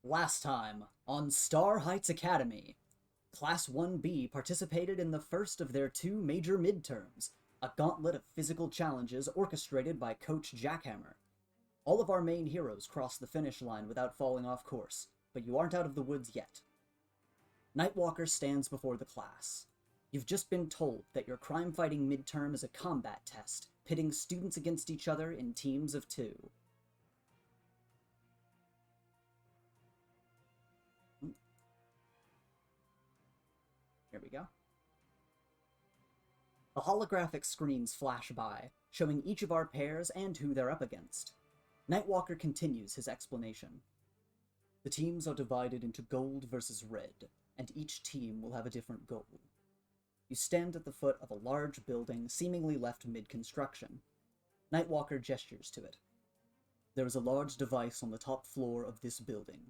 Last time, on Star Heights Academy, Class 1B participated in the first of their two major midterms, a gauntlet of physical challenges orchestrated by Coach Jackhammer. All of our main heroes crossed the finish line without falling off course, but you aren't out of the woods yet. Nightwalker stands before the class. You've just been told that your crime-fighting midterm is a combat test, pitting students against each other in teams of two. Here we go. The holographic screens flash by, showing each of our pairs and who they're up against. Nightwalker continues his explanation. The teams are divided into gold versus red, and each team will have a different goal. You stand at the foot of a large building seemingly left mid-construction. Nightwalker gestures to it. There is a large device on the top floor of this building.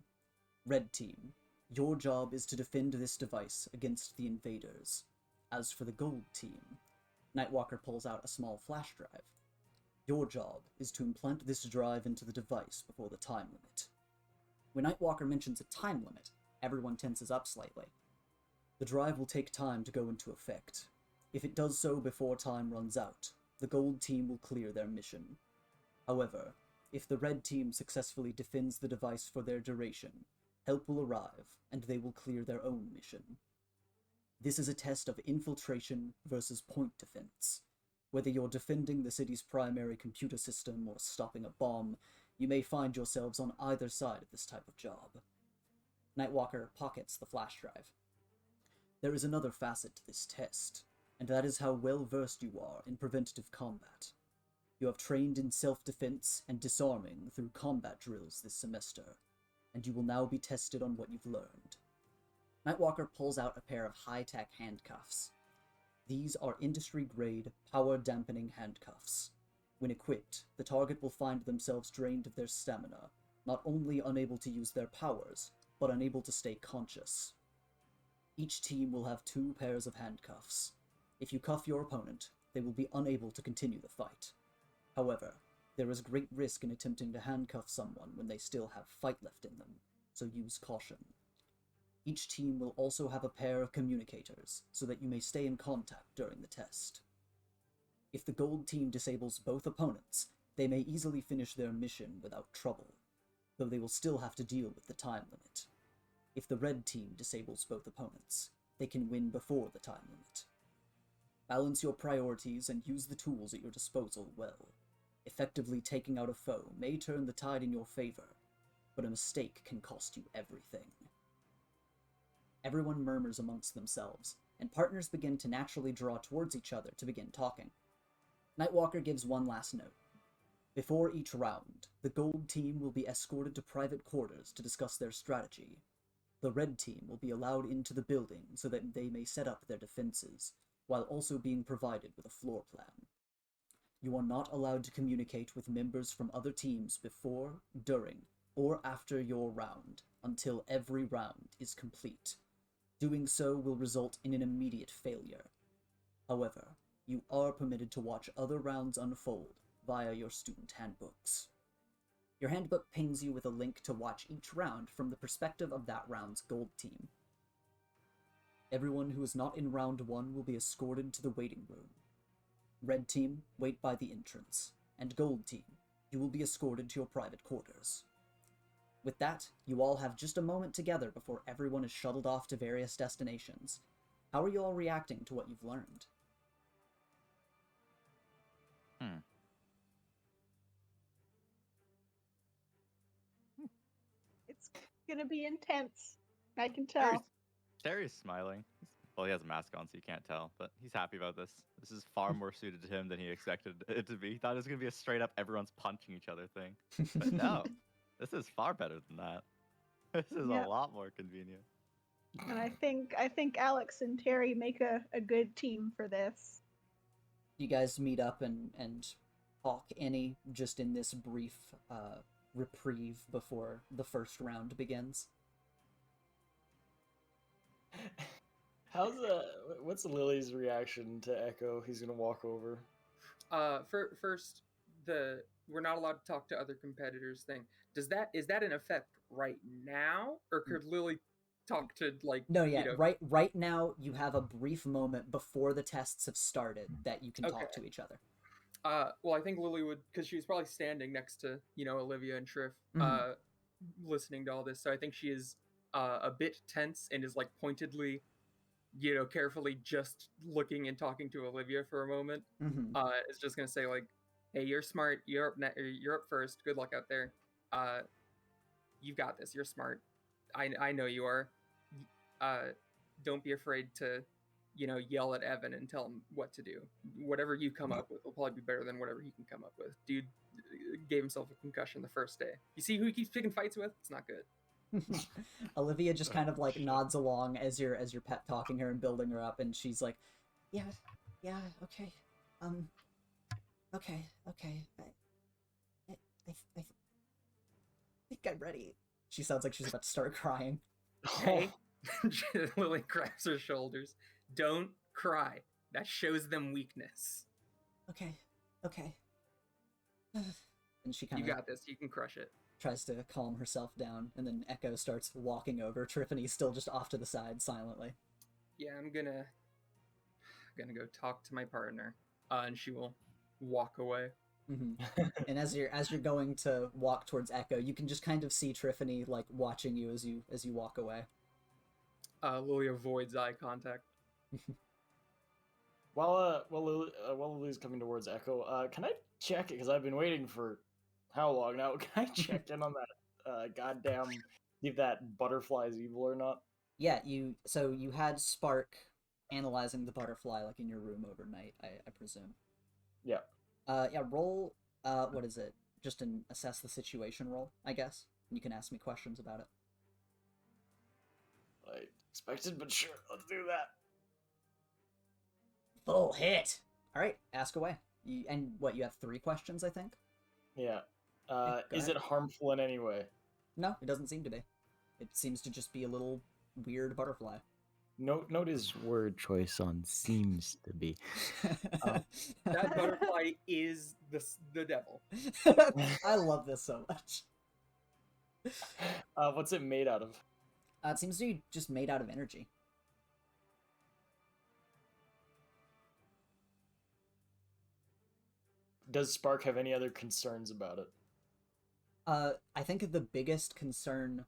Red team, your job is to defend this device against the invaders. As for the gold team, Nightwalker pulls out a small flash drive. Your job is to implant this drive into the device before the time limit. When Nightwalker mentions a time limit, everyone tenses up slightly. The drive will take time to go into effect. If it does so before time runs out, the gold team will clear their mission. However, if the red team successfully defends the device for their duration, help will arrive, and they will clear their own mission. This is a test of infiltration versus point defense. Whether you're defending the city's primary computer system or stopping a bomb, you may find yourselves on either side of this type of job. Nightwalker pockets the flash drive. There is another facet to this test, and that is how well versed you are in preventative combat. You have trained in self-defense and disarming through combat drills this semester, and you will now be tested on what you've learned. Nightwalker pulls out a pair of high-tech handcuffs. These are industry-grade, power-dampening handcuffs. When equipped, the target will find themselves drained of their stamina, not only unable to use their powers, but unable to stay conscious. Each team will have 2 pairs of handcuffs. If you cuff your opponent, they will be unable to continue the fight. However, there is great risk in attempting to handcuff someone when they still have fight left in them, so use caution. Each team will also have a pair of communicators, so that you may stay in contact during the test. If the gold team disables both opponents, they may easily finish their mission without trouble, though they will still have to deal with the time limit. If the red team disables both opponents, they can win before the time limit. Balance your priorities and use the tools at your disposal well. Effectively taking out a foe may turn the tide in your favor, but a mistake can cost you everything. Everyone murmurs amongst themselves, and partners begin to naturally draw towards each other to begin talking. Nightwalker gives one last note. Before each round, the gold team will be escorted to private quarters to discuss their strategy. The red team will be allowed into the building so that they may set up their defenses, while also being provided with a floor plan. You are not allowed to communicate with members from other teams before, during, or after your round, until every round is complete. Doing so will result in an immediate failure. However, you are permitted to watch other rounds unfold via your student handbooks. Your handbook pings you with a link to watch each round from the perspective of that round's gold team. Everyone who is not in round 1 will be escorted to the waiting room. Red team, wait by the entrance, and gold team, you will be escorted to your private quarters. With that, you all have just a moment together before everyone is shuttled off to various destinations. How are you all reacting to what you've learned? It's gonna be intense. I can Terry's, tell. Terry's smiling. Well, he has a mask on, so you can't tell, but he's happy about this. This is far more suited to him than he expected it to be. He thought it was going to be a straight up everyone's punching each other thing. But no, this is far better than that. This is Yeah. a lot more convenient. And I think Alex and Terry make a good team for this. You guys meet up and talk any just in this brief reprieve before the first round begins. What's Lily's reaction to Echo? He's gonna walk over. First, the we're not allowed to talk to other competitors thing. Is that in effect right now, or could Lily talk to No, yeah, right now you have a brief moment before the tests have started that you can talk to each other. Well, I think Lily would, because she was probably standing next to Olivia and Triff, listening to all this. So I think she is a bit tense and is like pointedly, carefully just looking and talking to Olivia for a moment. Is just gonna say like, "Hey, you're smart. You're up first. Good luck out there. You've got this. You're smart. I know you are. Don't be afraid to, yell at Evan and tell him what to do. Whatever you come up with will probably be better than whatever he can come up with. Dude gave himself a concussion the first day. You see who he keeps picking fights with? It's not good." Olivia just kind of like nods along as you're pep talking her and building her up, and she's like, yeah, okay, okay, I think I'm ready. She sounds like she's about to start crying. Hey, Lily grabs her shoulders. Don't cry. That shows them weakness. Okay. And she kind of... You got this. You can crush it. Tries to calm herself down, and then Echo starts walking over. Tiffany's still just off to the side, silently. Yeah, I'm gonna go talk to my partner, and she will walk away. And as you're going to walk towards Echo, you can just kind of see Tiffany like watching you as you walk away. Lily avoids eye contact. While Lily's coming towards Echo, can I check it? Because I've been waiting for how long now? Can I check in on that goddamn, if that butterfly's evil or not? Yeah, you had Spark analyzing the butterfly like in your room overnight, I presume. Yeah. Yeah, roll, what is it? Just an assess the situation roll, I guess. You can ask me questions about it. I expected, but sure, let's do that. Full hit! Alright, ask away. And what, you have 3 questions, I think? Yeah. Is ahead. it harmful in any way? No, it doesn't seem to be. It seems to just be a little weird butterfly. Note his word choice on seems to be. That butterfly is the devil. I love this so much. What's it made out of? It seems to be just made out of energy. Does Spark have any other concerns about it? I think the biggest concern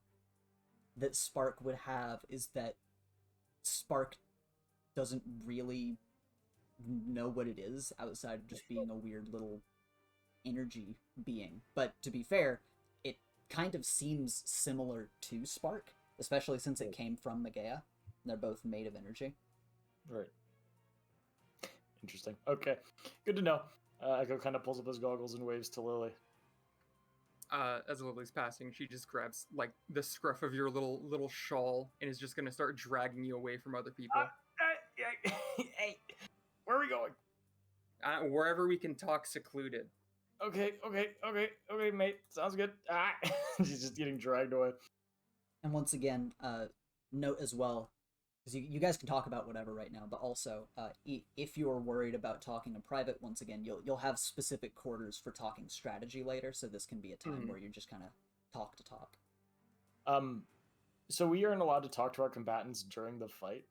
that Spark would have is that Spark doesn't really know what it is outside of just being a weird little energy being. But to be fair, it kind of seems similar to Spark, especially since it came from Megea. They're both made of energy. Right. Interesting. Okay. Good to know. Echo kind of pulls up his goggles and waves to Lily. As Lily's passing, she just grabs like the scruff of your little shawl and is just gonna start dragging you away from other people. Hey, where are we going? Wherever we can talk secluded. Okay, mate. Sounds good. She's just getting dragged away. And once again, note as well, because you guys can talk about whatever right now, but also, if you're worried about talking in private, once again, you'll have specific quarters for talking strategy later, so this can be a time where you're just kind of talk to talk. So we aren't allowed to talk to our combatants during the fight?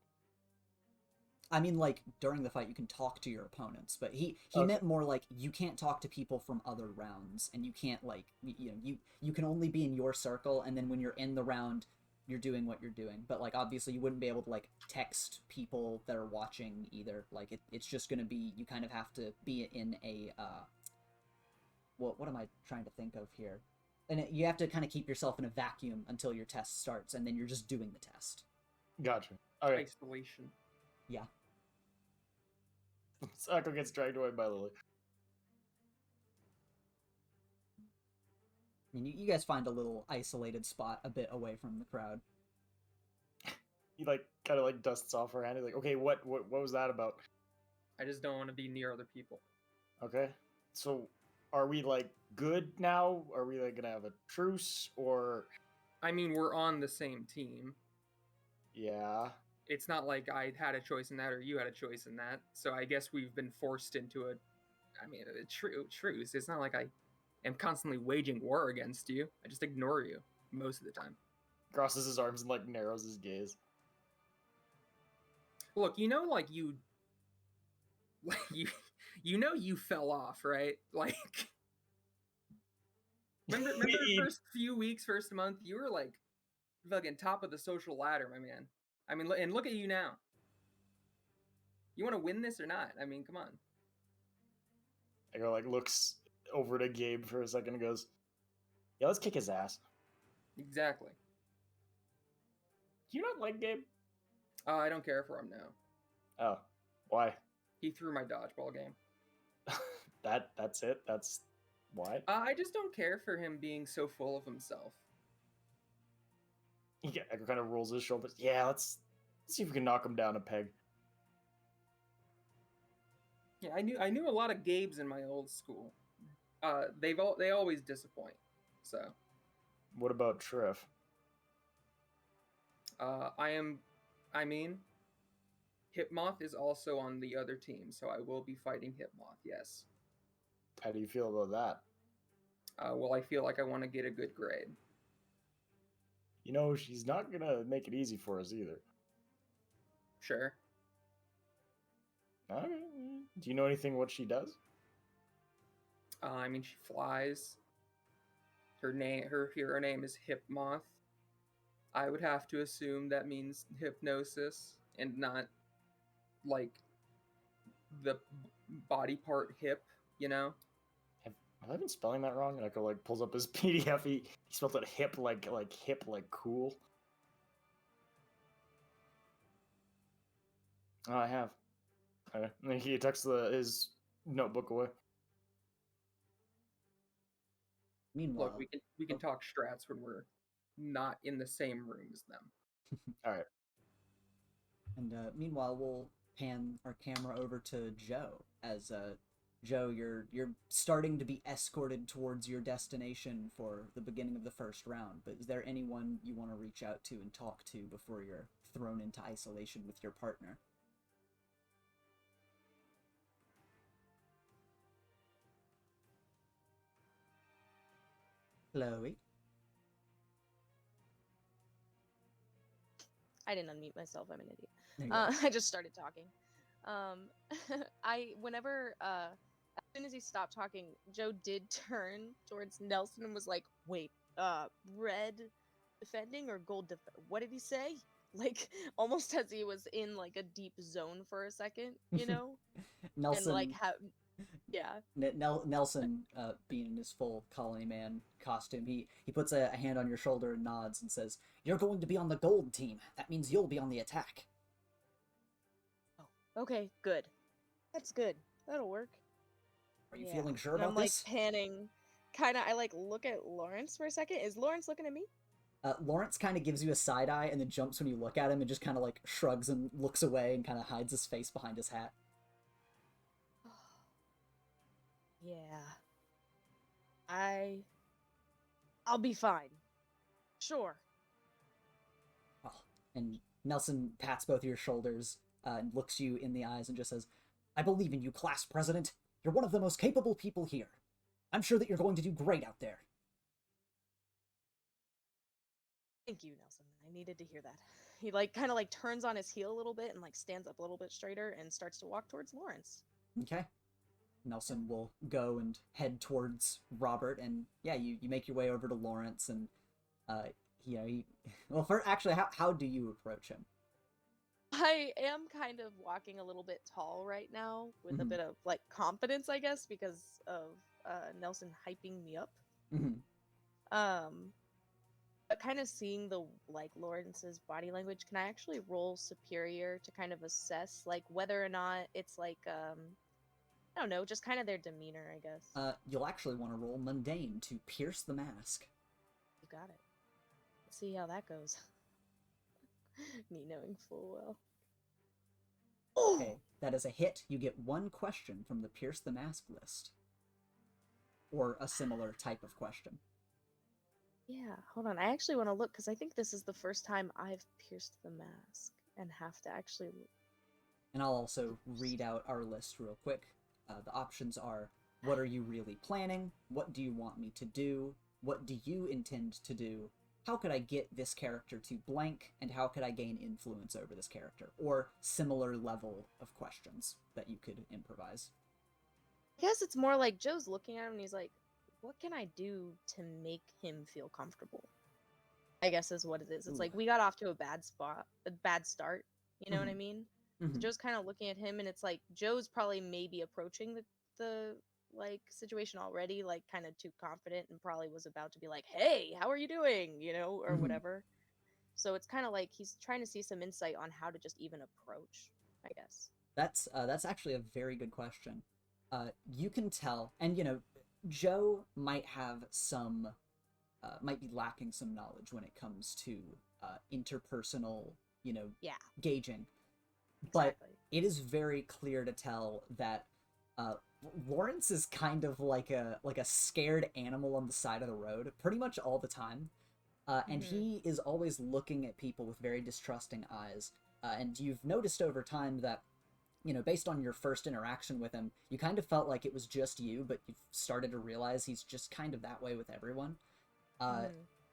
I mean, like, during the fight, you can talk to your opponents, but he Okay. meant more like, you can't talk to people from other rounds, and you can't, like, you can only be in your circle, and then when you're in the round, you're doing what you're doing. But, like, obviously, you wouldn't be able to, like, text people that are watching either. Like, it's just gonna be, you kind of have to be in a, what am I trying to think of here? And you have to kind of keep yourself in a vacuum until your test starts, and then you're just doing the test. Gotcha. Okay. Isolation. Yeah. Echo gets dragged away by Lily. I mean, you guys find a little isolated spot a bit away from the crowd. He like kind of like dusts off her hand. He's like, okay, what was that about? I just don't want to be near other people. Okay, so are we like good now? Are we like gonna have a truce or? I mean, we're on the same team. Yeah. It's not like I had a choice in that or you had a choice in that. So I guess we've been forced into a truce. It's not like I am constantly waging war against you. I just ignore you most of the time. Crosses his arms and like narrows his gaze. Look, you know, like you you fell off, right? Like, remember the first few weeks, first month, you were like fucking top of the social ladder, my man. I mean, and look at you now. You want to win this or not? I mean, come on. Echo like looks over to Gabe for a second and goes, "Yeah, let's kick his ass." Exactly. Do you not like Gabe? I don't care for him now. Oh, why? He threw my dodgeball game. That's it. That's why. I just don't care for him being so full of himself. Echo kind of rolls his shoulders. Yeah, let's see if we can knock him down a peg. Yeah, I knew a lot of Gabes in my old school. They always disappoint. So. What about Triff? Hipmoth is also on the other team, so I will be fighting Hipmoth, yes. How do you feel about that? Well, I feel like I want to get a good grade. You know, she's not gonna make it easy for us either. Sure. Do you know anything what she does? I mean, she flies. Her name is Hipmoth. I would have to assume that means hypnosis and not like the body part hip, you know? Have I been spelling that wrong? Echo like pulls up his PDF. He spelled it hip like hip like cool. Oh, I have. Okay. And then he tucks his notebook away. Meanwhile, Look, we can talk strats when we're not in the same room as them. All right. And meanwhile, we'll pan our camera over to Joe. As Joe, you're starting to be escorted towards your destination for the beginning of the first round. But is there anyone you want to reach out to and talk to before you're thrown into isolation with your partner? Chloe? I didn't unmute myself. I'm an idiot. There you go. I just started talking. As soon as he stopped talking, Joe did turn towards Nelson and was like, "Wait, red defending or gold what did he say?" Like almost as he was in like a deep zone for a second, you know? Nelson. And like yeah. Nelson, being in his full colony man costume, he puts a hand on your shoulder and nods and says, "You're going to be on the gold team. That means you'll be on the attack." Oh, okay, good. That's good. That'll work. Are you feeling sure And about I'm this? like panning. I like look at Lawrence for a second. Is Lawrence looking at me? Lawrence kind of gives you a side eye and then jumps when you look at him and just kind of like shrugs and looks away and kind of hides his face behind his hat. Yeah. I'll be fine. Sure. Oh, and Nelson pats both your shoulders and looks you in the eyes and just says, "I believe in you, class president. You're one of the most capable people here. I'm sure that you're going to do great out there." Thank you, Nelson. I needed to hear that. He like kind of like turns on his heel a little bit and like stands up a little bit straighter and starts to walk towards Lawrence. Okay. Nelson will go and head towards Robert, and yeah, you make your way over to Lawrence, and well, actually, how do you approach him? I am kind of walking a little bit tall right now with a bit of like confidence, I guess, because of Nelson hyping me up. But kind of seeing the like Lawrence's body language, can I actually roll superior to kind of assess like whether or not it's like I don't know, just kind of their demeanor, I guess. You'll actually want to roll mundane to pierce the mask. You got it. Let's see how that goes. Me knowing full well. Okay, that is a hit. You get one question from the pierce the mask list. Or a similar type of question. Yeah, hold on. I actually want to look because I think this is the first time I've pierced the mask and have to actually. And I'll also read out our list real quick. The options are What are you really planning? What do you want me to do? What do you intend to do? How could I get this character to blank, and how could I gain influence over this character? Or similar level of questions that you could improvise. I guess it's more like Joe's looking at him and he's like, what can I do to make him feel comfortable? I guess is what it is. It's like we got off to a bad start. You know what I mean? So Joe's kind of looking at him, and it's like Joe's probably maybe approaching the like situation already, like kind of too confident, and probably was about to be like, "Hey, how are you doing?" You know, or whatever. So it's kind of like he's trying to see some insight on how to just even approach, I guess. That's actually a very good question. You can tell, and you know, Joe might have some, might be lacking some knowledge when it comes to interpersonal, you know, gauging. But Exactly. it is very clear to tell that Lawrence is kind of like a scared animal on the side of the road, pretty much all the time. And he is always looking at people with very distrusting eyes. And you've noticed over time that, you know, based on your first interaction with him, you kind of felt like it was just you, but you've started to realize he's just kind of that way with everyone.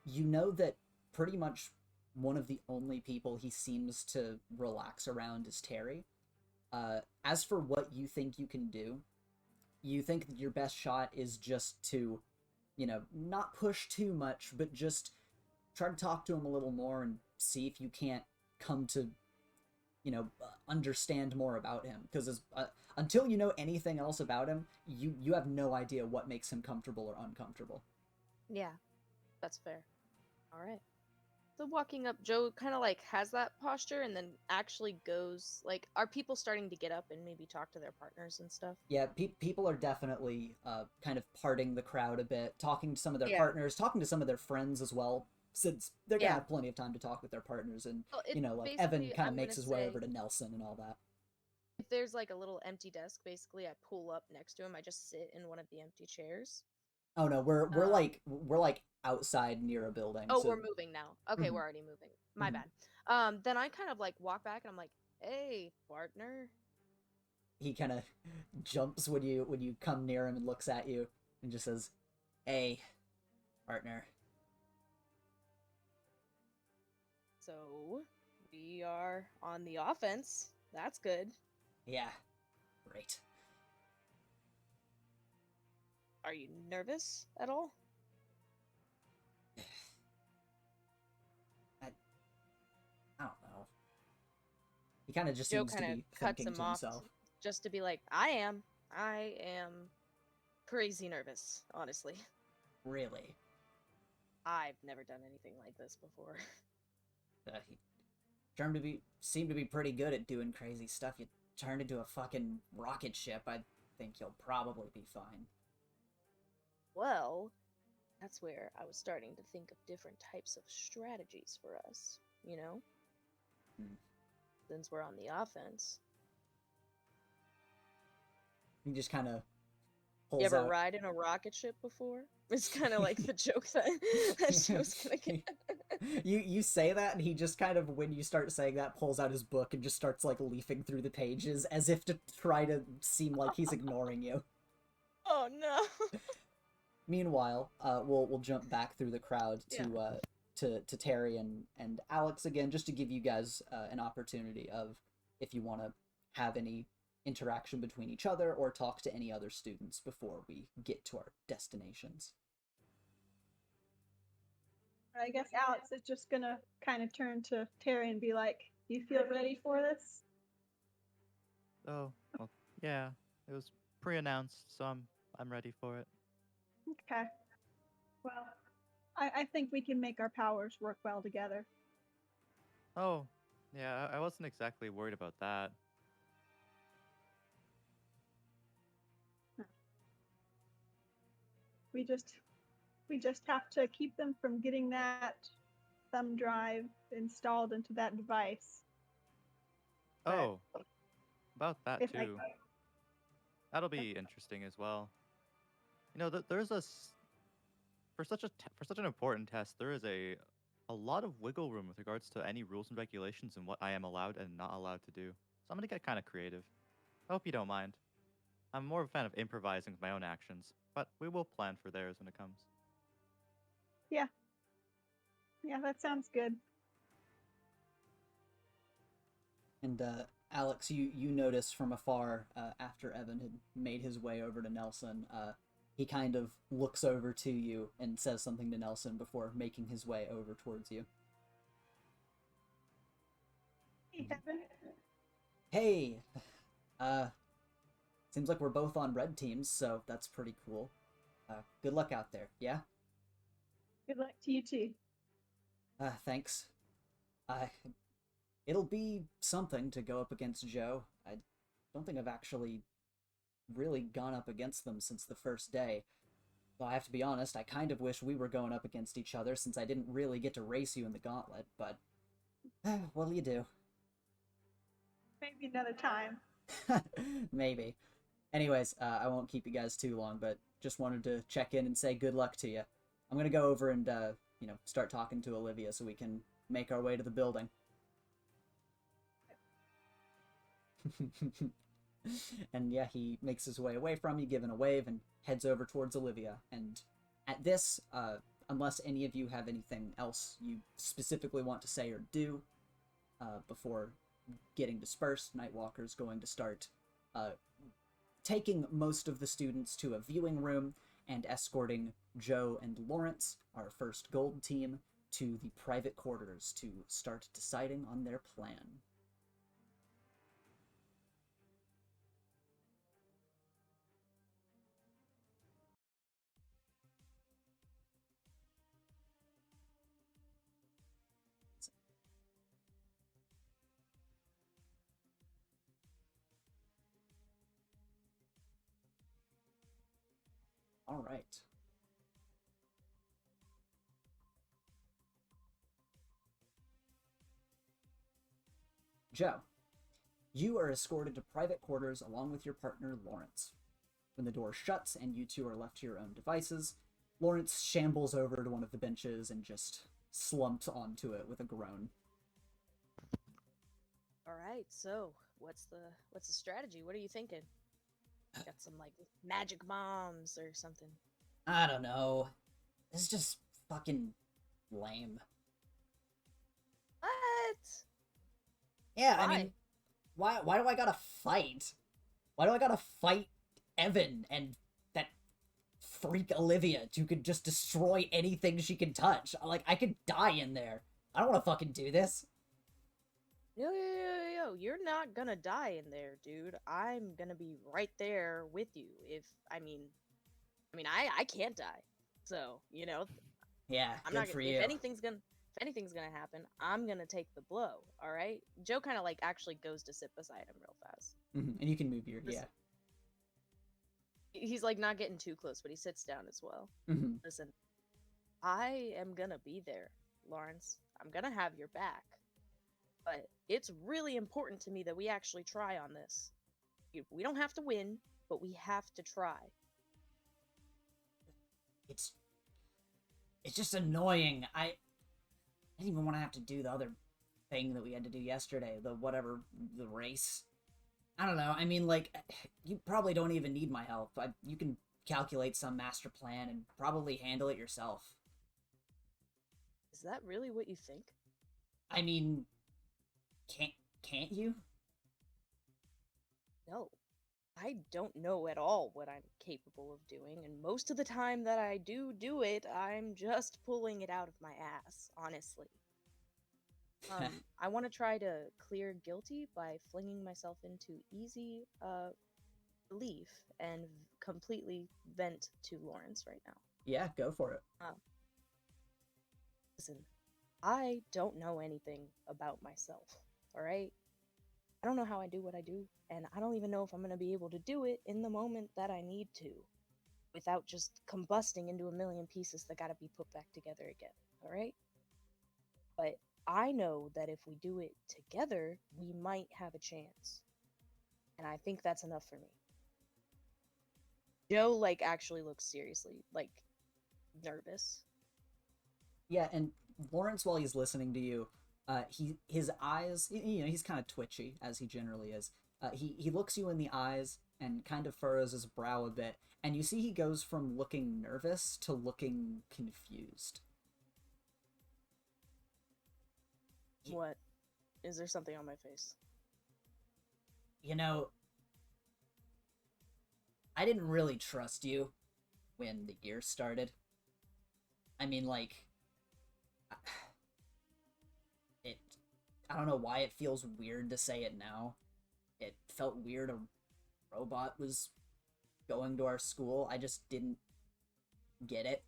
You know that pretty much one of the only people he seems to relax around is Terry. As for what you think you can do, you think that your best shot is just to, you know, not push too much, but just try to talk to him a little more and see if you can't come to, you know, understand more about him. Because until you know anything else about him, you have no idea what makes him comfortable or uncomfortable. Yeah, that's fair. All right. So walking up, Joe kind of like has that posture and then actually goes like, are people starting to get up and maybe talk to their partners and stuff? Yeah, people are definitely kind of parting the crowd a bit, talking to some of their partners, talking to some of their friends as well, since they're gonna have plenty of time to talk with their partners. And Well, you know, like Evan kind of makes his way over to Nelson and all that. If there's like a little empty desk, basically, I pull up next to him. I just sit in one of the empty chairs. Oh no, we're like outside near a building. Oh, so... we're moving now. Okay, we're already moving. My bad. Then I kind of like walk back and I'm like, "Hey, partner." He kind of jumps when you come near him and looks at you and just says, "Hey, partner." So we are on the offense. That's good. Yeah, great. Are you nervous at all? I don't know. He kind of just Joe seems to kind of be cuts thinking him to off himself. just to be like, I am crazy nervous, honestly. Really? I've never done anything like this before. He seemed to be pretty good at doing crazy stuff. You turned into a fucking rocket ship. I think you'll probably be fine. Well, that's where I was starting to think of different types of strategies for us, you know? Since we're on the offense. He just kind of pulls You ever out... ride in a rocket ship before? It's kind of like the joke that Joe's gonna get. You say that, and he just kind of, when you start saying that, pulls out his book and just starts like leafing through the pages as if to try to seem like he's ignoring you. Oh no. Meanwhile, we'll jump back through the crowd to Terry and Alex again, just to give you guys an opportunity of, if you want to have any interaction between each other or talk to any other students before we get to our destinations. I guess Alex is just gonna kind of turn to Terry and be like, "You feel ready for this?" Oh, well, yeah. It was pre-announced, so I'm ready for it. Okay. Well, I think we can make our powers work well together. Oh, yeah. I wasn't exactly worried about that. We just have to keep them from getting that thumb drive installed into that device. Oh, about that If too. That'll be interesting as well. You know, there's for such an important test, there is a lot of wiggle room with regards to any rules and regulations and what I am allowed and not allowed to do. So I'm gonna get kind of creative. I hope you don't mind. I'm more of a fan of improvising with my own actions, but we will plan for theirs when it comes. Yeah, that sounds good. And Alex, you notice from afar, after Evan had made his way over to Nelson, he kind of looks over to you and says something to Nelson before making his way over towards you. Hey, Evan. Hey, seems like we're both on red teams, so that's pretty cool. Good luck out there, yeah? Good luck to you too. Thanks. It'll be something to go up against Joe. I don't think I've actually really gone up against them since the first day. Though I have to be honest, I kind of wish we were going up against each other since I didn't really get to race you in the gauntlet, but what'll you do? Maybe another time. Maybe. Anyways, I won't keep you guys too long, but just wanted to check in and say good luck to you. I'm gonna go over and, start talking to Olivia so we can make our way to the building. And yeah, he makes his way away from you, giving a wave, and heads over towards Olivia. And at this, unless any of you have anything else you specifically want to say or do before getting dispersed, Nightwalker's going to start taking most of the students to a viewing room and escorting Joe and Lawrence, our first gold team, to the private quarters to start deciding on their plan. All right. Joe, you are escorted to private quarters along with your partner, Lawrence. When the door shuts and you two are left to your own devices, Lawrence shambles over to one of the benches and just slumps onto it with a groan. All right, so what's the strategy? What are you thinking? Got some like magic bombs or something? I don't know. This is just fucking lame. What? Yeah, Why? I mean, why do I gotta fight? Why do I gotta fight Evan and that freak Olivia who could just destroy anything she can touch? Like, I could die in there. I don't want to fucking do this. Yo, you're not gonna die in there, dude. I'm gonna be right there with you. I can't die. So, Yeah, I'm good not for gonna, you. if anything's gonna happen, I'm gonna take the blow, all right? Joe kind of like actually goes to sit beside him real fast. And you can move your, yeah. He's like not getting too close, but he sits down as well. Listen, I am gonna be there, Lawrence. I'm gonna have your back. But it's really important to me that we actually try on this. We don't have to win, but we have to try. It's just annoying. I didn't even want to have to do the other thing that we had to do yesterday, the race. I don't know. I mean, like, you probably don't even need my help. You can calculate some master plan and probably handle it yourself. Is that really what you think? I mean, can't you? No. I don't know at all what I'm capable of doing, and most of the time that I do it, I'm just pulling it out of my ass, honestly. I want to try to clear guilty by flinging myself into easy relief and completely vent to Lawrence right now. Yeah, go for it. Listen, I don't know anything about myself, alright? I don't know how I do what I do, and I don't even know if I'm going to be able to do it in the moment that I need to, without just combusting into a million pieces that gotta be put back together again, alright? But I know that if we do it together, we might have a chance. And I think that's enough for me. Joe, like, actually looks seriously, like, nervous. Yeah, and Lawrence, while he's listening to you, his eyes, he's kind of twitchy, as he generally is. He looks you in the eyes, and kind of furrows his brow a bit, and you see he goes from looking nervous to looking confused. What? Is there something on my face? You know, I didn't really trust you when the year started. I mean, like, I don't know why it feels weird to say it now. It felt weird a robot was going to our school. I just didn't get it.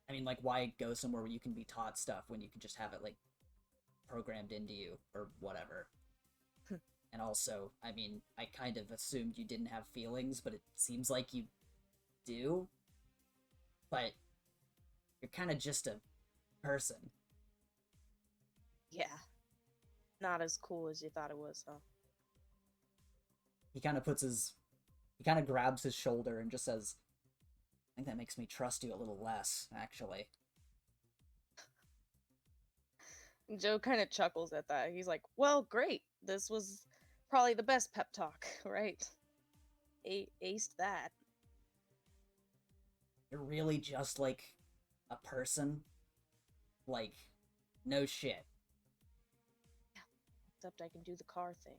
I mean, like, why go somewhere where you can be taught stuff when you can just have it, like, programmed into you or whatever? And also, I mean, I kind of assumed you didn't have feelings, but it seems like you do. But you're kind of just a person. Yeah. Not as cool as you thought it was, huh? He kind of grabs his shoulder and just says, I think that makes me trust you a little less, actually. Joe kind of chuckles at that. He's like, well, great. This was probably the best pep talk, right? Aced that. You're really just like a person? Like, no shit. Except I can do the car thing.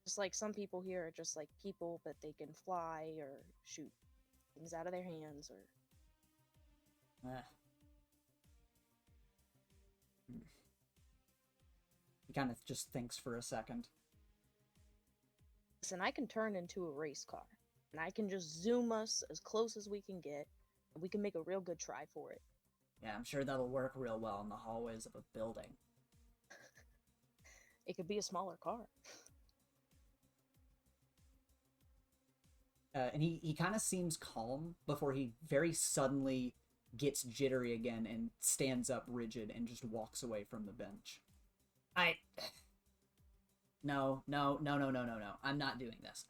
Just like some people here are just like people, but they can fly or shoot things out of their hands or... He kind of just thinks for a second. Listen, I can turn into a race car, and I can just zoom us as close as we can get, and we can make a real good try for it. Yeah, I'm sure that'll work real well in the hallways of a building. It could be a smaller car. And he kind of seems calm before he very suddenly gets jittery again and stands up rigid and just walks away from the bench. No. I'm not doing this.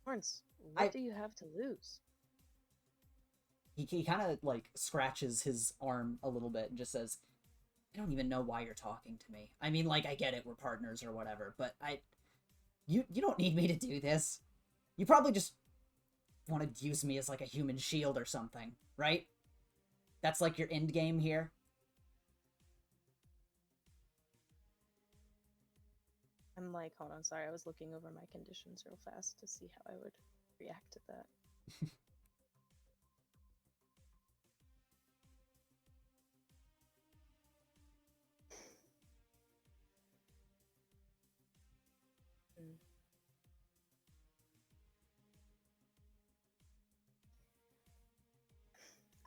Lawrence, what do you have to lose? He kind of, like, scratches his arm a little bit and just says, I don't even know why you're talking to me. I mean, like, I get it, we're partners or whatever, but you don't need me to do this. You probably just want to use me as, like, a human shield or something, right? That's, like, your end game here? I'm like, hold on, sorry, I was looking over my conditions real fast to see how I would react to that.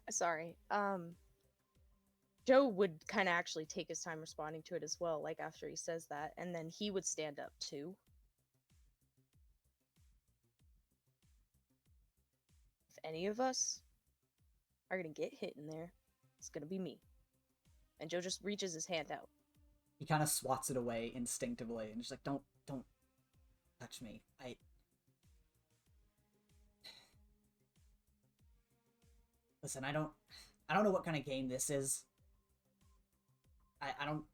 Sorry. Joe would kind of actually take his time responding to it as well, like after he says that, and then he would stand up too. If any of us are gonna get hit in there, it's gonna be me. And Joe just reaches his hand out. He kind of swats it away instinctively and just like, don't touch me. Listen, I don't know what kind of game this is. I don't...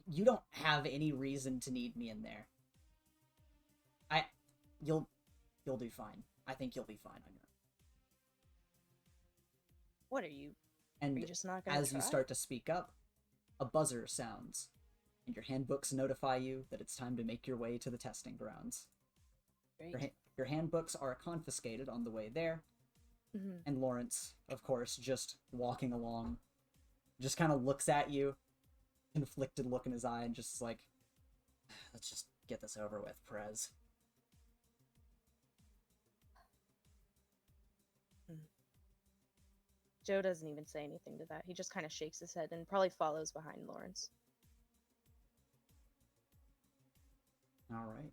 You don't have any reason to need me in there. You'll do fine. I think you'll be fine on your own. What are you? And are you just not gonna as try? you start to speak up, a buzzer sounds, and your handbooks notify you that it's time to make your way to the testing grounds. Great. Your handbooks are confiscated on the way there, and Lawrence, of course, just walking along, just kind of looks at you, conflicted look in his eye, and just like, let's just get this over with, Perez. Joe doesn't even say anything to that. He just kind of shakes his head and probably follows behind Lawrence. All right.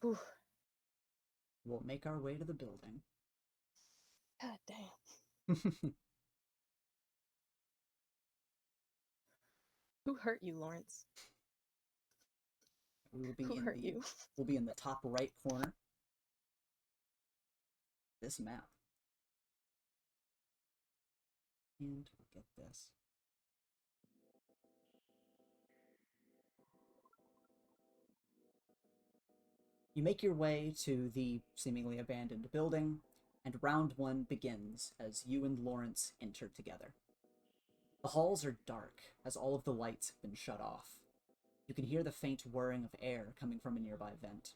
Whew. We'll make our way to the building. God damn. Who hurt you, Lawrence? We will be Who hurt you? We'll be in the top right corner. This map. And we'll get this. You make your way to the seemingly abandoned building, and round one begins as you and Lawrence enter together. The halls are dark, as all of the lights have been shut off. You can hear the faint whirring of air coming from a nearby vent.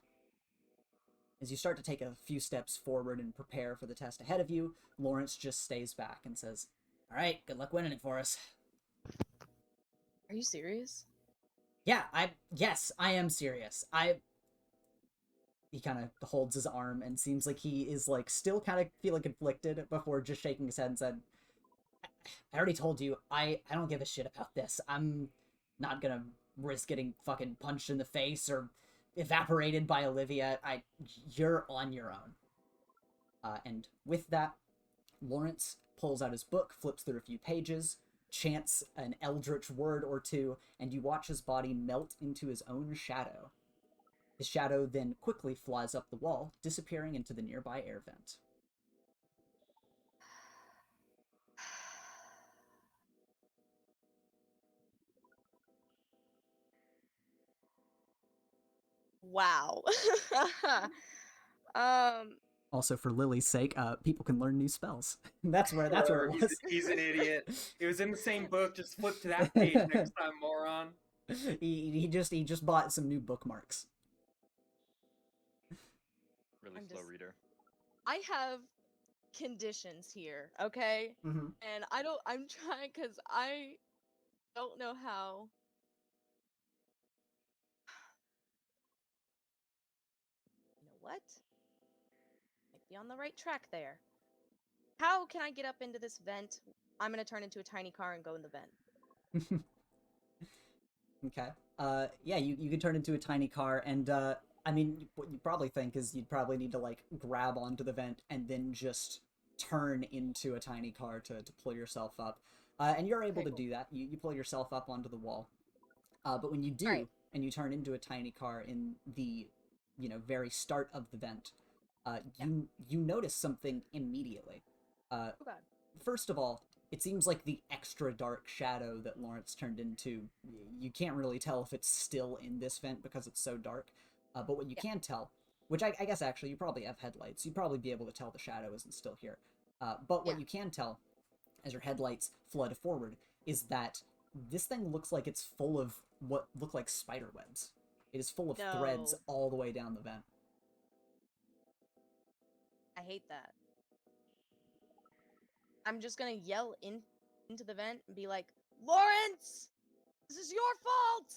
As you start to take a few steps forward and prepare for the test ahead of you, Lawrence just stays back and says, "All right, good luck winning it for us." Are you serious? Yes, I am serious. He kind of holds his arm and seems like he is like still kind of feeling conflicted before just shaking his head and said, "I already told you, I don't give a shit about this. I'm not gonna risk getting fucking punched in the face or evaporated by Olivia. You're on your own." And with that, Lawrence pulls out his book, flips through a few pages, chants an eldritch word or two, and you watch his body melt into his own shadow. His shadow then quickly flies up the wall, disappearing into the nearby air vent. Wow. um, Also, for Lily's sake, people can learn new spells. That's where it Whatever, was. he's an idiot. It was in the same book. Just flip to that page next time, moron. he just bought some new bookmarks. Really I'm slow just- reader. I have conditions here, okay? Mm-hmm. And I'm trying because I don't know how. You know what? Might be on the right track there. How can I get up into this vent? I'm gonna turn into a tiny car and go in the vent. Okay. Yeah, you can turn into a tiny car, and I mean, what you probably think is you'd probably need to like grab onto the vent and then just turn into a tiny car to pull yourself up. And you're able Okay, to cool. do that. You pull yourself up onto the wall. But when you do, Alright. and you turn into a tiny car in the, very start of the vent, you notice something immediately. Oh god. First of all, it seems like the extra dark shadow that Lawrence turned into, you can't really tell if it's still in this vent because it's so dark. But what you can tell, which I guess actually you probably have headlights, you'd probably be able to tell the shadow isn't still here. But what Yeah. you can tell, as your headlights flood forward, is that this thing looks like it's full of what look like spider webs. It is full of threads No. all the way down the vent. I hate that. I'm just gonna yell into the vent and be like, Lawrence! This is your fault!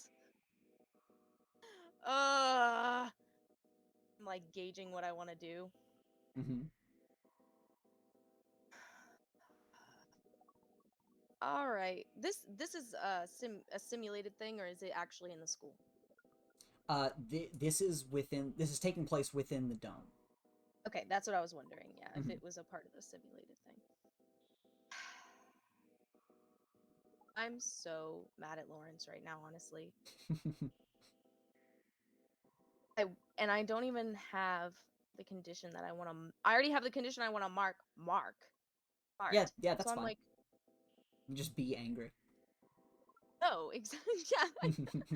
I'm like gauging what I want to do. Mm-hmm. All right. This is a simulated thing, or is it actually in the school? This is taking place within the dome. Okay, that's what I was wondering. Yeah, if Mhm. it was a part of the simulated thing. I'm so mad at Lawrence right now, honestly. I don't even have the condition that I want to. I already have the condition I want to mark. Yeah, Marked. that's So I'm fine. like, Just be angry. no, exactly. Yeah.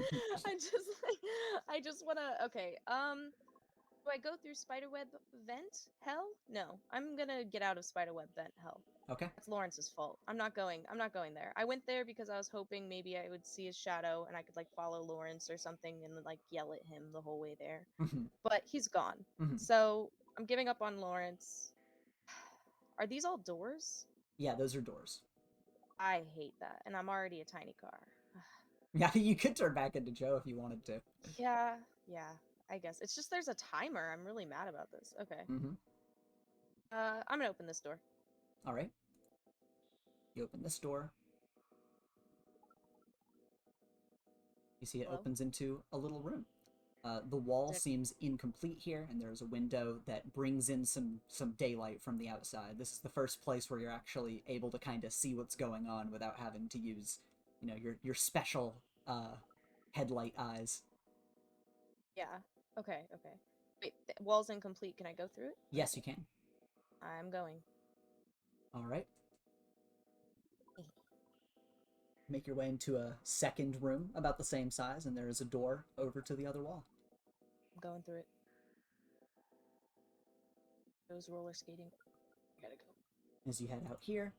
I just wanna. Okay. Do I go through spiderweb vent hell? No, I'm gonna get out of spiderweb vent hell. Okay. That's Lawrence's fault. I'm not going there. I went there because I was hoping maybe I would see his shadow and I could like follow Lawrence or something and like yell at him the whole way there. Mhm. But he's gone. Mhm. So I'm giving up on Lawrence. Are these all doors? Yeah, those are doors. I hate that. And I'm already a tiny car. Yeah, you could turn back into Joe if you wanted to. Yeah, I guess. It's just there's a timer. I'm really mad about this. Okay. Mm-hmm. I'm gonna open this door. All right. You open this door. You see it Hello? opens into a little room. The wall Is it- seems incomplete here, and there's a window that brings in some daylight from the outside. This is the first place where you're actually able to kind of see what's going on without having to use, your special headlight eyes. Yeah. Okay, okay. Wait, the wall's incomplete. Can I go through it? Yes, you can. I'm going. All right. Make your way into a second room about the same size, and there is a door over to the other wall. I'm going through it. Goes roller skating. I gotta go. As you head out here,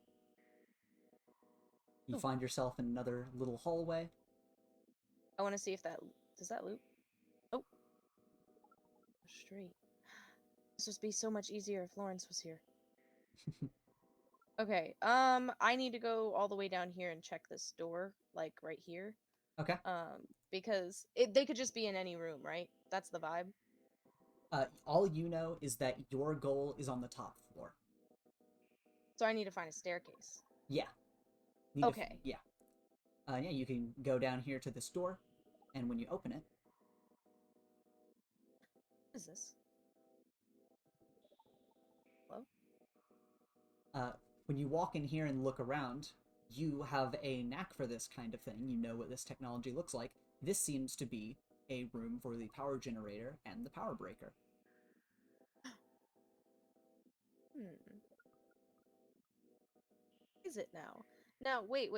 you Ooh. find yourself in another little hallway. I want to see if that does that loop. Oh, straight. This would be so much easier if Lawrence was here. Okay. I need to go all the way down here and check this door, like right here. Okay. Because they could just be in any room, right? That's the vibe. All you know is that your goal is on the top floor. So I need to find a staircase. Yeah. Okay. Yeah. Yeah, you can go down here to this door, and when you open it, What is this? Hello? when you walk in here and look around, you have a knack for this kind of thing. You know what this technology looks like. This seems to be a room for the power generator and the power breaker. Is it now? Now, wait.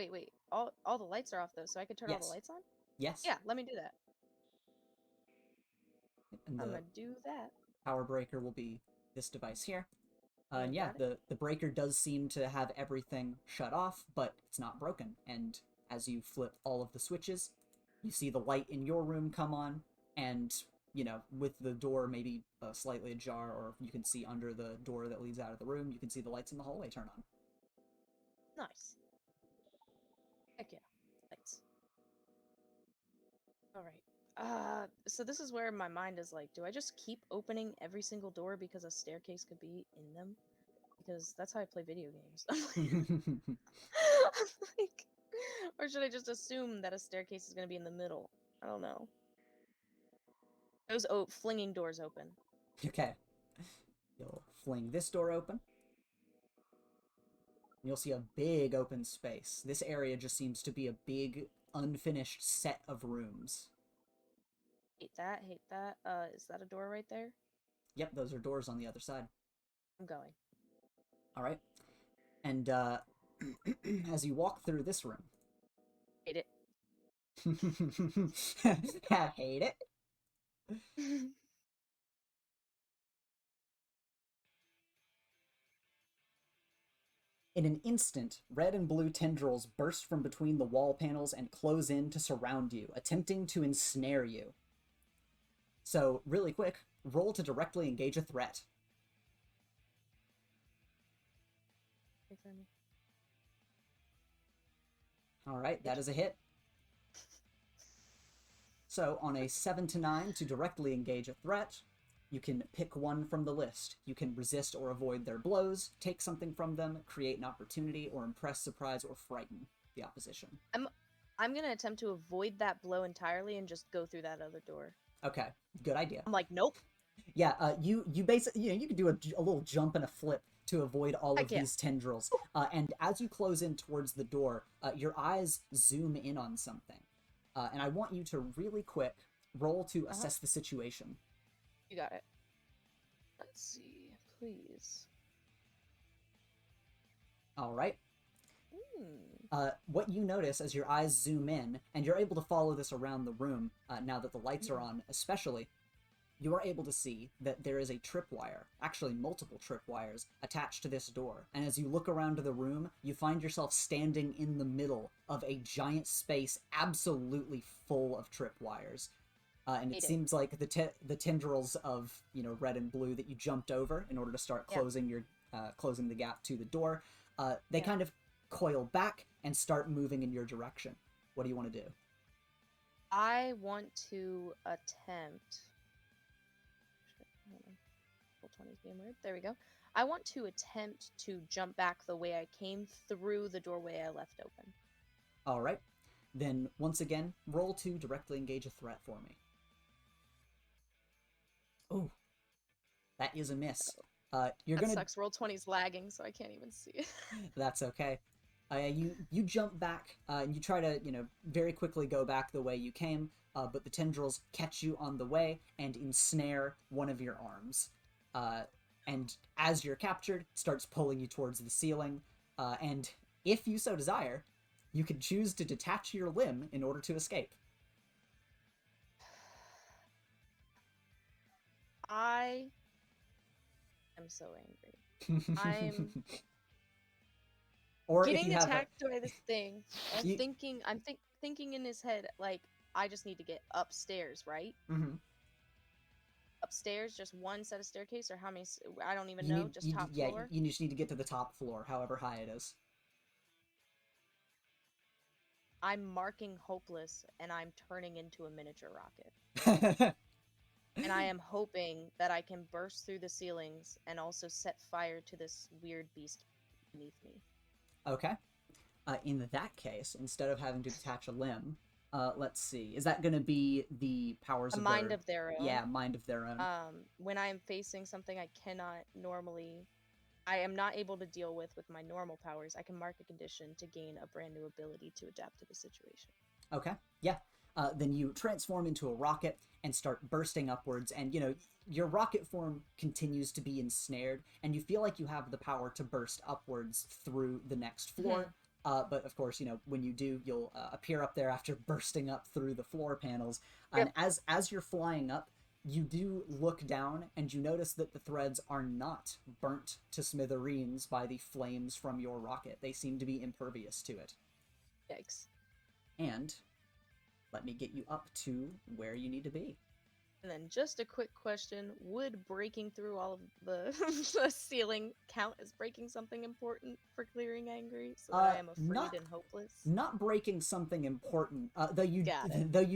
All the lights are off though, so I could turn all the Yes. lights on? Yes. Yeah, let me do that. And I'm the gonna do that. power breaker will be this device here. And You yeah, got it. the breaker does seem to have everything shut off, but it's not broken. And as you flip all of the switches, you see the light in your room come on, and, you know, with the door maybe slightly ajar, or you can see under the door that leads out of the room, you can see the lights in the hallway turn on. Nice. Heck yeah. Lights. Alright. So this is where my mind is like, do I just keep opening every single door because a staircase could be in them? Because that's how I play video games. Like, or should I just assume that a staircase is going to be in the middle? I don't know. Those flinging doors open. Okay. You'll fling this door open. You'll see a big open space. This area just seems to be a big, unfinished set of rooms. Hate that. Is that a door right there? Yep, those are doors on the other side. I'm going. All right. And as you walk through this room, Hate it. I hate it. In an instant, red and blue tendrils burst from between the wall panels and close in to surround you, attempting to ensnare you. So, really quick, roll to directly engage a threat. Wait for me. Alright, that is a hit. So, on a 7 to 9 to directly engage a threat, you can pick one from the list. You can resist or avoid their blows, take something from them, create an opportunity, or impress, surprise, or frighten the opposition. I'm gonna attempt to avoid that blow entirely and just go through that other door. Okay, good idea. I'm like, nope. Yeah, you basically, you can do a little jump and a flip to avoid all of Heck yeah. these tendrils. And as you close in towards the door, your eyes zoom in on something. And I want you to really quick roll to assess the situation. You got it. Let's see, please. All right. What you notice as your eyes zoom in, and you're able to follow this around the room now that the lights are on, especially, you are able to see that there is a tripwire, actually multiple tripwires, attached to this door. And as you look around the room, you find yourself standing in the middle of a giant space absolutely full of tripwires. And it seems like the tendrils of, you know, red and blue that you jumped over in order to start closing closing the gap to the door, they kind of coil back and start moving in your direction. What do you want to do? I want to attempt. Roll 20 is being weird. There we go. I want to attempt to jump back the way I came through the doorway I left open. All right. Then, once again, roll to directly engage a threat for me. Oh, that is a miss. That sucks. Roll 20's lagging, so I can't even see it. That's okay. You jump back, and you try to, very quickly go back the way you came, but the tendrils catch you on the way and ensnare one of your arms. And as you're captured, starts pulling you towards the ceiling, and if you so desire, you can choose to detach your limb in order to escape. I I'm so angry. I'm or if getting you have attacked by this thing and You- thinking in his head, like, I just need to get upstairs, right? Mm-hmm. Upstairs, just one set of staircase, or how many? I don't even You know. need, Just top floor. you just need to get to the top floor, however high it is. I'm marking hopeless, and I'm turning into a miniature rocket. And I am hoping that I can burst through the ceilings and also set fire to this weird beast beneath me. Okay. In that case, instead of having to detach a limb, let's see. Is that going to be the powers A of mind their... of their own. Yeah, mind of their own. When I am facing something I am not able to deal with my normal powers, I can mark a condition to gain a brand new ability to adapt to the situation. Okay, yeah. Then you transform into a rocket and start bursting upwards, and your rocket form continues to be ensnared, and you feel like you have the power to burst upwards through the next floor. But of course, when you do, you'll appear up there after bursting up through the floor panels. And as you're flying up, you do look down, and you notice that the threads are not burnt to smithereens by the flames from your rocket. They seem to be impervious to it. Yikes. And let me get you up to where you need to be. And then just a quick question, would breaking through all of the, the ceiling count as breaking something important for clearing angry, so that I am afraid and hopeless? Not breaking something important, though you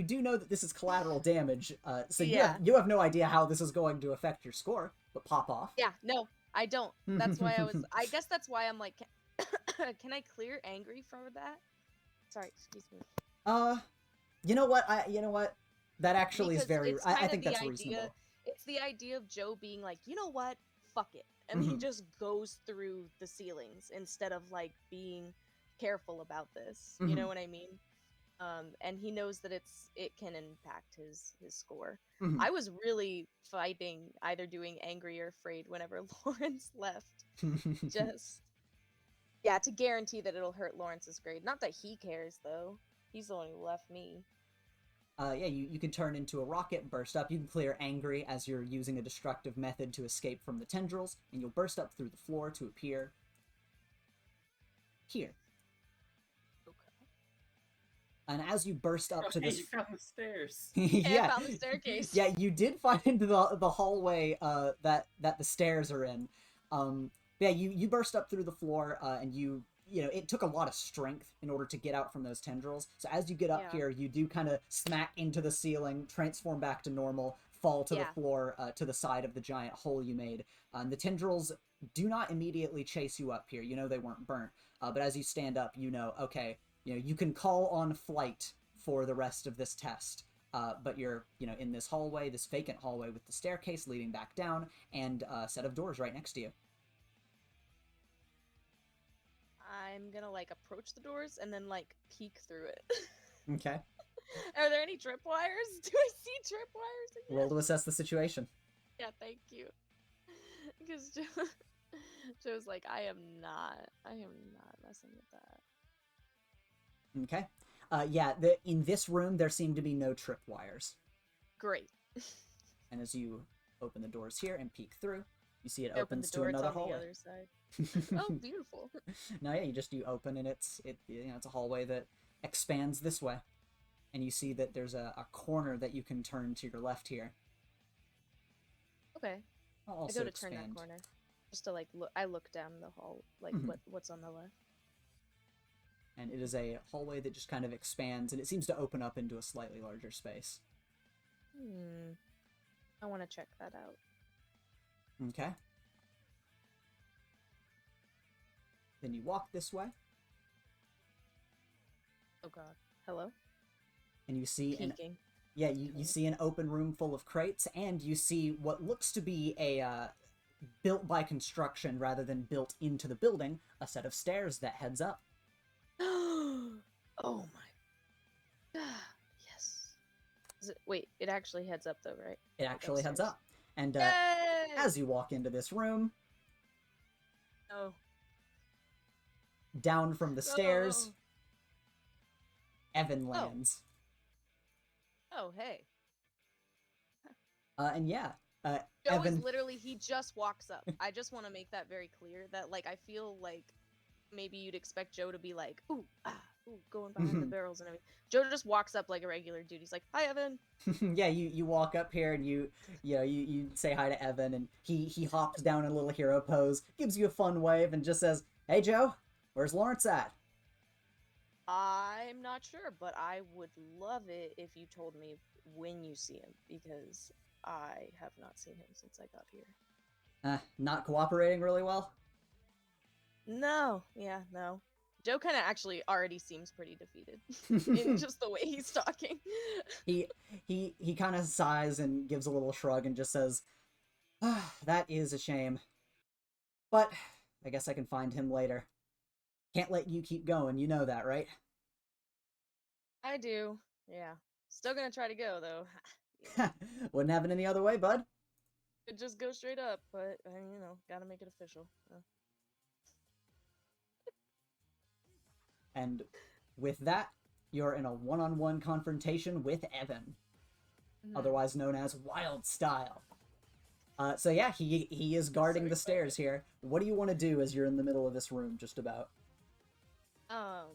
do know that this is collateral damage, so you have no idea how this is going to affect your score, but pop off. Yeah, no, I don't. That's why I guess that's why I'm like, can I clear angry for that? Sorry, excuse me. You know what? That actually is very... I think that's reasonable. It's the idea of Joe being like, you know what? Fuck it. And he just goes through the ceilings instead of, like, being careful about this. You know what I mean? And he knows that it can impact his score. I was really fighting either doing angry or afraid whenever Lawrence left. Just... Yeah, to guarantee that it'll hurt Lawrence's grade. Not that he cares, though. He's the one who left me. Yeah, you can turn into a rocket, burst up. You can clear angry as you're using a destructive method to escape from the tendrils, and you'll burst up through the floor to appear here. Okay. And as you burst up to this... You found the stairs. Yeah, I found the staircase. Yeah, you did find the hallway that the stairs are in. Yeah, you burst up through the floor, and it took a lot of strength in order to get out from those tendrils. So as you get up here, you do kind of smack into the ceiling, transform back to normal, fall to the floor, to the side of the giant hole you made. The tendrils do not immediately chase you up here. You know they weren't burnt. But as you stand up, okay, you can call on flight for the rest of this test. But you're, in this hallway, this vacant hallway with the staircase leading back down, and a set of doors right next to you. I'm gonna, like, approach the doors and then, like, peek through it. Okay. Are there any tripwires? Do I see tripwires again? Roll to assess the situation. Yeah, thank you. Because Joe's like, I am not messing with that. Okay. Yeah, in this room, there seem to be no tripwires. Great. And as you open the doors here and peek through, you see it Open opens the door, to another it's on hallway. the other side. Oh, beautiful. No, yeah, you open and it's a hallway that expands this way, and you see that there's a corner that you can turn to your left here. Okay. I'll also I go to expand. turn that corner, just to like look. I look down the hall, like what's on the left. And it is a hallway that just kind of expands, and it seems to open up into a slightly larger space. I want to check that out. Okay. Then you walk this way. Oh god. Hello? And you see Peeking. you see an open room full of crates, and you see what looks to be a built by construction rather than built into the building, a set of stairs that heads up. Oh my. Yes. Wait, it actually heads up though, right? It actually heads up. And Yay! as you walk into this room, Oh. down from the stairs, Oh. Evan lands. Oh, hey. And yeah, Joe Evan. is literally, he just walks up. I just want to make that very clear that, like, I feel like maybe you'd expect Joe to be like, ooh, going behind the barrels and everything. Joe just walks up like a regular dude. He's like, hi, Evan. Yeah, you walk up here and you say hi to Evan, and he hops down in a little hero pose, gives you a fun wave, and just says, "Hey Joe, where's Lawrence at?" I'm not sure, but I would love it if you told me when you see him, because I have not seen him since I got here. Not cooperating really well. No, yeah, no. Joe kind of actually already seems pretty defeated in just the way he's talking. He kind of sighs and gives a little shrug and just says, "That is a shame, but I guess I can find him later. Can't let you keep going, you know that, right?" I do, yeah. Still gonna try to go, though. Wouldn't have it any other way, bud. Could just go straight up, but, gotta make it official. And with that, you're in a one-on-one confrontation with Evan, otherwise known as Wild Style. So yeah, he is guarding the stairs here. What do you want to do as you're in the middle of this room, just about? I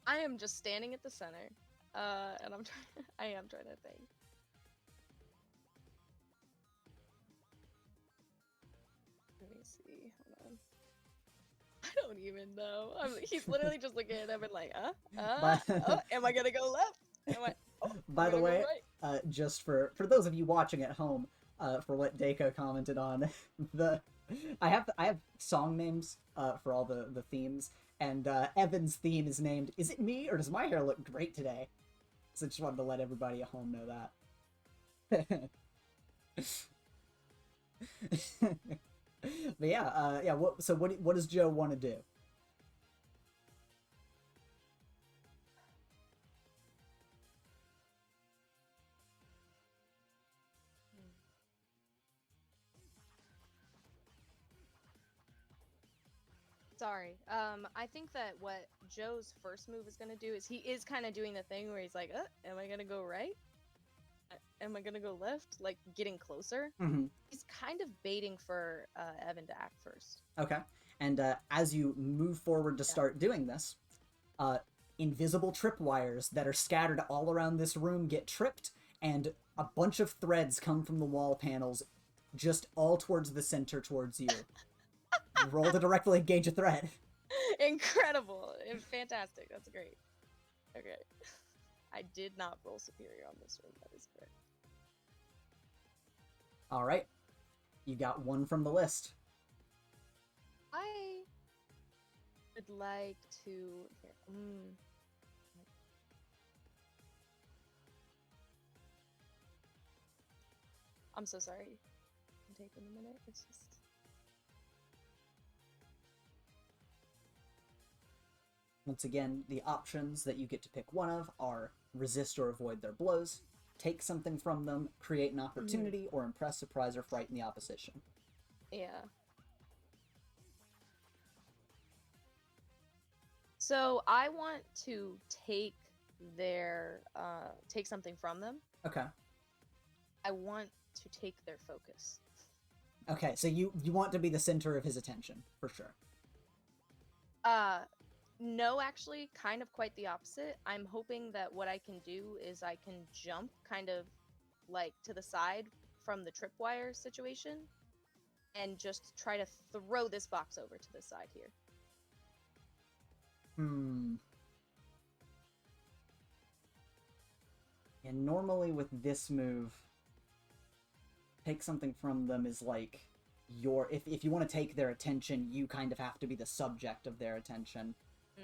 am just standing at the center, and I am trying to think. Let me see. Hold on. I don't even know. He's literally just looking at him and like, am I gonna go left? By the way, right? Just for those of you watching at home, for what Dako commented on, I have song names for all the themes, and Evan's theme is named "Is It Me or Does My Hair Look Great Today?" So just wanted to let everybody at home know that. But yeah, what does Joe want to do? Sorry. I think that what Joe's first move is gonna do is he is kind of doing the thing where he's like, am I gonna go right? Am I gonna go left? Like, getting closer. Mm-hmm. He's kind of baiting for Evan to act first. Okay. And as you move forward to start doing this, invisible tripwires that are scattered all around this room get tripped, and a bunch of threads come from the wall panels just all towards the center, towards you. Roll to directly engage a thread. Incredible. And fantastic. That's great. Okay. I did not roll superior on this one. That is correct. All right. You got one from the list. I would like to... I'm so sorry. I'm taking a minute. It's just... Once again, the options that you get to pick one of are resist or avoid their blows, take something from them, create an opportunity, or impress, surprise, or frighten the opposition. Yeah. So I want to take take something from them. Okay. I want to take their focus. Okay, so you want to be the center of his attention, for sure. No, actually, kind of quite the opposite. I'm hoping that what I can do is I can jump kind of like to the side from the tripwire situation and just try to throw this box over to the side here. And normally with this move, take something from them is like if you want to take their attention, you kind of have to be the subject of their attention.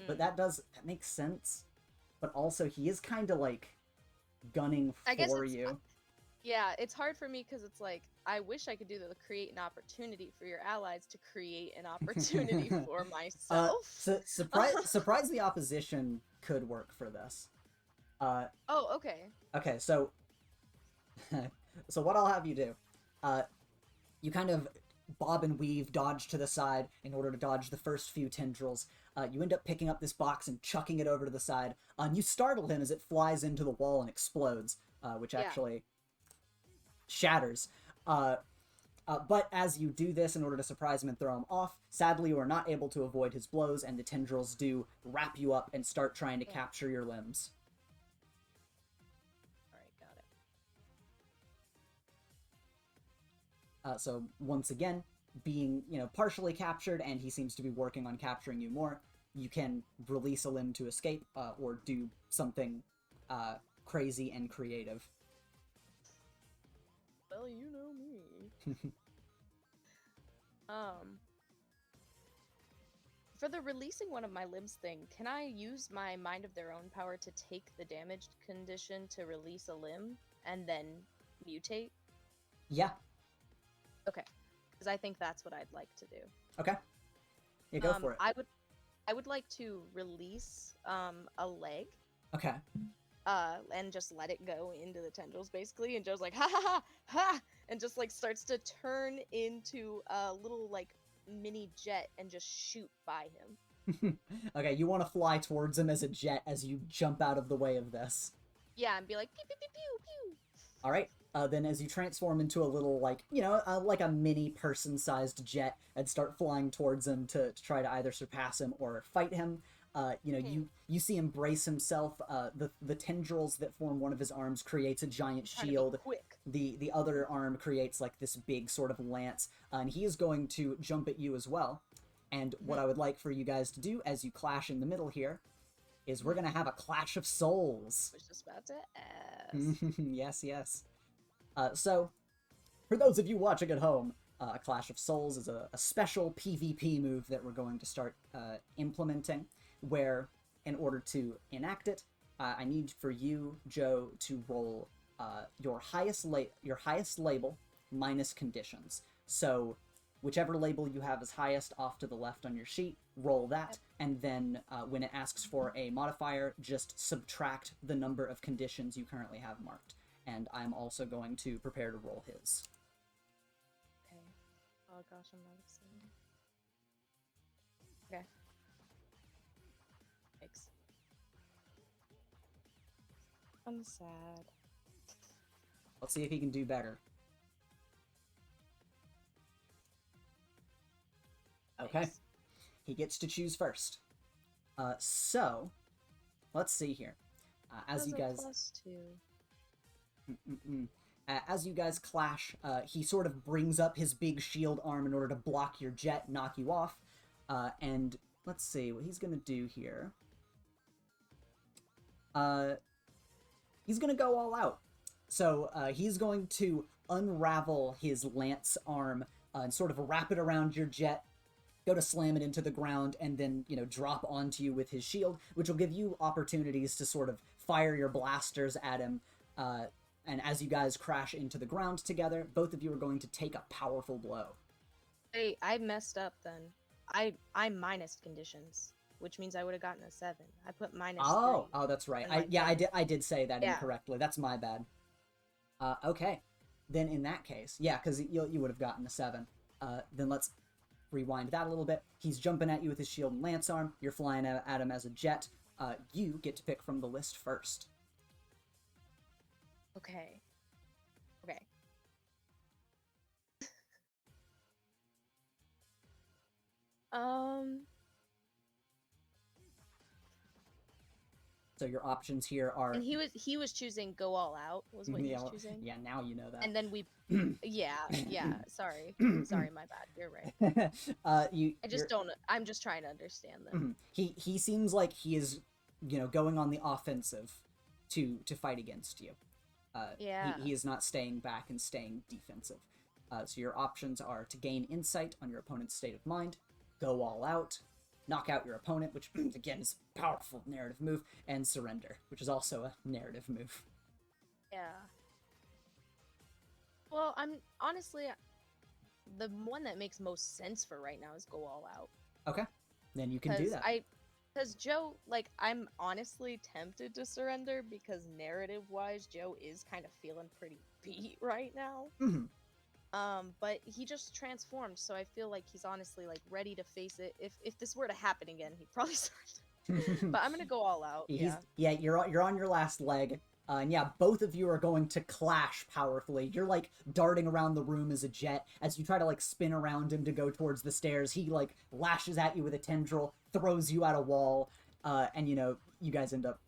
But that makes sense. But also, he is kind of like gunning for you. Yeah, it's hard for me because it's like, I wish I could do the create an opportunity for your allies to create an opportunity for myself. Surprise the opposition could work for this. Oh, okay. Okay, so what I'll have you do, you kind of bob and weave, dodge to the side in order to dodge the first few tendrils. You end up picking up this box and chucking it over to the side. And you startle him as it flies into the wall and explodes, which actually shatters. But as you do this in order to surprise him and throw him off, sadly you are not able to avoid his blows, and the tendrils do wrap you up and start trying to capture your limbs. Alright, got it. So once again, being, partially captured, and he seems to be working on capturing you more, you can release a limb to escape, or do something crazy and creative. Well, you know me. For the releasing one of my limbs thing, can I use my Mind of Their Own power to take the damaged condition to release a limb and then mutate? Yeah. Okay, because I think that's what I'd like to do. Okay. Yeah, go for it. I would like to release a leg. Okay. And just let it go into the tendrils, basically, and Joe's like, ha ha ha ha, and just like starts to turn into a little like mini jet and just shoot by him. Okay, you want to fly towards him as a jet as you jump out of the way of this. Yeah, and be like, pew pew pew pew pew. All right. Then as you transform into a little, like, like a mini person-sized jet and start flying towards him to try to either surpass him or fight him, you see him brace himself. The tendrils that form one of his arms creates a giant shield. Quick. The other arm creates like this big sort of lance, and he is going to jump at you as well. And what I would like for you guys to do as you clash in the middle here is we're gonna have a clash of souls. I was just about to ask. Yes, yes. So, for those of you watching at home, a Clash of Souls is a special PvP move that we're going to start implementing, where, in order to enact it, I need for you, Joe, to roll your highest label minus conditions. So, whichever label you have as highest off to the left on your sheet, roll that, and then when it asks for a modifier, just subtract the number of conditions you currently have marked. And I'm also going to prepare to roll his. Okay. Oh gosh, I'm not excited. Okay. Thanks. I'm sad. Let's see if he can do better. Okay. Thanks. He gets to choose first. So, let's see here. As you guys... As you guys clash, he sort of brings up his big shield arm in order to block your jet, knock you off. And let's see what he's going to do here. He's going to go all out. So he's going to unravel his lance arm and sort of wrap it around your jet, go to slam it into the ground, and then, drop onto you with his shield, which will give you opportunities to sort of fire your blasters at him. And as you guys crash into the ground together, both of you are going to take a powerful blow. Hey, I messed up then. I minus conditions, which means I would have gotten a 7. I put minus 3. Oh, that's right. And I did say that incorrectly. That's my bad. Okay. Then in that case, yeah, because you would have gotten a 7. Then let's rewind that a little bit. He's jumping at you with his shield and lance arm. You're flying at him as a jet. You get to pick from the list first. Okay. So your options here are... And he was choosing go all out, was what he was choosing? Yeah, now you know that. And then we... yeah, sorry. Sorry, my bad. You're right. I'm just trying to understand them. He seems like he is, going on the offensive to fight against you. He is not staying back and staying defensive. So your options are to gain insight on your opponent's state of mind, go all out, knock out your opponent, which again is a powerful narrative move, and surrender, which is also a narrative move. Yeah. Well, I'm honestly, the one that makes most sense for right now is go all out. Okay, then you can do that. Because Joe, I'm honestly tempted to surrender because narrative-wise, Joe is kind of feeling pretty beat right now. But he just transformed, so I feel like he's honestly ready to face it. If this were to happen again, he'd probably surrender. But I'm gonna go all out. You're on your last leg. And yeah, both of you are going to clash powerfully. You're like darting around the room as a jet. As you try to like spin around him to go towards the stairs, he like lashes at you with a tendril, throws you at a wall, and you know, you guys end up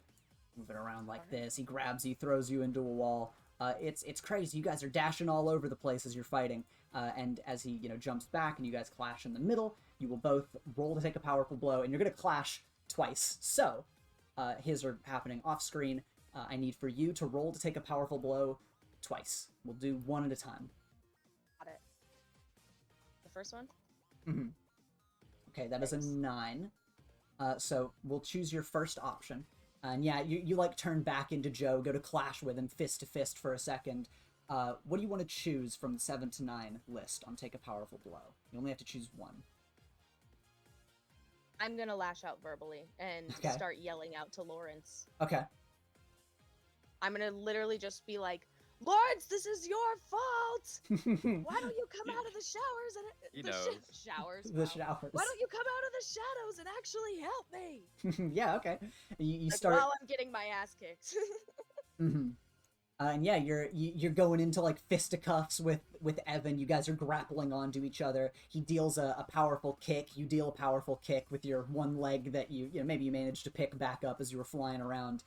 moving around like this. He grabs you, throws you into a wall. It's crazy. You guys are dashing all over the place as you're fighting. And as he, you know, jumps back and you guys clash in the middle, you will both roll to take a powerful blow, and you're going to clash twice. So, his are happening off screen. I need for you to roll to take a powerful blow twice. We'll do one at a time. Got it. The first one? Mm-hmm. Okay, that is a 9. So we'll choose your first option. And yeah, you like turn back into Joe, go to clash with him fist to fist for a second. What do you want to choose from the 7 to 9 list on take a powerful blow? You only have to choose one. I'm gonna lash out verbally and start yelling out to Lawrence. Okay. I'm gonna literally just be like, Lawrence, this is your fault! Why don't you come out of the showers and showers? The showers. Why don't you come out of the shadows and actually help me? Yeah, okay. You like, start while I'm getting my ass kicked. Mm-hmm. And yeah, you're going into like fisticuffs with Evan. You guys are grappling onto each other. He deals a powerful kick. You deal a powerful kick with your one leg that you know maybe you managed to pick back up as you were flying around.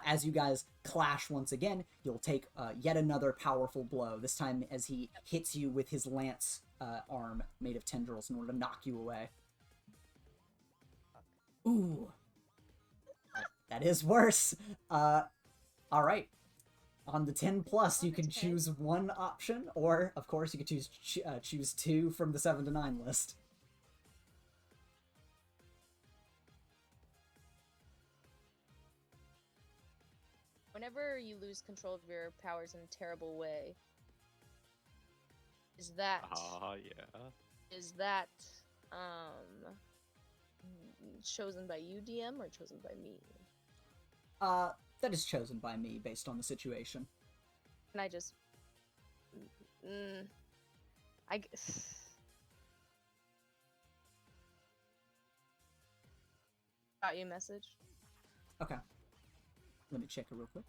As you guys clash once again, you'll take yet another powerful blow. This time as he hits you with his lance arm made of tendrils in order to knock you away. Ooh, that is worse. All right. On the 10 plus, you can choose one option, or of course, you could choose 2 from the 7 to 9 list. Whenever you lose control of your powers in a terrible way, is that chosen by you, DM, or chosen by me? That is chosen by me based on the situation. Can I just got you a message? Okay. Let me check it real quick.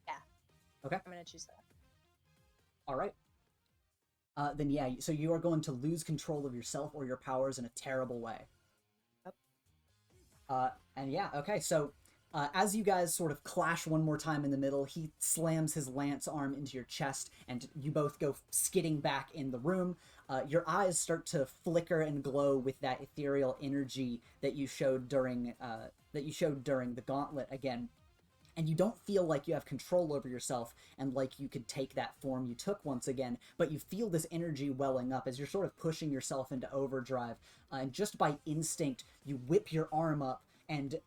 Yeah. Okay. I'm gonna choose that. All right. Then yeah, so you are going to lose control of yourself or your powers in a terrible way. Yep. And yeah, okay, so as you guys sort of clash one more time in the middle, he slams his lance arm into your chest, and you both go skidding back in the room. Your eyes start to flicker and glow with that ethereal energy that you showed during the gauntlet again. And you don't feel like you have control over yourself and like you could take that form you took once again, but you feel this energy welling up as you're sort of pushing yourself into overdrive. And just by instinct, you whip your arm up, and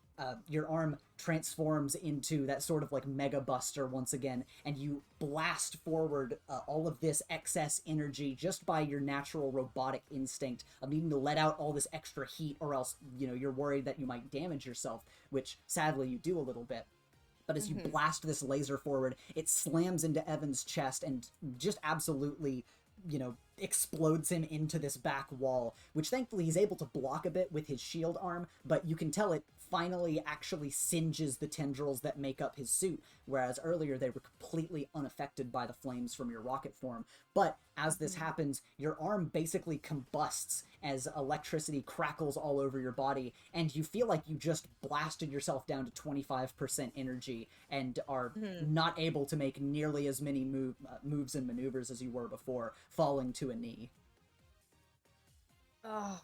your arm transforms into that sort of like Mega Buster once again, and you blast forward all of this excess energy just by your natural robotic instinct of needing to let out all this extra heat, or else, you know, you're worried that you might damage yourself, which sadly you do a little bit. But as you blast this laser forward, it slams into Evan's chest and just absolutely, you know, explodes him into this back wall, which thankfully he's able to block a bit with his shield arm, but you can tell it finally actually singes the tendrils that make up his suit, whereas earlier they were completely unaffected by the flames from your rocket form. But as this happens, your arm basically combusts as electricity crackles all over your body, and you feel like you just blasted yourself down to 25% energy and are not able to make nearly as many moves and maneuvers as you were before, falling to a knee. Oh,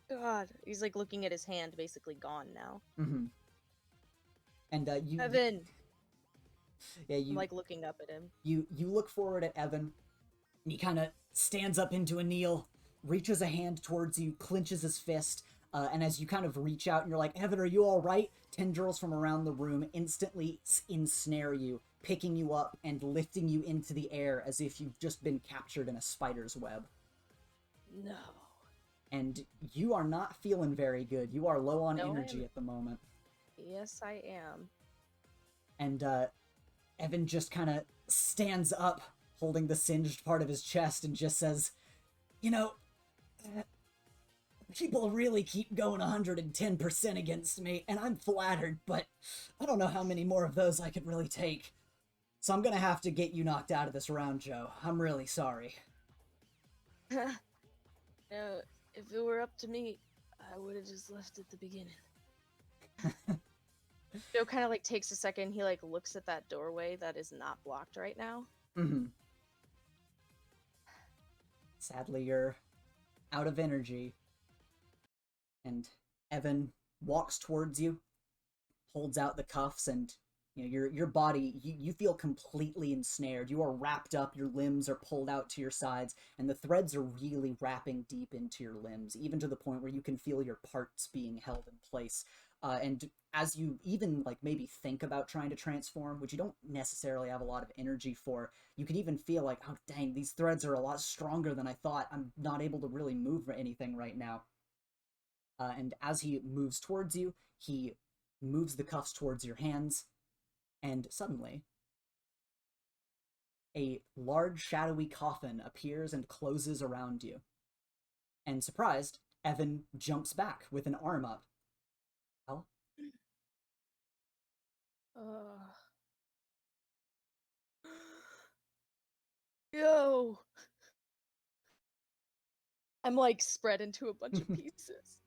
God. He's like looking at his hand, basically gone now. Mm-hmm. And you... Evan! Yeah, I'm like looking up at him. You look forward at Evan, and he kind of stands up into a kneel, reaches a hand towards you, clenches his fist, and as you kind of reach out and you're like, Evan, are you all right? Tendrils from around the room instantly ensnare you, picking you up and lifting you into the air as if you've just been captured in a spider's web. No. And you are not feeling very good. You are low on energy at the moment. Yes, I am. And Evan just kind of stands up, holding the singed part of his chest, and just says, you know, People really keep going 110% against me, and I'm flattered, but I don't know how many more of those I could really take. So I'm gonna have to get you knocked out of this round, Joe. I'm really sorry. No, if it were up to me, I would have just left at the beginning. Joe kind of like takes a second. He like looks at that doorway that is not blocked right now. Mm-hmm. Sadly, you're out of energy. And Evan walks towards you, holds out the cuffs, and your body, you feel completely ensnared. You are wrapped up, your limbs are pulled out to your sides, and the threads are really wrapping deep into your limbs, even to the point where you can feel your parts being held in place. And as you even like maybe think about trying to transform, which you don't necessarily have a lot of energy for, you can even feel like, oh dang, these threads are a lot stronger than I thought. I'm not able to really move anything right now. And as he moves towards you, he moves the cuffs towards your hands, and suddenly, a large shadowy coffin appears and closes around you. And surprised, Evan jumps back with an arm up. Well? Yo! I'm like spread into a bunch of pieces.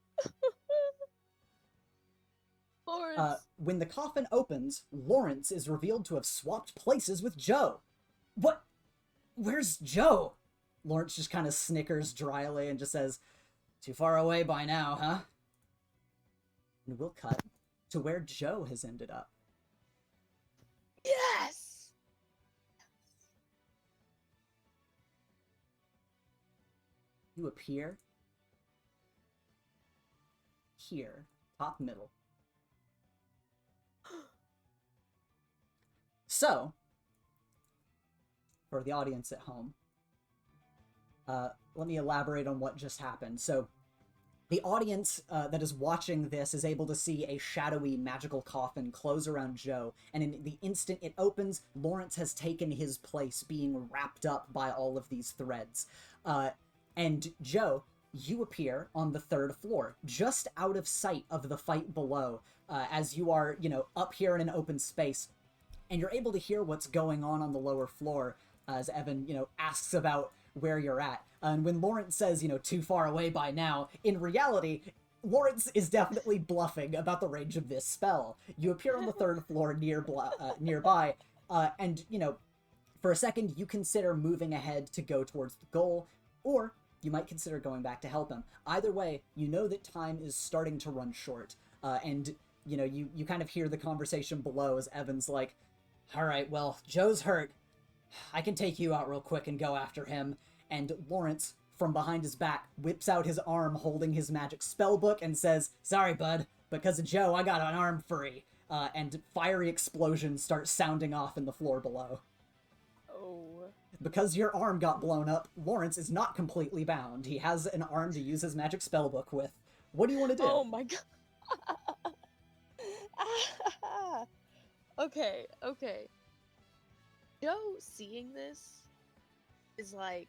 Lawrence. When the coffin opens, Lawrence is revealed to have swapped places with Joe. What? Where's Joe? Lawrence just kind of snickers dryly and just says, too far away by now, huh? And we'll cut to where Joe has ended up. Yes! You appear here, top middle. So, for the audience at home, let me elaborate on what just happened. So, the audience that is watching this is able to see a shadowy magical coffin close around Joe, and in the instant it opens, Lawrence has taken his place, being wrapped up by all of these threads. And Joe, you appear on the 3rd floor, just out of sight of the fight below, as you are, up here in an open space. And you're able to hear what's going on the lower floor as Evan, asks about where you're at. And when Lawrence says, too far away by now, in reality, Lawrence is definitely bluffing about the range of this spell. You appear on the 3rd floor nearby, and, for a second, you consider moving ahead to go towards the goal, or you might consider going back to help him. Either way, you know that time is starting to run short, and, you kind of hear the conversation below as Evan's like, all right, well, Joe's hurt. I can take you out real quick and go after him. And Lawrence, from behind his back, whips out his arm holding his magic spellbook and says, sorry, bud, because of Joe, I got an arm free. And fiery explosions start sounding off in the floor below. Oh. Because your arm got blown up, Lawrence is not completely bound. He has an arm to use his magic spellbook with. What do you want to do? Oh my god. Okay. Joe seeing this is like,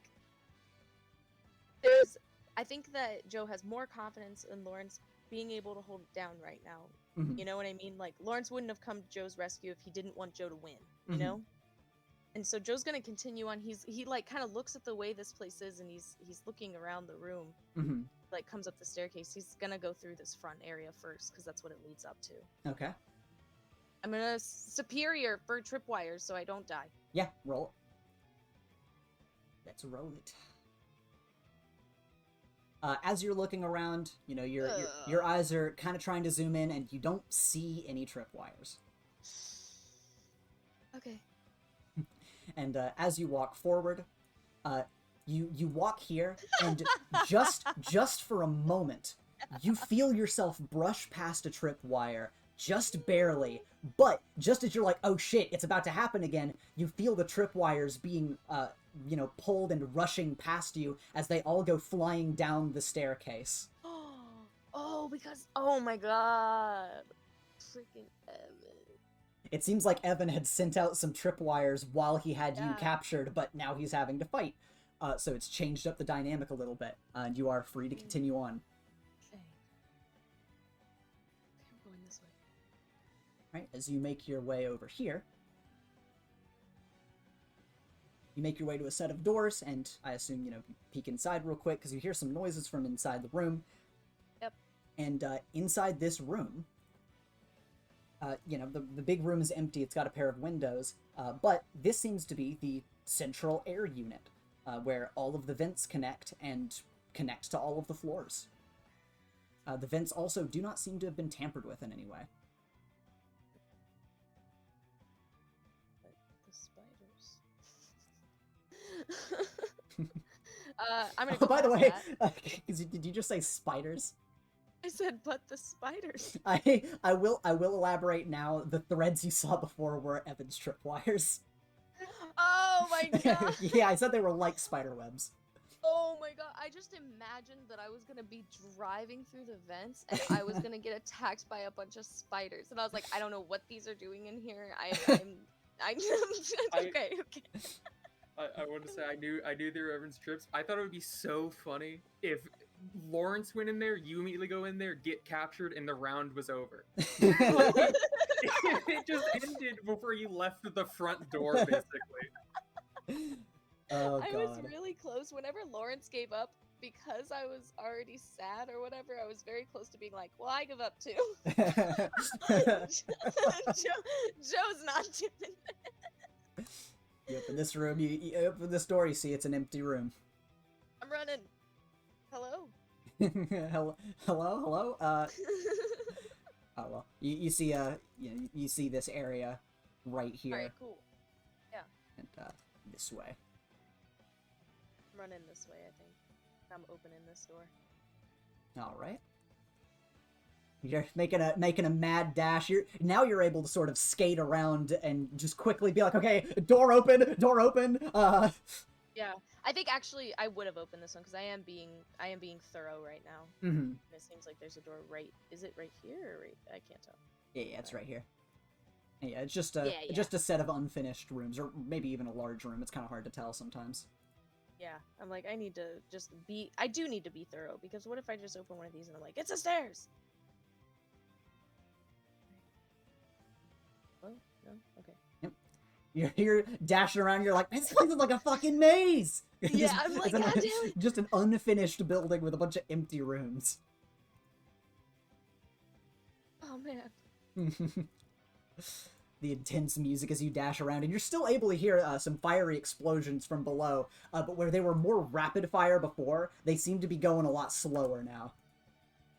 I think that Joe has more confidence in Lawrence being able to hold it down right now. Mm-hmm. You know what I mean? Like, Lawrence wouldn't have come to Joe's rescue if he didn't want Joe to win, you know? And so Joe's gonna continue on. He like kind of looks at the way this place is, and he's looking around the room. Like comes up the staircase. He's gonna go through this front area first because that's what it leads up to. Okay. I'm gonna superior for tripwires so I don't die. Yeah, roll it. Let's roll it. As you're looking around, your eyes are kind of trying to zoom in, and you don't see any tripwires. Okay. And as you walk forward, you walk here, and just for a moment, you feel yourself brush past a tripwire, just barely. But just as you're like, oh shit, it's about to happen again, you feel the tripwires being, pulled and rushing past you as they all go flying down the staircase. Oh my god. Freaking Evan. It seems like Evan had sent out some tripwires while he had you captured, but now he's having to fight. so it's changed up the dynamic a little bit, and you are free to continue on. Okay. I'm going this way. Right, as you make your way over here, you make your way to a set of doors, and I assume, you peek inside real quick, because you hear some noises from inside the room. Yep. And inside this room, the big room is empty, it's got a pair of windows, but this seems to be the central air unit, where all of the vents connect and connect to all of the floors. The vents also do not seem to have been tampered with in any way. I'm gonna Oh, go by the past way, that. did you just say spiders? I said, but the spiders. I will elaborate now. The threads you saw before were Evan's tripwires. Oh my god. Yeah, I said they were like spider webs. Oh my god. I just imagined that I was gonna be driving through the vents and I was gonna get attacked by a bunch of spiders. And I was like, I don't know what these are doing in here. Okay. I want to say I knew they were Evan's trips. I thought it would be so funny if Lawrence went in there, you immediately go in there, get captured, and the round was over. It just ended before you left the front door, basically. Oh, I God. was really close. Whenever Lawrence gave up, because I was already sad or whatever, I was very close to being like, well, I give up too. Joe's not doing it. You open this room, you open this door, you see it's an empty room. I'm running. Hello? Hello? Oh, well. You see, you see this area right here. Alright, cool. And, this way. I'm running this way, I think. I'm opening this door. Alright. You're making a mad dash. Now you're able to sort of skate around and just quickly be like, okay, door open. Yeah, I think actually I would have opened this one because I am being thorough right now. Mm-hmm. It seems like there's a door right. Is it right here or right? I can't tell. Yeah, it's right here. Yeah, it's just Yeah. just a set of unfinished rooms, or maybe even a large room. It's kind of hard to tell sometimes. Yeah, I'm like, I need to just be. I do need to be thorough because what if I just open one of these and I'm like, it's a stairs. Oh no, okay. You're dashing around. You're like, this place is like a fucking maze. Yeah, I'm like, God damn it. Just an unfinished building with a bunch of empty rooms. Oh man. The intense music as you dash around, and you're still able to hear some fiery explosions from below, but where they were more rapid fire before, they seem to be going a lot slower now.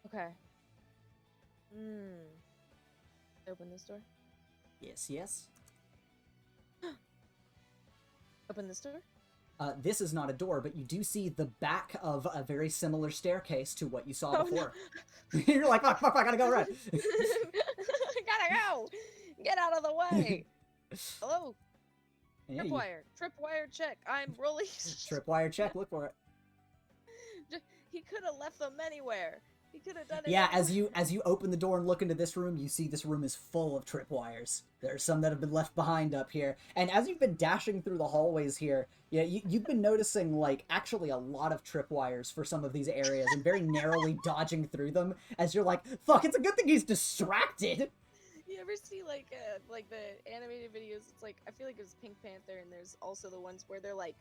Okay. Open this door. Yes. Open this door. This is not a door, but you do see the back of a very similar staircase to what you saw Oh, before. No. You're like, fuck, I gotta go, right? Gotta go! Get out of the way! Hello? Yeah, Tripwire check. I'm rolling. Tripwire check, look for it. He could have left them anywhere. He could have done it. Yeah, anywhere. as you open the door and look into this room, you see this room is full of tripwires. There are some that have been left behind up here. And as you've been dashing through the hallways here, you've been noticing, like, actually a lot of tripwires for some of these areas and very narrowly dodging through them as you're like, fuck, it's a good thing he's distracted! You ever see like the animated videos? It's like I feel like it was Pink Panther, and there's also the ones where they're like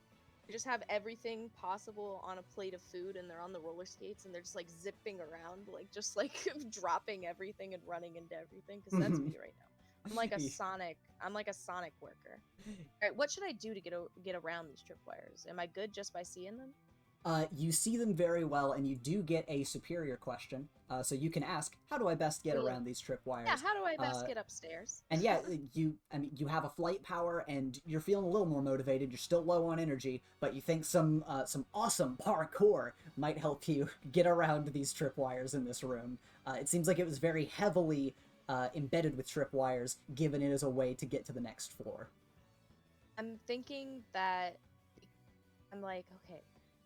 they just have everything possible on a plate of food, and they're on the roller skates, and they're just like zipping around, like just like dropping everything and running into everything. Because that's me right now. I'm like a Sonic. I'm like a Sonic worker. All right, what should I do to get around these tripwires? Am I good just by seeing them? You see them very well, and you do get a superior question. So you can ask, how do I best get around these tripwires? Yeah, how do I best get upstairs? And yeah, you have a flight power, and you're feeling a little more motivated. You're still low on energy, but you think some awesome parkour might help you get around these tripwires in this room. It seems like it was very heavily embedded with tripwires, given it as a way to get to the next floor. I'm thinking that I'm like, okay,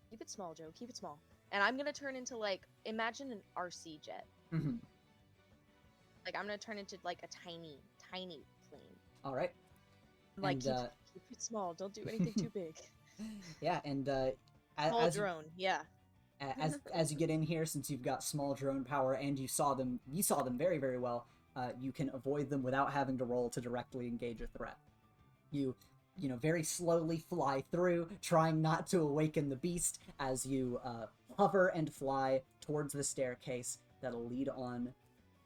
keep it small, Joe. Keep it small. And I'm gonna turn into like, imagine an RC jet. Mm-hmm. Like I'm gonna turn into like a tiny plane. All right. I'm like, And, keep it small. Don't do anything too big. Yeah, and Small as you, drone, yeah. as you get in here, since you've got small drone power and you saw them very, very well, you can avoid them without having to roll to directly engage a threat. You very slowly fly through, trying not to awaken the beast as you hover and fly towards the staircase that'll lead on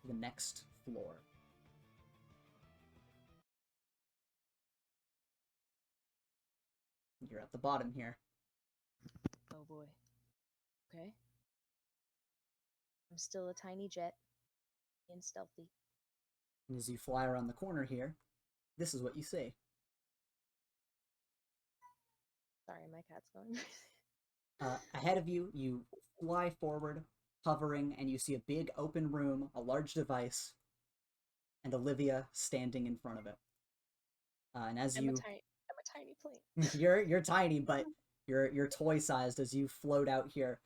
to the next floor. You're at the bottom here. Oh boy. Okay. I'm still a tiny jet and stealthy. And as you fly around the corner here, this is what you see. Sorry, my cat's going. Ahead of you, you fly forward, hovering, and you see a big open room, a large device, and Olivia standing in front of it. And as I'm you, a tiny plane. you're tiny, but you're toy sized as you float out here.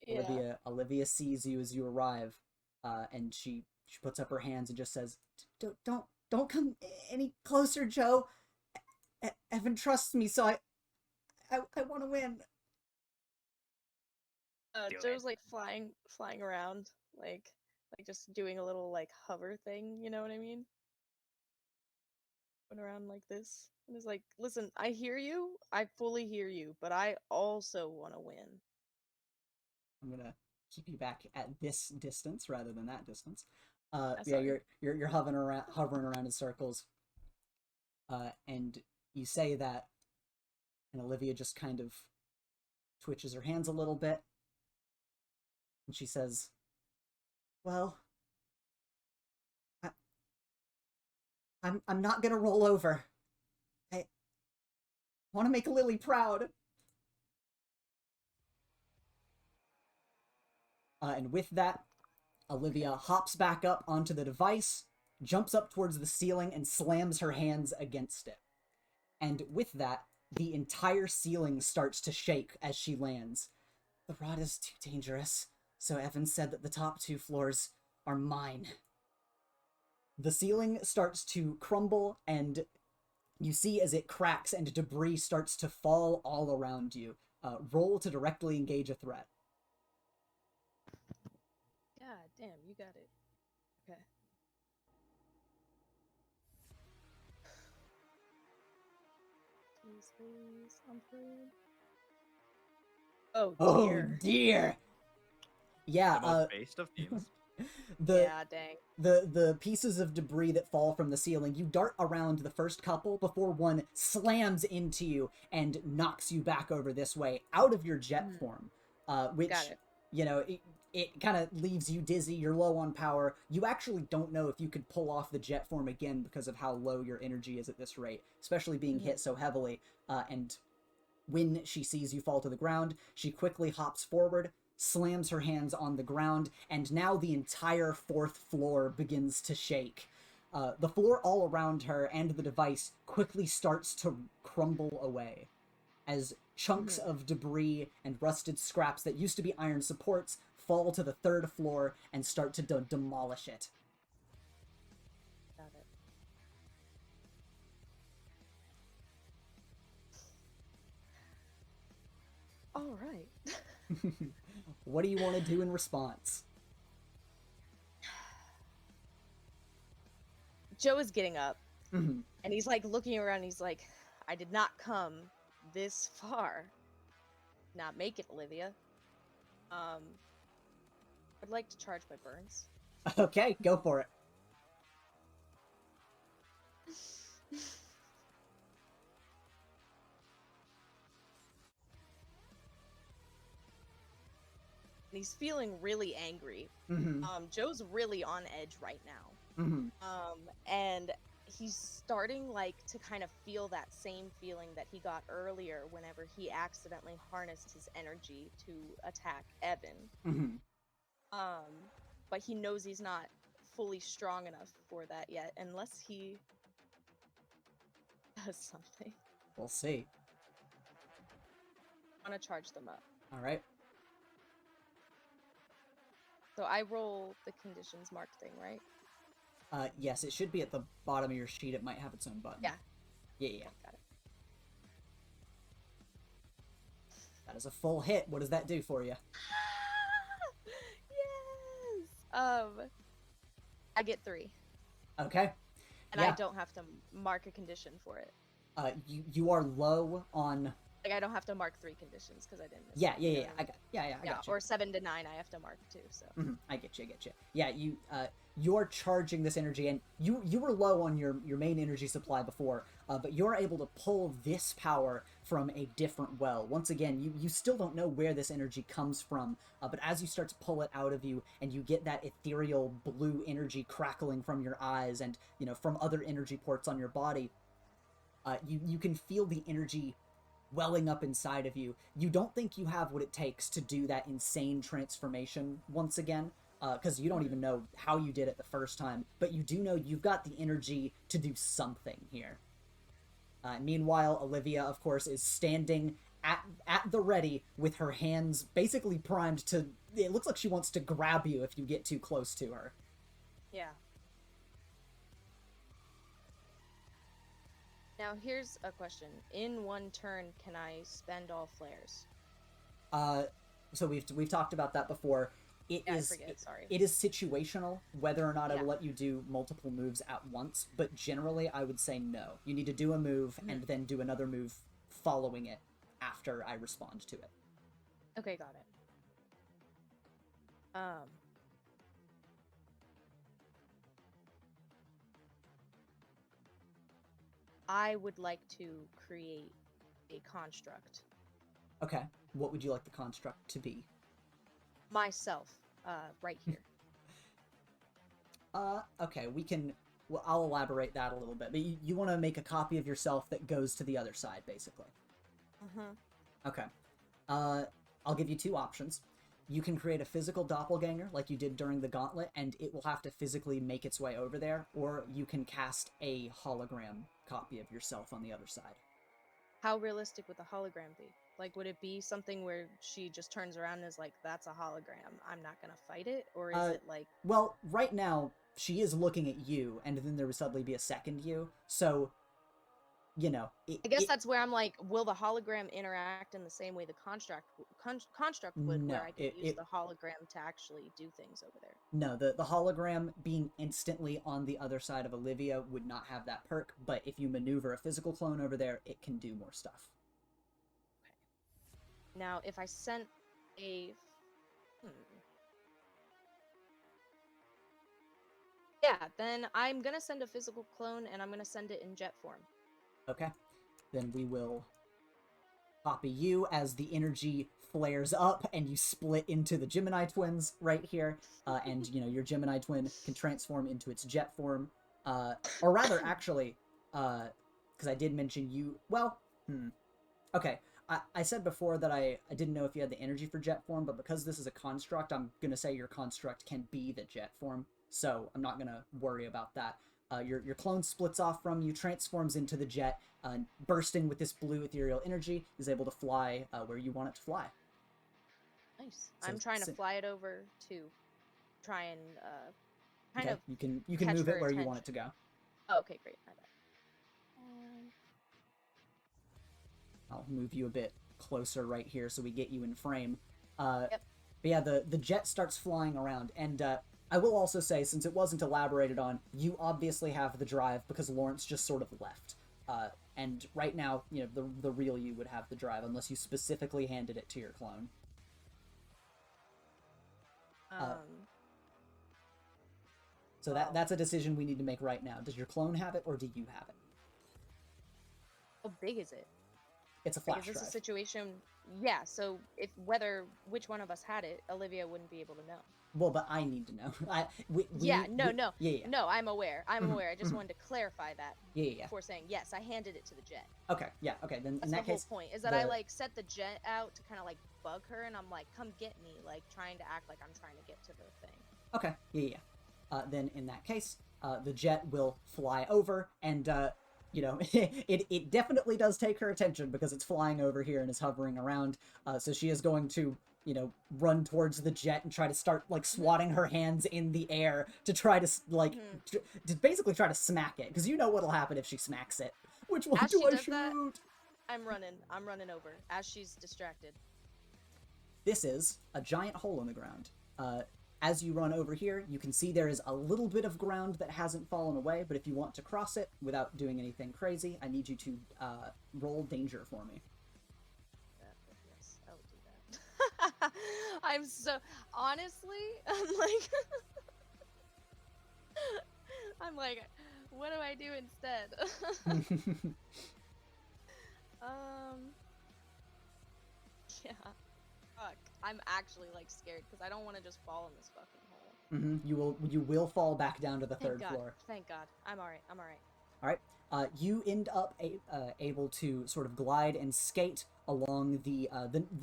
Yeah. Olivia sees you as you arrive, and she puts up her hands and just says, "Don't come any closer, Joe. Evan trusts me, so I want to win." Joe's like flying around, like just doing a little like hover thing. You know what I mean? Going around like this, and it's like, listen, I hear you, I fully hear you, but I also want to win. I'm gonna keep you back at this distance rather than that distance. Yeah, Sorry. you're hovering around in circles, and you say that, and Olivia just kind of twitches her hands a little bit, and she says, "Well, I'm not gonna roll over. I want to make Lily proud." And with that, Olivia hops back up onto the device, jumps up towards the ceiling, and slams her hands against it. And with that, the entire ceiling starts to shake as she lands. "The rod is too dangerous, so Evan said that the top 2 floors are mine." The ceiling starts to crumble, and you see as it cracks and debris starts to fall all around you. Roll to directly engage a threat. God damn, you got it. Okay. Please, I'm through. Oh Oh dear. dear! Yeah, The most based of teams. Yeah, dang. the pieces of debris that fall from the ceiling, you dart around the first couple before one slams into you and knocks you back over this way out of your jet form, which, Got it. it kind of leaves you dizzy. You're low on power. You actually don't know if you could pull off the jet form again because of how low your energy is at this rate, especially being hit so heavily. And when she sees you fall to the ground, she quickly hops forward, slams her hands on the ground, and now the entire 4th floor begins to shake. The floor all around her and the device quickly starts to crumble away as chunks of debris and rusted scraps that used to be iron supports fall to the 3rd floor and start to demolish it. Got it. All right. What do you want to do in response? Joe is getting up, Mhm. and he's like looking around. He's like, I did not come this far. Not make it, Olivia. I'd like to charge my burns. Okay, go for it. He's feeling really angry. Mm-hmm. Joe's really on edge right now. Mm-hmm. And he's starting like to kind of feel that same feeling that he got earlier whenever he accidentally harnessed his energy to attack Evan. Mm-hmm. But he knows he's not fully strong enough for that yet, unless he does something. We'll see. I want to charge them up. All right. So I roll the conditions mark thing, right? Yes, it should be at the bottom of your sheet. It might have its own button. Yeah. Yeah. Got it. That is a full hit. What does that do for you? Yes. I get 3, Okay. and Yeah. I don't have to mark a condition for it. You are low on. Like I don't have to mark 3 conditions because I didn't. Miss Yeah, it, yeah, you know yeah. what I mean? I got you. Or 7 to 9, I have to mark too. So. I get you. Yeah, you're charging this energy, and you were low on your main energy supply before, but you're able to pull this power from a different well. Once again, you still don't know where this energy comes from, but as you start to pull it out of you, and you get that ethereal blue energy crackling from your eyes, and from other energy ports on your body, you can feel the energy welling up inside of you. You don't think you have what it takes to do that insane transformation once again, because you don't even know how you did it the first time, but you do know you've got the energy to do something here. Meanwhile, Olivia, of course, is standing at the ready with her hands basically primed to... It looks like she wants to grab you if you get too close to her. Yeah. Now here's a question. In one turn, can I spend all flares? So we've talked about that before. I forget, sorry. It is situational whether or not I Yeah. will let you do multiple moves at once, but generally I would say no. You need to do a move and then do another move following it after I respond to it. Okay, got it. I would like to create a construct. Okay. What would you like the construct to be? Myself, right here. Okay, we can... Well, I'll elaborate that a little bit, but you want to make a copy of yourself that goes to the other side, basically. Okay. I'll give you 2 options. You can create a physical doppelganger, like you did during the gauntlet, and it will have to physically make its way over there, or you can cast a hologram copy of yourself on the other side. How realistic would the hologram be? Like, would it be something where she just turns around and is like, that's a hologram, I'm not gonna fight it? Or is it like... Well, right now, she is looking at you, and then there would suddenly be a second you, so... I guess that's where I'm like, will the hologram interact in the same way the construct would, No, where I could use the hologram to actually do things over there? No, the hologram being instantly on the other side of Olivia would not have that perk, but if you maneuver a physical clone over there, it can do more stuff. Okay. Now, if I sent a... Yeah, then I'm gonna send a physical clone, and I'm gonna send it in jet form. Okay. Then we will copy you as the energy flares up and you split into the Gemini twins right here. And, your Gemini twin can transform into its jet form. Or rather, actually, because I did mention you... Well, Okay. I said before that I didn't know if you had the energy for jet form, but because this is a construct, I'm going to say your construct can be the jet form. So I'm not going to worry about that. Your clone splits off from you, transforms into the jet, bursting with this blue ethereal energy, is able to fly where you want it to fly. Nice. So I'm trying to fly it over to try and kind of... You can move it where you want it to go. Oh, okay, great. My bad. I'll move you a bit closer right here so we get you in frame. Yep. But yeah, the jet starts flying around, and I will also say, since it wasn't elaborated on, you obviously have the drive because Lawrence just sort of left. And right now, the real you would have the drive unless you specifically handed it to your clone. So that's a decision we need to make right now. Does your clone have it, or do you have it? How big is it? It's a flash Is this drive. a situation? Yeah. So which one of us had it, Olivia wouldn't be able to know. Well, but I need to know. No, I'm aware. I'm aware. I just wanted to clarify that before saying yes. I handed it to the jet. Okay. Yeah. Okay. Then That's in that the whole case, point. Is that I set the jet out to kind of like bug her, and I'm like, "Come get me!" Like trying to act like I'm trying to get to the thing. Okay. Yeah. Then in that case, the jet will fly over, and it definitely does take her attention because it's flying over here and is hovering around. So she is going to run towards the jet and try to start like swatting her hands in the air to try to to basically try to smack it, because what'll happen if she smacks it. Which one do I shoot? I'm running over as she's distracted. This is a giant hole in the ground. As you run over here, you can see there is a little bit of ground that hasn't fallen away, but if you want to cross it without doing anything crazy, I need you to roll danger for me. Yes, I'll do that. I'm so honestly, I'm like, what do I do instead? Yeah. Fuck. I'm actually like scared because I don't want to just fall in this fucking hole. You will fall back down to the Thank third God. floor. Thank God. I'm alright. I'm alright. All right. You end up able to sort of glide and skate along the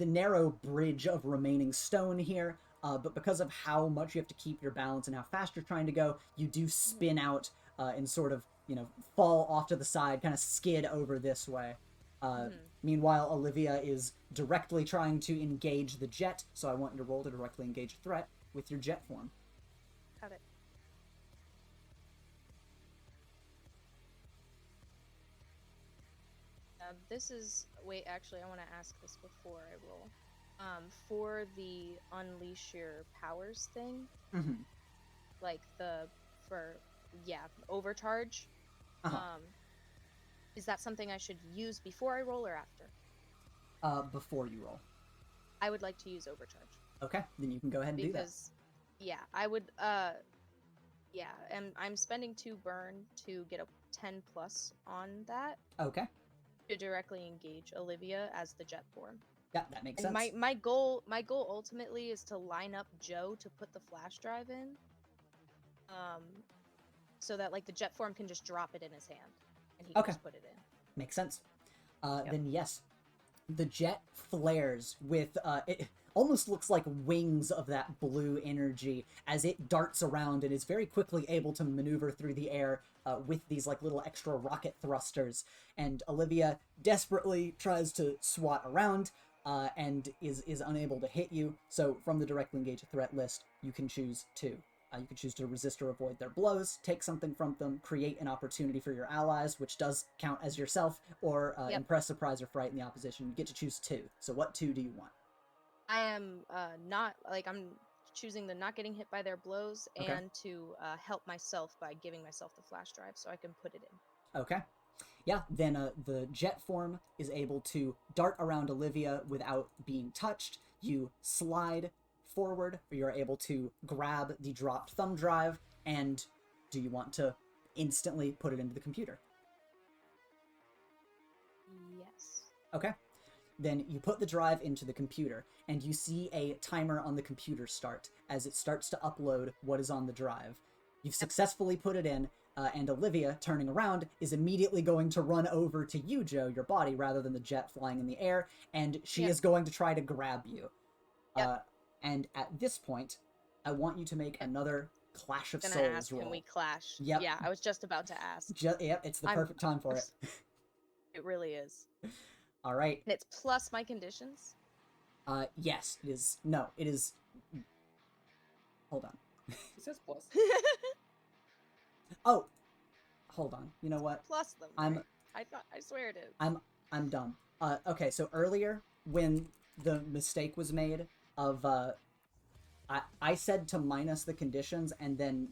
narrow bridge of remaining stone here. But because of how much you have to keep your balance and how fast you're trying to go, you do spin out and sort of, fall off to the side, kind of skid over this way. Meanwhile, Olivia is directly trying to engage the jet, so I want you to roll to directly engage a threat with your jet form. Got it. This is... Wait, actually, I want to ask this before I roll. For the unleash your powers thing, like overcharge, is that something I should use before I roll or after? Before you roll. I would like to use overcharge. Okay, then you can go ahead and do that. Because, yeah, I would, and I'm spending 2 burn to get a 10 plus on that. Okay. To directly engage Olivia as the jet form. Yeah, that makes And sense. my goal ultimately is to line up Joe to put the flash drive in. So that like the jet form can just drop it in his hand and he can just put it in. Makes sense. Then yes, the jet flares with it almost looks like wings of that blue energy as it darts around and is very quickly able to maneuver through the air with these like little extra rocket thrusters. And Olivia desperately tries to swat around and is unable to hit you. So from the directly engage a threat list, you can choose to. You can choose to resist or avoid their blows, take something from them, create an opportunity for your allies, which does count as yourself, or impress, surprise, or frighten the opposition. You get to choose 2. So what 2 do you want? I am I'm choosing the not getting hit by their blows and to help myself by giving myself the flash drive so I can put it in. Okay. Yeah, then the jet form is able to dart around Olivia without being touched. You slide forward, or you're able to grab the dropped thumb drive, and do you want to instantly put it into the computer? Yes. Okay. Then you put the drive into the computer, and you see a timer on the computer start as it starts to upload what is on the drive. You've successfully put it in, and Olivia, turning around, is immediately going to run over to you, Joe, your body, rather than the jet flying in the air, and she is going to try to grab you. And at this point, I want you to make another Clash of Souls roll. Can we clash? Yep. Yeah, I was just about to ask. Yep, it's the perfect time for it. It really is. All right. And it's plus my conditions? Yes, it is. No, it is... Hold on. It says plus. Oh! Hold on. You know what? Plus them. I swear it is. I'm dumb. Okay, so earlier, when the mistake was made of, I said to minus the conditions, and then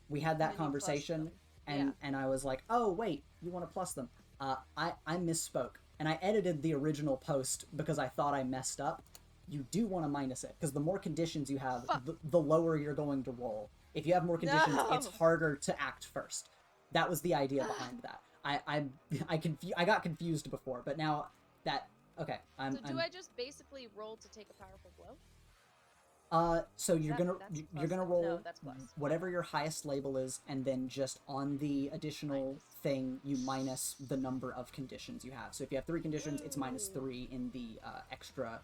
we had that conversation, and I was like, oh, wait, you want to plus them. I misspoke, and I edited the original post because I thought I messed up. You do want to minus it, because the more conditions you have, the lower you're going to roll. If you have more conditions, it's harder to act first. That was the idea behind that. I got confused before, but now that... Okay, So do I just basically roll to take a powerful blow? So you're gonna roll that's plus. whatever your highest label is, and then just on the additional thing, you minus the number of conditions you have. So if you have 3 conditions, it's minus 3 in the extra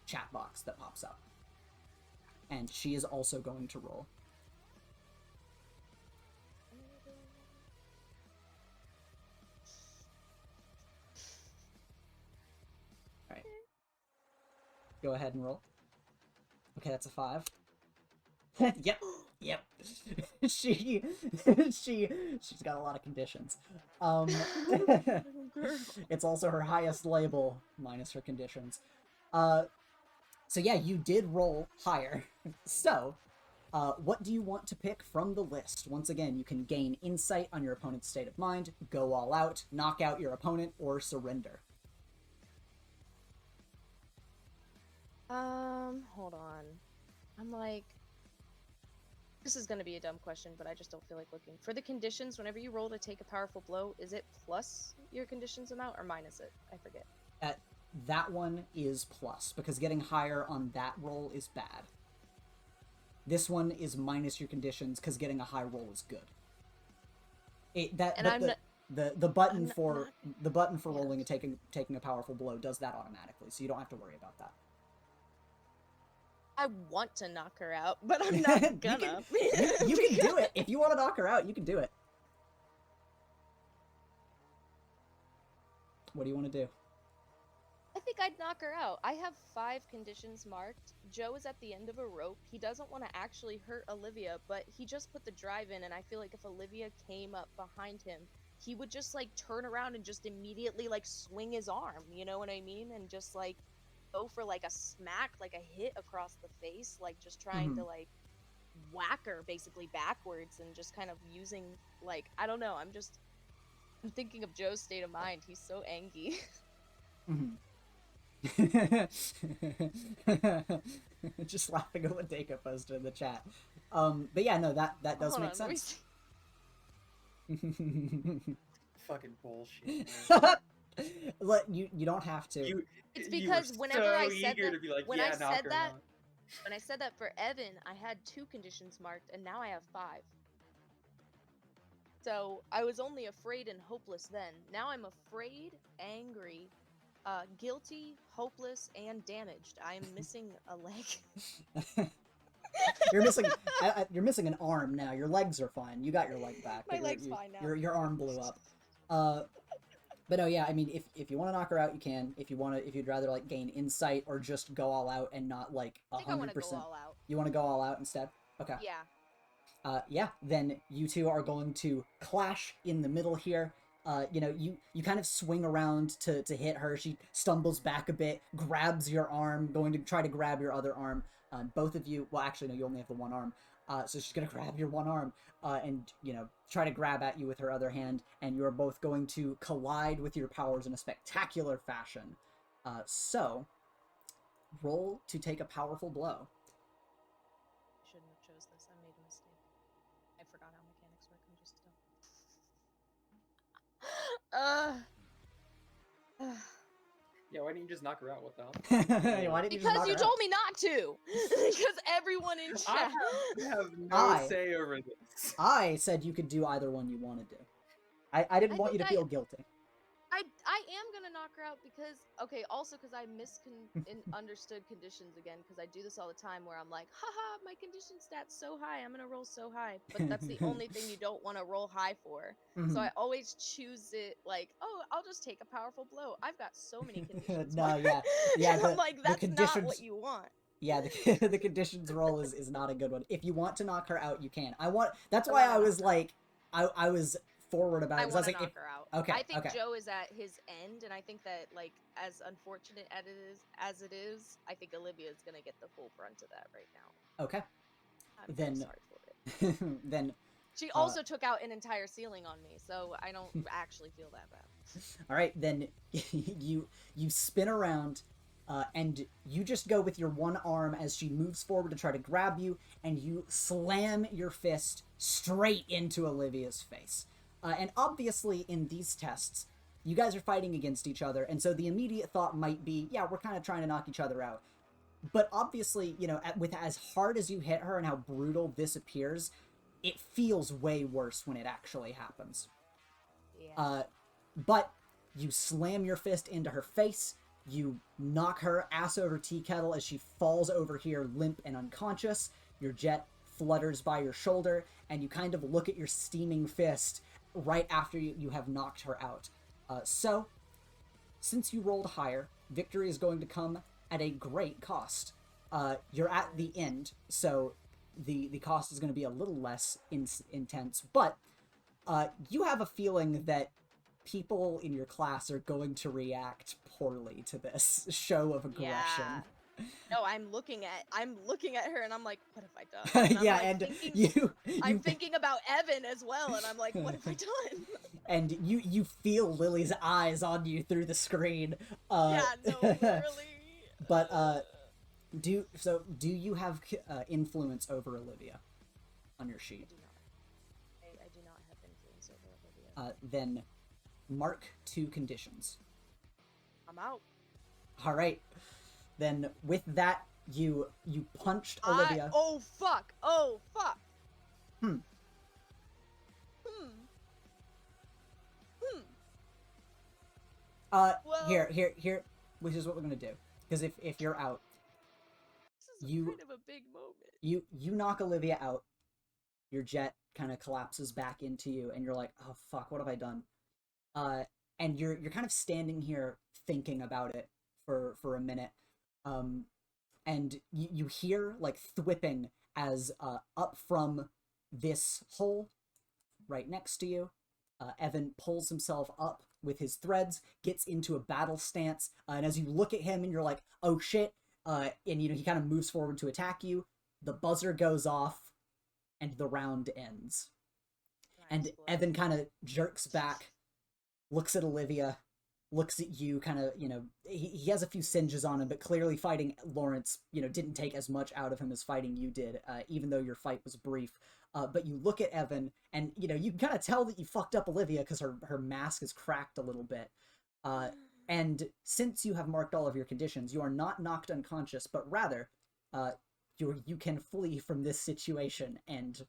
chat box that pops up. And she is also going to roll. All right. Go ahead and roll. Okay, that's a 5. Yep. She's got a lot of conditions. It's also her highest label minus her conditions. So yeah, you did roll higher. So, what do you want to pick from the list? Once again, you can gain insight on your opponent's state of mind, go all out, knock out your opponent, or surrender. Hold on. I'm like, this is gonna be a dumb question, but I just don't feel like looking. For the conditions, whenever you roll to take a powerful blow, is it plus your conditions amount or minus it? I forget. That one is plus, because getting higher on that roll is bad. This one is minus your conditions, because getting a high roll is good. The button for rolling and taking a powerful blow does that automatically, so you don't have to worry about that. I want to knock her out, but I'm not gonna. You can do it. If you want to knock her out, you can do it. What do you want to do? I think I'd knock her out. I have 5 conditions marked. Joe is at the end of a rope. He doesn't want to actually hurt Olivia, but he just put the drive in, and I feel like if Olivia came up behind him, he would just, like, turn around and just immediately, like, swing his arm, you know what I mean? And just, like, go for, like, a smack, like a hit across the face, like, just trying to, like, whack her, basically, backwards, and just kind of using, like, I don't know, I'm thinking of Joe's state of mind. He's so angry. Just laughing at what Daka posted in the chat. But yeah, no, that does make sense. Fucking bullshit. Look, you don't have to. It's because whenever so I said that, like, when yeah, I said that, out. when I said that for Evan, I had 2 conditions marked, and now I have 5. So I was only afraid and hopeless then. Now I'm afraid, angry, guilty, hopeless, and damaged. I am missing a leg. You're missing an arm now. Your legs are fine. You got your leg back. My leg's fine now. Your arm blew up. But no, yeah. I mean, if you want to knock her out, you can. If you'd rather like gain insight or just go all out and not like 100%. I think I want to go all out. You want to go all out instead? Okay. Yeah. Yeah. Then you two are going to clash in the middle here. You kind of swing around to hit her. She stumbles back a bit, grabs your arm, going to try to grab your other arm. Both of you, well, actually, no, you only have the one arm. So she's going to grab your one arm and, try to grab at you with her other hand. And you're both going to collide with your powers in a spectacular fashion. So, roll to take a powerful blow. Shouldn't have chose this. I made a mistake. I forgot how mechanics work. I'm just dumb. Yeah, why didn't you just knock her out? What the hell? Why didn't you just Because knock you her told out? me not to. Because everyone in chat. I have no say over this. I said you could do either one you want to do. I didn't want you to feel guilty. I am gonna knock her out because also because I misunderstood conditions again, because I do this all the time where I'm like, haha, my condition stat's so high, I'm gonna roll so high, but that's the only thing you don't want to roll high for. So I always choose it like, oh, I'll just take a powerful blow. I've got so many conditions. No, yeah. I'm like, that's not what you want. Yeah, the conditions roll is not a good one. If you want to knock her out, you can. That's why I was like, I was forward about it. I want to like, knock her out. Okay, I think okay. Joe is at his end, and I think that, like, as unfortunate as it is, I think Olivia is gonna get the full brunt of that right now. Okay. I'm Then sorry for it. then She also took out an entire ceiling on me, so I don't actually feel that bad. all right, then you spin around, and you just go with your one arm as she moves forward to try to grab you, and you slam your fist straight into Olivia's face. And obviously, in these tests, you guys are fighting against each other, and so the immediate thought might be, yeah, we're kind of trying to knock each other out. But obviously, with as hard as you hit her and how brutal this appears, it feels way worse when it actually happens. Yeah. But you slam your fist into her face, you knock her ass over tea kettle as she falls over here limp and unconscious, your jet flutters by your shoulder, and you kind of look at your steaming fist right after you have knocked her out. So, since you rolled higher, victory is going to come at a great cost. You're at the end, so the cost is going to be a little less intense, but you have a feeling that people in your class are going to react poorly to this show of aggression. No, I'm looking at her and I'm like, what have I done? And I'm Yeah, like and thinking, I'm you thinking about Evan as well, and I'm like, what have I done? and you feel Lily's eyes on you through the screen. Yeah, no, literally. But do you have influence over Olivia on your I sheet? do not. I do not have influence over Olivia. Then mark 2 conditions. I'm out. All right. Then with that, you punched Olivia. Oh fuck! Oh fuck! Hmm. Hmm. Well, Well, here, which is what we're gonna do. Because if you're out, this is kind of a big moment. you knock Olivia out. Your jet kind of collapses back into you, and you're like, oh fuck, what have I done? And you're kind of standing here thinking about it for a minute. And you hear like thwipping as up from this hole right next to you, Evan pulls himself up with his threads, gets into a battle stance, and as you look at him and you're like, oh shit, and he kind of moves forward to attack you, the buzzer goes off and the round ends. And Evan kind of jerks back, looks at Olivia, looks at you, kind of, he has a few singes on him, but clearly fighting Lawrence, didn't take as much out of him as fighting you did, even though your fight was brief. But you look at Evan, and, you can kind of tell that you fucked up Olivia because her mask is cracked a little bit. And since you have marked all of your conditions, you are not knocked unconscious, but rather, you can flee from this situation and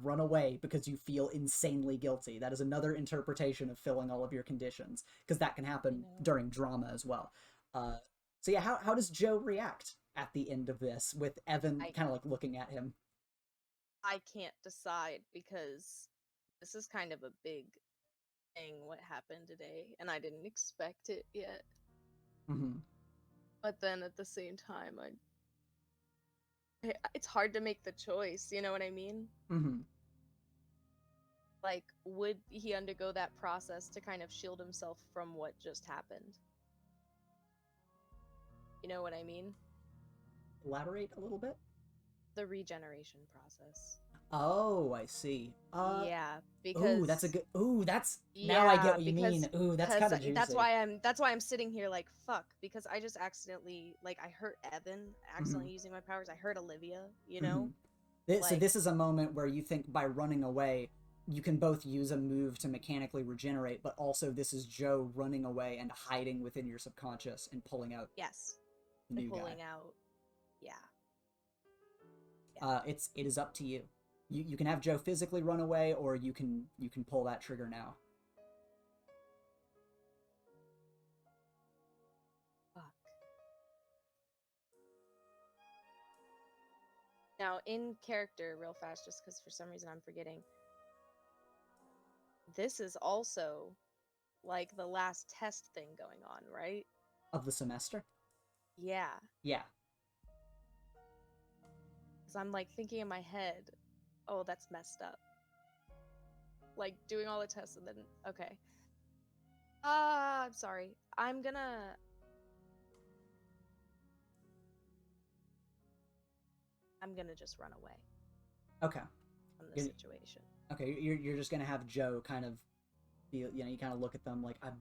run away because you feel insanely guilty. That is another interpretation of filling all of your conditions, because that can happen during drama as well. So yeah, how does Joe react at the end of this with Evan kind of like looking at him? I can't decide because this is kind of a big thing what happened today, and I didn't expect it yet. Mm-hmm. But then at the same time, it's hard to make the choice, you know what I mean? Mm-hmm. Like, would he undergo that process to kind of shield himself from what just happened? You know what I mean? Elaborate a little bit? The regeneration process. Oh, I see. Yeah, because that's a good. Now I get what you mean. Ooh, that's kind of juicy. That's why I'm sitting here like fuck, because I just accidentally, like, I hurt Evan accidentally using my powers. I hurt Olivia, you know. So this is a moment where you think by running away, you can both use a move to mechanically regenerate, but also this is Joe running away and hiding within your subconscious and pulling out. Yes. The new pulling guy. out. Yeah. It is up to you. You can have Joe physically run away, or you can pull that trigger now. Fuck. Now, in character, real fast, just because for some reason I'm forgetting. This is also like the last test thing going on, right? Of the semester? Yeah. Yeah. Because I'm like thinking in my head, oh, that's messed up. Like doing all the tests and then, okay. I'm sorry. I'm gonna just run away. Okay. From the situation. Okay, you're just gonna have Joe kind of feel, you kind of look at them like, I'm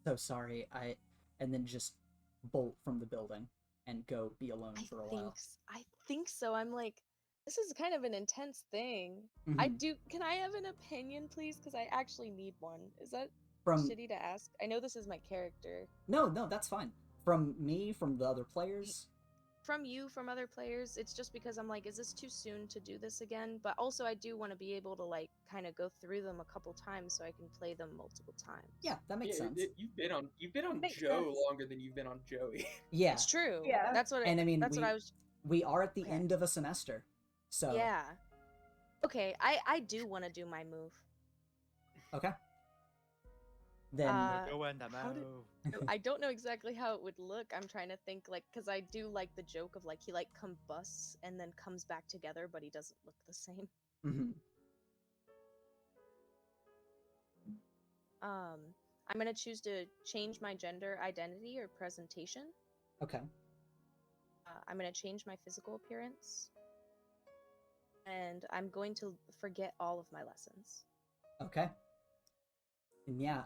so sorry, and then just bolt from the building and go be alone for a while. I think so. I'm like, this is kind of an intense thing. Mm-hmm. Can I have an opinion, please? Because I actually need one. Is that From shitty to ask? I know this is my character. No, that's fine. From me, from the other players? From you, from other players. It's just because I'm like, is this too soon to do this again? But also I do want to be able to like kind of go through them a couple times so I can play them multiple times. Yeah, that makes sense. You've been on Makes Joe sense. longer than you've been on Joey. Yeah. It's true. Yeah. That's what and I mean, that's what I was we are at the end of a semester. So yeah. Okay, I do want to do my move. Okay. Then I don't know exactly how it would look. I'm trying to think, like, because I do like the joke of like he like combusts and then comes back together, but he doesn't look the same. Mm-hmm. I'm gonna choose to change my gender identity or presentation. Okay. I'm going to change my physical appearance. And I'm going to forget all of my lessons. Okay. And yeah,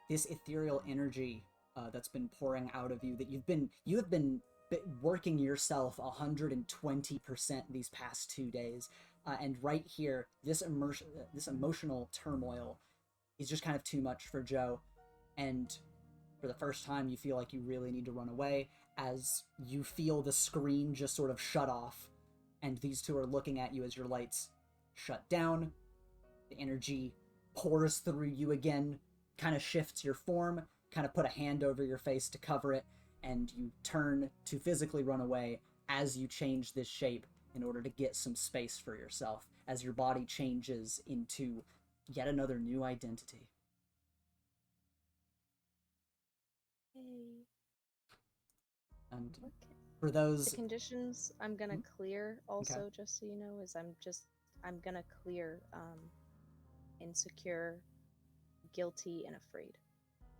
this ethereal energy that's been pouring out of you, that you have been working yourself 120% these past 2 days, and right here, this emotional turmoil is just kind of too much for Joe, and for the first time, you feel like you really need to run away as you feel the screen just sort of shut off, and these two are looking at you as your lights shut down. The energy pours through you again, kind of shifts your form, kind of put a hand over your face to cover it, and you turn to physically run away as you change this shape in order to get some space for yourself, as your body changes into yet another new identity. Yay. And Okay. for The those... conditions I'm gonna clear also, just so you know, is I'm gonna clear insecure, guilty, and afraid.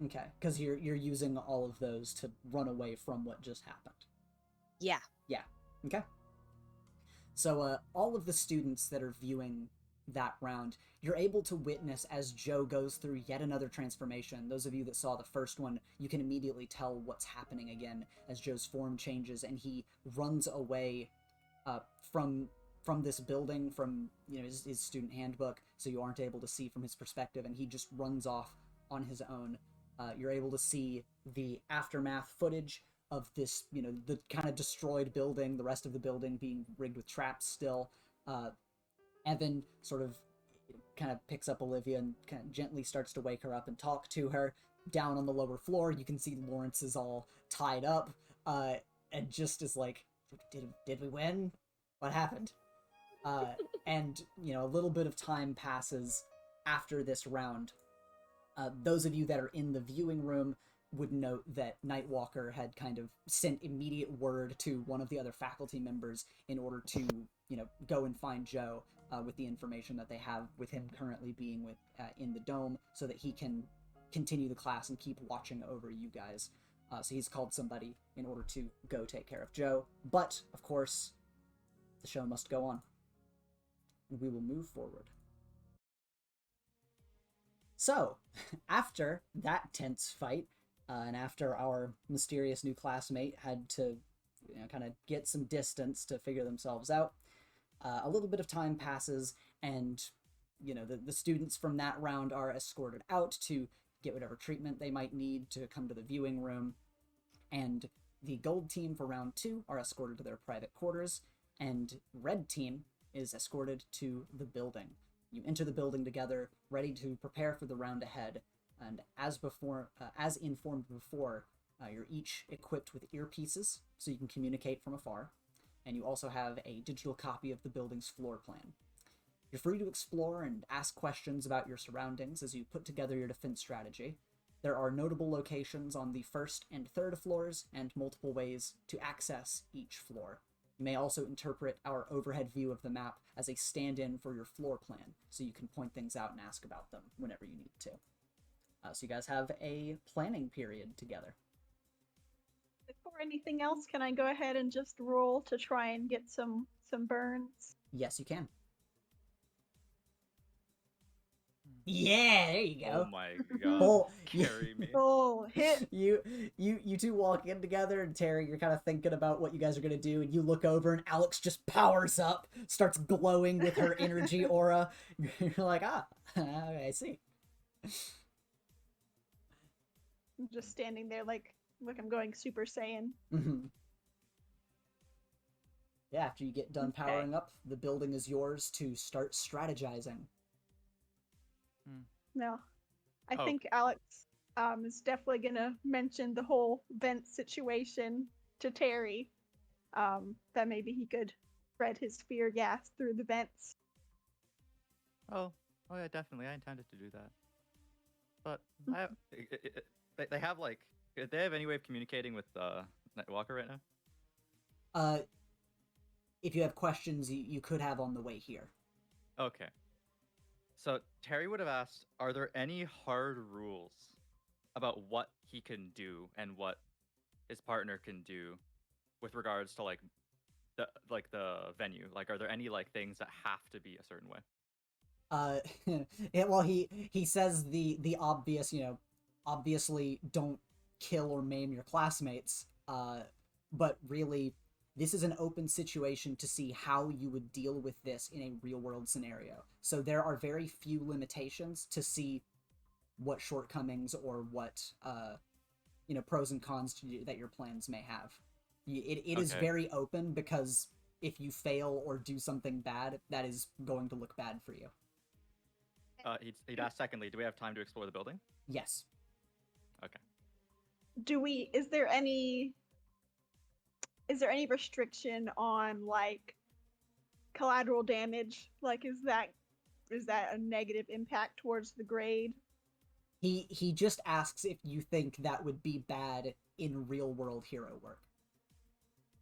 Okay, because you're using all of those to run away from what just happened. Yeah. Yeah. Okay. So all of the students that are viewing that round, you're able to witness as Joe goes through yet another transformation. Those of you that saw the first one, you can immediately tell what's happening again as Joe's form changes and he runs away from this building, from his student handbook, so you aren't able to see from his perspective, and he just runs off on his own. You're able to see the aftermath footage of this, the kind of destroyed building, the rest of the building being rigged with traps still. Evan sort of kind of picks up Olivia and kind of gently starts to wake her up and talk to her. Down on the lower floor, you can see Lawrence is all tied up, and just is like, did we win? What happened? And, a little bit of time passes after this round. Those of you that are in the viewing room would note that Nightwalker had kind of sent immediate word to one of the other faculty members in order to, go and find Joe with the information that they have with him currently being in the dome, so that he can continue the class and keep watching over you guys. So he's called somebody in order to go take care of Joe. But, of course, the show must go on. And we will move forward. So, after that tense fight, and after our mysterious new classmate had to kind of get some distance to figure themselves out, a little bit of time passes, and the students from that round are escorted out to get whatever treatment they might need to come to the viewing room, and the gold team for round 2 are escorted to their private quarters, and red team is escorted to the building. You enter the building together, ready to prepare for the round ahead, and as informed before, you're each equipped with earpieces so you can communicate from afar, and you also have a digital copy of the building's floor plan. You're free to explore and ask questions about your surroundings as you put together your defense strategy. There are notable locations on the first and third floors, and multiple ways to access each floor. You may also interpret our overhead view of the map as a stand-in for your floor plan, so you can point things out and ask about them whenever you need to. So you guys have a planning period together. Before anything else, can I go ahead and just roll to try and get some burns? Yes, you can. Yeah, there you go. Oh my god. Well, Carry me. Oh, hit! You two walk in together, and Terry, you're kind of thinking about what you guys are gonna do, and you look over, and Alex just powers up, starts glowing with her energy aura. You're like, okay, I see. I'm just standing there like I'm going Super Saiyan. Mm-hmm. Yeah, after you get done powering up, the building is yours to start strategizing. No, I think Alex is definitely gonna mention the whole vent situation to Terry. That maybe he could spread his fear gas through the vents. Oh yeah, definitely. I intended to do that. But they have like, do they have any way of communicating with Nightwalker right now? If you have questions, you could have on the way here. Okay. So Terry would have asked, are there any hard rules about what he can do and what his partner can do with regards to like the venue? Like, are there any like things that have to be a certain way? Well, he says the obvious, obviously don't kill or maim your classmates. But really, this is an open situation to see how you would deal with this in a real world scenario. So there are very few limitations to see what shortcomings or what pros and cons that your plans may have. It is very open, because if you fail or do something bad, that is going to look bad for you. He'd asked secondly, do we have time to explore the building? Yes. Okay. Is there any restriction on like collateral damage? Like, is that a negative impact towards the grade? He just asks if you think that would be bad in real world hero work.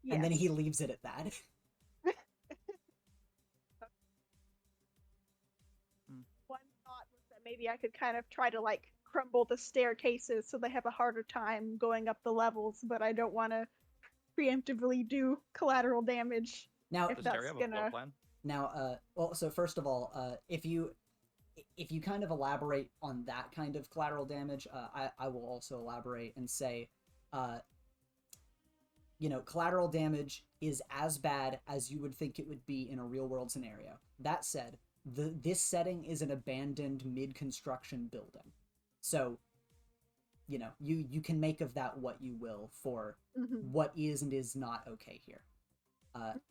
Yes. And then he leaves it at that. One thought was that maybe I could kind of try to like crumble the staircases so they have a harder time going up the levels, but I don't want to preemptively do collateral damage. Now, does Terry have a floor plan? Now, well, so first of all, if you kind of elaborate on that kind of collateral damage, I will also elaborate and say, collateral damage is as bad as you would think it would be in a real world scenario. That said, this setting is an abandoned mid-construction building. So, you can make of that what you will for what is and is not okay here.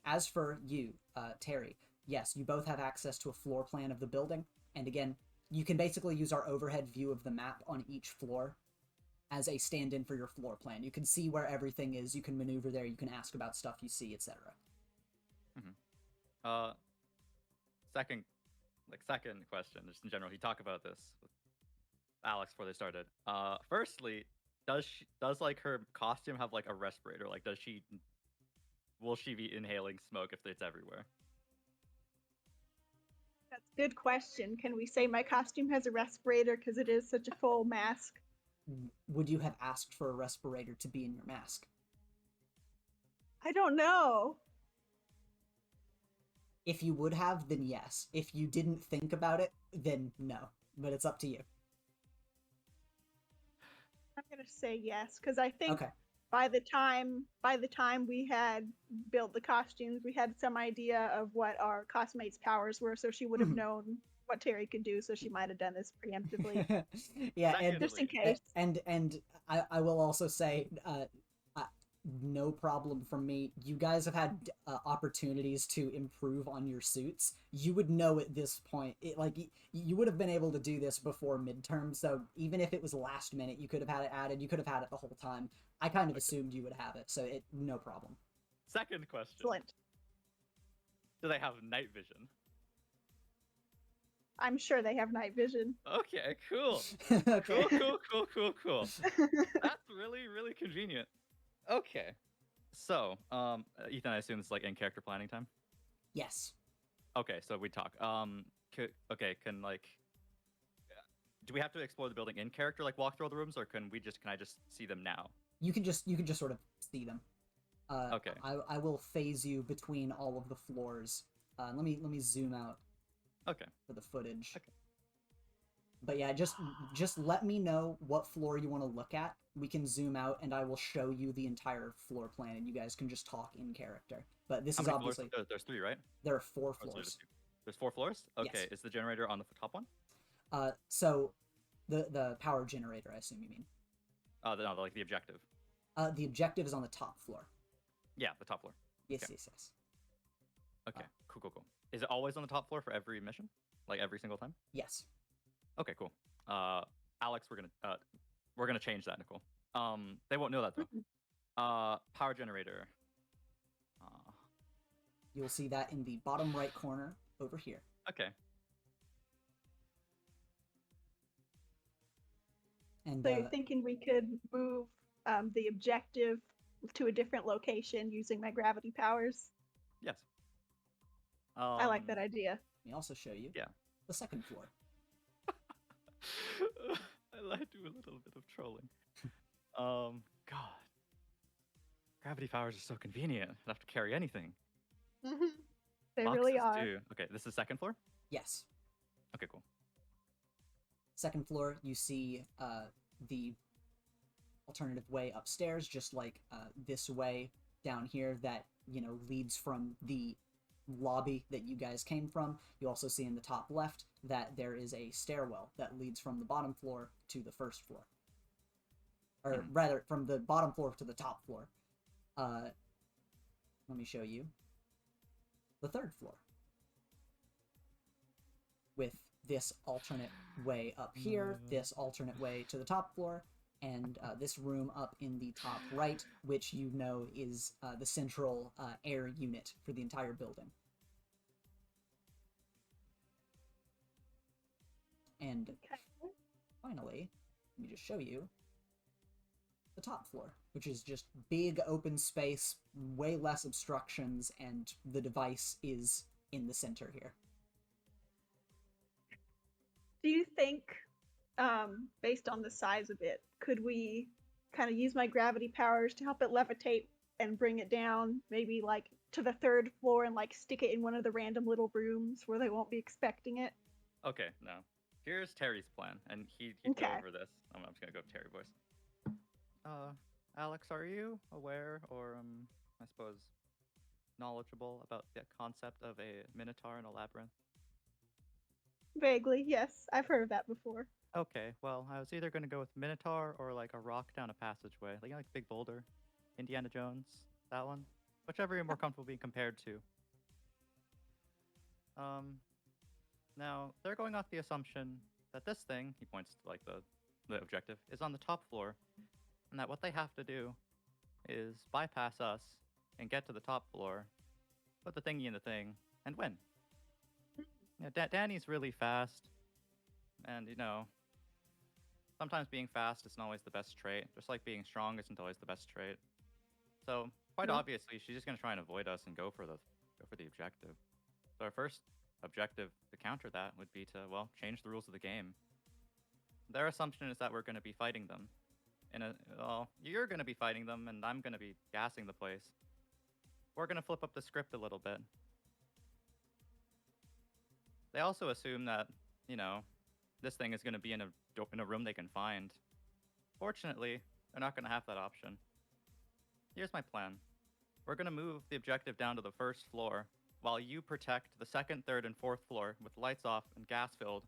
As for you, Terry, yes, you both have access to a floor plan of the building. And again, you can basically use our overhead view of the map on each floor as a stand-in for your floor plan. You can see where everything is, you can maneuver there, you can ask about stuff you see, etc. Second question, just in general, he talked about this with Alex before they started. Firstly, does like her costume have like a respirator? Like, will she be inhaling smoke if it's everywhere? That's a good question. Can we say my costume has a respirator because it is such a full mask? Would you have asked for a respirator to be in your mask? I don't know. If you would have, then yes. If you didn't think about it, then no. But it's up to you. I'm gonna say yes, because I think by the time we had built the costumes, we had some idea of what our cosmate's powers were, so she would have known what Terry could do, so she might have done this preemptively. Yeah, and just in case. And I will also say, no problem from me. You guys have had opportunities to improve on your suits. You would know at this point, you would have been able to do this before midterm, so even if it was last minute, you could have had it added, you could have had it the whole time. I kind of assumed you would have it, so no problem. Second question. Excellent. Do they have night vision? I'm sure they have night vision. Okay, cool. Cool. That's really, really convenient. Okay. So, Ethan, I assume it's like in character planning time? Yes. Okay, so we talk. Do we have to explore the building in character, like walk through all the rooms, or can I just see them now? You can just sort of see them. Okay. I will phase you between all of the floors. Let me zoom out. Okay. For the footage. Okay. But yeah, just let me know what floor you want to look at. We can zoom out, and I will show you the entire floor plan, and you guys can just talk in character. But this is obviously floors? There's 3, right? There are 4 floors. There's 4 floors? Okay. Yes. Is the generator on the top one? So the power generator, I assume you mean. No, like the objective. The objective is on the top floor. Yeah, the top floor. Yes, okay. yes. Okay, cool. Is it always on the top floor for every mission? Like every single time? Yes. Okay, cool. Alex, we're gonna change that, Nicole. They won't know that though. Power generator. You'll see that in the bottom right corner over here. Okay. And so you're thinking we could move the objective to a different location using my gravity powers? Yes. I like that idea. Let me also show you the second floor. I like to do a little bit of trolling. God. Gravity powers are so convenient. I don't have to carry anything. They Boxes really are. too. Okay, this is second floor? Yes. Okay, cool. Second floor, you see the alternative way upstairs, just like this way down here that, leads from the lobby that you guys came from. You also see in the top left that there is a stairwell that leads from the bottom floor to the first floor. Or rather, from the bottom floor to the top floor. Let me show you the third floor. With this alternate way up here, this alternate way to the top floor, and this room up in the top right, which you know is the central air unit for the entire building. And finally, let me just show you the top floor, which is just big open space, way less obstructions, and the device is in the center here. Do you think, based on the size of it, could we kind of use my gravity powers to help it levitate and bring it down, maybe like to the third floor and like stick it in one of the random little rooms where they won't be expecting it? Okay, no. Here's Terry's plan, and he'd Okay. go over this. I'm just gonna go with Terry voice. Alex, are you aware or I suppose knowledgeable about the concept of a minotaur in a labyrinth? Vaguely, yes. I've heard of that before. Okay, well, I was either gonna go with minotaur or like a rock down a passageway, like Big Boulder, Indiana Jones, that one, whichever you're more comfortable being compared to. Now they're going off the assumption that this thing, he points to like the objective, is on the top floor, and that what they have to do is bypass us and get to the top floor, put the thingy in the thing, and win. Danny's really fast, and sometimes being fast isn't always the best trait, just like being strong isn't always the best trait. So quite obviously, she's just gonna try and avoid us and go for the objective. So our first objective to counter that would be to, well, change the rules of the game. Their assumption is that we're going to be fighting them. You're going to be fighting them, and I'm going to be gassing the place. We're going to flip up the script a little bit. They also assume that, this thing is going to be in a room they can find. Fortunately, they're not going to have that option. Here's my plan. We're going to move the objective down to the first floor, while you protect the second, third, and fourth floor with lights off and gas filled,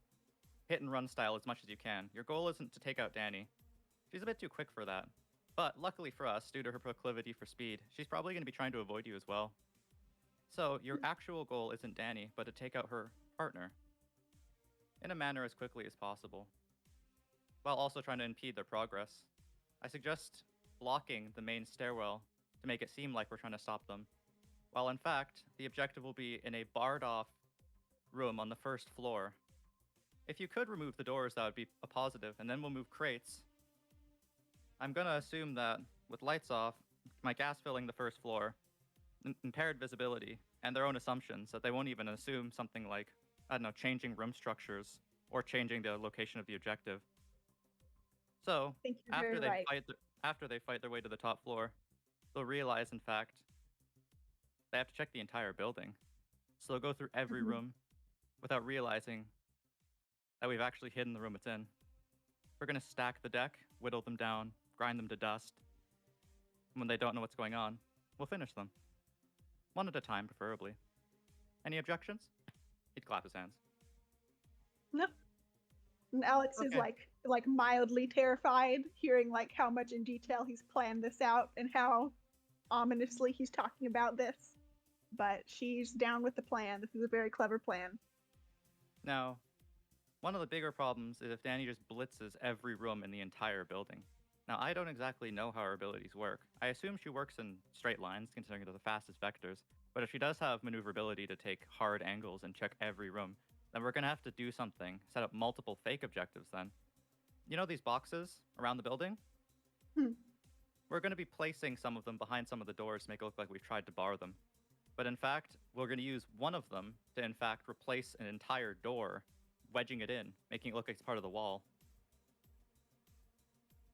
hit and run style as much as you can. Your goal isn't to take out Danny. She's a bit too quick for that. But luckily for us, due to her proclivity for speed, she's probably going to be trying to avoid you as well. So your actual goal isn't Danny, but to take out her partner in a manner as quickly as possible, while also trying to impede their progress. I suggest blocking the main stairwell to make it seem like we're trying to stop them, while in fact, the objective will be in a barred-off room on the first floor. If you could remove the doors, that would be a positive, and then we'll move crates. I'm gonna assume that with lights off, my gas filling the first floor, impaired visibility, and their own assumptions that they won't even assume something like, changing room structures or changing the location of the objective. So, I think you're after very right. after they fight their way to the top floor, they'll realize, in fact, they have to check the entire building. So they'll go through every room without realizing that we've actually hidden the room it's in. We're going to stack the deck, whittle them down, grind them to dust. And when they don't know what's going on, we'll finish them. One at a time, preferably. Any objections? He'd clap his hands. No. And Alex is Okay. like mildly terrified, hearing like how much in detail he's planned this out and how ominously he's talking about this. But she's down with the plan. This is a very clever plan. Now, one of the bigger problems is if Danny just blitzes every room in the entire building. Now, I don't exactly know how her abilities work. I assume she works in straight lines, considering they're the fastest vectors. But if she does have maneuverability to take hard angles and check every room, then we're going to have to do something, set up multiple fake objectives then. You know these boxes around the building? We're going to be placing some of them behind some of the doors to make it look like we've tried to bar them. But in fact, we're going to use one of them to, in fact, replace an entire door, wedging it in, making it look like it's part of the wall.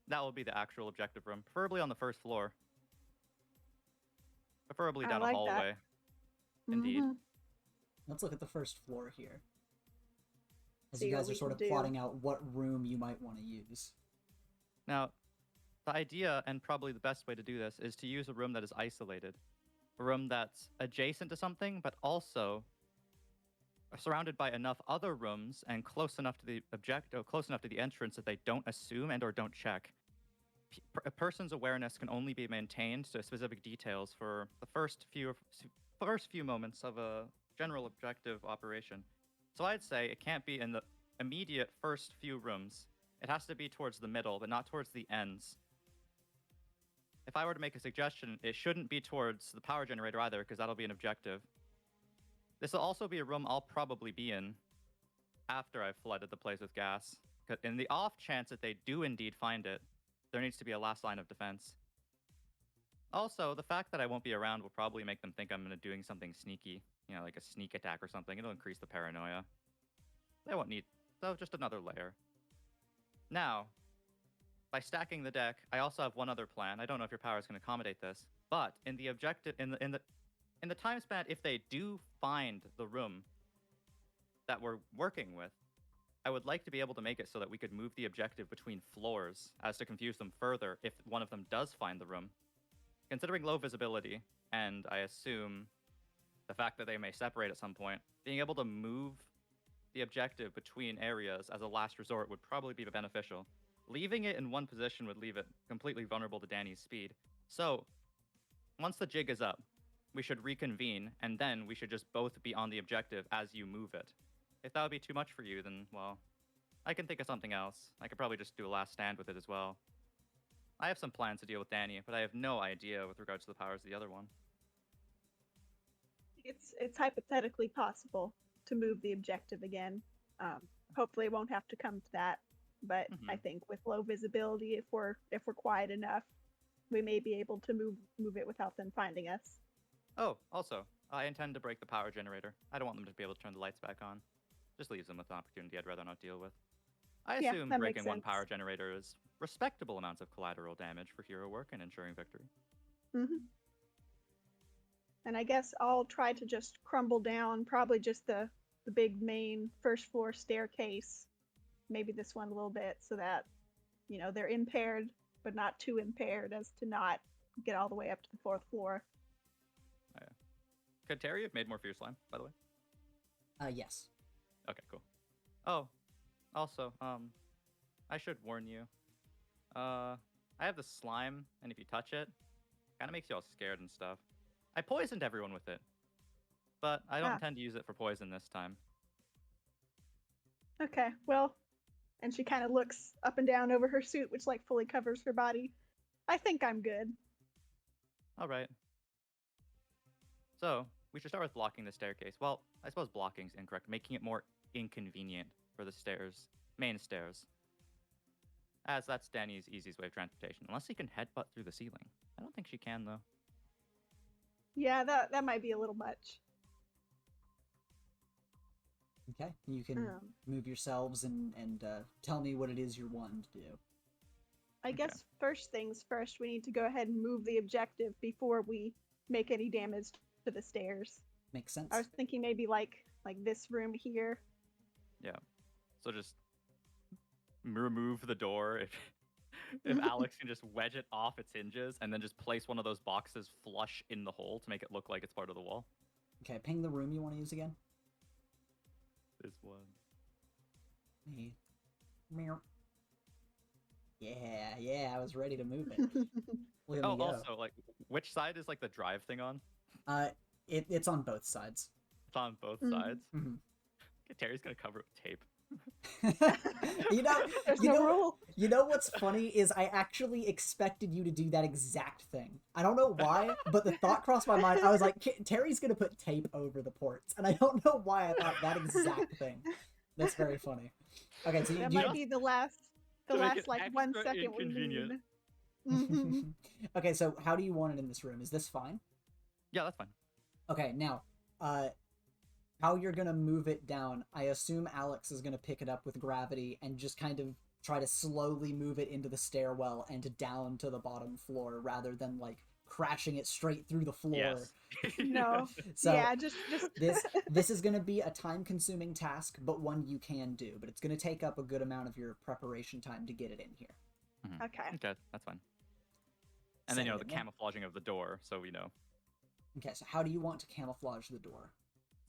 That will be the actual objective room, preferably on the first floor. Preferably I down like a that. hallway. Indeed. Mhm. Let's look at the first floor here. As See you what guys are we sort can of do. plotting out what room you might want to use. Now, the idea, and probably the best way to do this, is to use a room that is isolated. A room that's adjacent to something, but also surrounded by enough other rooms and close enough to the objective, close enough to the entrance that they don't assume and or don't check. A person's awareness can only be maintained to specific details for the first few moments of a general objective operation. So I'd say it can't be in the immediate first few rooms. It has to be towards the middle, but not towards the ends. If I were to make a suggestion, it shouldn't be towards the power generator either, because that'll be an objective. This will also be a room I'll probably be in after I've flooded the place with gas. In the off chance that they do indeed find it, there needs to be a last line of defense. Also, the fact that I won't be around will probably make them think I'm doing something sneaky, like a sneak attack or something. It'll increase the paranoia. They won't need, so just another layer. Now, by stacking the deck, I also have one other plan. I don't know if your power is going to accommodate this, but in the objective, in the time span, if they do find the room that we're working with, I would like to be able to make it so that we could move the objective between floors as to confuse them further if one of them does find the room. Considering low visibility, and I assume the fact that they may separate at some point, being able to move the objective between areas as a last resort would probably be beneficial. Leaving it in one position would leave it completely vulnerable to Danny's speed. So, once the jig is up, we should reconvene, and then we should just both be on the objective as you move it. If that would be too much for you, then, well, I can think of something else. I could probably just do a last stand with it as well. I have some plans to deal with Danny, but I have no idea with regards to the powers of the other one. It's hypothetically possible to move the objective again. Hopefully, it won't have to come to that. But I think with low visibility, if we're quiet enough, we may be able to move it without them finding us. Oh, also, I intend to break the power generator. I don't want them to be able to turn the lights back on. Just leaves them with an opportunity I'd rather not deal with. I assume breaking one power generator is respectable amounts of collateral damage for hero work and ensuring victory. And I guess I'll try to just crumble down probably just the big main first floor staircase. Maybe this one a little bit so that, they're impaired, but not too impaired as to not get all the way up to the 4th floor. Oh, yeah. Could Terry have made more fear slime, by the way? Yes. Okay, cool. Oh, also, I should warn you. I have the slime, and if you touch it, kind of makes you all scared and stuff. I poisoned everyone with it, but I don't intend to use it for poison this time. Okay, well, and she kind of looks up and down over her suit, which fully covers her body. I think I'm good. All right. So, we should start with blocking the staircase. Well, I suppose blocking's incorrect, making it more inconvenient for the main stairs. As that's Danny's easiest way of transportation, unless he can headbutt through the ceiling. I don't think she can, though. Yeah, that might be a little much. Okay, you can move yourselves and tell me what it is you're wanting to do. I guess first things first, we need to go ahead and move the objective before we make any damage to the stairs. Makes sense. I was thinking maybe like this room here. Yeah. So just remove the door if Alex can just wedge it off its hinges and then just place one of those boxes flush in the hole to make it look like it's part of the wall. Okay, ping the room you want to use again. This one. Me. Meow. Yeah, I was ready to move it. Look at me go. Also, which side is the drive thing on? It's on both sides. It's on both sides? Mm-hmm. Okay, Terry's gonna cover it with tape. There's no rule. You know what's funny is I actually expected you to do that exact thing. I don't know why, but the thought crossed my mind. I was like, Terry's gonna put tape over the ports, and I don't know why I thought that exact thing. That's very funny. Okay, so that might be the last 1 second we need. Okay, so how do you want it in this room? Is this fine? Yeah, that's fine. Okay, now, how you're gonna move it down, I assume Alex is gonna pick it up with gravity and just kind of try to slowly move it into the stairwell and down to the bottom floor rather than like crashing it straight through the floor. Yes. No. So yeah, just this is going to be a time-consuming task, but one you can do. But it's going to take up a good amount of your preparation time to get it in here. Okay. Okay, that's fine. And then, you know, the camouflaging of the door, so we know. Okay, so how do you want to camouflage the door?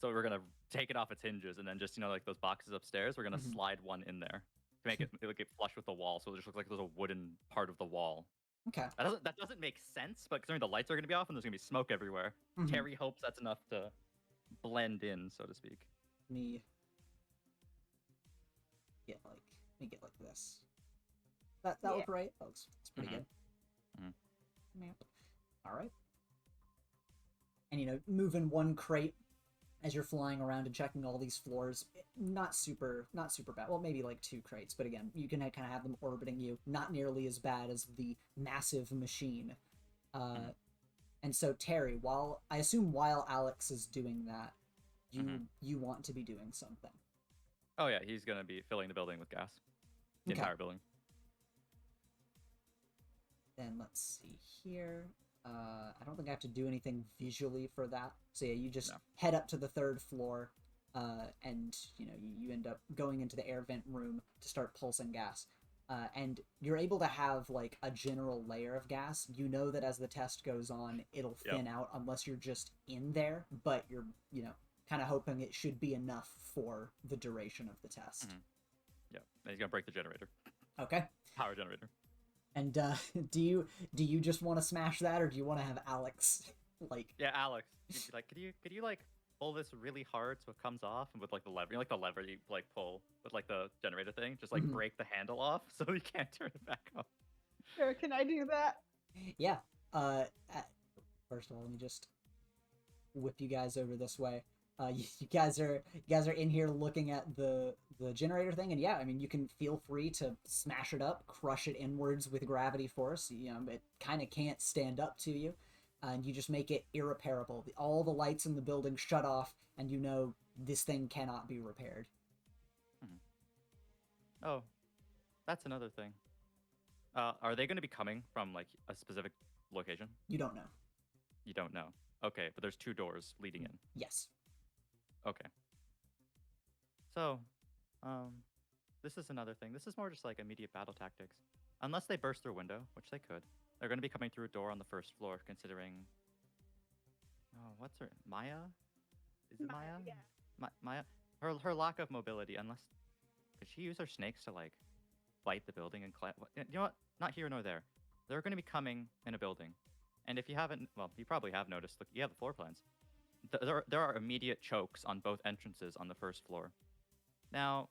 So we're going to take it off its hinges, and then just, you know, like those boxes upstairs, we're going to slide one in there to make it get flush with the wall, so it just looks like there's a wooden part of the wall. Okay. That doesn't make sense, but considering the lights are going to be off and there's going to be smoke everywhere, Terry hopes that's enough to blend in, so to speak. Let me get like this. That look right? That looks pretty good. Map. All right. And, you know, moving one crate as you're flying around and checking all these floors, not super bad. Well, maybe like 2 crates, but again, you can kind of have them orbiting you, not nearly as bad as the massive machine. And so Terry, while Alex is doing that, you want to be doing something. Oh yeah, he's gonna be filling the building with gas. The entire building. Then let's see here. I don't think I have to do anything visually for that. So yeah, you just head up to the 3rd floor, and you know you end up going into the air vent room to start pulsing gas. And you're able to have like a general layer of gas. You know that as the test goes on, it'll thin out unless you're just in there, but you're, you know, kind of hoping it should be enough for the duration of the test. Yeah, and he's gonna break the generator. Okay. Power generator. And do you just want to smash that, or do you want to have Alex like? Yeah, Alex. Like, could you like pull this really hard so it comes off, and with like the lever, you know, like the lever you like pull with like the generator thing, just like break the handle off so you can't turn it back on. Sure, can I do that? Yeah. First of all, let me just whip you guys over this way. You guys are in here looking at the generator thing, and yeah, I mean, you can feel free to smash it up, crush it inwards with gravity force. You know, it kind of can't stand up to you, and you just make it irreparable. All the lights in the building shut off, and you know this thing cannot be repaired. Oh, that's another thing. Are they going to be coming from like a specific location? You don't know. You don't know. Okay, but there's 2 doors leading in. Yes. Okay. So, this is another thing. This is more just like immediate battle tactics. Unless they burst through a window, which they could, they're going to be coming through a door on the 1st floor, considering... Oh, what's her... Maya? Is it Maya? Yeah. Maya? Her lack of mobility, unless... Could she use her snakes to, like, fight the building and climb... You know what? Not here nor there. They're going to be coming in a building. And if you haven't... Well, you probably have noticed. Look, you have the floor plans. There are immediate chokes on both entrances on the 1st floor. Now,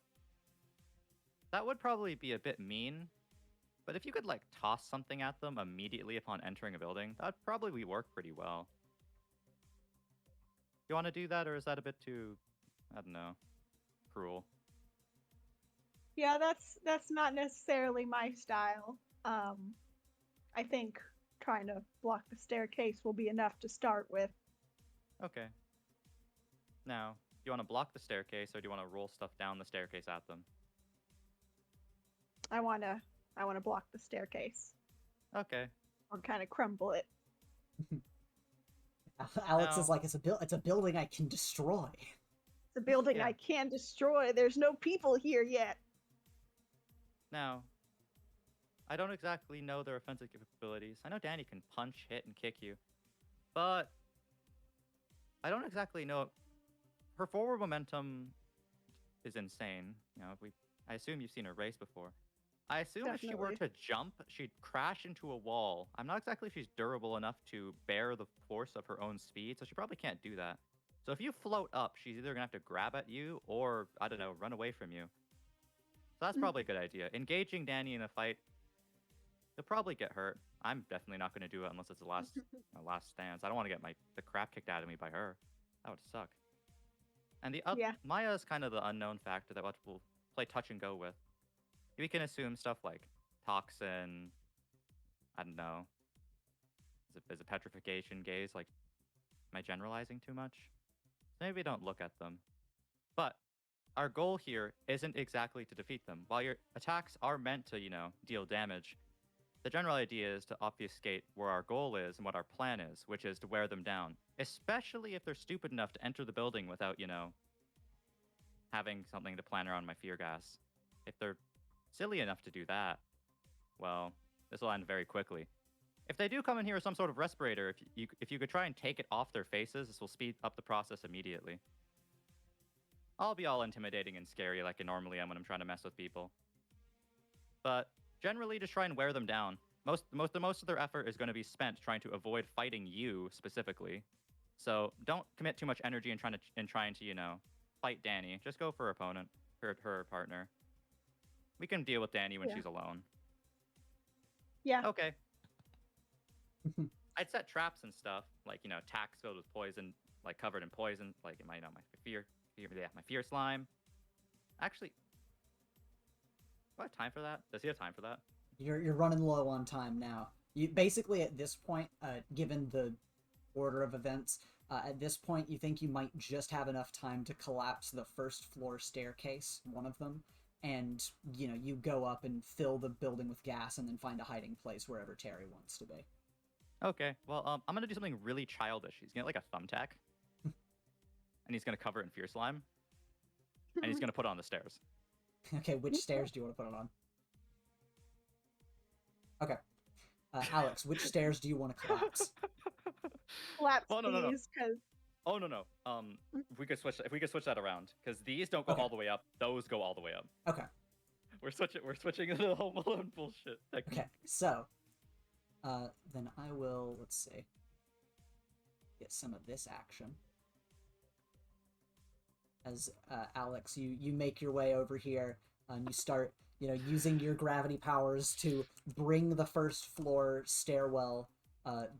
that would probably be a bit mean, but if you could like toss something at them immediately upon entering a building, that'd probably work pretty well. You want to do that, or is that a bit too, I don't know, cruel? Yeah, that's not necessarily my style. I think trying to block the staircase will be enough to start with. Okay. Now, do you want to block the staircase, or do you want to roll stuff down the staircase at them? I wanna block the staircase. Okay. Or kind of crumble it. Alex is like, it's a building I can destroy. It's a building I can destroy. There's no people here yet. Now, I don't exactly know their offensive capabilities. I know Danny can punch, hit, and kick you, but I don't exactly know. Her forward momentum is insane. You know, I assume you've seen her race before. I assume if she were to jump, she'd crash into a wall. I'm not exactly if she's durable enough to bear the force of her own speed, so she probably can't do that. So if you float up, she's either gonna have to grab at you or, I don't know, run away from you. So that's probably a good idea. Engaging Danny in a fight, he'll probably get hurt. I'm definitely not gonna do it unless it's the last last stance. I don't want to get the crap kicked out of me by her. That would suck. And the Maya is kind of the unknown factor that we'll play touch and go with. We can assume stuff like toxin, I don't know. Is it petrification, gaze? Like, am I generalizing too much? Maybe don't look at them. But our goal here isn't exactly to defeat them. While your attacks are meant to, deal damage, the general idea is to obfuscate where our goal is and what our plan is, which is to wear them down. Especially if they're stupid enough to enter the building without, having something to plan around my fear gas. If they're silly enough to do that, well, this will end very quickly. If they do come in here with some sort of respirator, if you could try and take it off their faces, this will speed up the process immediately. I'll be all intimidating and scary like I normally am when I'm trying to mess with people. But generally, just try and wear them down. Most of their effort is going to be spent trying to avoid fighting you specifically. So don't commit too much energy in trying to fight Danny. Just go for her opponent, her partner. We can deal with Danny when she's alone. Yeah. Okay. I'd set traps and stuff, like, tacks filled with poison, like covered in poison, like my fear slime. Actually, do I have time for that? Does he have time for that? You're running low on time now. You basically at this point, given the order of events, at this point you think you might just have enough time to collapse the first floor staircase, one of them, and you go up and fill the building with gas and then find a hiding place wherever Terry wants to be. Okay, well, I'm gonna do something really childish. He's gonna get like a thumbtack, and he's gonna cover it in fear slime, and he's gonna put it on the stairs. Okay, which stairs do you want to put it on? Okay, Alex, which stairs do you want to collapse? Collapse Oh, no. these, because Oh no. If we could switch that around, because these don't go all the way up; those go all the way up. Okay. We're switching the Home Alone bullshit technique. Okay, so then I will, let's see, get some of this action. As Alex, you make your way over here, and you start, using your gravity powers to bring the first floor stairwell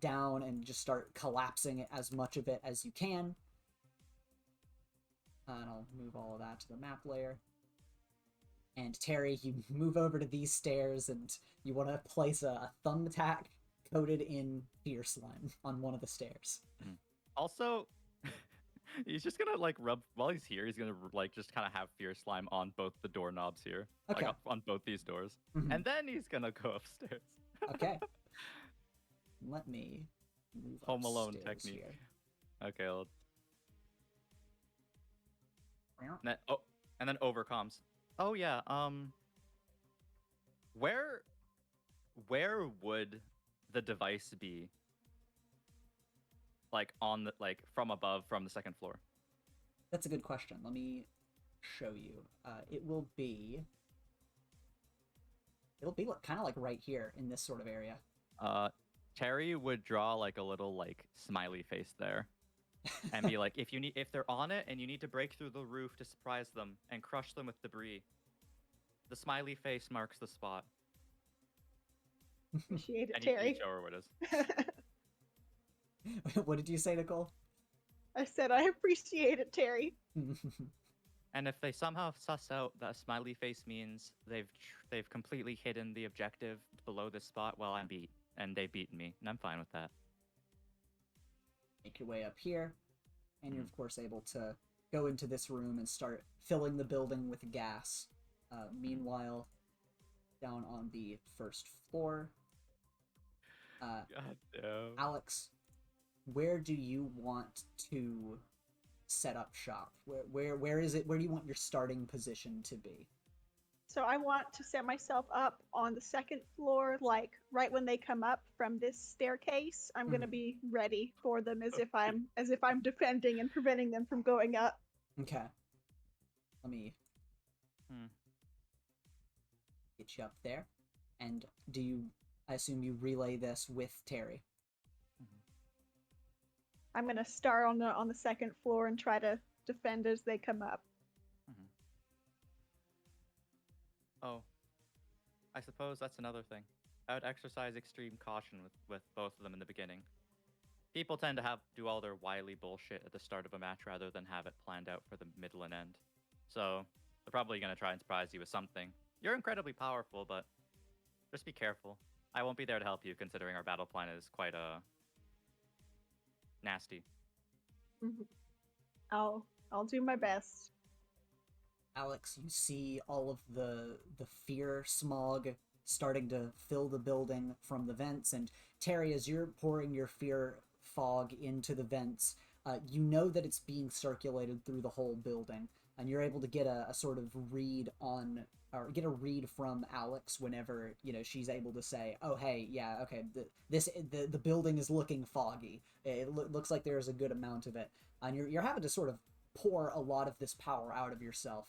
down and just start collapsing as much of it as you can. And I'll move all of that to the map layer. And Terry, you move over to these stairs, and you want to place a thumbtack coated in fear slime on one of the stairs. Also, he's just gonna rub while he's here. He's gonna just kind of have fear slime on both the doorknobs here, Okay. on both these doors, and then he's gonna go upstairs. Okay. Let me move Home Alone upstairs technique. here. Okay, and then overcoms. Oh yeah. Where would the device be? On the from above, from the second floor. That's a good question. Let me show you. It'll be kind of right here in this sort of area. Terry would draw a little smiley face there, and be like, if they're on it and you need to break through the roof to surprise them and crush them with debris, the smiley face marks the spot. appreciate it, And Terry. you show her what it is. What did you say, Nicole? I said I appreciate it, Terry. And if they somehow suss out that smiley face means they've completely hidden the objective below this spot, well, I'm beat, and they've beaten me, and I'm fine with that. Make your way up here, and you're of course able to go into this room and start filling the building with gas. Meanwhile, down on the first floor, God damn. Alex, where do you want to set up shop? Where is it? Where do you want your starting position to be? So I want to set myself up on the second floor, right when they come up from this staircase. I'm gonna be ready for them as if I'm defending and preventing them from going up. Okay. Let me get you up there. And I assume you relay this with Terry. I'm gonna start on the second floor and try to defend as they come up. Oh, I suppose that's another thing. I would exercise extreme caution with both of them in the beginning. People tend to do all their wily bullshit at the start of a match rather than have it planned out for the middle and end. So they're probably going to try and surprise you with something. You're incredibly powerful, but just be careful. I won't be there to help you, considering our battle plan is quite nasty. I'll do my best. Alex, you see all of the fear smog starting to fill the building from the vents, and Terry, as you're pouring your fear fog into the vents, you know that it's being circulated through the whole building, and you're able to get a sort of read on, or get a read from Alex whenever, you know, she's able to say, oh, hey, yeah, okay, the building is looking foggy. It looks like there's a good amount of it. And you're having to sort of pour a lot of this power out of yourself.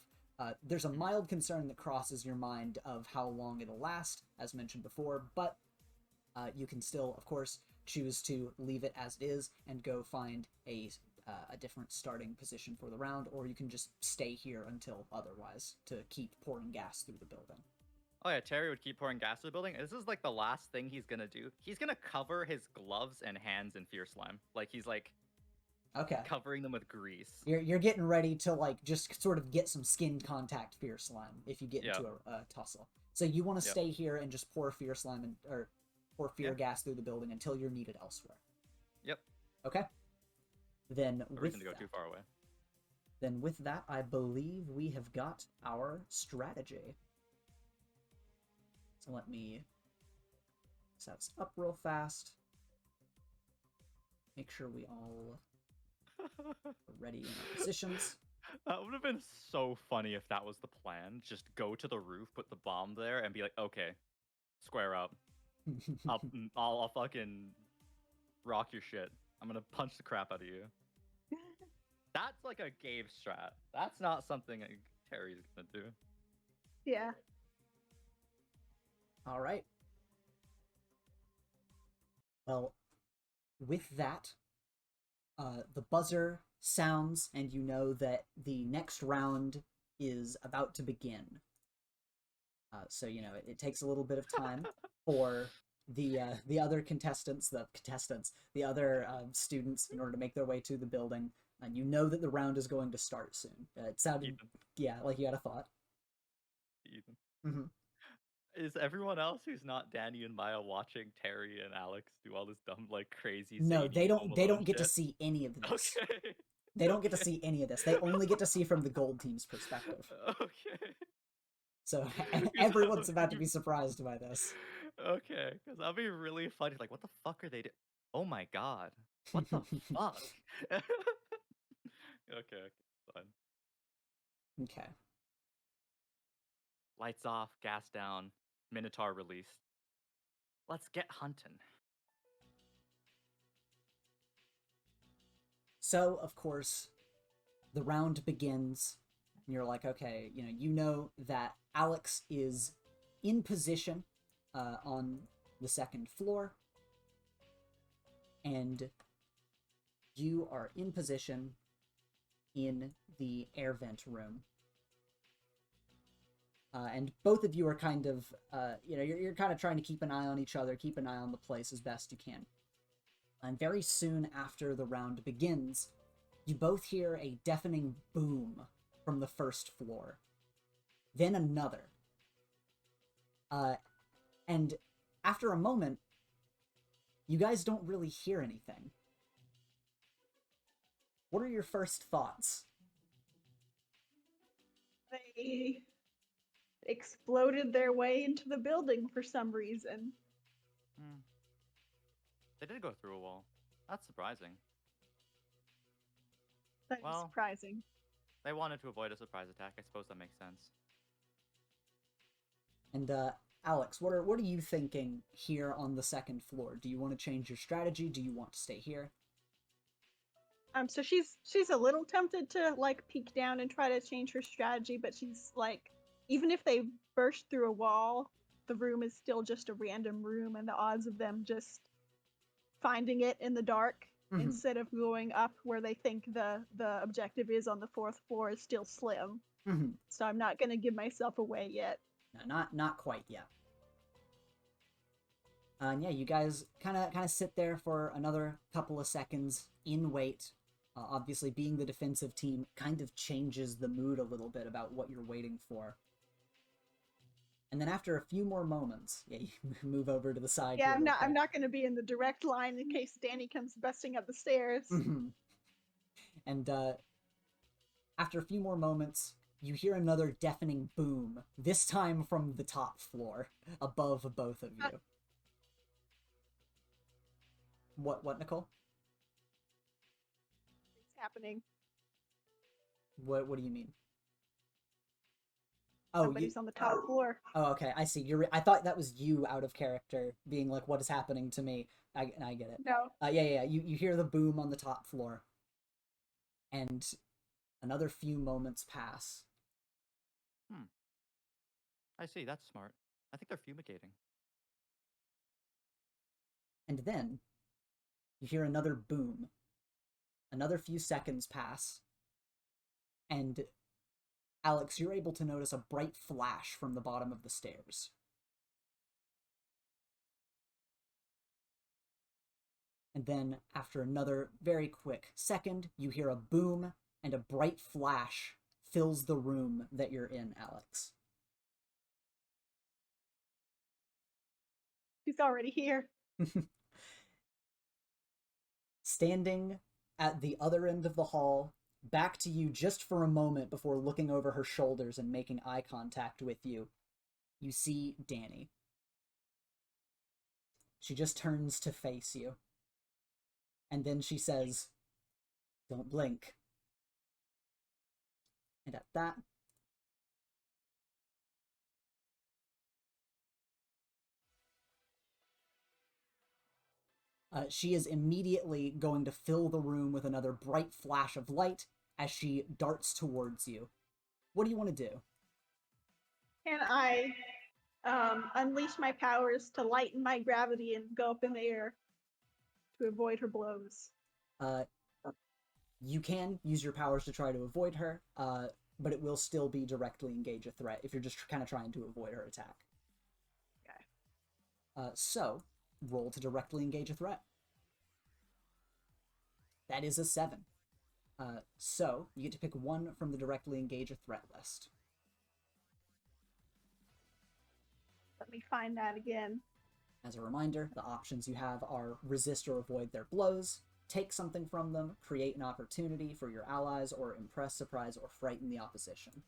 There's a mild concern that crosses your mind of how long it'll last, as mentioned before, but you can still, of course, choose to leave it as it is and go find a different starting position for the round, or you can just stay here until otherwise to keep pouring gas through the building. Oh yeah, Terry would keep pouring gas through the building. This is like the last thing he's gonna do. He's gonna cover his gloves and hands in fear slime. Like he's like Okay. covering them with grease. You're getting ready to like just sort of get some skin contact fear slime if you get into a tussle. So you want to stay here and just pour fear slime or pour fear gas through the building until you're needed elsewhere. Yep. Okay. Then No reason to go too far away. Then with that, I believe we have got our strategy. So let me set this up real fast. Make sure we all are ready in our positions. That would have been so funny if that was the plan. Just go to the roof, put the bomb there, and be like, okay, square up. I'll fucking rock your shit. I'm gonna punch the crap out of you. That's like a Gabe strat. That's not something Terry's gonna do. Yeah. All right. Well, with that, the buzzer sounds, and you know that the next round is about to begin. So, you know, it takes a little bit of time for the other the other students in order to make their way to the building, and you know that the round is going to start soon. It sounded, like you had a thought. Ethan. Mm-hmm. Is everyone else who's not Danny and Maya watching Terry and Alex do all this dumb, like, crazy? No, zany they don't. Home They Alone don't get to shit? see any of this. Okay. They don't get to see any of this. They only get to see from the gold team's perspective. Okay. So everyone's about to be surprised by this. Okay, because that'll be really funny. Like, what the fuck are they doing? Oh my god. What the fuck? Okay, fine. Okay. Lights off, gas down, Minotaur released. Let's get hunting. So, of course, the round begins, and you're like, okay, you know that Alex is in position on the second floor, and you are in position in the air vent room. And both of you are kind of, you're kind of trying to keep an eye on each other, keep an eye on the place as best you can. And very soon after the round begins, you both hear a deafening boom from the first floor. Then another. And after a moment, you guys don't really hear anything. What are your first thoughts? They exploded their way into the building for some reason. They did go through a wall. That's surprising. That is surprising. They wanted to avoid a surprise attack. I suppose that makes sense. And Alex, what are you thinking here on the second floor? Do you want to change your strategy? Do you want to stay here? So she's a little tempted to like peek down and try to change her strategy, but she's like, even if they burst through a wall, the room is still just a random room, and the odds of them just finding it in the dark instead of going up where they think the objective is on the fourth floor is still slim. So I'm not going to give myself away yet. No, not quite yet. And yeah, you guys kind of sit there for another couple of seconds in wait. Obviously, being the defensive team kind of changes the mood a little bit about what you're waiting for. And then after a few more moments, you move over to the side. Yeah, I'm not going to be in the direct line in case Danny comes busting up the stairs. And after a few more moments, you hear another deafening boom, this time from the top floor, above both of you. What, Nicole? It's happening. What do you mean? Oh, Somebody's on the top floor. Oh, okay, I see. I thought that was you out of character, being like, what is happening to me? I get it. No. Yeah. You hear the boom on the top floor. And another few moments pass. I see, that's smart. I think they're fumigating. And then you hear another boom. Another few seconds pass. And Alex, you're able to notice a bright flash from the bottom of the stairs. And then, after another very quick second, you hear a boom, and a bright flash fills the room that you're in, Alex. She's already here. Standing at the other end of the hall, back to you just for a moment before looking over her shoulders and making eye contact with you, you see Danny. She just turns to face you. And then she says, "Don't blink." And at that, she is immediately going to fill the room with another bright flash of light as she darts towards you. What do you want to do? Can I unleash my powers to lighten my gravity and go up in the air to avoid her blows? You can use your powers to try to avoid her, but it will still be directly engage a threat if you're just kind of trying to avoid her attack. Okay. So, roll to directly engage a threat. That is a 7. So, you get to pick one from the directly engage a threat list. Let me find that again. As a reminder, the options you have are resist or avoid their blows, take something from them, create an opportunity for your allies, or impress, surprise, or frighten the opposition.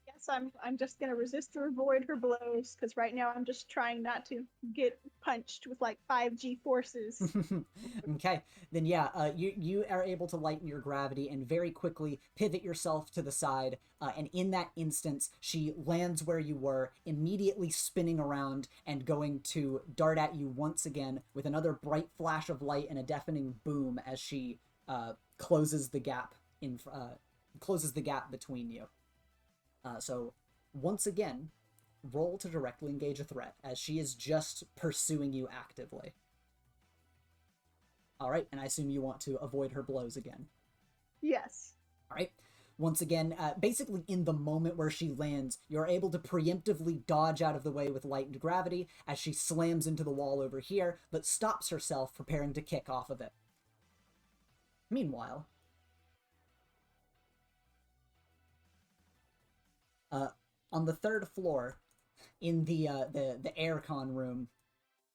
Yes, I'm just gonna resist or avoid her blows, because right now I'm just trying not to get punched with like 5G forces. Okay, then yeah, you are able to lighten your gravity and very quickly pivot yourself to the side, and in that instance, she lands where you were, immediately spinning around and going to dart at you once again with another bright flash of light and a deafening boom as she closes the gap between you. So, once again, roll to directly engage a threat, as she is just pursuing you actively. Alright, and I assume you want to avoid her blows again. Yes. Alright, once again, basically in the moment where she lands, you're able to preemptively dodge out of the way with lightened gravity as she slams into the wall over here, but stops herself, preparing to kick off of it. Meanwhile, on the 3rd floor, in the aircon room,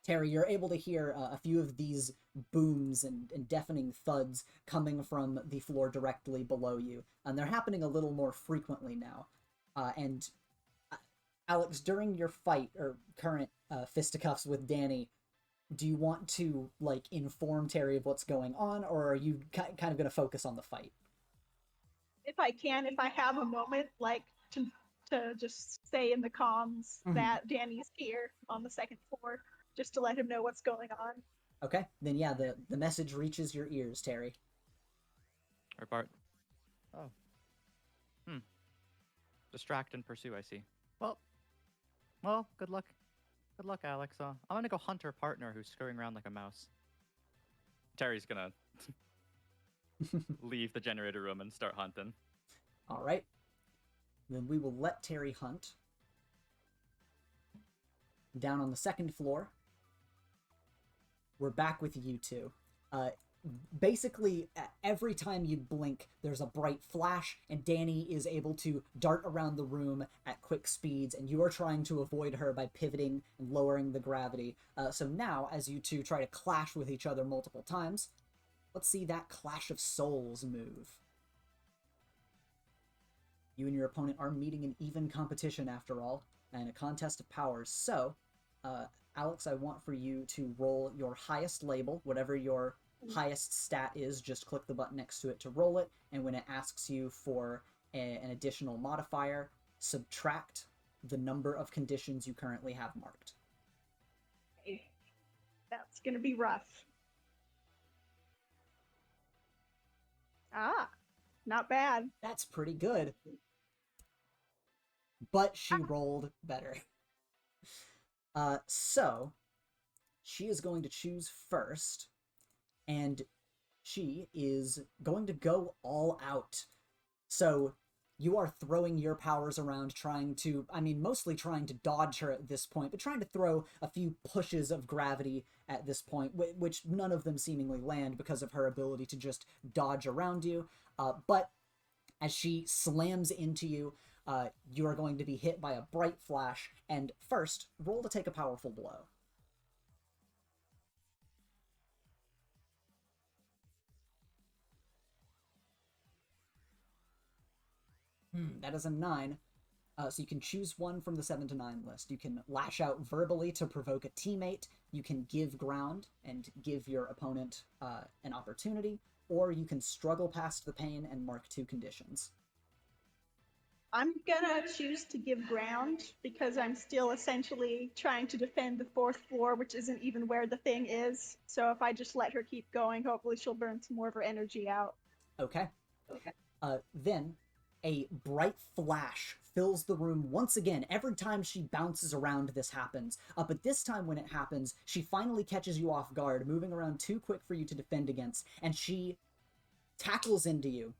Terry, you're able to hear a few of these booms and deafening thuds coming from the floor directly below you, and they're happening a little more frequently now. Alex, during your fight or current fisticuffs with Danny, do you want to like inform Terry of what's going on, or are you kind of going to focus on the fight? If I have a moment, like to just stay in the comms that Danny's here on the 2nd floor, just to let him know what's going on. Okay, then yeah, the message reaches your ears, Terry. Or Bart. Oh. Distract and pursue, I see. Well, good luck. Good luck, Alex. I'm gonna go hunt her partner who's scurrying around like a mouse. Terry's gonna leave the generator room and start hunting. Alright. Then we will let Terry hunt. Down on the 2nd floor, we're back with you two. Basically, every time you blink, there's a bright flash, and Danny is able to dart around the room at quick speeds, and you are trying to avoid her by pivoting and lowering the gravity. So now, as you two try to clash with each other multiple times, let's see that Clash of Souls move. You and your opponent are meeting an even competition after all, and a contest of powers. So, Alex, I want for you to roll your highest label, whatever your highest stat is, just click the button next to it to roll it, and when it asks you for an additional modifier, subtract the number of conditions you currently have marked. Okay. That's gonna be rough. Ah, not bad. That's pretty good. But she rolled better. So, she is going to choose first, and she is going to go all out. So, you are throwing your powers around mostly trying to dodge her at this point, but trying to throw a few pushes of gravity at this point, which none of them seemingly land because of her ability to just dodge around you. But as she slams into you, you are going to be hit by a bright flash, and first, roll to take a powerful blow. That is a 9. So you can choose one from the 7 to 9 list. You can lash out verbally to provoke a teammate, you can give ground and give your opponent an opportunity, or you can struggle past the pain and mark 2 conditions. I'm gonna choose to give ground because I'm still essentially trying to defend the 4th floor, which isn't even where the thing is. So if I just let her keep going, hopefully she'll burn some more of her energy out. Okay. Then a bright flash fills the room once again. Every time she bounces around, this happens. But this time when it happens, she finally catches you off guard, moving around too quick for you to defend against, and she tackles into you.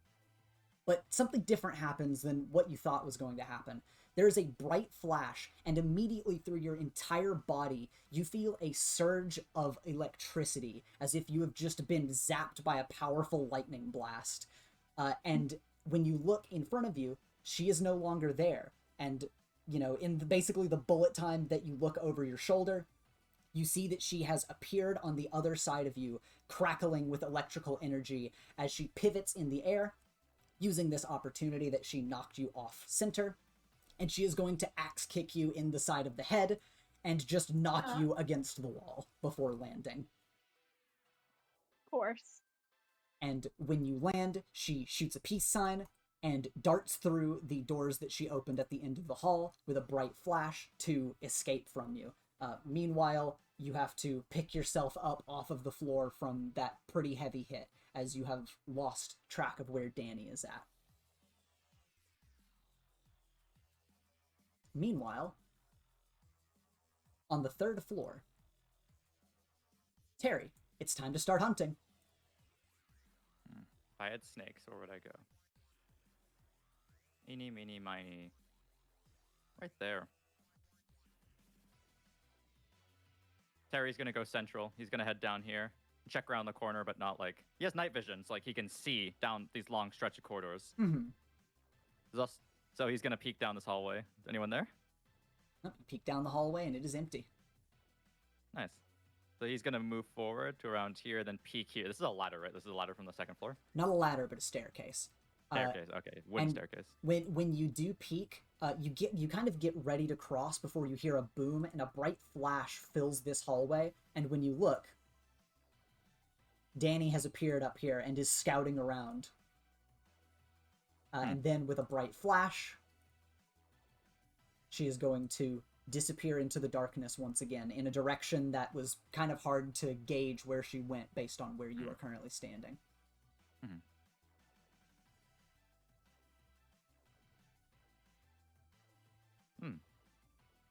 But something different happens than what you thought was going to happen. There's a bright flash, and immediately through your entire body, you feel a surge of electricity, as if you have just been zapped by a powerful lightning blast. And when you look in front of you, she is no longer there. And, in basically the bullet time that you look over your shoulder, you see that she has appeared on the other side of you, crackling with electrical energy as she pivots in the air, using this opportunity that she knocked you off center, and she is going to axe kick you in the side of the head and just knock you against the wall before landing. Of course. And when you land, she shoots a peace sign and darts through the doors that she opened at the end of the hall with a bright flash to escape from you. Meanwhile, you have to pick yourself up off of the floor from that pretty heavy hit, as you have lost track of where Danny is at. Meanwhile, on the 3rd floor, Terry, it's time to start hunting. If I had snakes, where would I go? Eeny, meeny, miny. Right there. Terry's gonna go central. He's gonna head down here, check around the corner, but not like... He has night vision, so like he can see down these long stretch of corridors. So he's gonna peek down this hallway. Is anyone there? You peek down the hallway and it is empty. Nice. So he's gonna move forward to around here, then peek here. This is a ladder, right? This is a ladder from the 2nd floor? Not a ladder, but a staircase. Staircase, okay. Wooden staircase. When you do peek, you kind of get ready to cross before you hear a boom, and a bright flash fills this hallway, and when you look, Danny has appeared up here and is scouting around. And then with a bright flash, she is going to disappear into the darkness once again, in a direction that was kind of hard to gauge where she went based on where you are currently standing.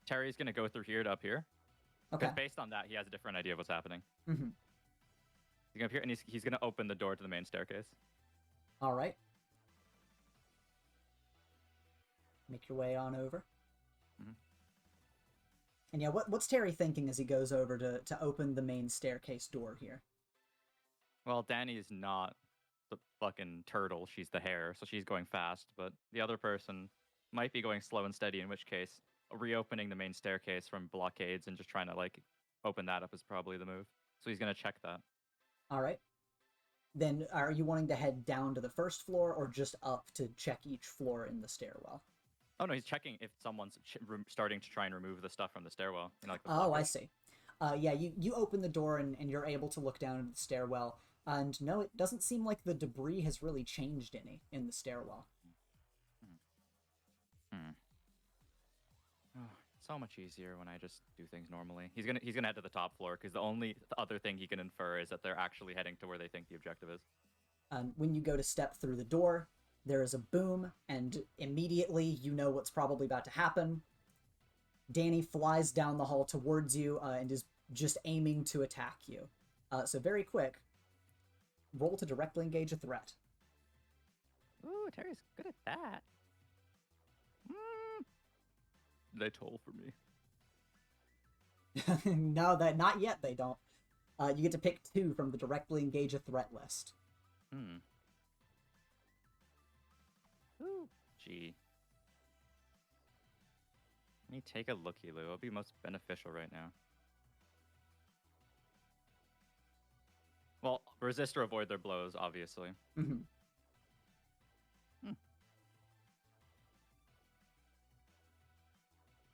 Terry's gonna go through here to up here. Okay. Because based on that, he has a different idea of what's happening. Mm-hmm. He's gonna appear, and he's gonna open the door to the main staircase. All right. Make your way on over. And yeah, what's Terry thinking as he goes over to open the main staircase door here? Well, Danny's not the fucking turtle. She's the hare, so she's going fast. But the other person might be going slow and steady, in which case reopening the main staircase from blockades and just trying to, like, open that up is probably the move. So he's going to check that. All right. Then are you wanting to head down to the first floor or just up to check each floor in the stairwell? Oh no, he's checking if someone's starting to try and remove the stuff from the stairwell. You know, like the Oh, I blockers. see. Yeah, you open the door and you're able to look down into the stairwell. And no, it doesn't seem like the debris has really changed any in the stairwell. Oh, so much easier when I just do things normally. He's gonna head to the top floor because the other thing he can infer is that they're actually heading to where they think the objective is. And when you go to step through the door, there is a boom, and immediately you know what's probably about to happen. Danny flies down the hall towards you and is just aiming to attack you. So very quick, roll to directly engage a threat. Ooh, Terry's good at that. They toll for me. No, not yet. They don't. You get to pick 2 from the directly engage a threat list. Ooh, gee. Let me take a looky, Lou. It'll be most beneficial right now. Well, resist or avoid their blows, obviously. Mm-hmm.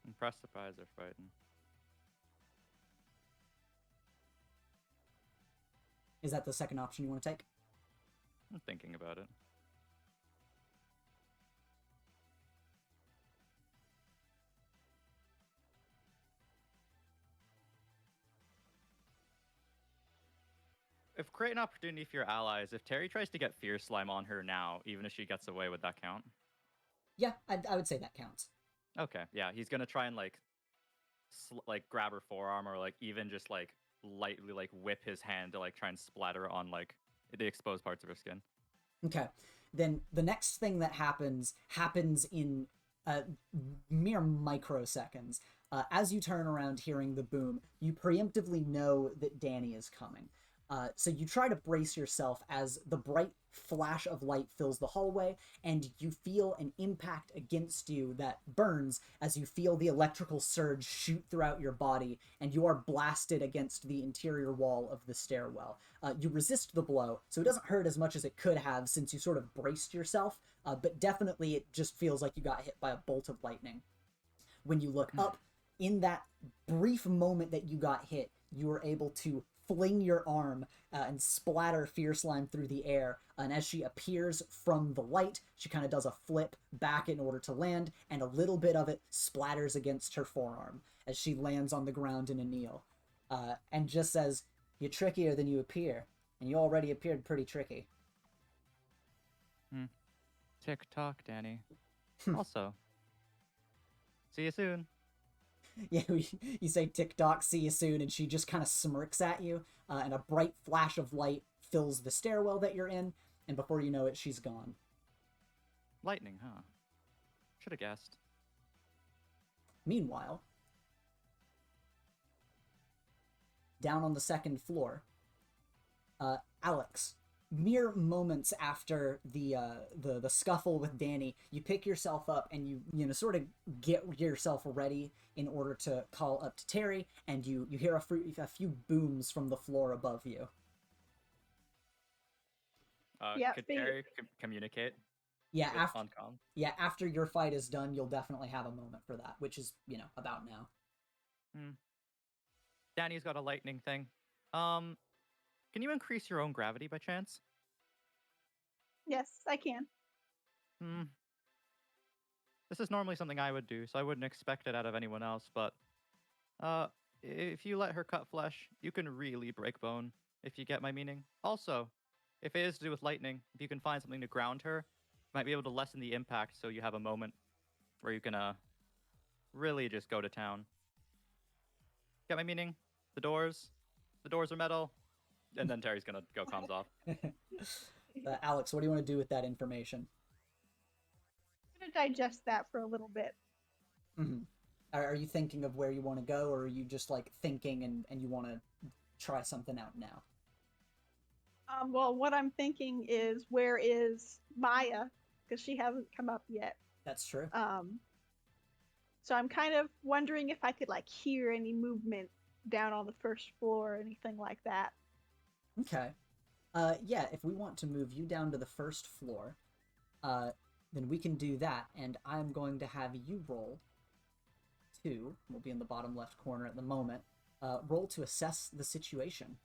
Impressed, surprised, or frightened. Is that the second option you want to take? I'm thinking about it. If create an opportunity for your allies, if Terry tries to get Fear Slime on her now, even if she gets away, would that count? Yeah, I would say that counts. Okay, yeah, he's gonna try and like grab her forearm or like even just like lightly like whip his hand to like try and splatter on like the exposed parts of her skin. Okay, then the next thing that happens in mere microseconds. As you turn around hearing the boom, you preemptively know that Danny is coming. So you try to brace yourself as the bright flash of light fills the hallway, and you feel an impact against you that burns as you feel the electrical surge shoot throughout your body, and you are blasted against the interior wall of the stairwell. You resist the blow, so it doesn't hurt as much as it could have since you sort of braced yourself, but definitely it just feels like you got hit by a bolt of lightning. When you look up, in that brief moment that you got hit, you were able to fling your arm and splatter Fear Slime through the air. And as she appears from the light, she kind of does a flip back in order to land, and a little bit of it splatters against her forearm as she lands on the ground in a kneel. And just says, "You're trickier than you appear, and you already appeared pretty tricky." Tick tock, Danny. Also, see you soon. Yeah, you say tick-tock, see you soon, and she just kind of smirks at you, and a bright flash of light fills the stairwell that you're in, and before you know it, she's gone. Lightning, huh? Should have guessed. Meanwhile, down on the second floor, Alex, mere moments after the scuffle with Danny, you pick yourself up and you sort of get yourself ready in order to call up to Terry, and you hear a few booms from the floor above you. Could Terry communicate? Yeah, on comm? Yeah, after your fight is done, you'll definitely have a moment for that, which is about now. Danny's got a lightning thing. Can you increase your own gravity by chance? Yes, I can. This is normally something I would do, so I wouldn't expect it out of anyone else, but if you let her cut flesh, you can really break bone, if you get my meaning. Also, if it is to do with lightning, if you can find something to ground her, you might be able to lessen the impact so you have a moment where you can really just go to town. Get my meaning? The doors are metal. And then Terry's gonna go comms off. Alex, what do you want to do with that information? I'm gonna digest that for a little bit. Mm-hmm. Are you thinking of where you want to go, or are you just like thinking and you want to try something out now? Well, what I'm thinking is, where is Maya? Because she hasn't come up yet. That's true. So I'm kind of wondering if I could like hear any movement down on the first floor or anything like that. Okay. Yeah, if we want to move you down to the first floor, then we can do that, and I'm going to have you roll to, we'll be in the bottom left corner at the moment, roll to assess the situation.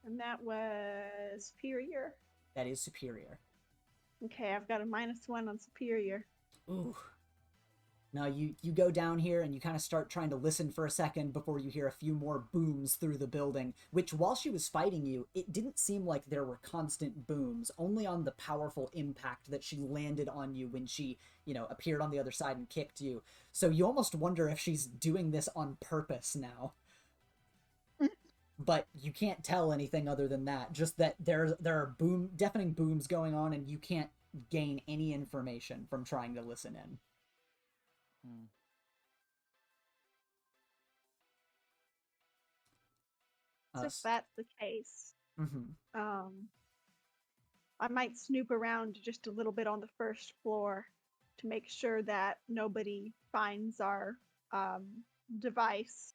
And that was superior. That is superior. Okay, I've got a -1 on superior. Ooh. Now you go down here and you kind of start trying to listen for a second before you hear a few more booms through the building, which while she was fighting you, it didn't seem like there were constant booms, only on the powerful impact that she landed on you when she, appeared on the other side and kicked you. So you almost wonder if she's doing this on purpose now. But you can't tell anything other than that, just that there are deafening booms going on and you can't gain any information from trying to listen in. So if that's the case, I might snoop around just a little bit on the first floor to make sure that nobody finds our device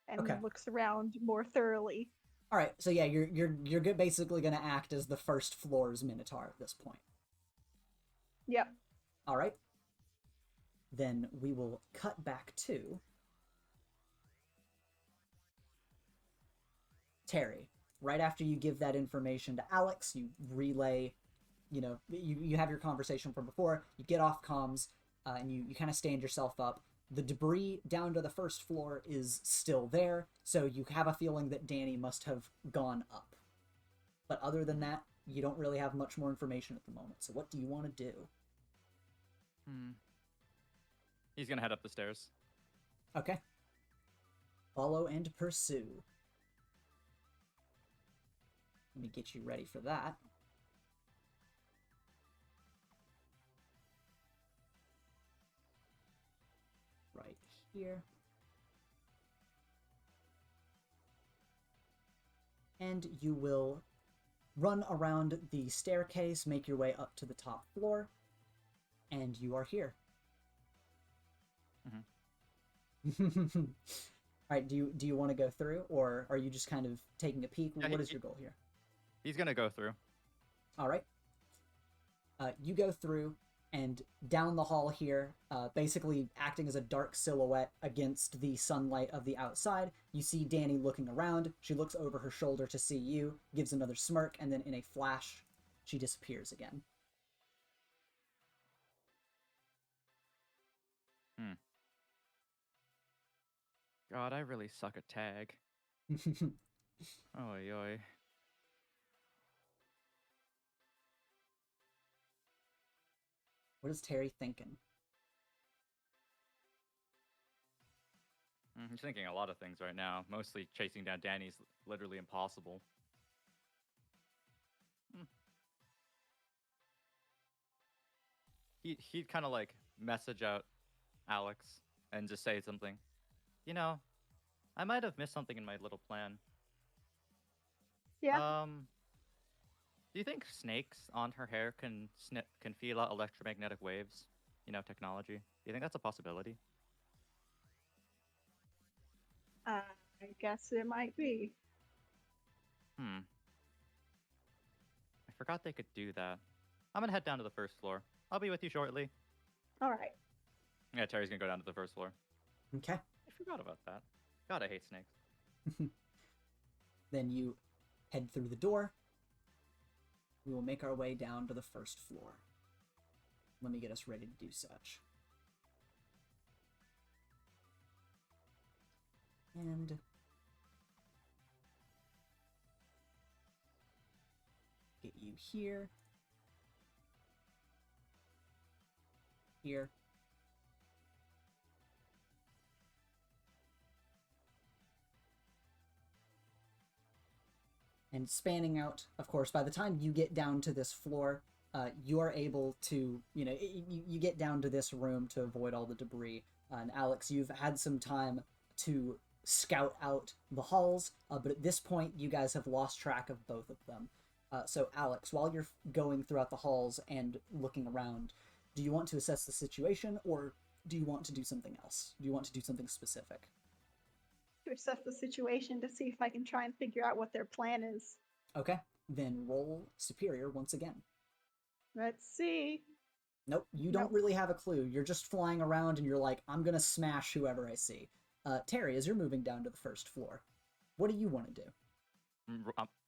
and looks around more thoroughly. All right, so yeah, you're basically going to act as the first floor's Minotaur at this point. Yep. All right. Then we will cut back to Terry. Right after you give that information to Alex, you relay, you have your conversation from before, you get off comms, and you kind of stand yourself up. The debris down to the first floor is still there, so you have a feeling that Danny must have gone up. But other than that, you don't really have much more information at the moment. So what do you want to do? He's gonna head up the stairs. Okay. Follow and pursue. Let me get you ready for that. Right here. And you will run around the staircase, make your way up to the top floor, and you are here. All right, do you want to go through, or are you just kind of taking a peek? Yeah, what is your goal here? He's gonna go through. All right. You go through and down the hall here, basically acting as a dark silhouette against the sunlight of the outside. You see Danny looking around. She looks over her shoulder to see you, gives another smirk, and then in a flash, she disappears again. God, I really suck at tag. Oy oy. What is Terry thinking? He's thinking a lot of things right now. Mostly chasing down Danny's literally impossible. He'd kind of like message out Alex and just say something. I might have missed something in my little plan. Yeah. Do you think snakes on her hair can feel out electromagnetic waves? Technology. Do you think that's a possibility? I guess it might be. I forgot they could do that. I'm gonna head down to the first floor. I'll be with you shortly. All right. Yeah, Terry's gonna go down to the first floor. Okay. I forgot about that. God, I hate snakes. Then you head through the door. We will make our way down to the first floor. Let me get us ready to do such. And get you here. Here. And spanning out, of course, by the time you get down to this floor, you are able to, you get down to this room to avoid all the debris. And Alex, you've had some time to scout out the halls, but at this point, you guys have lost track of both of them. So Alex, while you're going throughout the halls and looking around, do you want to assess the situation, or do you want to do something else? Do you want to do something specific? To to assess the situation to see if I can try and figure out what their plan is. Okay, then roll superior once again. Let's see. Nope, you don't really have a clue. You're just flying around and you're like, I'm gonna smash whoever I see. Terry, as you're moving down to the first floor, what do you want to do?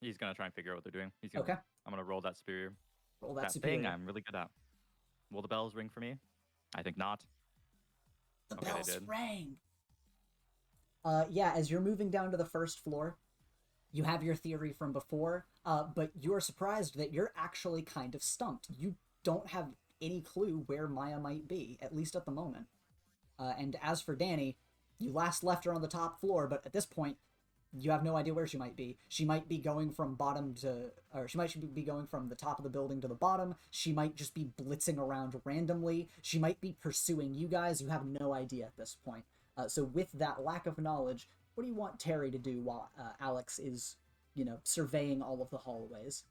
He's gonna try and figure out what they're doing. Okay. I'm gonna roll that superior. Roll that That superior. thing I'm really good at. Will the bells ring for me? I think not. The Okay, they bells did. rang! Yeah, as you're moving down to the first floor, you have your theory from before, but you're surprised that you're actually kind of stumped. You don't have any clue where Maya might be, at least at the moment. And as for Danny, you last left her on the top floor, but at this point, you have no idea where she might be. She might be going from she might be going from the top of the building to the bottom. She might just be blitzing around randomly. She might be pursuing you guys. You have no idea at this point. So with that lack of knowledge, what do you want Terry to do while Alex is, surveying all of the hallways?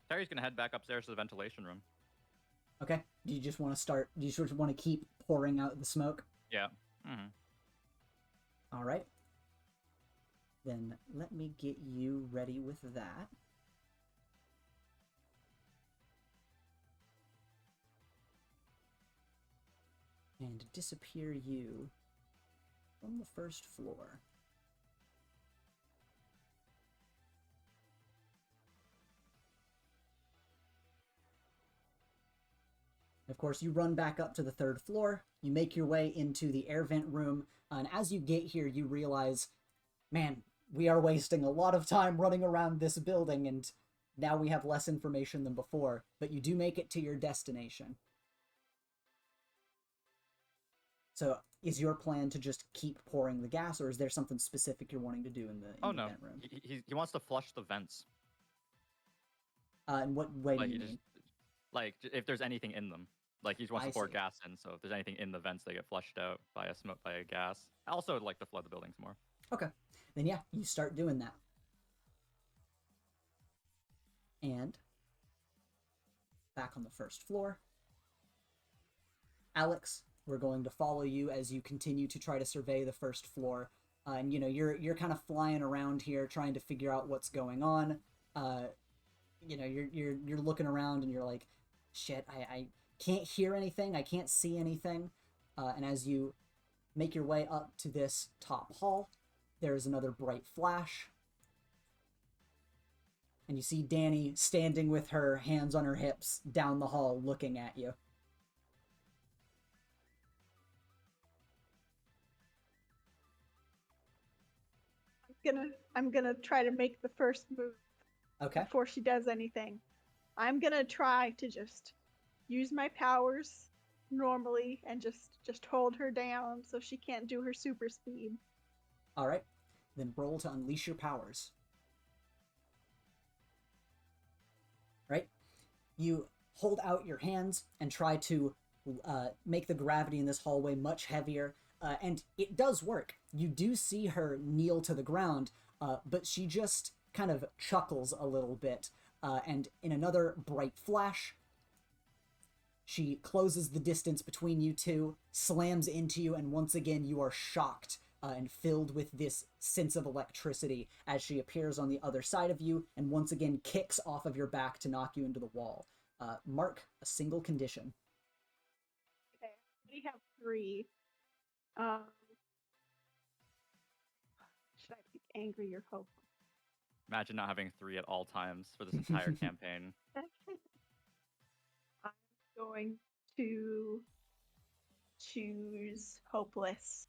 Terry's gonna head back upstairs to the ventilation room. Okay. Do you just want to keep pouring out the smoke? Yeah. Mm-hmm. All right. Then let me get you ready with that. And disappear you from the first floor. Of course, you run back up to the third floor, you make your way into the air vent room, and as you get here, you realize, man, we are wasting a lot of time running around this building, and now we have less information than before, but you do make it to your destination. So, is your plan to just keep pouring the gas, or is there something specific you're wanting to do in the vent room? He wants to flush the vents. In what way do you mean? If there's anything in them. Like, he just wants I to pour see. gas in, so if there's anything in the vents, they get flushed out by a gas. I also would like to flood the buildings more. Okay. Then yeah, you start doing that. And back on the first floor. Alex, we're going to follow you as you continue to try to survey the first floor. And you're kind of flying around here trying to figure out what's going on. You're looking around and you're like, shit, I can't hear anything, I can't see anything. And as you make your way up to this top hall, there's another bright flash. And you see Danny standing with her hands on her hips down the hall looking at you. I'm gonna try to make the first move. Okay. Before she does anything. I'm gonna try to just use my powers normally and just hold her down so she can't do her super speed. All right. Then roll to unleash your powers. Right? You hold out your hands and try to make the gravity in this hallway much heavier, and it does work. You do see her kneel to the ground, but she just kind of chuckles a little bit, and in another bright flash, she closes the distance between you two, slams into you, and once again you are shocked and filled with this sense of electricity as she appears on the other side of you and once again kicks off of your back to knock you into the wall. Mark a single condition. Okay, we have 3. Should I pick angry or hopeful? Imagine not having 3 at all times for this entire campaign. I'm going to choose hopeless.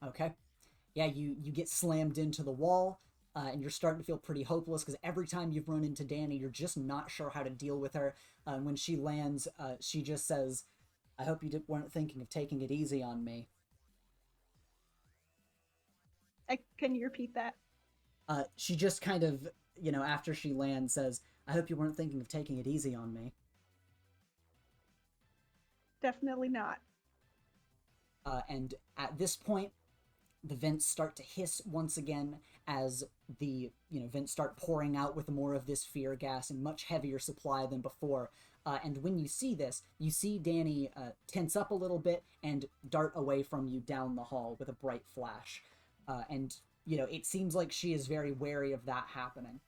Okay. Yeah, you get slammed into the wall, and you're starting to feel pretty hopeless because every time you've run into Danny, you're just not sure how to deal with her. And when she lands, she just says, I hope you weren't thinking of taking it easy on me. Can you repeat that? She just kind of, after she lands, says, I hope you weren't thinking of taking it easy on me. Definitely not. And at this point, the vents start to hiss once again as the vents start pouring out with more of this fear gas in much heavier supply than before. And when you see this, you see Danny tense up a little bit and dart away from you down the hall with a bright flash. And it seems like she is very wary of that happening.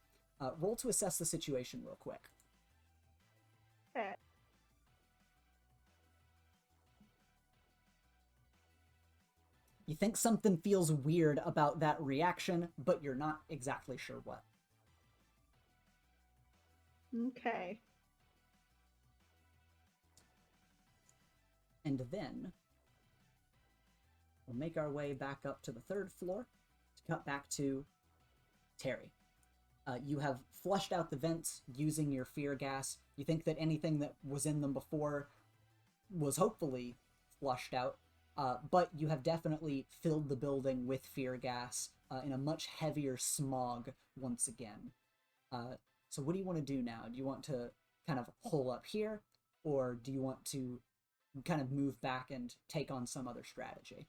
Roll to assess the situation real quick. Okay. You think something feels weird about that reaction, but you're not exactly sure what. Okay. And then we'll make our way back up to the 3rd floor to cut back to Terry. You have flushed out the vents using your fear gas. You think that anything that was in them before was hopefully flushed out, but you have definitely filled the building with fear gas in a much heavier smog once again. So what do you want to do now? Do you want to kind of hole up here, or do you want to kind of move back and take on some other strategy?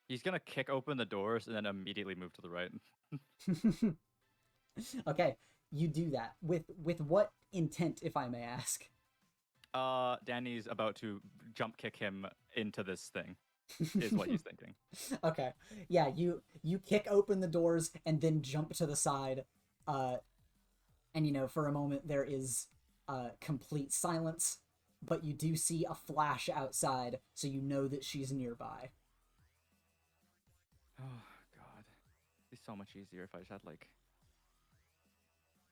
He's gonna kick open the doors and then immediately move to the right. Okay, you do that. With what intent, if I may ask? Danny's about to jump kick him into this thing, is what he's thinking. Okay, yeah, you kick open the doors and then jump to the side, and for a moment there is complete silence, but you do see a flash outside, so you know that she's nearby. Oh god, it'd be so much easier if I just had something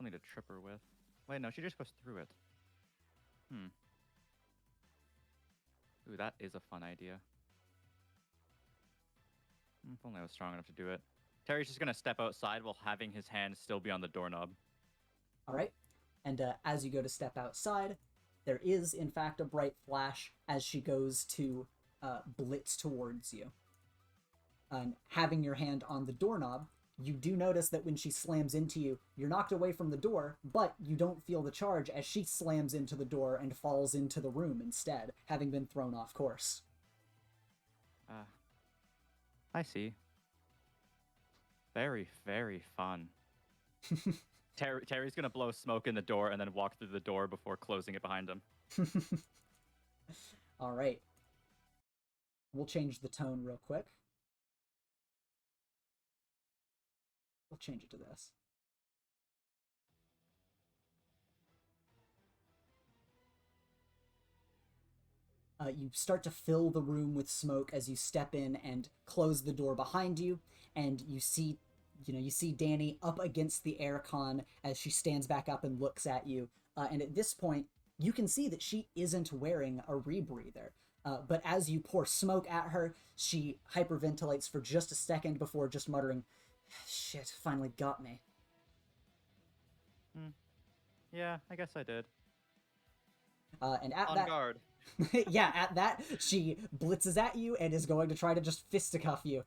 to trip her with. Wait, no, she just goes through it. Ooh, that is a fun idea. If only I was strong enough to do it. Terry's just gonna step outside while having his hand still be on the doorknob. All right, and as you go to step outside, there is in fact a bright flash as she goes to blitz towards you. And having your hand on the doorknob, you do notice that when she slams into you, you're knocked away from the door, but you don't feel the charge as she slams into the door and falls into the room instead, having been thrown off course. I see. Very, very fun. Terry's gonna blow smoke in the door and then walk through the door before closing it behind him. All right. We'll change the tone real quick. We'll change it to this. You start to fill the room with smoke as you step in and close the door behind you, and you see Danny up against the aircon as she stands back up and looks at you. And at this point, you can see that she isn't wearing a rebreather. But as you pour smoke at her, she hyperventilates for just a second before just muttering, "Shit, finally got me." Yeah, I guess I did. And at On that, guard. yeah, at that, she blitzes at you and is going to try to just fisticuff you.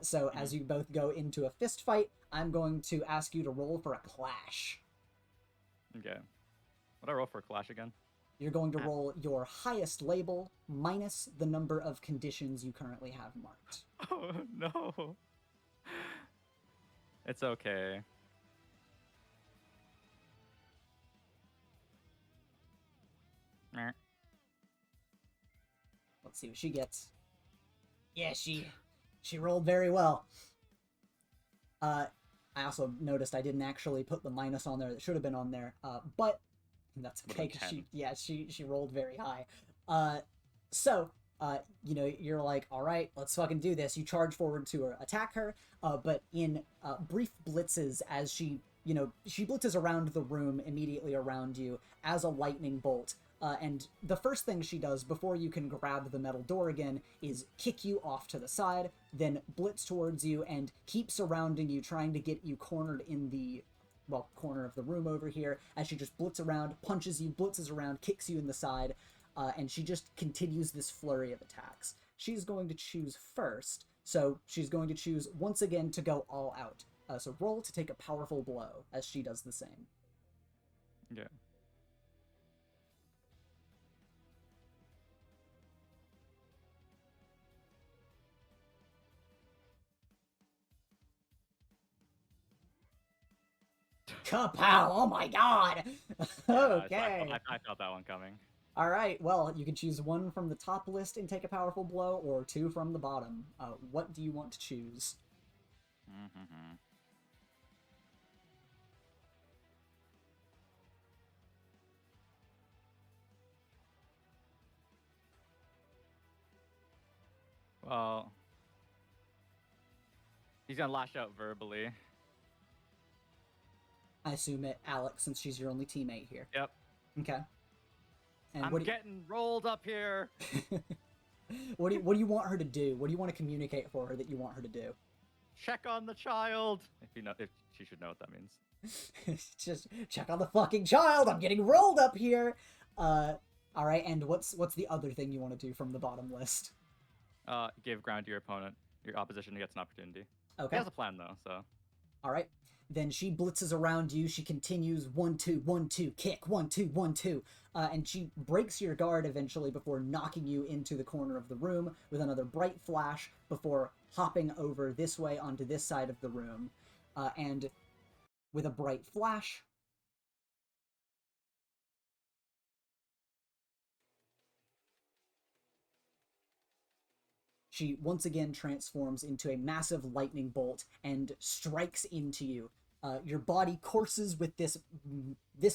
So as you both go into a fist fight, I'm going to ask you to roll for a clash. Okay. What'd I roll for a clash again? You're going to roll your highest label minus the number of conditions you currently have marked. Oh, no. It's okay. Let's see what she gets. Yeah, she rolled very well. I also noticed I didn't actually put the minus on there that should have been on there, but that's okay, 'cause she rolled very high. So, you're like, all right, let's fucking do this. You charge forward to attack her, but in brief blitzes as she blitzes around the room immediately around you as a lightning bolt. And the first thing she does before you can grab the metal door again is kick you off to the side, then blitz towards you and keep surrounding you, trying to get you cornered in the corner of the room over here, as she just blitzes around, punches you, blitzes around, kicks you in the side, and she just continues this flurry of attacks. She's going to choose first, so she's going to choose once again to go all out. So roll to take a powerful blow, as she does the same. Yeah. Kapow! Oh my god! Okay. I felt that one coming. All right. Well, you can choose one from the top list and take a powerful blow, or two from the bottom. What do you want to choose? Mm-hmm. Well, he's gonna lash out verbally. I assume it, Alex, since she's your only teammate here. Yep. Okay. And I'm getting rolled up here. what do you want her to do? What do you want to communicate for her that you want her to do? Check on the child. If she should know what that means. Just check on the fucking child. I'm getting rolled up here. All right. And what's the other thing you want to do from the bottom list? Give ground to your opponent. Your opposition gets an opportunity. Okay. He has a plan though, so. All right. Then she blitzes around you. She continues 1-2, 1-2, kick 1-2, 1-2, and she breaks your guard eventually before knocking you into the corner of the room with another bright flash before hopping over this way onto this side of the room, and with a bright flash. She once again transforms into a massive lightning bolt and strikes into you. Your body courses with this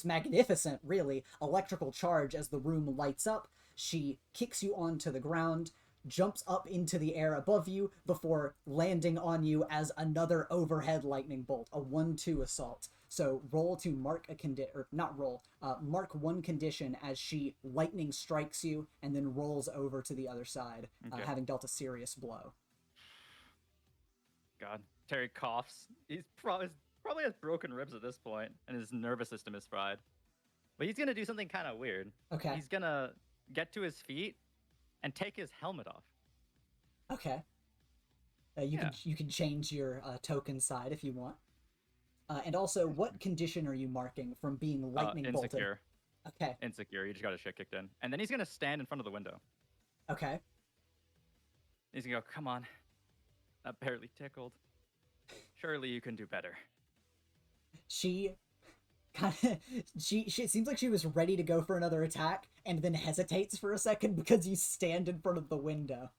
magnificent, really, electrical charge as the room lights up. She kicks you onto the ground, jumps up into the air above you before landing on you as another overhead lightning bolt, a 1-2 assault. So roll to mark a condition, or not roll, mark one condition as she lightning strikes you and then rolls over to the other side, Okay. having dealt a serious blow. God, Terry coughs. He's probably has broken ribs at this point, and his nervous system is fried. But he's gonna do something kind of weird. Okay. He's gonna get to his feet and take his helmet off. Okay. You can change your token side if you want. And also, what condition are you marking from being lightning bolted? Insecure. Okay. Insecure. You just got his shit kicked in, and then he's gonna stand in front of the window. Okay. He's gonna go, "Come on, I'm barely tickled. Surely you can do better." She kind of it seems like she was ready to go for another attack and then hesitates for a second because you stand in front of the window.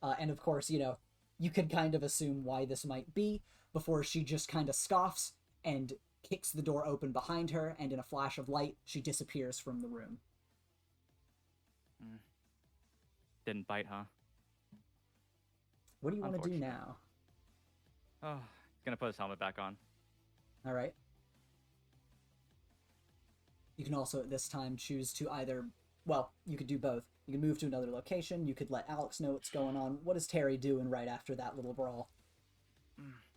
And of course, you could kind of assume why this might be before she just kind of scoffs and kicks the door open behind her, and in a flash of light, she disappears from the room. Didn't bite, huh? What do you want to do now? Oh, he's gonna put his helmet back on. All right. You can also at this time choose to either, well, you could do both. You can move to another location. You could let Alex know what's going on. What is Terry doing right after that little brawl?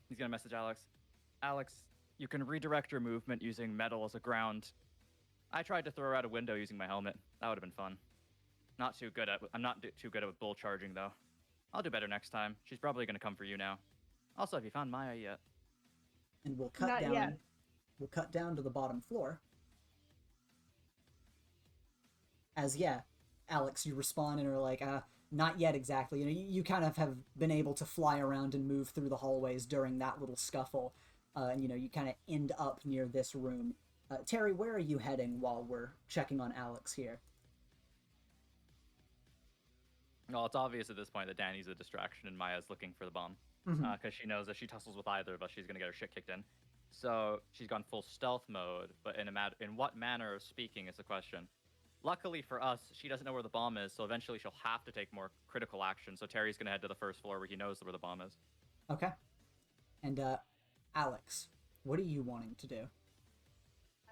He's gonna message Alex. Alex, you can redirect your movement using metal as a ground. I tried to throw her out a window using my helmet. That would have been fun. I'm not too good at bull charging though. I'll do better next time. She's probably gonna come for you now. Also, have you found Maya yet? And we'll cut Not down. yet. We'll cut down to the bottom floor. As Alex, you respond and are like, not yet exactly. You kind of have been able to fly around and move through the hallways during that little scuffle, and you kind of end up near this room. Terry, where are you heading while we're checking on Alex here? Well, it's obvious at this point that Danny's a distraction and Maya's looking for the bomb. Because she knows if she tussles with either of us, she's gonna get her shit kicked in. So she's gone full stealth mode, but in what manner of speaking is the question. Luckily for us, she doesn't know where the bomb is, so eventually she'll have to take more critical action. So Terry's gonna head to the first floor where he knows where the bomb is. Okay. And Alex, what are you wanting to do?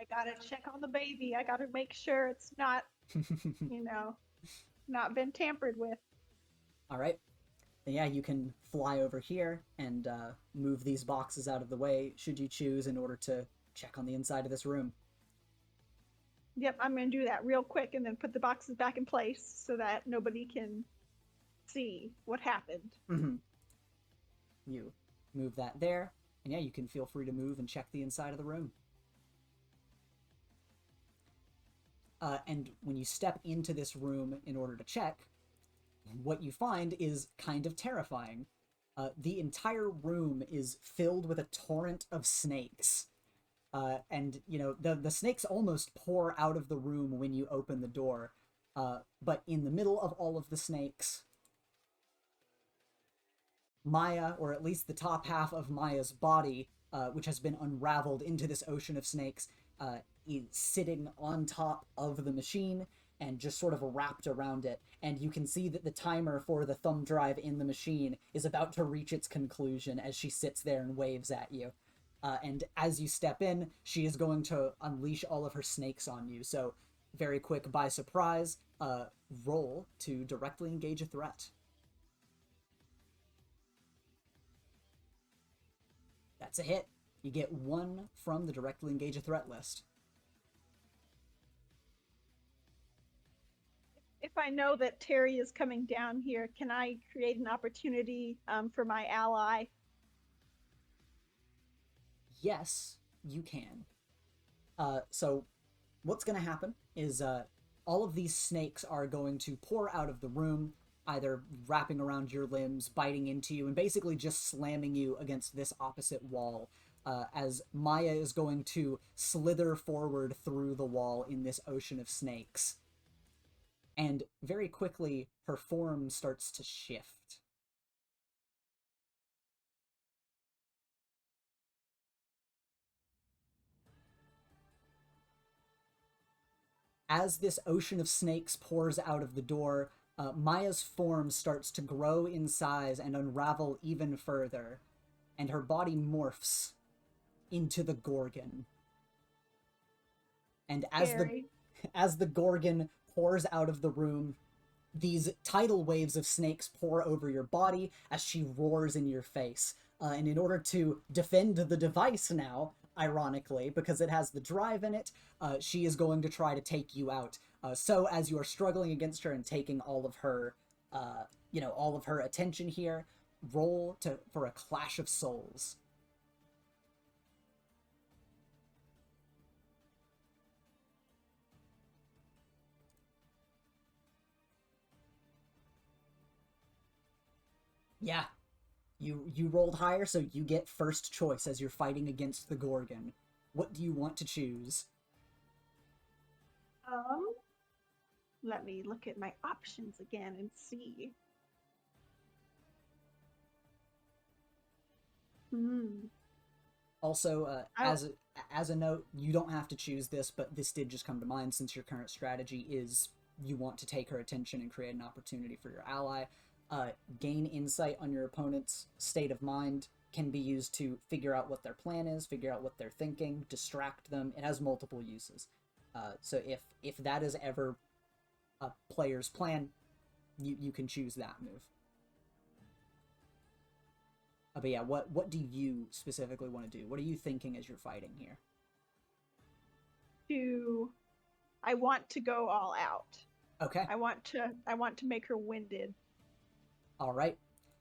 I gotta check on the baby. I gotta make sure it's not, not been tampered with. All right. Then you can fly over here and move these boxes out of the way, should you choose, in order to check on the inside of this room. Yep, I'm gonna do that real quick and then put the boxes back in place so that nobody can see what happened. You move that there, and you can feel free to move and check the inside of the room. And when you step into this room in order to check, what you find is kind of terrifying. The entire room is filled with a torrent of snakes. And, you know, the snakes almost pour out of the room when you open the door. But in the middle of all of the snakes, Maya, or at least the top half of Maya's body, which has been unraveled into this ocean of snakes, is sitting on top of the machine and just sort of wrapped around it. And you can see that the timer for the thumb drive in the machine is about to reach its conclusion as she sits there and waves at you. And as you step in, she is going to unleash all of her snakes on you. So, very quick by surprise, roll to directly engage a threat. That's a hit. You get 1 from the directly engage a threat list. If I know that Terry is coming down here, can I create an opportunity for my ally? Yes, you can. So what's going to happen is all of these snakes are going to pour out of the room, either wrapping around your limbs, biting into you, and basically just slamming you against this opposite wall, as Maya is going to slither forward through the wall in this ocean of snakes. And very quickly, her form starts to shift. As this ocean of snakes pours out of the door, Maya's form starts to grow in size and unravel even further, and her body morphs into the Gorgon. And as the Gorgon pours out of the room, these tidal waves of snakes pour over your body as she roars in your face. And in order to defend the device now, ironically, because it has the drive in it, she is going to try to take you out. So as you are struggling against her and taking all of her, all of her attention here, roll for a Clash of Souls. Yeah, you rolled higher, so you get first choice as you're fighting against the Gorgon. What do you want to choose? Let me look at my options again and see. Also, as a note, you don't have to choose this, but this did just come to mind since your current strategy is you want to take her attention and create an opportunity for your ally. Gain insight on your opponent's state of mind can be used to figure out what their plan is, figure out what they're thinking, distract them. It has multiple uses. So if that is ever a player's plan, you can choose that move. But yeah, what do you specifically want to do? What are you thinking as you're fighting here? I want to go all out. Okay. I want to make her winded. All right.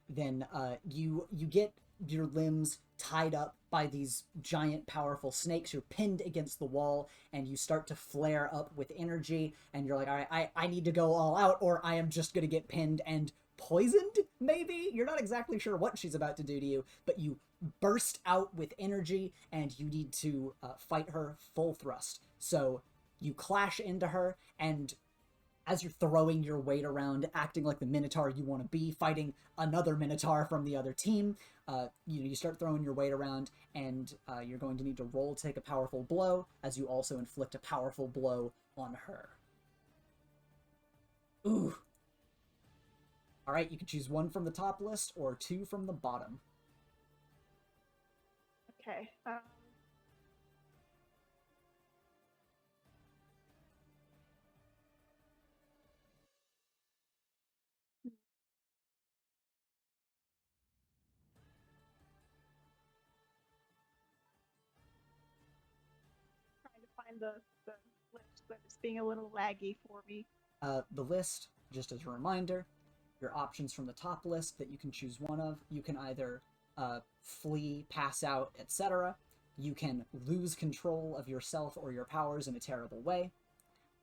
Then you get your limbs tied up by these giant powerful snakes. You're pinned against the wall and you start to flare up with energy, and you're like, all right, I need to go all out or I am just gonna get pinned and poisoned, maybe? You're not exactly sure what she's about to do to you, but you burst out with energy and you need to fight her full thrust. So you clash into her, and as you're throwing your weight around, acting like the Minotaur you want to be, fighting another Minotaur from the other team, you start throwing your weight around, and you're going to need to roll to take a powerful blow, as you also inflict a powerful blow on her. Ooh. Alright, you can choose 1 from the top list, or 2 from the bottom. Okay. Trying to find the list, but it's being a little laggy for me. The list, just as a reminder, your options from the top list that you can choose one of. You can either flee, pass out, etc. You can lose control of yourself or your powers in a terrible way.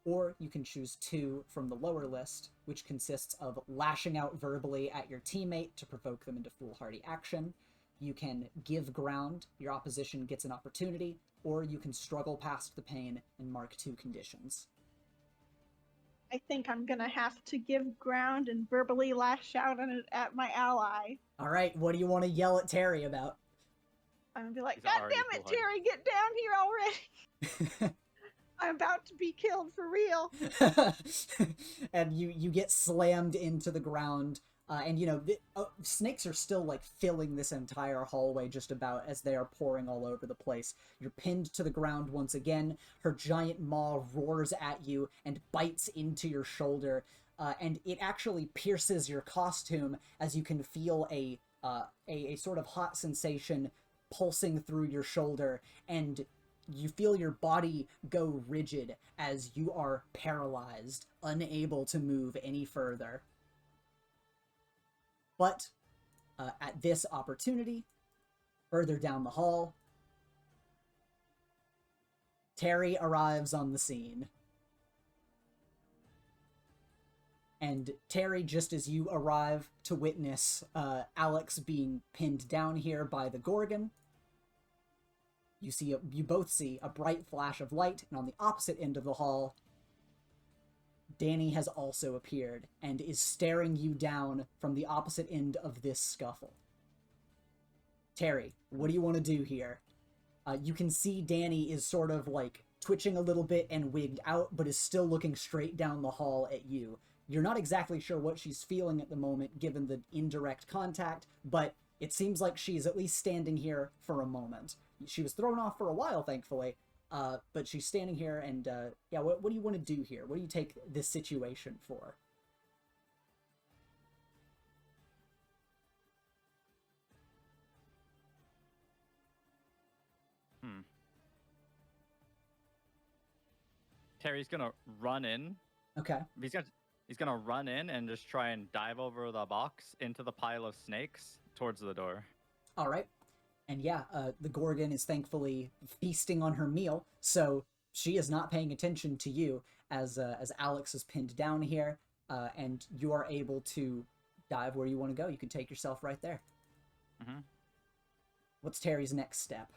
or you can choose 2 from the lower list, which consists of lashing out verbally at your teammate to provoke them into foolhardy action. You can give ground, your opposition gets an opportunity, or you can struggle past the pain and mark 2 conditions. I think I'm gonna have to give ground and verbally lash out at my ally. All right, what do you want to yell at Terry about? I'm gonna be like, He's God already damn it, foolhardy. Terry, get down here already! I'm about to be killed for real. And you get slammed into the ground. And you know, snakes are still like filling this entire hallway just about as they are pouring all over the place. You're pinned to the ground once again. Her giant maw roars at you and bites into your shoulder. And it actually pierces your costume as you can feel a sort of hot sensation pulsing through your shoulder, and you feel your body go rigid as you are paralyzed, unable to move any further. But at this opportunity, further down the hall, Terry arrives on the scene. And Terry, just as you arrive to witness Alex being pinned down here by the Gorgon, you both see a bright flash of light, and on the opposite end of the hall, Danny has also appeared and is staring you down from the opposite end of this scuffle. Terry, what do you want to do here? You can see Danny is sort of like twitching a little bit and wigged out, but is still looking straight down the hall at you. You're not exactly sure what she's feeling at the moment, given the indirect contact, but it seems like she's at least standing here for a moment. She was thrown off for a while, thankfully, but she's standing here, and yeah, what do you want to do here? What do you take this situation for? Terry's gonna run in. Okay. He's gonna run in and just try and dive over the box into the pile of snakes towards the door. All right. And yeah, the Gorgon is thankfully feasting on her meal, so she is not paying attention to you as Alex is pinned down here, and you are able to dive where you want to go. You can take yourself right there. Mm-hmm. What's Terry's next step?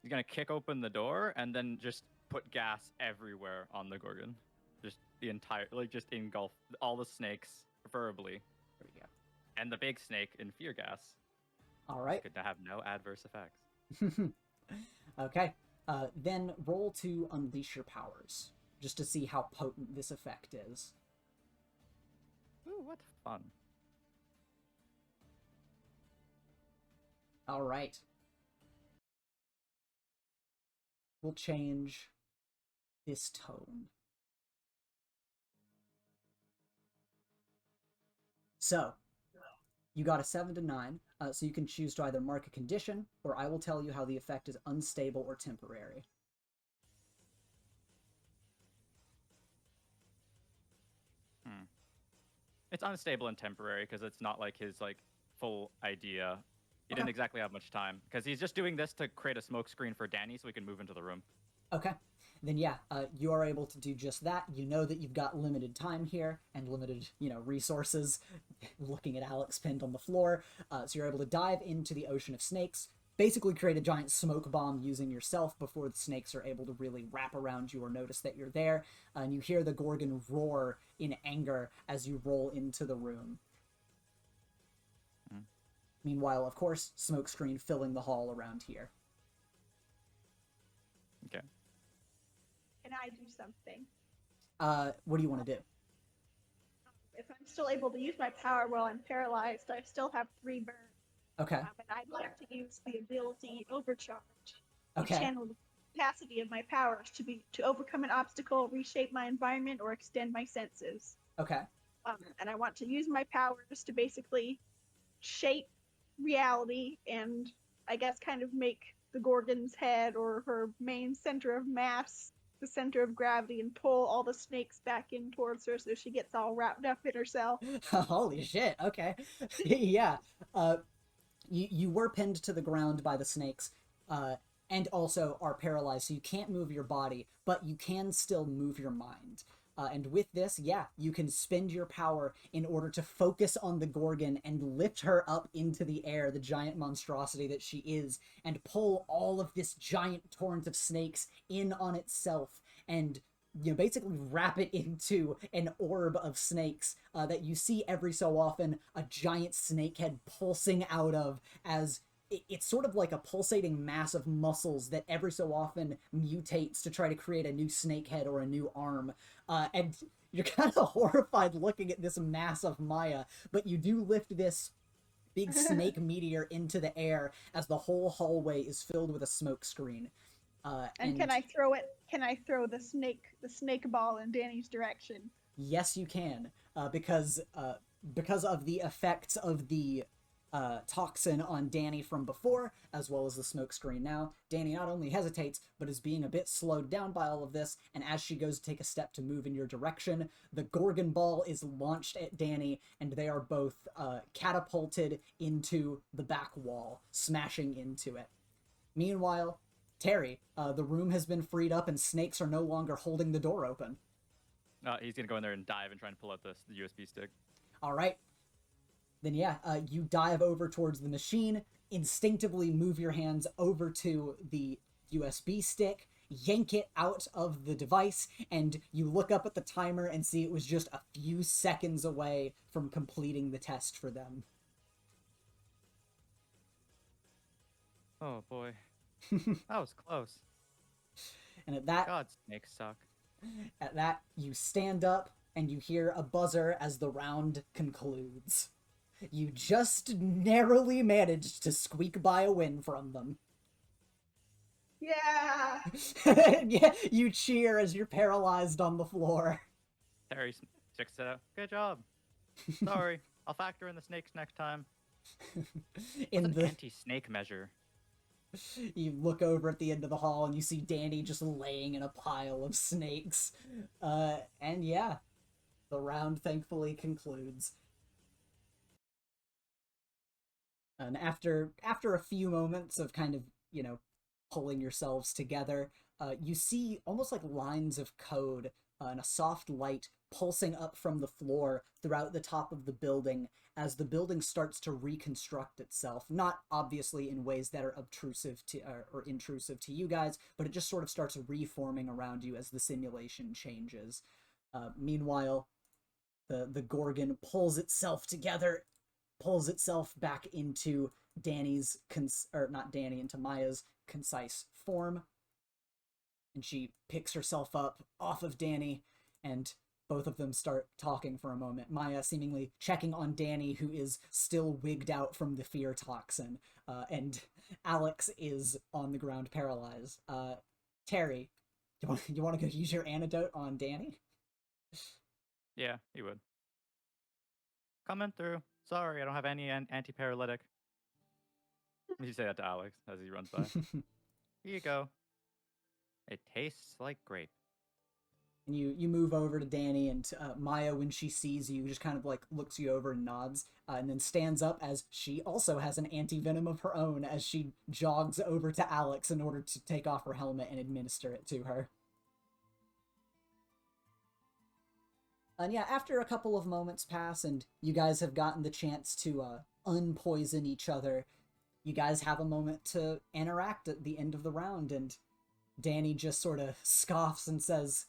He's gonna kick open the door and then just put gas everywhere on the Gorgon. Just the entire, just engulf all the snakes, preferably. There we go. And the big snake in fear gas. All right. Good to have no adverse effects. Okay. Then roll to unleash your powers, just to see how potent this effect is. Ooh, what fun. All right. We'll change this tone. So, you got a 7 to 9, so you can choose to either mark a condition, or I will tell you how the effect is unstable or temporary. It's unstable and temporary because it's not like his full idea. He didn't exactly have much time because he's just doing this to create a smoke screen for Danny so we can move into the room. Okay. Then yeah, you are able to do just that. You know that you've got limited time here and limited, resources. Looking at Alex pinned on the floor. So you're able to dive into the ocean of snakes, basically create a giant smoke bomb using yourself before the snakes are able to really wrap around you or notice that you're there. And you hear the Gorgon roar in anger as you roll into the room. Mm. Meanwhile, of course, smoke screen filling the hall around here. Okay. Can I do something? What do you want to do? If I'm still able to use my power while I'm paralyzed, I still have 3 burns. Okay. And I'd like to use the ability Overcharge. Okay. To channel the capacity of my powers to overcome an obstacle, reshape my environment, or extend my senses. Okay. And I want to use my powers to basically shape reality and I guess kind of make the Gorgon's head or her main center of mass the center of gravity and pull all the snakes back in towards her so she gets all wrapped up in herself. Holy shit, okay. Yeah. You were pinned to the ground by the snakes, and also are paralyzed, so you can't move your body, but you can still move your mind. And with this, yeah, you can spend your power in order to focus on the Gorgon and lift her up into the air, the giant monstrosity that she is, and pull all of this giant torrent of snakes in on itself, and basically wrap it into an orb of snakes that you see every so often a giant snake head pulsing out of, as it's sort of like a pulsating mass of muscles that every so often mutates to try to create a new snake head or a new arm. And you're kind of horrified looking at this mass of Maya, but you do lift this big snake meteor into the air as the whole hallway is filled with a smoke screen. And can I throw it? Can I throw the snake ball in Danny's direction? Yes, you can, because of the effects of the toxin on Danny from before, as well as the smoke screen now. Danny not only hesitates, but is being a bit slowed down by all of this, and as she goes to take a step to move in your direction, the Gorgon ball is launched at Danny, and they are both catapulted into the back wall, smashing into it. Meanwhile, Terry, the room has been freed up, and snakes are no longer holding the door open. He's gonna go in there and dive and try and pull out the USB stick. All right. Then yeah, you dive over towards the machine, instinctively move your hands over to the USB stick, yank it out of the device, and you look up at the timer and see it was just a few seconds away from completing the test for them. Oh boy. That was close. And at that, God, snakes suck. At that, you stand up and you hear a buzzer as the round concludes. You just narrowly managed to squeak by a win from them. Yeah! Yeah, you cheer as you're paralyzed on the floor. Terry sticks it out. Good job. Sorry, I'll factor in the snakes next time. In What's the an anti-snake measure? You look over at the end of the hall and you see Danny just laying in a pile of snakes. And yeah, the round thankfully concludes. And after a few moments of kind of, pulling yourselves together, you see almost like lines of code and a soft light pulsing up from the floor throughout the top of the building as the building starts to reconstruct itself. Not obviously in ways that are obtrusive to or intrusive to you guys, but it just sort of starts reforming around you as the simulation changes. Meanwhile, the Gorgon pulls itself together, pulls itself back into Danny's into Maya's concise form, and she picks herself up off of Danny, and both of them start talking for a moment. Maya seemingly checking on Danny, who is still wigged out from the fear toxin, and Alex is on the ground paralyzed. Terry, you want to go use your antidote on Danny? Yeah, he would. Coming through. Sorry, I don't have any anti-paralytic. You say that to Alex as he runs by. Here you go. It tastes like grape. And you move over to Danny, and Maya, when she sees you, just kind of like looks you over and nods, and then stands up as she also has an anti-venom of her own as she jogs over to Alex in order to take off her helmet and administer it to her. And yeah, after a couple of moments pass and you guys have gotten the chance to unpoison each other, you guys have a moment to interact at the end of the round, and Danny just sort of scoffs and says,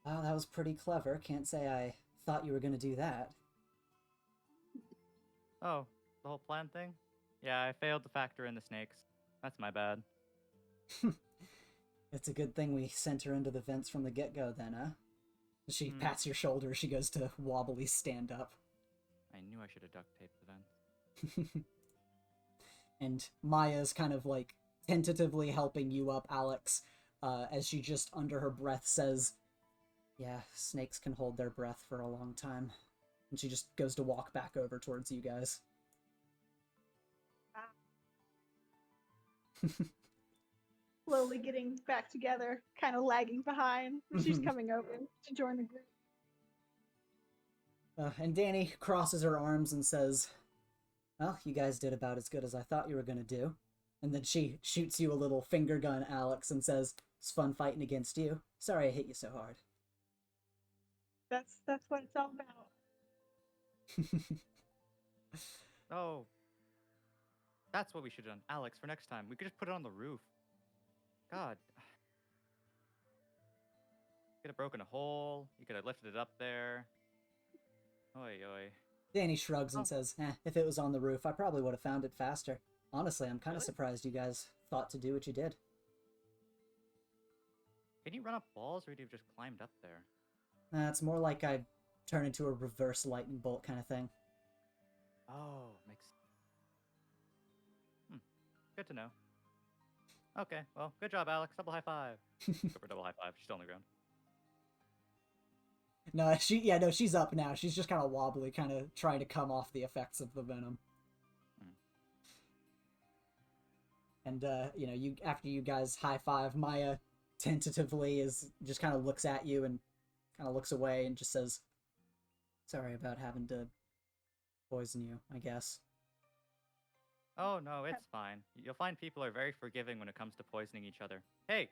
"Wow, that was pretty clever. Can't say I thought you were going to do that." Oh, the whole plan thing? Yeah, I failed to factor in the snakes. That's my bad. It's a good thing we sent her into the vents from the get-go then, huh? She pats your shoulder. She goes to wobbly stand up. I knew I should have duct taped the vents. And Maya's kind of like tentatively helping you up, Alex, as she just under her breath says, "Yeah, snakes can hold their breath for a long time." And she just goes to walk back over towards you guys. Slowly getting back together, kind of lagging behind. She's coming over to join the group. And Danny crosses her arms and says, "Well, you guys did about as good as I thought you were going to do. And then she shoots you a little finger gun, Alex, and says, "It's fun fighting against you. Sorry I hit you so hard." That's what it's all about. Oh, that's what we should have done, Alex. For next time, we could just put it on the roof. God, could have broken a hole. You could have lifted it up there. Oi, oi. Danny shrugs and Oh. says, if it was on the roof, I probably would have found it faster. Honestly, I'm kind of Really? surprised you guys thought to do what you did. Can you run up walls, or would you have just climbed up there? It's more like I'd turn into a reverse lightning bolt kind of thing. Oh, makes. Good to know. Okay, well, good job, Alex. Double high five. Go for a double high five. She's still on the ground. No, she's up now. She's just kind of wobbly, kind of trying to come off the effects of the venom. And, after you guys high five, Maya tentatively just kind of looks at you and kind of looks away and just says, "Sorry about having to poison you, I guess." Oh, no, it's fine. You'll find people are very forgiving when it comes to poisoning each other. Hey,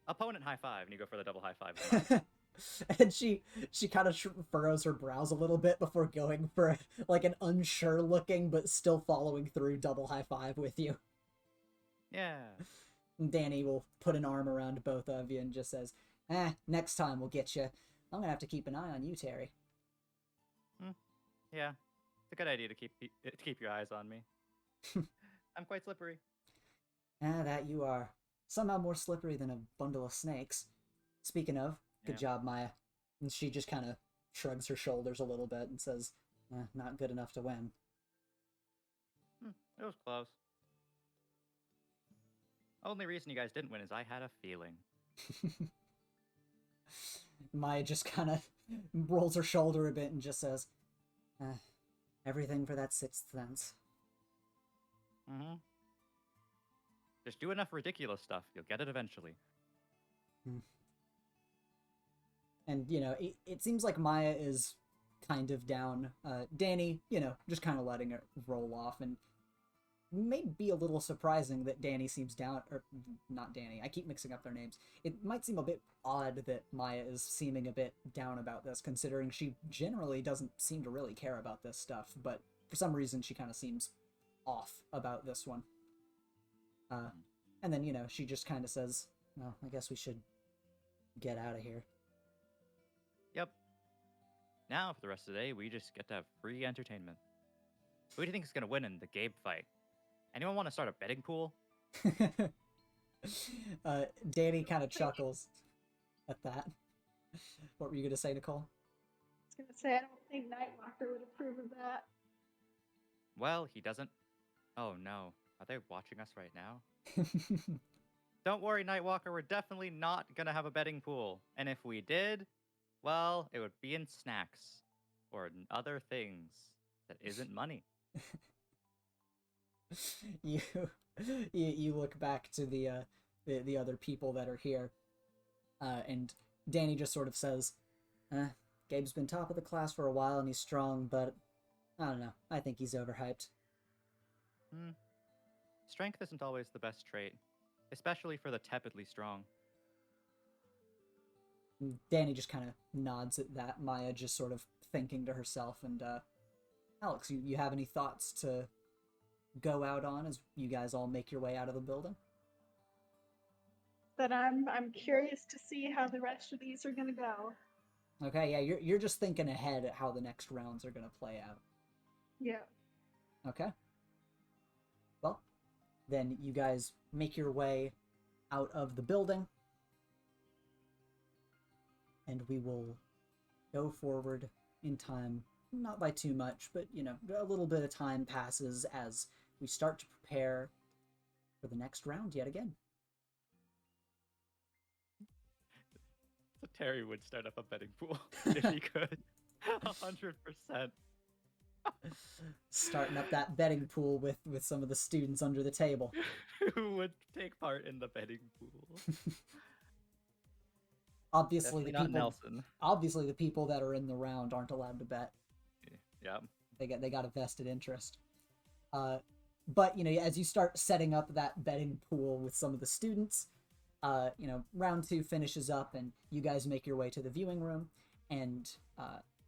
opponent high five, and you go for the double high five. And she kind of furrows her brows a little bit before going for like an unsure looking but still following through double high five with you. Yeah. And Danny will put an arm around both of you and just says, next time we'll get you. I'm gonna have to keep an eye on you, Terry. Yeah, it's a good idea to keep your eyes on me. I'm quite slippery. That you are. Somehow more slippery than a bundle of snakes. Speaking of, good job, Maya. And she just kind of shrugs her shoulders a little bit and says, not good enough to win. It was close. Only reason you guys didn't win is I had a feeling. Maya just kind of rolls her shoulder a bit and just says, everything for that sixth sense. Mm-hmm. Just do enough ridiculous stuff. You'll get it eventually. And, it seems like Maya is kind of down. Danny, just kind of letting it roll off. And may be a little surprising that Danny seems down, or not Danny, I keep mixing up their names. It might seem a bit odd that Maya is seeming a bit down about this, considering she generally doesn't seem to really care about this stuff, but for some reason she kind of seems off about this one. And then, she just kind of says, well, I guess we should get out of here. Yep. Now, for the rest of the day, we just get to have free entertainment. Who do you think is going to win in the Gabe fight? Anyone want to start a betting pool? Danny kind of chuckles at that. What were you going to say, Nicole? I was going to say, I don't think Nightwalker would approve of that. Well, he doesn't. Oh no. Are they watching us right now? Don't worry, Nightwalker. We're definitely not going to have a betting pool. And if we did, well, it would be in snacks or in other things that isn't money. You look back to the other people that are here, and Danny just sort of says, Gabe's been top of the class for a while and he's strong, but I don't know, I think he's overhyped. Strength isn't always the best trait, especially for the tepidly strong. Danny just kind of nods at that, Maya just sort of thinking to herself, and Alex, you have any thoughts to go out on as you guys all make your way out of the building? But I'm curious to see how the rest of these are gonna go. Okay, yeah, you're just thinking ahead at how the next rounds are gonna play out. Yeah. Okay. Well, then you guys make your way out of the building, and we will go forward in time, not by too much, but a little bit of time passes as we start to prepare for the next round yet again. So Terry would start up a betting pool if he could. 100%. Starting up that betting pool with some of the students under the table. Who would take part in the betting pool? Obviously, Nelson. The people that are in the round aren't allowed to bet. Yeah. They got a vested interest. But, as you start setting up that betting pool with some of the students, round 2 finishes up and you guys make your way to the viewing room, and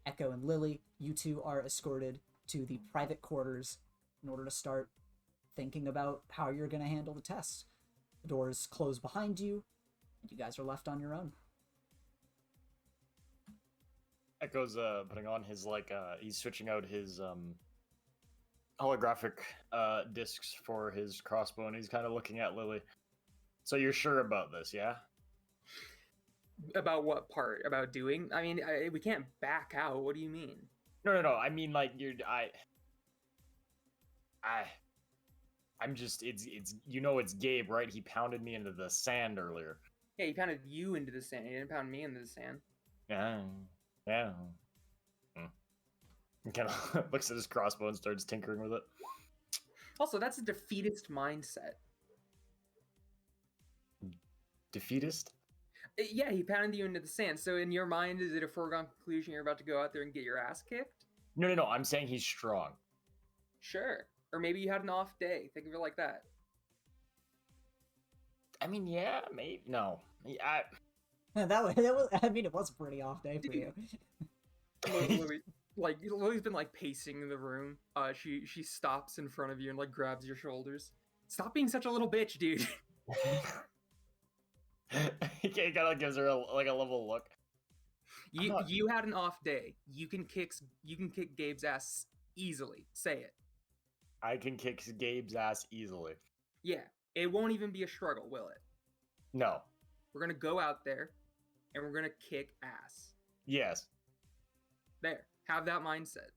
Echo and Lily, you two are escorted to the private quarters in order to start thinking about how you're going to handle the test. The doors close behind you, and you guys are left on your own. Echo's putting on his he's switching out his holographic discs for his crossbow, and he's kind of looking at Lily. So you're sure about this, yeah? About what part? About doing? I mean, we can't back out. What do you mean? No. I mean, I'm just it's it's Gabe, right? He pounded me into the sand earlier. Yeah, he pounded you into the sand. He didn't pound me into the sand. Yeah. He kind of looks at his crossbow and starts tinkering with it. Also, that's a defeatist mindset. Defeatist? Yeah, he pounded you into the sand. So in your mind, is it a foregone conclusion you're about to go out there and get your ass kicked? No. I'm saying he's strong. Sure. Or maybe you had an off day. Think of it like that. I mean, yeah, maybe. No. Yeah, That was, I mean, it was a pretty off day for you. Lily's been pacing the room. She stops in front of you and grabs your shoulders. Stop being such a little bitch, dude. He kind of gives her a level look. You had an off day. You can kick Gabe's ass easily. Say it. I can kick Gabe's ass easily. Yeah, it won't even be a struggle, will it? No. We're gonna go out there, and we're gonna kick ass. Yes. There. Have that mindset.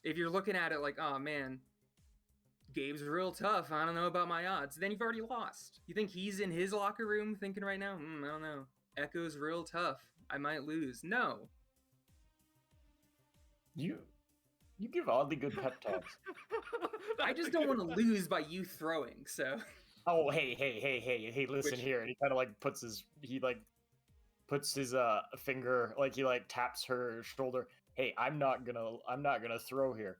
If you're looking at it like, oh man, Gabe's real tough, I don't know about my odds, then you've already lost. You think he's in his locker room thinking right now, I don't know, Echo's real tough, I might lose. No. You give oddly good pep talks. I just don't want to lose by you throwing, so. Oh, hey, listen here. And he kind of puts his finger, he taps her shoulder. Hey, I'm not gonna throw here.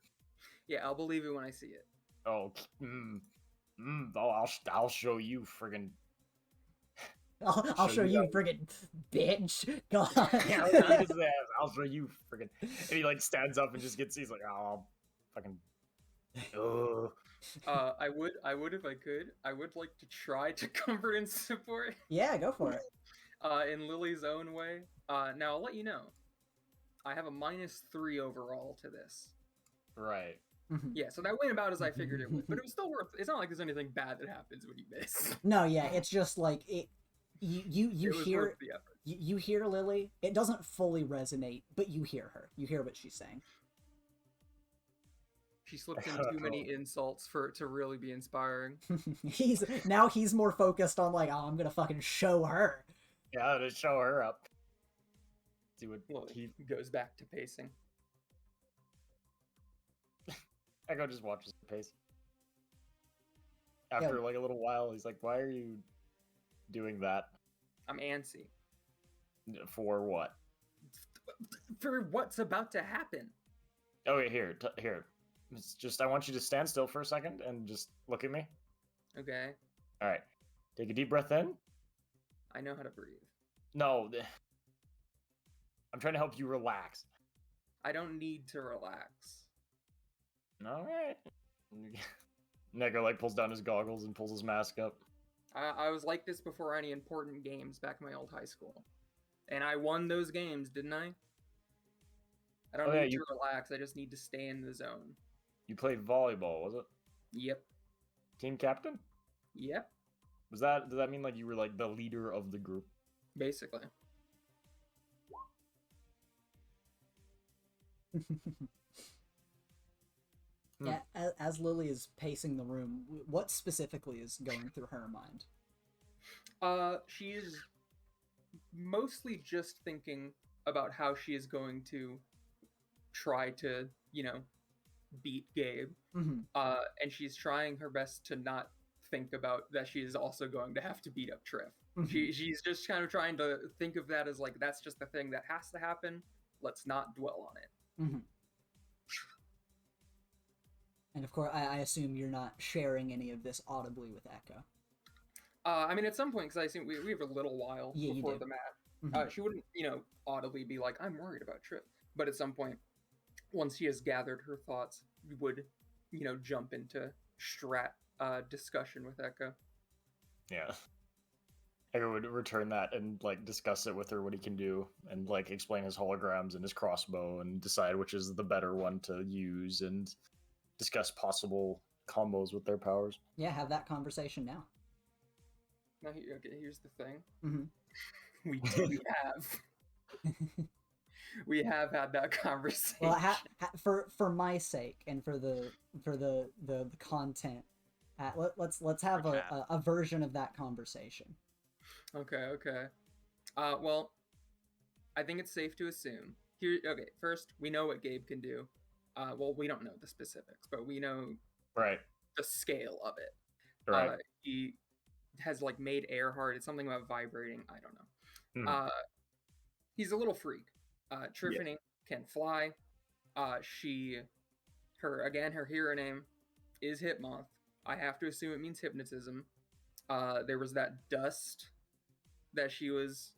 Yeah, I'll believe it when I see it. Oh, I'll show you, friggin'. I'll show you, friggin' bitch. God. I'll show you, friggin'. And he stands up and just he's like, oh, fucking. I would if I could. I would like to try to comfort and support. Yeah, go for it. In Lily's own way. Now I'll let you know. I have a -3 overall to this. Right. Yeah, so that went about as I figured it would, but it was still worth. It's not like there's anything bad that happens when you miss. No, yeah, it's just it. You it was hear worth the effort. you hear Lily. It doesn't fully resonate, but you hear her. You hear what she's saying. She slipped in too many insults for it to really be inspiring. he's more focused on oh, I'm gonna fucking show her. Yeah, to show her up. See what he goes back to pacing. Echo just watches the pace. After a little while, he's like, "Why are you doing that?" I'm antsy. For what? For what's about to happen. Okay, here. It's just I want you to stand still for a second and just look at me. Okay. All right. Take a deep breath in. I know how to breathe. No. I'm trying to help you relax. I don't need to relax. All right. Neko pulls down his goggles and pulls his mask up. I was like this before any important games back in my old high school. And I won those games, didn't I? I don't need to relax, I just need to stay in the zone. You played volleyball, was it? Yep. Team captain? Yep. Does that mean you were the leader of the group? Basically. Yeah, as Lily is pacing the room, what specifically is going through her mind? She is mostly just thinking about how she is going to try to, beat Gabe. Mm-hmm. And she's trying her best to not think about that she is also going to have to beat up Triff. Mm-hmm. She's just kind of trying to think of that as that's just the thing that has to happen. Let's not dwell on it. Mm-hmm. And of course, I assume you're not sharing any of this audibly with Echo. I mean, at some point, because I assume we have a little while before the match. Mm-hmm. She wouldn't, audibly be like, "I'm worried about Trip," but at some point, once she has gathered her thoughts, we would, jump into strat discussion with Echo. Yeah. Echo would return that and like discuss it with her what he can do and like explain his holograms and his crossbow and decide which is the better one to use and discuss possible combos with their powers. Yeah, have that conversation now. Now, here's the thing. Mm-hmm. We have had that conversation. Well, for my sake and for the content, let's have a version of that conversation. Okay. Well, I think it's safe to assume first, we know what Gabe can do. Well, we don't know the specifics, but we know the scale of it. Right. He has like made air hard. It's something about vibrating. I don't know. He's a little freak. Triffany can fly. Her hero name is Hipmoth. I have to assume it means hypnotism. There was that dust that she was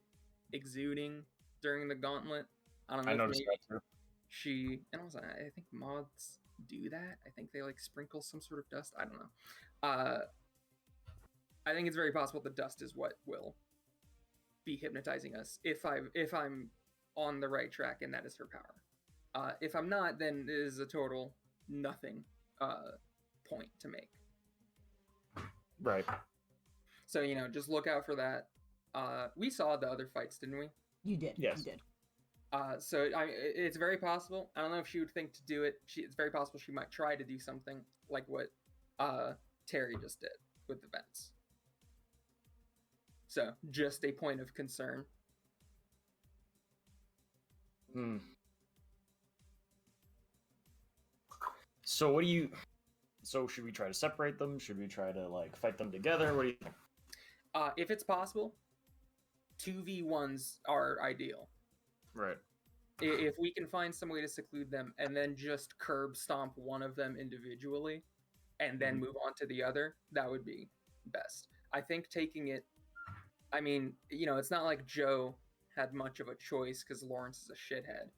exuding during the gauntlet. I don't know. I noticed that too. I think moths do that. I think they like sprinkle some sort of dust. I don't know. I think it's very possible the dust is what will be hypnotizing us if I'm on the right track and that is her power. If I'm not, then it is a total nothing point to make. Right. So, just look out for that. We saw the other fights, didn't we? You did. Yes. You did. So it's very possible. I don't know if she would think to do it. It's very possible she might try to do something like what Terry just did with the vents. So, just a point of concern. So should we try to separate them? Should we try to like fight them together? What do you think? If it's possible, 2v1s are ideal. Right. If we can find some way to seclude them and then just curb stomp one of them individually and then move on to the other, that would be best. I think taking it, I mean, it's not like Joe had much of a choice because Lawrence is a shithead.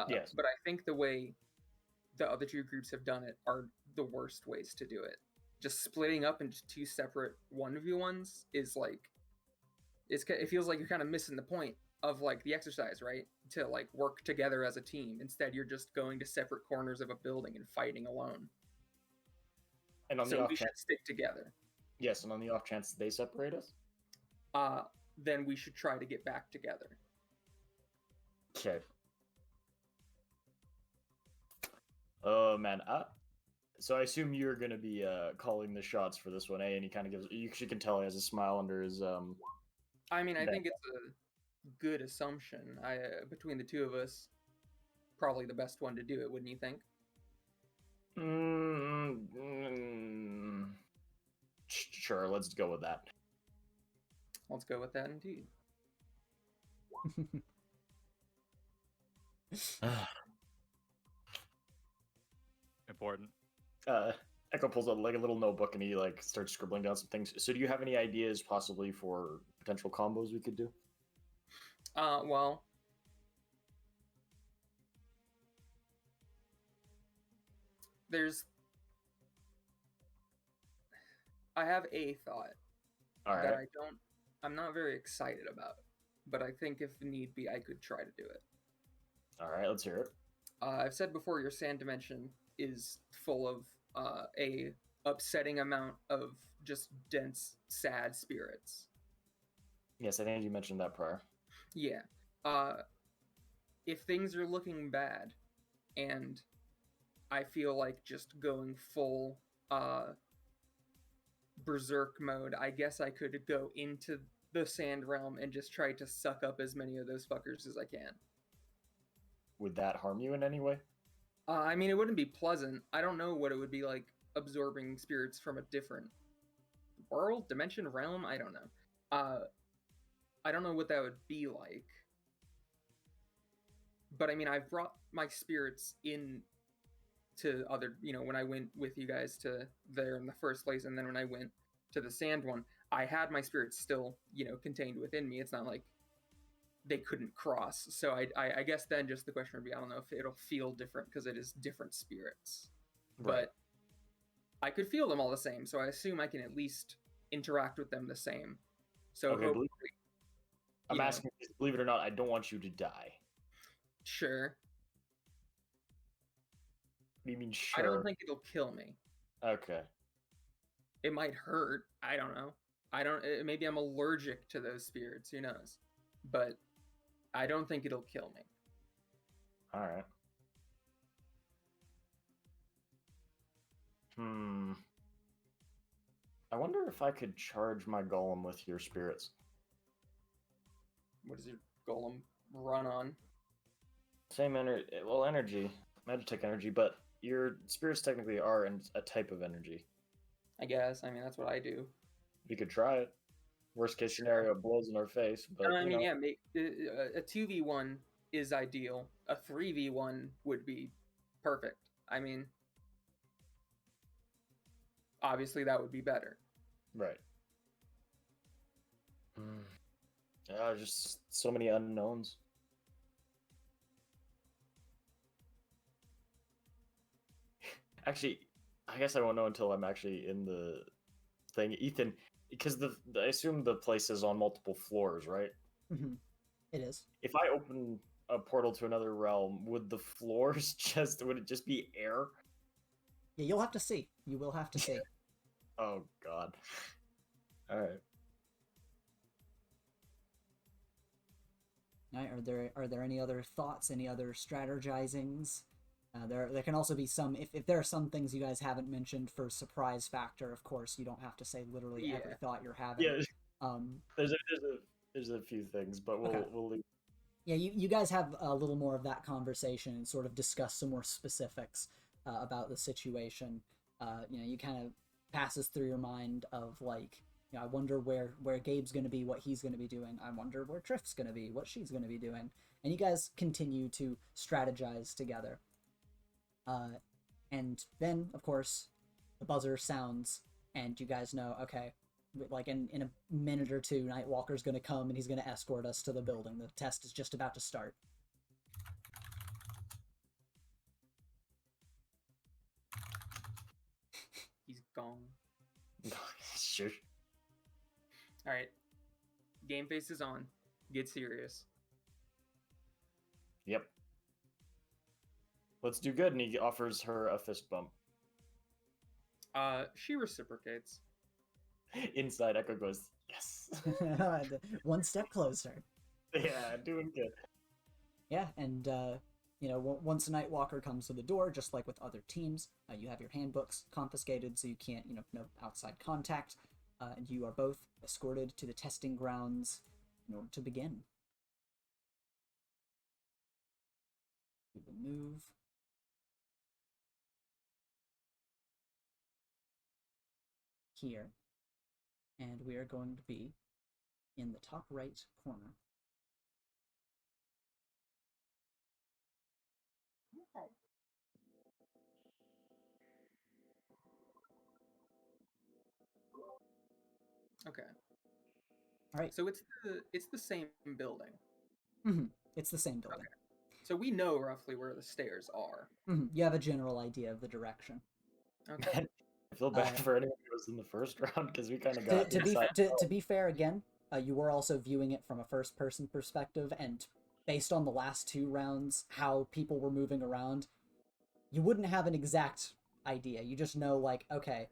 Yes. But I think the way the other two groups have done it are the worst ways to do it. Just splitting up into two separate 1v1s is like, it feels like you're kind of missing the point of like the exercise, right? To like work together as a team. Instead, you're just going to separate corners of a building and fighting alone. And on so we should stick together. Yes, and on the off chance they separate us? Then we should try to get back together. Okay. Oh man, so I assume you're gonna be calling the shots for this one, eh? And he kind of gives. You can tell he has a smile under his. I mean, I think it's a good assumption. Between the two of us, probably the best one to do it, wouldn't you think? Sure, let's go with that. Let's go with that indeed. Important. Echo pulls out like a little notebook and he like starts scribbling down some things. So do you have any ideas possibly for potential combos we could do? Well, I have a thought that I'm not very excited about, but I think if need be, I could try to do it. All right, let's hear it. I've said before, your sand dimension is full of a upsetting amount of just dense, sad spirits. Yes, I think you mentioned that prior. Yeah. If things are looking bad, and I feel like just going full berserk mode, I guess I could go into the sand realm and just try to suck up as many of those fuckers as I can. Would that harm you in any way? I mean, it wouldn't be pleasant. I don't know what it would be like absorbing spirits from a different world, dimension, realm. I don't know. I don't know what that would be like. But I mean, I've brought my spirits in to other, when I went with you guys to there in the first place, and then when I went to the sand one, I had my spirits still, contained within me. It's not like they couldn't cross. So I guess then just the question would be, I don't know if it'll feel different because it is different spirits. Right. But I could feel them all the same, so I assume I can at least interact with them the same. So Okay, hopefully, I'm asking, because believe it or not, I don't want you to die. sure. What do you mean, I sure? don't think it'll kill me. Okay. It might hurt. I don't know. Maybe I'm allergic to those spirits. Who knows? But I don't think it'll kill me. All right. I wonder if I could charge my golem with your spirits. What does your golem run on? Same energy, Magitech energy, but your spirits technically are a type of energy. I guess. I mean, that's what I do. You could try it. Worst case scenario, it blows in our face. But I mean, yeah, a 2v1 is ideal. A 3v1 would be perfect. I mean, obviously that would be better. Right. Just so many unknowns. Actually, I guess I won't know until I'm actually in the thing. Ethan, because I assume the place is on multiple floors, right? Mm-hmm. It is. If I open a portal to another realm, would the floors would it just be air? Yeah, you'll have to see. You will have to see. Oh God. All right. All right. Are there any other thoughts? Any other strategizings? There can also be some if there are some things you guys haven't mentioned for surprise factor. Of course, you don't have to say literally every thought you're having. Yeah. There's a few things, but we'll leave. Yeah, you guys have a little more of that conversation and sort of discuss some more specifics about the situation. You kind of passes through your mind of like, I wonder where Gabe's going to be, what he's going to be doing. I wonder where Triff's going to be, what she's going to be doing. And you guys continue to strategize together. And then, of course, the buzzer sounds, and you guys know, okay, like in a minute or two, Nightwalker's going to come and he's going to escort us to the building. The test is just about to start. He's gone. Sure. All right. Game face is on. Get serious. Yep. Let's do good. And he offers her a fist bump. She reciprocates. Inside, Echo goes, yes. One step closer. Yeah, doing good. Yeah, and once a Nightwalker comes to the door, just like with other teams, you have your handbooks confiscated, so you can't, no outside contact, and you are both escorted to the testing grounds in order to begin. We will move. Here, and we are going to be in the top right corner. Okay. All right. So it's the same building. Mm-hmm. It's the same building. Okay. So we know roughly where the stairs are. Mm-hmm. You have a general idea of the direction. Okay. I feel bad for anyone who was in the first round because we kind of got to be fair again, you were also viewing it from a first-person perspective, and based on the last two rounds, how people were moving around, you wouldn't have an exact idea. You just know, like, okay,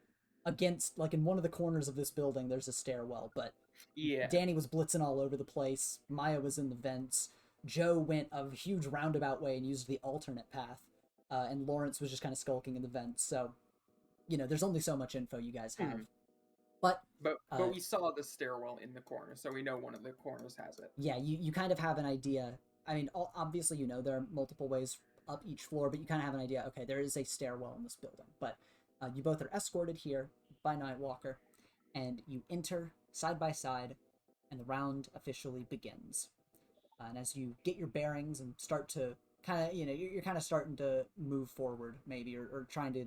against, like, in one of the corners of this building, there's a stairwell, but yeah, Danny was blitzing all over the place, Maya was in the vents, Joe went a huge roundabout way and used the alternate path, and Lawrence was just kind of skulking in the vents, so, there's only so much info you guys have. But we saw the stairwell in the corner, so we know one of the corners has it. Yeah, you kind of have an idea. I mean, obviously, there are multiple ways up each floor, but you kind of have an idea, okay, there is a stairwell in this building. But you both are escorted here by Nightwalker, and you enter side by side, and the round officially begins. And as you get your bearings and start to kind of, you're kind of starting to move forward, maybe, or trying to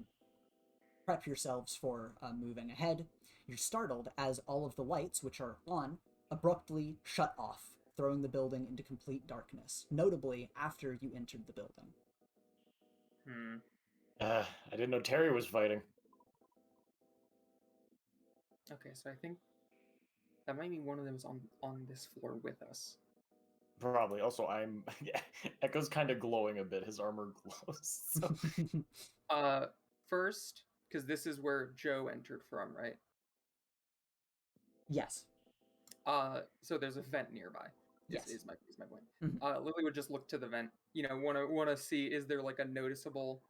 prep yourselves for moving ahead. You're startled as all of the lights, which are on, abruptly shut off, throwing the building into complete darkness, notably after you entered the building. I didn't know Terry was fighting. Okay, so I think that might mean one of them is on this floor with us. Probably. Also, Echo's kind of glowing a bit. His armor glows. So. First, because this is where Joe entered from, right? Yes. So there's a vent nearby. Yes. Is my point. Mm-hmm. Lily would just look to the vent. Want to see, is there like a noticeable,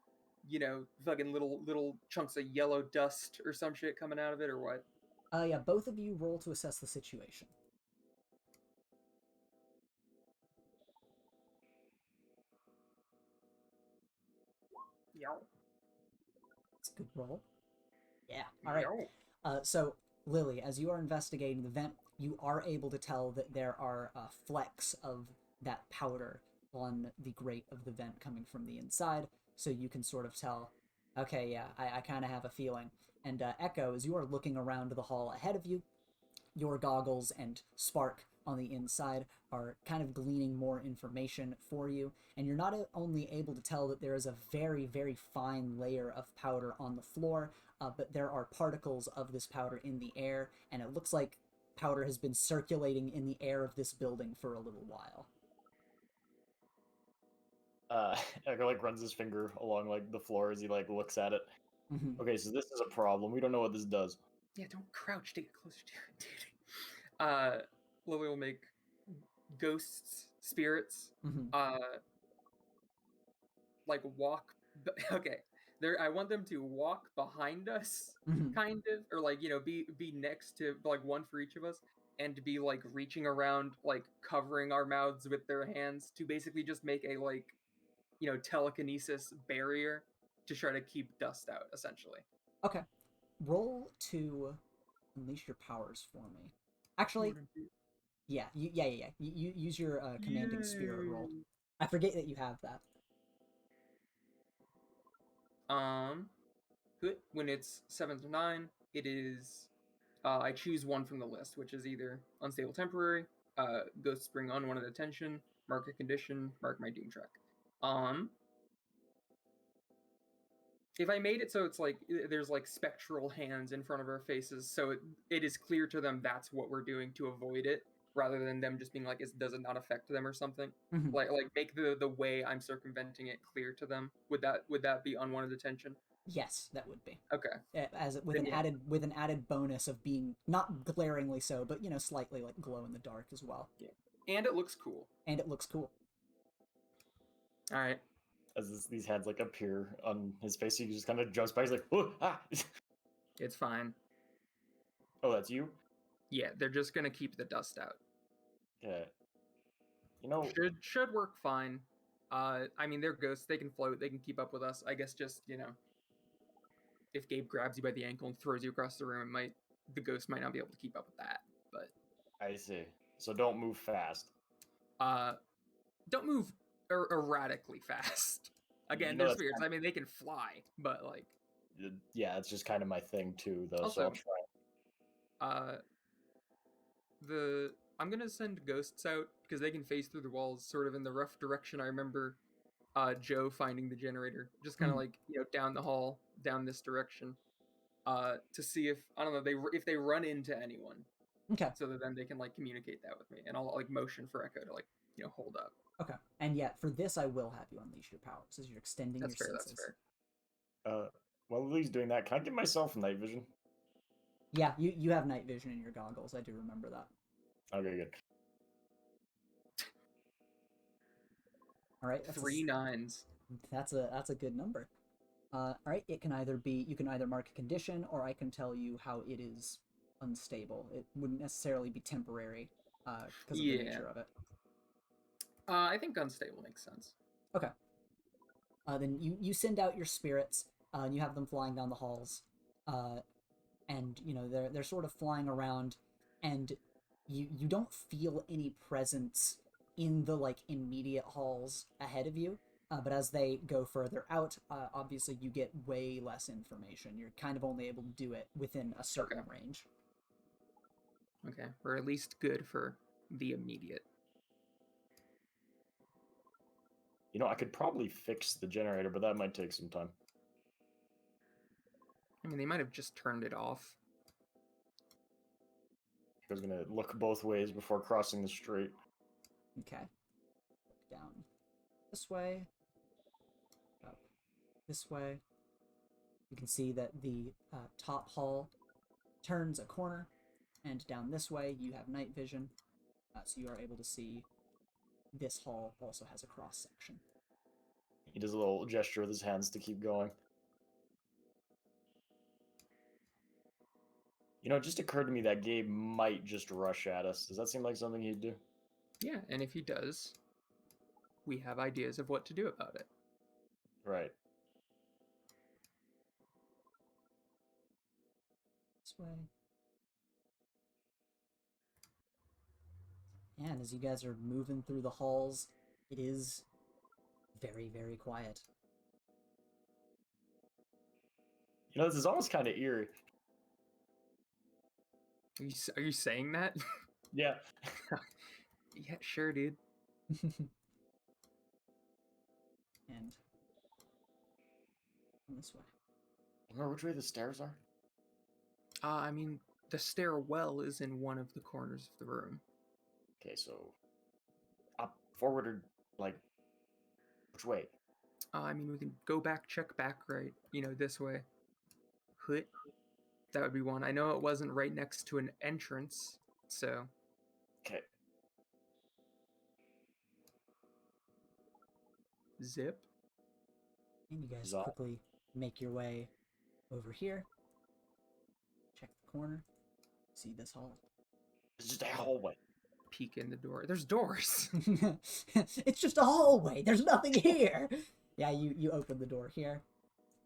fucking little chunks of yellow dust or some shit coming out of it, or what? Yeah, both of you roll to assess the situation. Yeah. It's a good roll. Yeah. All right. So, Lily, as you are investigating the vent, you are able to tell that there are flecks of that powder on the grate of the vent coming from the inside, so you can sort of tell, okay, yeah, I kind of have a feeling. And Echo, as you are looking around the hall ahead of you, your goggles and Spark on the inside are kind of gleaning more information for you, and you're not only able to tell that there is a very, very fine layer of powder on the floor, but there are particles of this powder in the air, and it looks like powder has been circulating in the air of this building for a little while. Echo like runs his finger along like the floor as he like looks at it. Mm-hmm. Okay, so this is a problem. We don't know what this does. Yeah, don't crouch to get closer to it, dude. Lily will make ghosts, spirits, Mm-hmm. like walk. Okay, I want them to walk behind us, Mm-hmm. kind of, or like be next to, like, one for each of us, and to be like reaching around, like covering our mouths with their hands to basically just make a like telekinesis barrier to try to keep dust out, essentially. Okay. Roll to unleash your powers for me. Actually, yeah. You use your commanding spirit roll. I forget that you have that. When it's 7 to 9, it is I choose one from the list, which is either unstable temporary, ghosts bring unwanted attention, mark a condition, mark my doom track. If I made it so it's like there's like spectral hands in front of our faces, so it is clear to them that's what we're doing to avoid it, rather than them just being like, does it not affect them or something? Mm-hmm. Like make the way I'm circumventing it clear to them. Would that be unwanted attention? Yes, that would be. Okay. As with an added bonus of being not glaringly so, but slightly like glow in the dark as well. Yeah. And it looks cool. All right. As these hands like appear on his face, he just kind of jumps back. He's like, "Oh, ah!" It's fine. Oh, that's you? Yeah, they're just gonna keep the dust out. Okay. Should work fine. I mean, they're ghosts. They can float. They can keep up with us. I guess just if Gabe grabs you by the ankle and throws you across the room, the ghost might not be able to keep up with that. But I see. So don't move fast. Don't move erratically fast. Again, they're spirits. I mean, they can fly, but like. Yeah, it's just kind of my thing too, though. Also, so I'll try. I'm gonna send ghosts out because they can phase through the walls, sort of in the rough direction I remember. Joe finding the generator, just kind of like down the hall, down this direction, to see if I don't know if they run into anyone. Okay. So that then they can like communicate that with me, and I'll like motion for Echo to like hold up. Okay. And yet for this, I will have you unleash your powers as you're extending your senses. That's fair. While Lily's doing that, can I give myself night vision? Yeah, you have night vision in your goggles. I do remember that. Okay, good. All right. 3 9s. That's a good number. All right. You can either mark a condition, or I can tell you how it is unstable. It wouldn't necessarily be temporary, because of the nature of it. I think unstable makes sense. Okay. Then you send out your spirits, and you have them flying down the halls, and they're sort of flying around, and you don't feel any presence in the like immediate halls ahead of you, But as they go further out, obviously you get way less information. You're kind of only able to do it within a certain range. Okay, we're at least good for the immediate. You know, I could probably fix the generator, but that might take some time. I mean, they might have just turned it off. I was gonna look both ways before crossing the street. Okay. Down this way. Up this way. You can see that the top hall turns a corner, and down this way you have night vision, so you are able to see this hall also has a cross section. He does a little gesture with his hands to keep going. You know, it just occurred to me that Gabe might just rush at us. Does that seem like something he'd do? Yeah, and if he does, we have ideas of what to do about it. Right. This way. And as you guys are moving through the halls, it is very, very quiet. You know, this is almost kind of eerie. Are you saying that? Yeah. Yeah, sure, dude. And this way. Remember which way the stairs are? I mean, the stairwell is in one of the corners of the room. Okay, so up, forward, or like which way? I mean, we can go back, check back, right? You know, this way. Hut. That would be one. I know it wasn't right next to an entrance, so. Okay. Zip. And you guys Zop. quickly make your way over here. Check the corner. See this hall. It's just a hallway. Peek in the door. There's doors. It's just a hallway. There's nothing here. Yeah, you open the door here,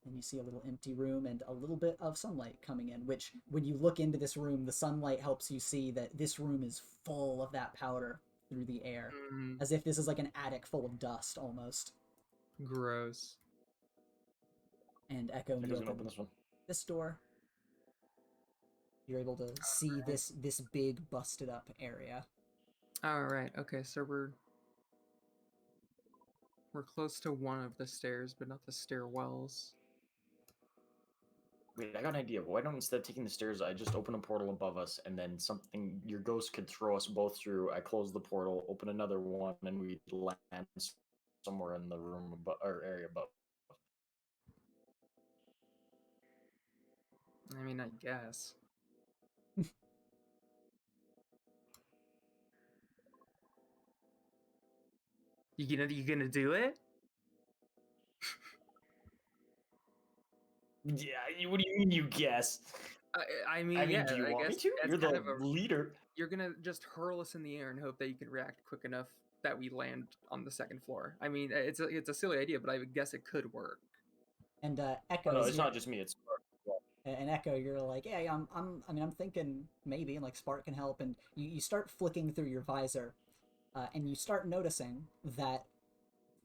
and you see a little empty room and a little bit of sunlight coming in, which when you look into this room, the sunlight helps you see that this room is full of that powder through the air, as if this is like an attic full of dust almost. Gross. And Echo, I you doesn't open open this one. this door. You're able to see this big busted up area. All right. Okay, so we're close to one of the stairs, but not the stairwells. Wait, I got an idea. Why don't instead of taking the stairs, I just open a portal above us, and then something your ghost could throw us both through. I close the portal, open another one, and we land somewhere in the room above, or area above. I mean, I guess. You gonna do it? Yeah, what do you mean you guess? I mean, yeah. Do you I want me guess to? that's You're kind the of a. leader. You're gonna just hurl us in the air and hope that you can react quick enough that we land on the second floor. I mean, it's a silly idea, but I would guess it could work. And Echo, Oh, no, it's not just me. It's Spark. and Echo, you're like, yeah, I'm thinking maybe, and like Spark can help, and you start flicking through your visor, and you start noticing that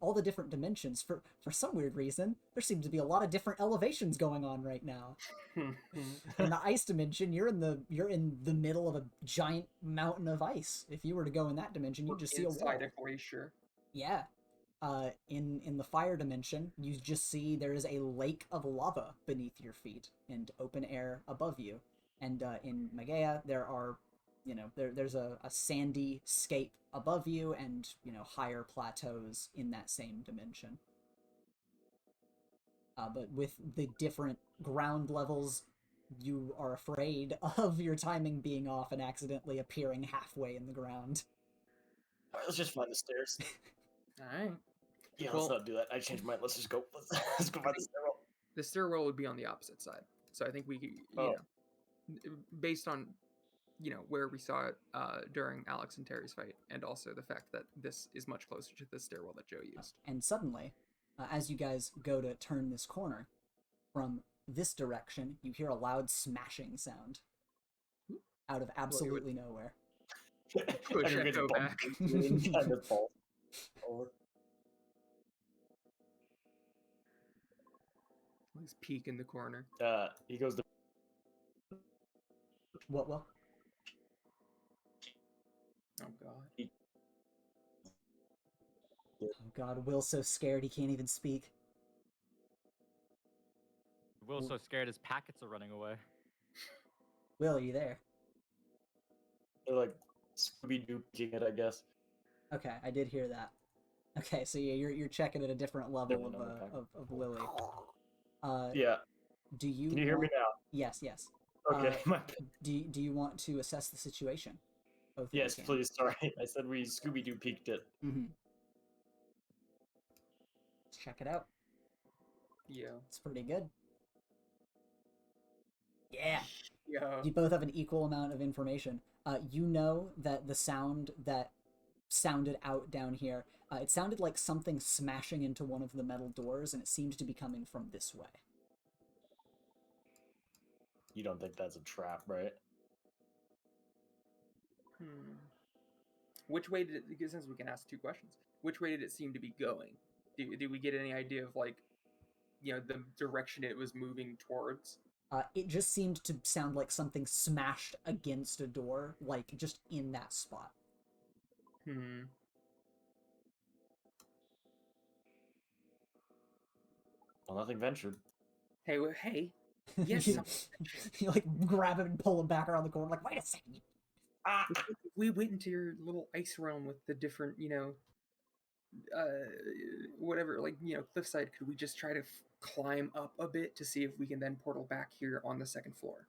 all the different dimensions, for some weird reason, there seems to be a lot of different elevations going on right now. In the ice dimension, you're in the middle of a giant mountain of ice. If you were to go in that dimension, you'd just see a wall. Inside a glacier. Yeah. In the fire dimension, you just see there is a lake of lava beneath your feet and open air above you. And in Magea, there are, there's a sandy scape above you and, higher plateaus in that same dimension. But with the different ground levels, you are afraid of your timing being off and accidentally appearing halfway in the ground. All right, let's just find the stairs. All right. Yeah, Well- let's not do that. I changed my mind. Let's just go. Let's go find the stairwell. The stairwell would be on the opposite side, so I think we, Oh. based on, where we saw it during Alex and Terry's fight, and also the fact that this is much closer to the stairwell that Joe used. And suddenly, as you guys go to turn this corner, from this direction, you hear a loud smashing sound out of absolutely nowhere. Push Everyone gets Echo bumped back. and kind of falls over. He's peek in the corner. He goes to What, Will? Oh god. Oh god, Will's so scared he can't even speak. Will's so scared his packets are running away. Will, are you there? they're like Scooby-Doo peeking it, I guess. Okay, I did hear that. Okay, so yeah, you're checking at a different level Different number pack. of Lily. Yeah. Do you Can you hear me want... now? Yes, yes. Okay. Do you want to assess the situation? Both of you Yes, can. please. Sorry, I said we Scooby-Doo peeked it. Mm-hmm. Let's check it out. Yeah. It's pretty good. Yeah. Yeah. You both have an equal amount of information. You know that the sound that sounded out down here, it sounded like something smashing into one of the metal doors, and it seemed to be coming from this way. You don't think that's a trap, right? Which way did it, because since we can ask two questions, which way did it seem to be going? Did we get any idea of, like, you know, the direction it was moving towards? It just seemed to sound like something smashed against a door, like just in that spot. Well, nothing ventured. Hey, hey. Yes. You like grab him and pull him back around the corner, like, wait a second. We went into your little ice realm with the different, you know, whatever, like, you know, cliffside. Could we just try to climb up a bit to see if we can then portal back here on the second floor?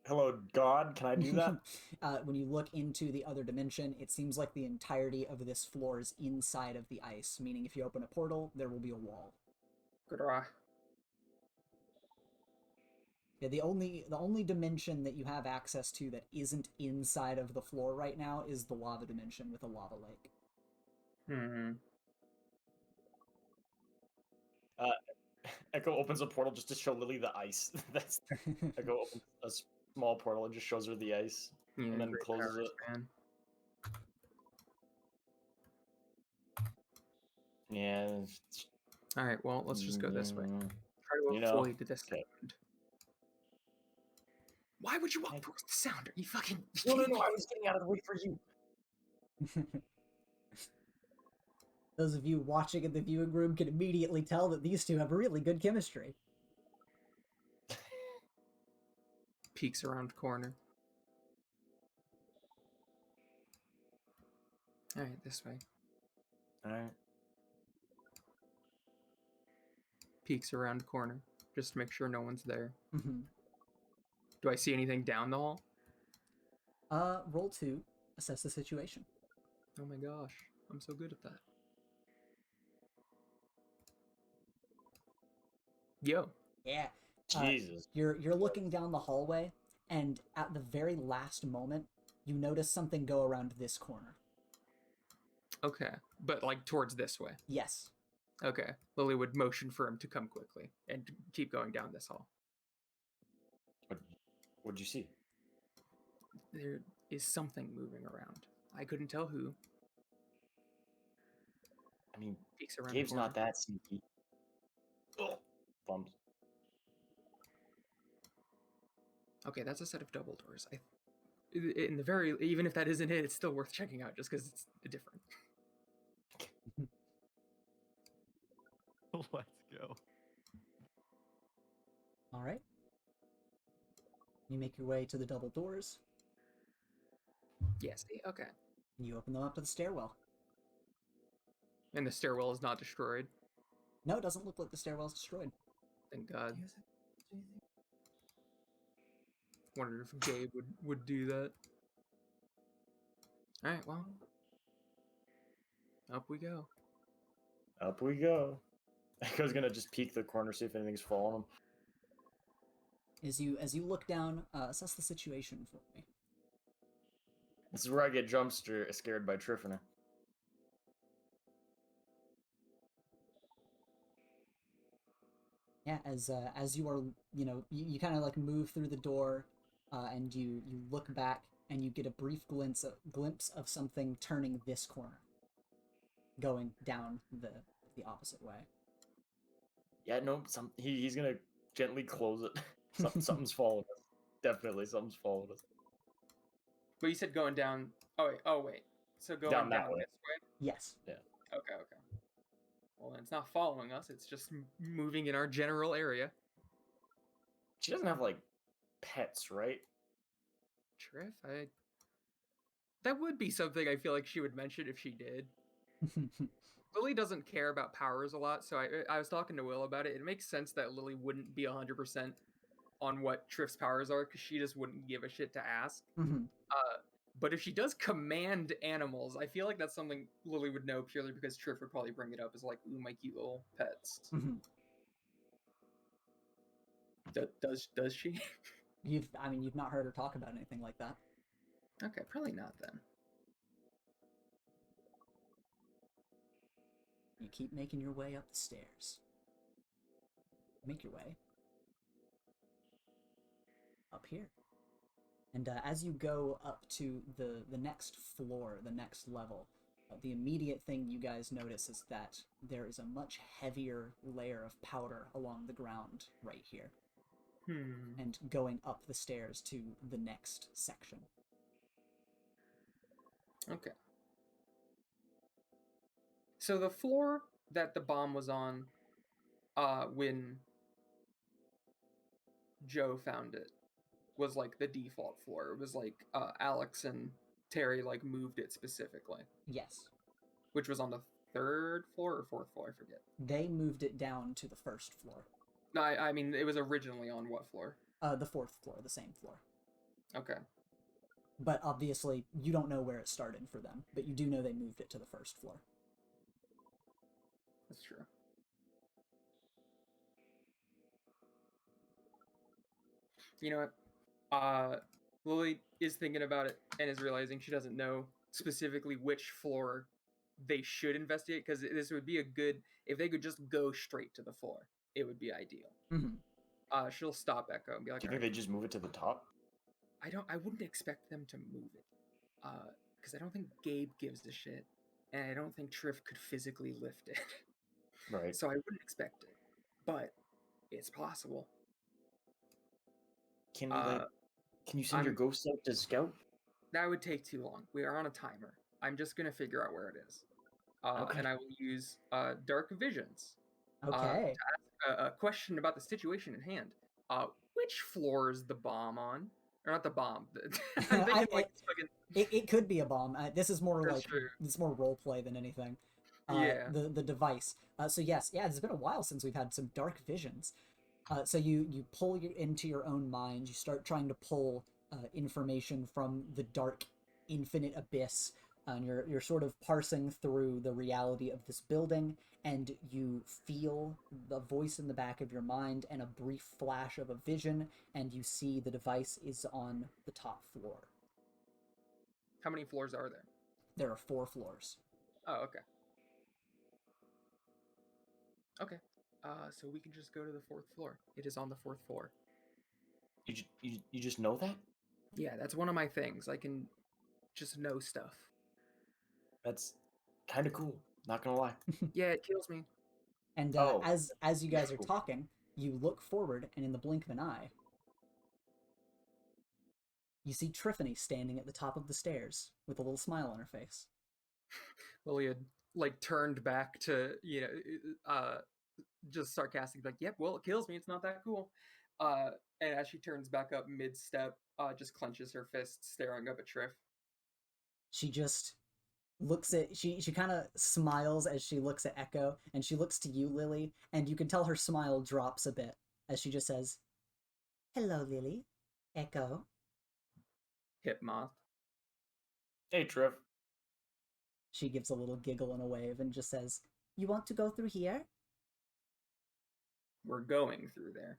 Hello, God, can I do that? When you look into the other dimension, it seems like the entirety of this floor is inside of the ice, meaning if you open a portal, there will be a wall. Good. Yeah, the only dimension that you have access to that isn't inside of the floor right now is the lava dimension with a lava lake. Echo opens a portal just to show Lily the ice. That's Echo opens a small portal and just shows her the ice, and then closes it. Man. Yeah. All right. Well, let's just go this way. Try to You avoid know, this okay. sound. Why would you walk towards the sound? Are you fucking? No, I was getting out of the way for you. Those of you watching in the viewing room can immediately tell that these two have really good chemistry. Peeks around corner. All right, this way. All right. Peeks around corner just to make sure no one's there. Mm-hmm. Do I see anything down the hall? Roll 2, assess the situation. Oh my gosh, I'm so good at that. Yo. Yeah. Jesus. You're looking down the hallway, and at the very last moment, you notice something go around this corner. Okay, but like towards this way. Yes. Okay, Lily would motion for him to come quickly and keep going down this hall. What'd you see? There is something moving around. I couldn't tell who. I mean, Peeks around Gabe's the corner. not that sneaky. Oh, bums. Okay, that's a set of double doors. In the very, even if that isn't it, it's still worth checking out just because it's different. Let's go. All right. You make your way to the double doors. Yes. Okay. And you open them up to the stairwell. And the stairwell is not destroyed. No, it doesn't look like the stairwell's destroyed. Thank God. Wondered if Gabe would do that. All right. Well, up we go. Up we go. Echo's gonna just peek the corner, see if anything's following him. As you look down, assess the situation for me. This is where I get scared by Triffiner. Yeah, as you are, you kind of like move through the door, and you look back and you get a brief glimpse of something turning this corner, going down the opposite way. Yeah, no, he's gonna gently close it. Something's following us. Definitely, something's following us. But you said going down. Oh wait. So going Down that down way. this way. Yes. Yeah. Okay. Well, then it's not following us. It's just moving in our general area. She doesn't have like pets, right? Triff, that would be something I feel like she would mention if she did. Lily doesn't care about powers a lot, so I was talking to Will about it. It makes sense that Lily wouldn't be 100% on what Triff's powers are, because she just wouldn't give a shit to ask. But if she does command animals, I feel like that's something Lily would know purely because Triff would probably bring it up as like, ooh, my cute little pets. Does she? You've not heard her talk about anything like that. Okay, probably not then. You keep making your way up the stairs. Make your way up here. And as you go up to the next floor, the next level, the immediate thing you guys notice is that there is a much heavier layer of powder along the ground right here. And going up the stairs to the next section. Okay. So the floor that the bomb was on, when Joe found it, was like the default floor. It was like Alex and Terry like moved it specifically. Yes. Which was on the 3rd floor or 4th floor, I forget. They moved it down to the 1st floor. No, I mean it was originally on what floor? The 4th floor, the same floor. Okay. But obviously, you don't know where it started for them, but you do know they moved it to the 1st floor. That's true. You know what? Lily is thinking about it and is realizing she doesn't know specifically which floor they should investigate, because this would be a good, if they could just go straight to the floor, it would be ideal. She'll stop Echo and be like, do you think they just move it to the top? I wouldn't expect them to move it, because I don't think Gabe gives a shit, and I don't think Triff could physically lift it. Right. So I wouldn't expect it, but it's possible. Can you send your ghost out to scout? That would take too long. We are on a timer. I'm just gonna figure out where it is, Okay. and I will use Dark Visions. Okay. To ask a question about the situation at hand. Which floor is the bomb on? Or not the bomb. I'm thinking like fucking... it could be a bomb. This is more That's like true. It's more role play than anything. Yeah. The device. So yes, it's been a while since we've had some dark visions. So you pull into your own mind. You start trying to pull information from the dark, infinite abyss, and you're sort of parsing through the reality of this building, and you feel the voice in the back of your mind and a brief flash of a vision, and you see the device is on the top floor. How many floors are there? There are 4 floors. Oh, okay. Okay. So we can just go to the 4th floor. It is on the 4th floor. You just know that? Yeah, that's one of my things. I can just know stuff. That's kind of cool. Not gonna lie. Yeah, it kills me. And as you guys are talking, you look forward, and in the blink of an eye, you see Triffany standing at the top of the stairs with a little smile on her face. Lily had like turned back to, just sarcastic, like, yep, well, it kills me. It's not that cool. And as she turns back up mid-step, just clenches her fist, staring up at Triff. She just looks at... She kind of smiles as she looks at Echo, and she looks to you, Lily, and you can tell her smile drops a bit as she just says, "Hello, Lily. Echo." Hip moth. Hey, Trev. She gives a little giggle and a wave and just says, "You want to go through here?" We're going through there.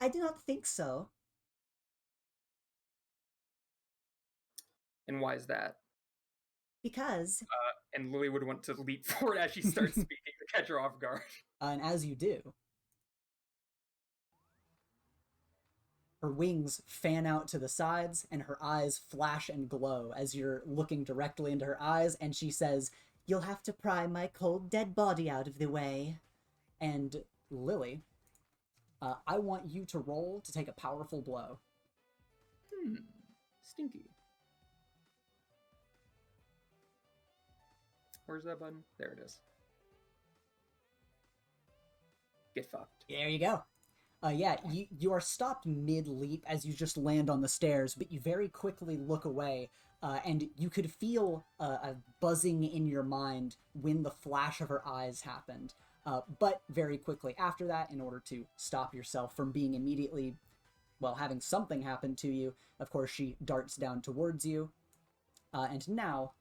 I do not think so. And why is that? Because... and Lily would want to leap forward as she starts speaking to catch her off guard. And as you do, her wings fan out to the sides, and her eyes flash and glow as you're looking directly into her eyes, and she says, "You'll have to pry my cold dead body out of the way." And Lily, I want you to roll to take a powerful blow. Stinky. Where's that button? There it is. Get fucked. There you go. Yeah, you are stopped mid-leap as you just land on the stairs, but you very quickly look away, and you could feel a buzzing in your mind when the flash of her eyes happened. But very quickly after that, in order to stop yourself from being immediately, well, having something happen to you, of course, she darts down towards you. And now,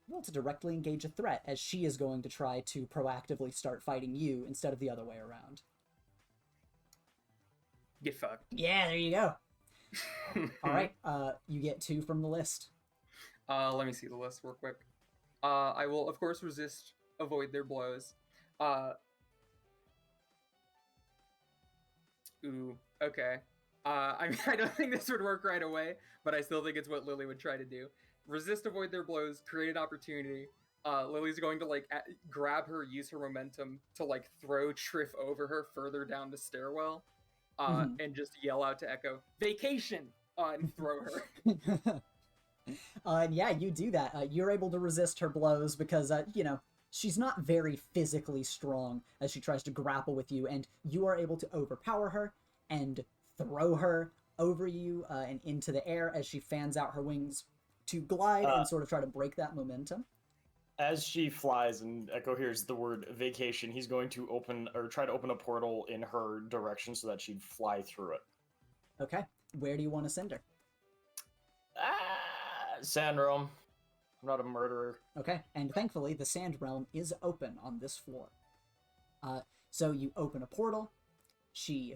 roll to directly engage a threat, as she is going to try to proactively start fighting you instead of the other way around. Get fucked. Yeah, there you go. All right, you get 2 from the list. Let me see the list real quick. I will, of course, resist, avoid their blows. Ooh, okay. I mean, I don't think this would work right away, but I still think it's what Lily would try to do. Resist, avoid their blows, create an opportunity. Lily's going to, like, grab her, use her momentum to, like, throw Triff over her further down the stairwell, and just yell out to Echo, "Vacation!" And throw her. And yeah, you do that. You're able to resist her blows because, she's not very physically strong as she tries to grapple with you, and you are able to overpower her and throw her over you and into the air as she fans out her wings to glide and sort of try to break that momentum. As she flies and Echo hears the word vacation, he's going to try to open a portal in her direction so that she'd fly through it. Okay, where do you want to send her? Sand realm. I'm not a murderer. Okay, and thankfully the sand realm is open on this floor. So you open a portal, she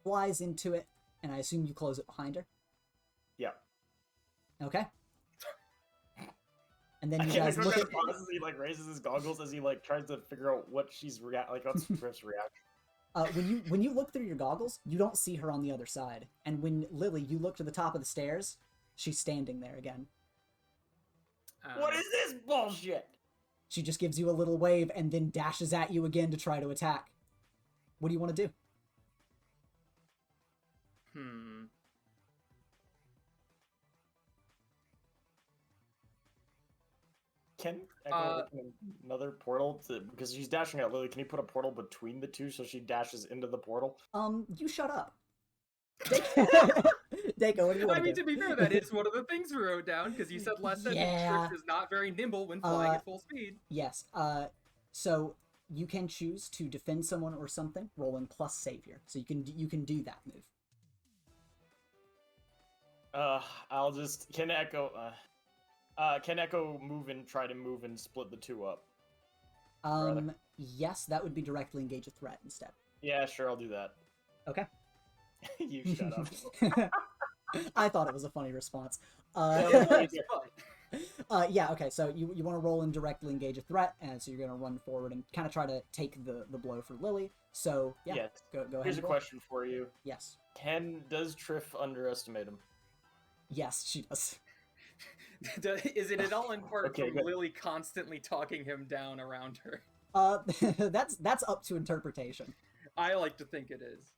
flies into it, and I assume you close it behind her? Yeah. Okay. And then you guys look at... As he, like, raises his goggles as he, like, tries to figure out what she's what's Triff's reaction. When you look through your goggles, you don't see her on the other side. And when, Lily, you look to the top of the stairs, she's standing there again. What is this bullshit? She just gives you a little wave and then dashes at you again to try to attack. What do you want to do? Can Echo open another portal because she's dashing at Lily? Can you put a portal between the two so she dashes into the portal? You shut up. Dako, what do you want to be fair, that is one of the things we wrote down, because you said last sentence, Triff is not very nimble when flying at full speed. Yes. So you can choose to defend someone or something, rolling plus savior. So you can do that move. Can Echo move and try to move and split the two up? Yes, that would be directly engage a threat instead. Yeah, sure, I'll do that. Okay. You shut up. I thought it was a funny response. Yeah, okay, so you want to roll and directly engage a threat, and so you're going to run forward and kind of try to take the blow for Lily. So, yeah, yes. Go ahead. Here's a question for you. Yes. Does Triff underestimate him? Yes, she does. Is it at all in part from good. Lily constantly talking him down around her? That's up to interpretation. I like to think it is.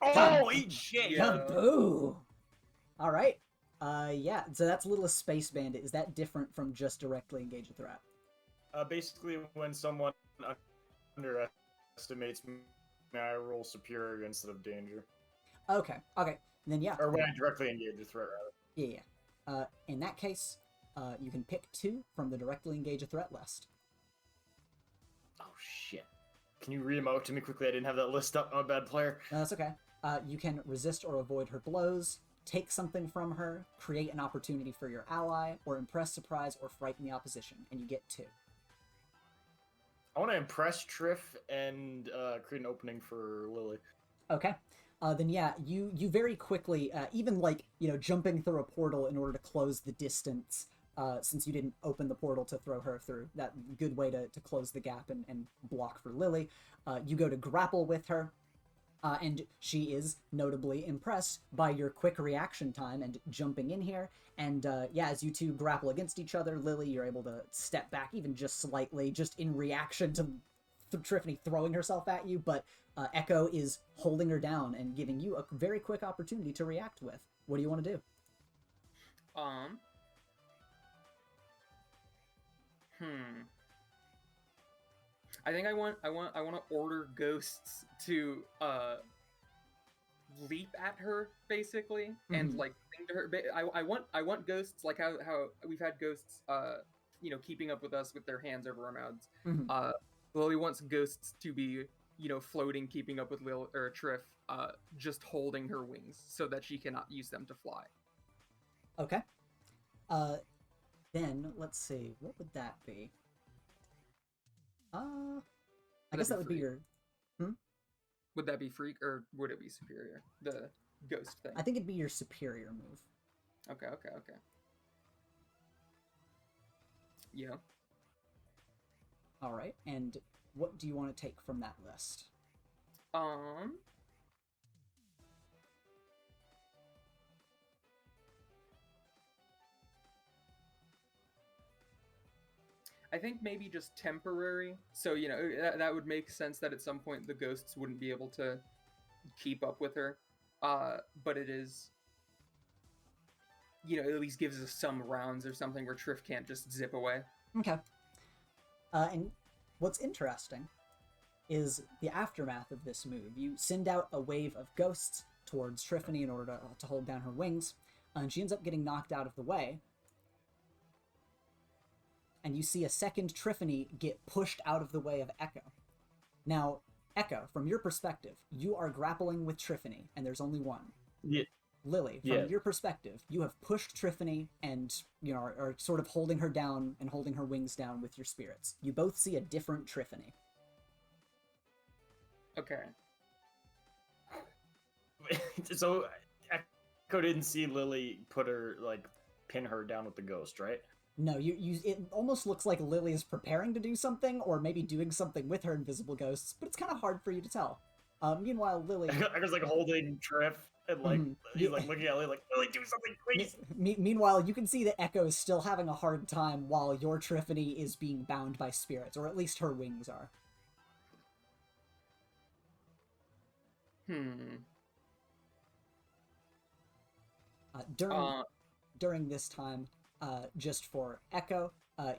Oh, eat shit! Yeah. Boo! Alright. Yeah, so that's Little Space Bandit. Is that different from just directly engage a threat? Basically, when someone underestimates me, I roll superior instead of danger. Okay. Then yeah. Or when I directly engage a threat, rather. Yeah. In that case, you can pick 2 from the directly engage a threat list. Oh, shit. Can you read them out to me quickly? I didn't have that list up. I'm a bad player. No, that's okay. You can resist or avoid her blows, take something from her, create an opportunity for your ally, or impress, surprise, or frighten the opposition, and you get 2. I want to impress Triff and create an opening for Lily. Okay. Then yeah, you very quickly, even jumping through a portal in order to close the distance, since you didn't open the portal to throw her through, that good way to close the gap and block for Lily. You go to grapple with her, And she is notably impressed by your quick reaction time and jumping in here. And yeah, as you two grapple against each other, Lily, you're able to step back even just slightly, just in reaction to Triffany throwing herself at you. But Echo is holding her down and giving you a very quick opportunity to react with. What do you want to do? I think I want to order ghosts to leap at her basically and like cling to her. I want ghosts like how we've had ghosts keeping up with us with their hands over our mouths. Lily wants ghosts to be floating, keeping up with Lil or Triff, just holding her wings so that she cannot use them to fly. Okay. Then let's see, what would that be? I guess that would be your. Would that be freak or would it be superior? The ghost thing. I think it'd be your superior move. Okay. Yeah. All right, and what do you want to take from that list? I think maybe just temporary. So, that would make sense that at some point the ghosts wouldn't be able to keep up with her. But it is, at least gives us some rounds or something where Triff can't just zip away. Okay. And what's interesting is the aftermath of this move. You send out a wave of ghosts towards Triffany in order to hold down her wings, and she ends up getting knocked out of the way. And you see a second Triffany get pushed out of the way of Echo. Now, Echo, from your perspective, you are grappling with Triffany, and there's only one. Yeah. Lily, from your perspective, you have pushed Triffany and, are sort of holding her down and holding her wings down with your spirits. You both see a different Triffany. Okay. So, Echo didn't see Lily pin her down with the ghost, right? No, it almost looks like Lily is preparing to do something, or maybe doing something with her invisible ghosts, but it's kind of hard for you to tell. Meanwhile, Lily... I was holding Triff, and he's looking at Lily Lily, do something, please! Meanwhile, you can see that Echo is still having a hard time while your Triffany is being bound by spirits, or at least her wings are. During this time, just for Echo,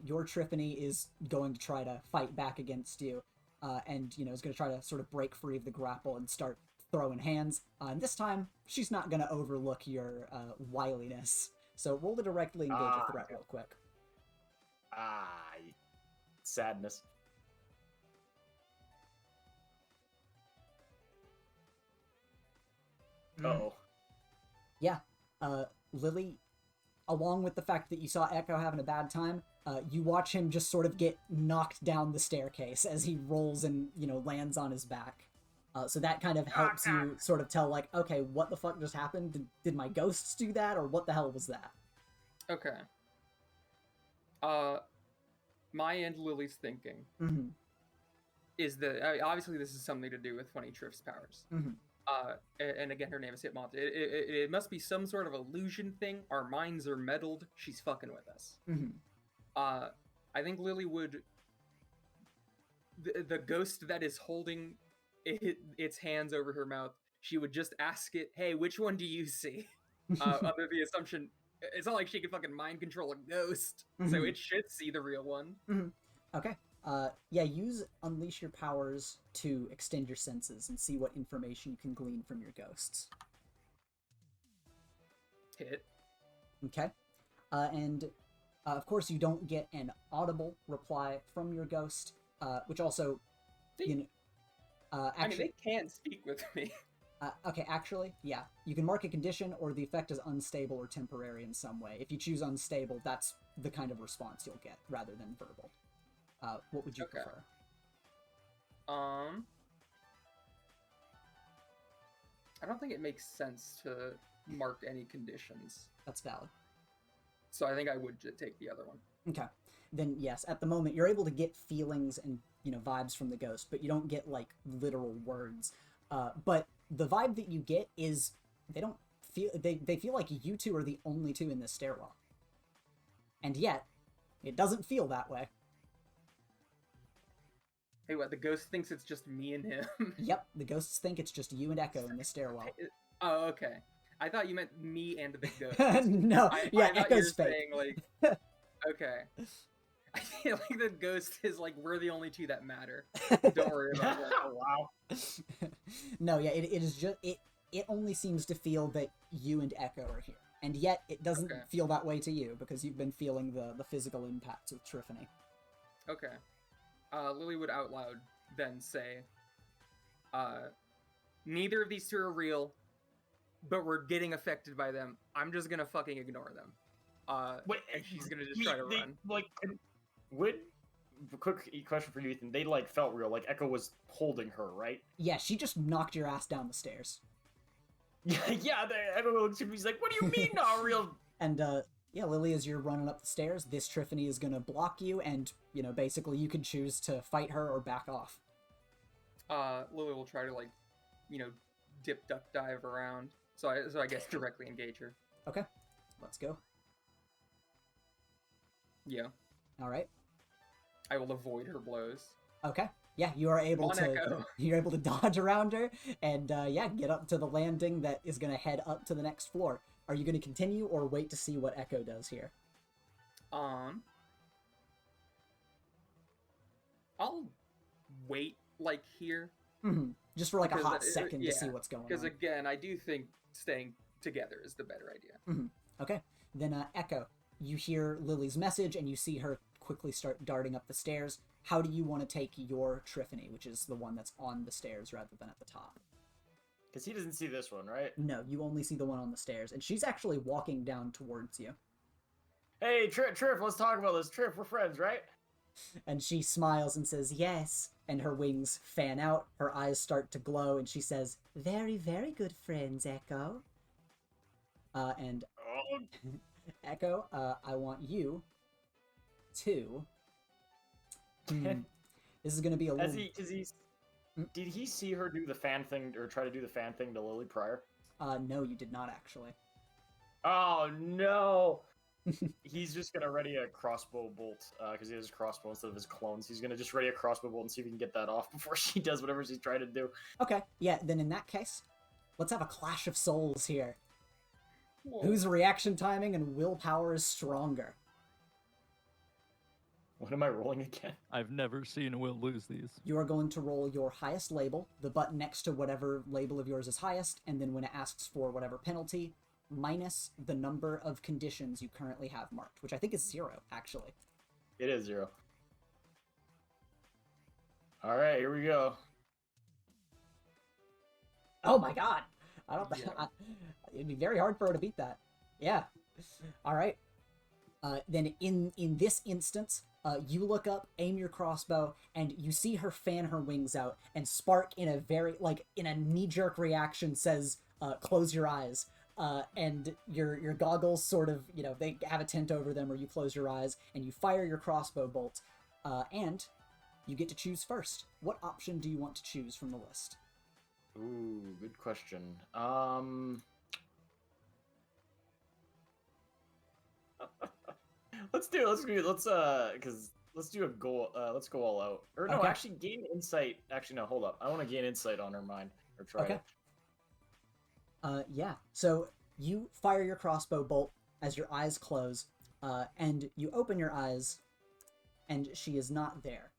your Triffany is going to try to fight back against you, and is going to try to sort of break free of the grapple and start throwing hands. And this time, she's not going to overlook your wiliness. So roll to directly engage a threat real quick. Sadness. Uh-oh. Yeah, Lily, along with the fact that you saw Echo having a bad time, you watch him just sort of get knocked down the staircase as he rolls and, lands on his back. So that kind of helps you sort of tell, okay, what the fuck just happened? Did my ghosts do that, or what the hell was that? Okay. My and Lily's thinking is that, obviously this is something to do with Funny Triff's powers. And again, her name is Hitmoth. It must be some sort of illusion thing. Our minds are meddled. She's fucking with us. I think Lily would... The ghost that is holding its hands over her mouth, she would just ask it, hey, which one do you see? Under the assumption... It's not like she can fucking mind control a ghost, so it should see the real one. Okay. Yeah, use Unleash your powers to extend your senses and see what information you can glean from your ghosts. Hit. Okay. And, of course, you don't get an audible reply from your ghost, which also, actually... I mean, they can speak with me. Okay, actually, yeah. You can mark a condition, or the effect is unstable or temporary in some way. If you choose unstable, that's the kind of response you'll get, rather than verbal. What would you prefer? I don't think it makes sense to mark any conditions. That's valid. So I think I would take the other one. Okay. Then, yes, at the moment, you're able to get feelings and, vibes from the ghost, but you don't get, literal words. But the vibe that you get is they don't feel they feel like you two are the only two in this stairwell. And yet, it doesn't feel that way. Hey, what? The ghost thinks it's just me and him. Yep, the ghosts think it's just you and Echo in the stairwell. Oh, okay. I thought you meant me and the ghost. No, I yeah, thought you were Echo's fake. saying, like, okay. I feel like the ghost is like, we're the only two that matter. Don't worry about it. Wow. No, yeah, it is just it only seems to feel that you and Echo are here. And yet it doesn't Okay. feel that way to you because you've been feeling the physical impacts with Triffany. Okay. Lily would out loud then say, neither of these two are real, but we're getting affected by them. I'm just gonna fucking ignore them. Wait, and she's gonna just try to run. Like, quick question for you, Ethan. They like felt real. Like Echo was holding her, right? Yeah, she just knocked your ass down the stairs. Yeah. Everyone looks at me. He's like, "What do you mean not real?" And yeah, Lily, as you're running up the stairs, this Triffany is gonna block you, and basically you can choose to fight her or back off. Lily will try to like, dip, duck, dive around. So I guess directly engage her. Okay, let's go. Yeah. All right. I will avoid her blows. Okay. Yeah, you are able Come on, to Echo. you're able to dodge around her and yeah, get up to the landing that is going to head up to the next floor. Are you going to continue or wait to see what Echo does here? I'll wait like here Just for like a because hot second to see what's going because on. again, I do think staying together is the better idea. Okay. Then Echo, you hear Lily's message and you see her quickly start darting up the stairs. How do you want to take your Triffany, which is the one that's on the stairs rather than at the top? Because he doesn't see this one, right? No, you only see the one on the stairs, and she's actually walking down towards you. Hey, Triff, let's talk about this. Triff, we're friends, right? And she smiles and says, yes. And her wings fan out, her eyes start to glow, and she says, very, very good friends, Echo. And Oh, Echo, I want you to... This is going to be a little... Did he see her do the fan thing, or try to do the fan thing to Lily prior? No, you did not, actually. Oh, no! He's just gonna ready a crossbow bolt, because he has his crossbow instead of his clones. He's gonna just ready a crossbow bolt and see if he can get that off before she does whatever she's trying to do. Okay, yeah, then in that case, let's have a clash of souls here. Whoa. Whose reaction timing and willpower is stronger? What am I rolling again? I've never seen Will lose these. You are going to roll your highest label, the button next to whatever label of yours is highest, and then when it asks for whatever penalty, minus the number of conditions you currently have marked, which I think is 0, actually. It is 0. Alright, here we go. Oh my god! I don't think... Yeah. It'd be very hard for her to beat that. Yeah. Alright. Then in this instance, you look up, aim your crossbow, and you see her fan her wings out, and Spark, in a knee-jerk reaction, says, close your eyes. And your goggles sort of, they have a tint over them, or you close your eyes, and you fire your crossbow bolt, and you get to choose first. What option do you want to choose from the list? Ooh, good question. Let's do a goal. Let's go all out. Or no, Okay. actually gain insight. Actually, no, hold up. I want to gain insight on her mind or try Okay. it. Yeah. So you fire your crossbow bolt as your eyes close, and you open your eyes, and she is not there.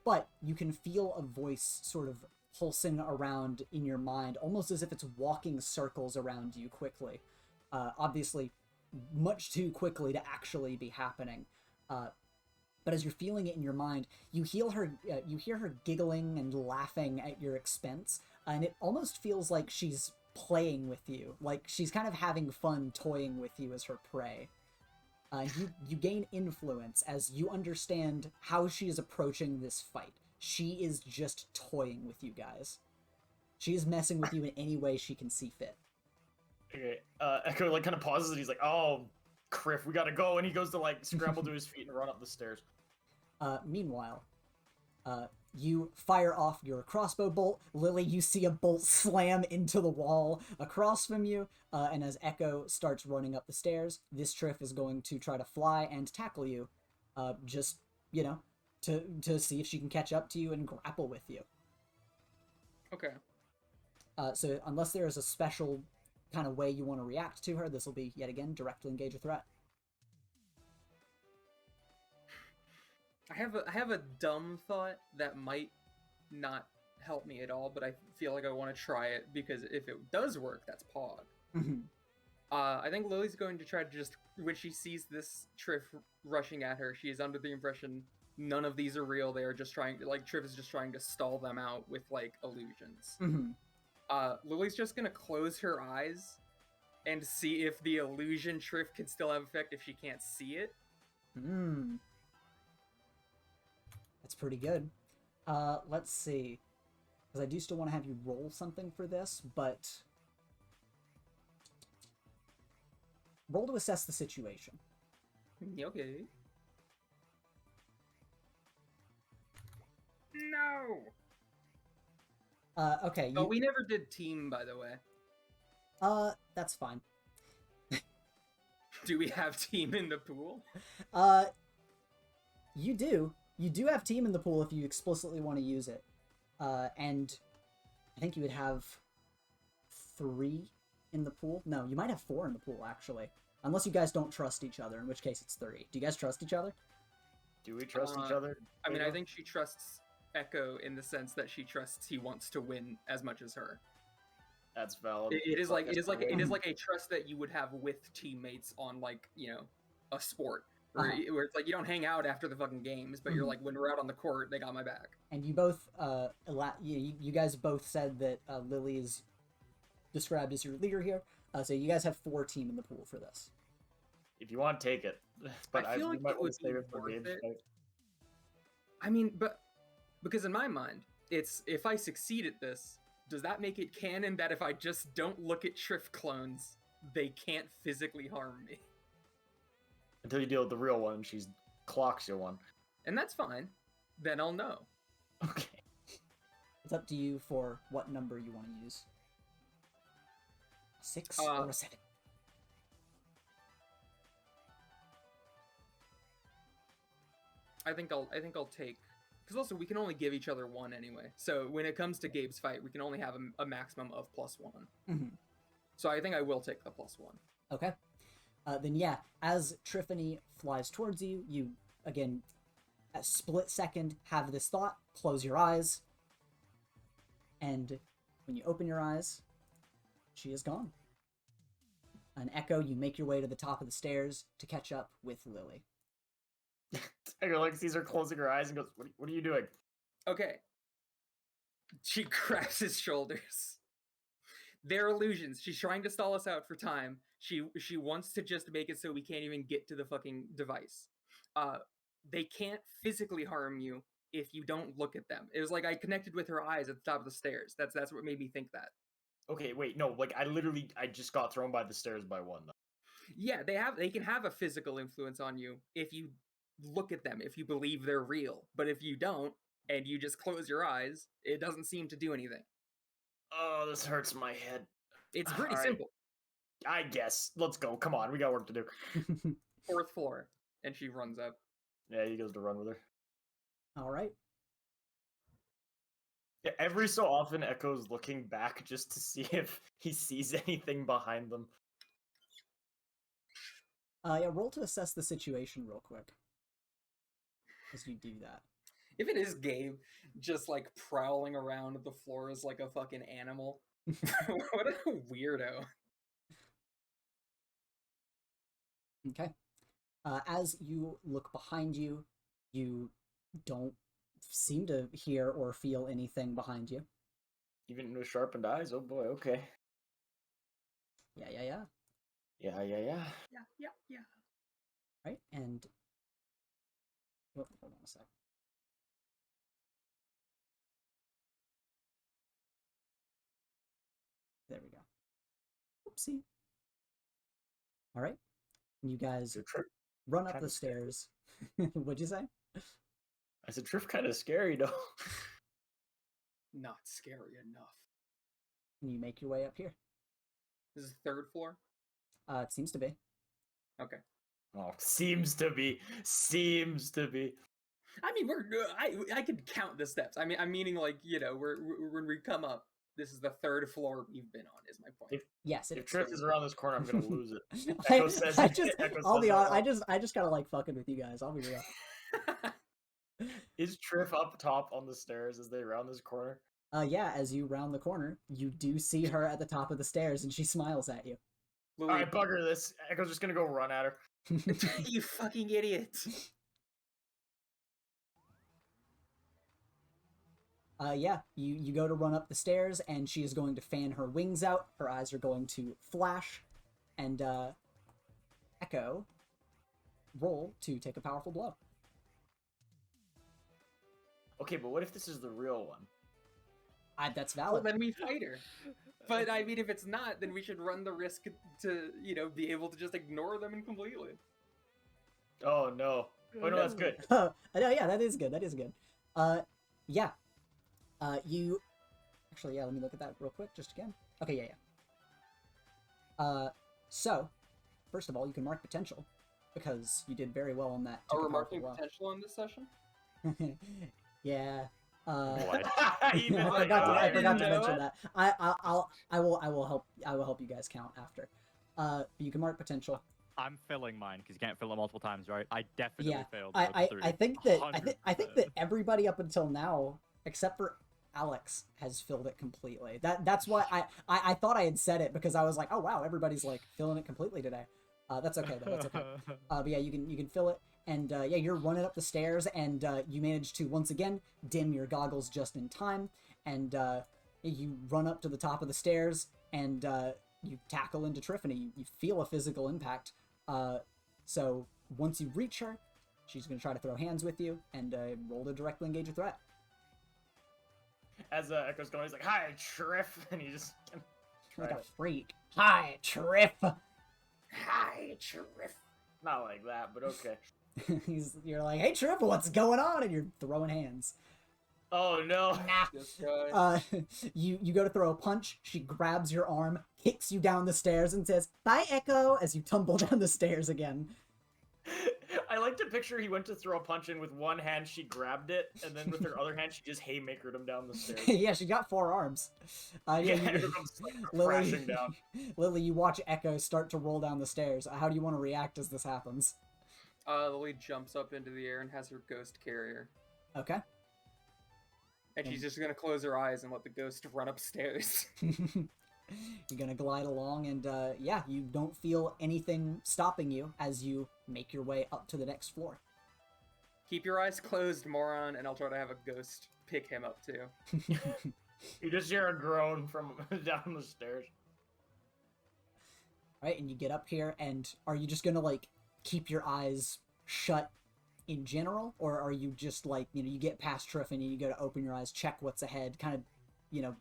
But you can feel a voice sort of pulsing around in your mind, almost as if it's walking circles around you quickly. Obviously, much too quickly to actually be happening. But as you're feeling it in your mind, you hear her giggling and laughing at your expense, and it almost feels like she's playing with you, like she's kind of having fun toying with you as her prey. You gain influence as you understand how she is approaching this fight. She is just toying with you guys. She is messing with you in any way she can see fit. Okay. Echo kind of pauses and he's like, "Oh, Criff, we gotta go," and he goes to scramble to his feet and run up the stairs. Meanwhile, you fire off your crossbow bolt. Lily, you see a bolt slam into the wall across from you, and as Echo starts running up the stairs, this Triff is going to try to fly and tackle you, just, you know, to see if she can catch up to you and grapple with you. Okay. So unless there is a special kind of way you want to react to her, this will be, yet again, directly engage a threat. I have a dumb thought that might not help me at all, but I feel like I want to try it because if it does work, that's Pog. Mm-hmm. I think Lily's going to try to just, when she sees this Triff rushing at her, she is under the impression none of these are real. They are just trying to, like, Triff is just trying to stall them out with, like, illusions. Mm-hmm. Lily's just gonna close her eyes and see if the illusion Triff can still have effect if she can't see it. Hmm. That's pretty good. Let's see. Because I do still want to have you roll something for this, but... Roll to assess the situation. Okay. No! Okay. Oh, we never did team, by the way. That's fine. Do we have team in the pool? You do. You do have team in the pool if you explicitly want to use it. And I think you would have 3 in the pool. No, you might have 4 in the pool, actually. Unless you guys don't trust each other, in which case it's 3. Do you guys trust each other? Do we trust each other? I mean, I think she trusts Echo in the sense that she trusts he wants to win as much as her. That's valid. It is like a trust that you would have with teammates on, like, you know, a sport where it's like you don't hang out after the fucking games, but you're like, when we're out on the court, they got my back. And you both, you guys both said that Lily is described as your leader here. So you guys have 4 team in the pool for this. If you want, take it. But I feel like it would be worth it. I mean, but because in my mind, it's if I succeed at this, does that make it canon that if I just don't look at Triff clones, they can't physically harm me? Until you deal with the real one, she clocks you one. And that's fine. Then I'll know. Okay. It's up to you for what number you want to use. 6 or a 7? I think I'll take, because also we can only give each other 1 anyway. So when it comes to Gabe's fight, we can only have a maximum of +1. Mm-hmm. So I think I will take the +1. Okay. Then yeah, as Triffany flies towards you, you, again, a split second, have this thought, close your eyes, and when you open your eyes, she is gone. An Echo, you make your way to the top of the stairs to catch up with Lily. Echo like sees her closing her eyes and goes, "What are you doing?" Okay. She grabs his shoulders. They're illusions. She's trying to stall us out for time. She wants to just make it so we can't even get to the fucking device. They can't physically harm you if you don't look at them. It was like I connected with her eyes at the top of the stairs. That's what made me think that. Okay, wait, no, like I just got thrown by the stairs by one though. Yeah, they can have a physical influence on you if you look at them, if you believe they're real. But if you don't, and you just close your eyes, it doesn't seem to do anything. Oh, this hurts my head. It's pretty All right. simple. I guess. Let's go. Come on, we got work to do. 4th floor. And she runs up. Yeah, he goes to run with her. All right. Yeah, every so often, Echo's looking back just to see if he sees anything behind them. Yeah, roll to assess the situation real quick. As you do that. If it is Gabe just like prowling around the floors like a fucking animal, what a weirdo. Okay. As you look behind you, you don't seem to hear or feel anything behind you. Even with sharpened eyes? Oh boy, okay. Yeah. Yeah. Yeah. Right, and... Oh, hold on a sec. There we go. Oopsie. All right. You guys run up the stairs. What'd you say? I Is a drift kind of scary though? Not scary enough. And you make your way up here. This is the 3rd floor? It seems to be. Okay. Oh, seems to be. Seems to be. I mean, I could count the steps. I mean, I'm meaning like, we're when we come up, this is the 3rd floor we've been on, is my point. Yes, If Triff is around this corner, I'm gonna lose it. I just gotta like fucking with you guys. I'll be real. Is Triff up top on the stairs as they round this corner? Yeah, as you round the corner, you do see her at the top of the stairs, and she smiles at you. Lily, Alright, bugger this. Echo's just gonna go run at her. you fucking idiot. Yeah, you go to run up the stairs, and she is going to fan her wings out. Her eyes are going to flash, and Echo, roll to take a powerful blow. Okay, but what if this is the real one? That's Well, valid. then we fight her. But I mean, if it's not, then we should run the risk to, be able to just ignore them completely. Oh no. Oh no, that's good. No, yeah, that is good. That is good. Yeah. You actually, yeah. Let me look at that real quick, just again. Okay, yeah. So, first of all, you can mark potential because you did very well on that. Are we marking potential on this session? Yeah. What? I forgot to mention that. I will help you guys count after. But you can mark potential. I'm filling mine because you can't fill it multiple times, right? I definitely Yeah, failed. I think that everybody up until now, except for Alex, has filled it completely. That's why I thought I had said it because I was like, oh wow, everybody's like filling it completely today. That's okay though. That's okay. But yeah, you can fill it, and yeah, you're running up the stairs, and you manage to once again dim your goggles just in time, and you run up to the top of the stairs, and you tackle into Triffany. You feel a physical impact. So once you reach her, she's gonna try to throw hands with you, and roll to directly engage a threat. As Echo's going, he's like, "Hi, Triff," and he just Like a freak. Hi, Triff. "Hi, Triff." Not like that, but okay. You're like, hey, Triff, what's going on? And you're throwing hands. Oh no. This guy. You go to throw a punch. She grabs your arm, kicks you down the stairs, and says, "Bye, Echo," as you tumble down the stairs again. I like to picture he went to throw a punch in with one hand, she grabbed it, and then with her other hand, she just haymakered him down the stairs. Yeah, she got 4 arms. Yeah, everyone's like crashing down. Lily, you watch Echo start to roll down the stairs. How do you want to react as this happens? Lily jumps up into the air and has her ghost carry her. Okay. And she's just gonna close her eyes and let the ghost run upstairs. You're gonna glide along, and yeah, you don't feel anything stopping you as you make your way up to the next floor. Keep your eyes closed, moron, and I'll try to have a ghost pick him up too. You just hear a groan from down the stairs. Right, and you get up here, and are you just gonna like keep your eyes shut in general, or are you just like, you get past Triff and you go to open your eyes, check what's ahead, kind of,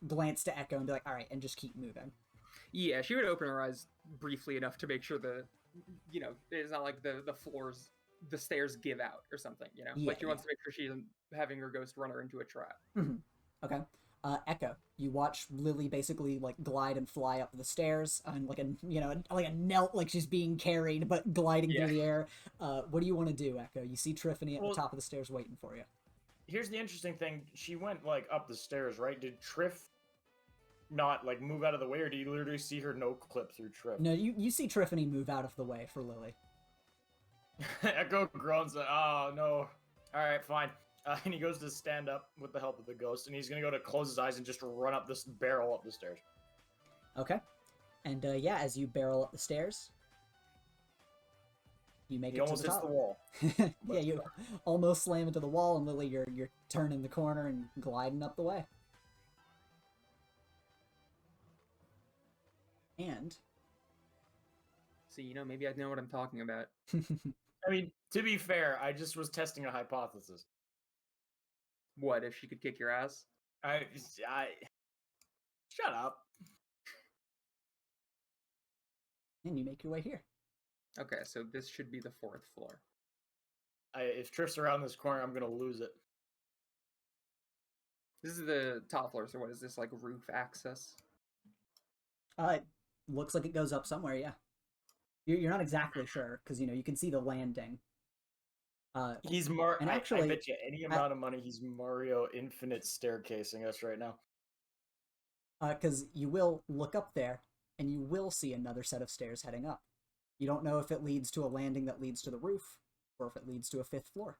glance to Echo and be like, all right, and just keep moving? Yeah, she would open her eyes briefly enough to make sure it's not like the stairs give out or something, Yeah, like she wants to make sure she isn't having her ghost run her into a trap. Mm-hmm. Okay. Echo, you watch Lily basically like glide and fly up the stairs and like a knelt, like she's being carried but gliding through the air. What do you want to do, Echo? You see Triffany at the top of the stairs waiting for you. Here's the interesting thing. She went like up the stairs, right? Did Triff not like move out of the way, or do you literally see her no clip through Triff? No, you see Triffany move out of the way for Lily. Echo groans, oh no. Alright, fine. And he goes to stand up with the help of the ghost, and he's gonna go to close his eyes and just run up this barrel up the stairs. Okay. And yeah, as you barrel up the stairs, you make it to the top. He almost hits the wall. Yeah, you almost slam into the wall, and Lily, you're turning the corner and gliding up the way. And So, maybe I know what I'm talking about. I mean, to be fair, I just was testing a hypothesis. What, if she could kick your ass? I shut up. And you make your way here. Okay, so this should be the 4th floor. If Triff's around this corner, I'm gonna lose it. This is the top floor, so what is this, like roof access? It looks like it goes up somewhere, yeah. You're not exactly sure, because, you can see the landing. He's and I actually, bet you any amount of money he's Mario Infinite staircasing us right now. Because you will look up there, and you will see another set of stairs heading up. You don't know if it leads to a landing that leads to the roof, or if it leads to a 5th floor.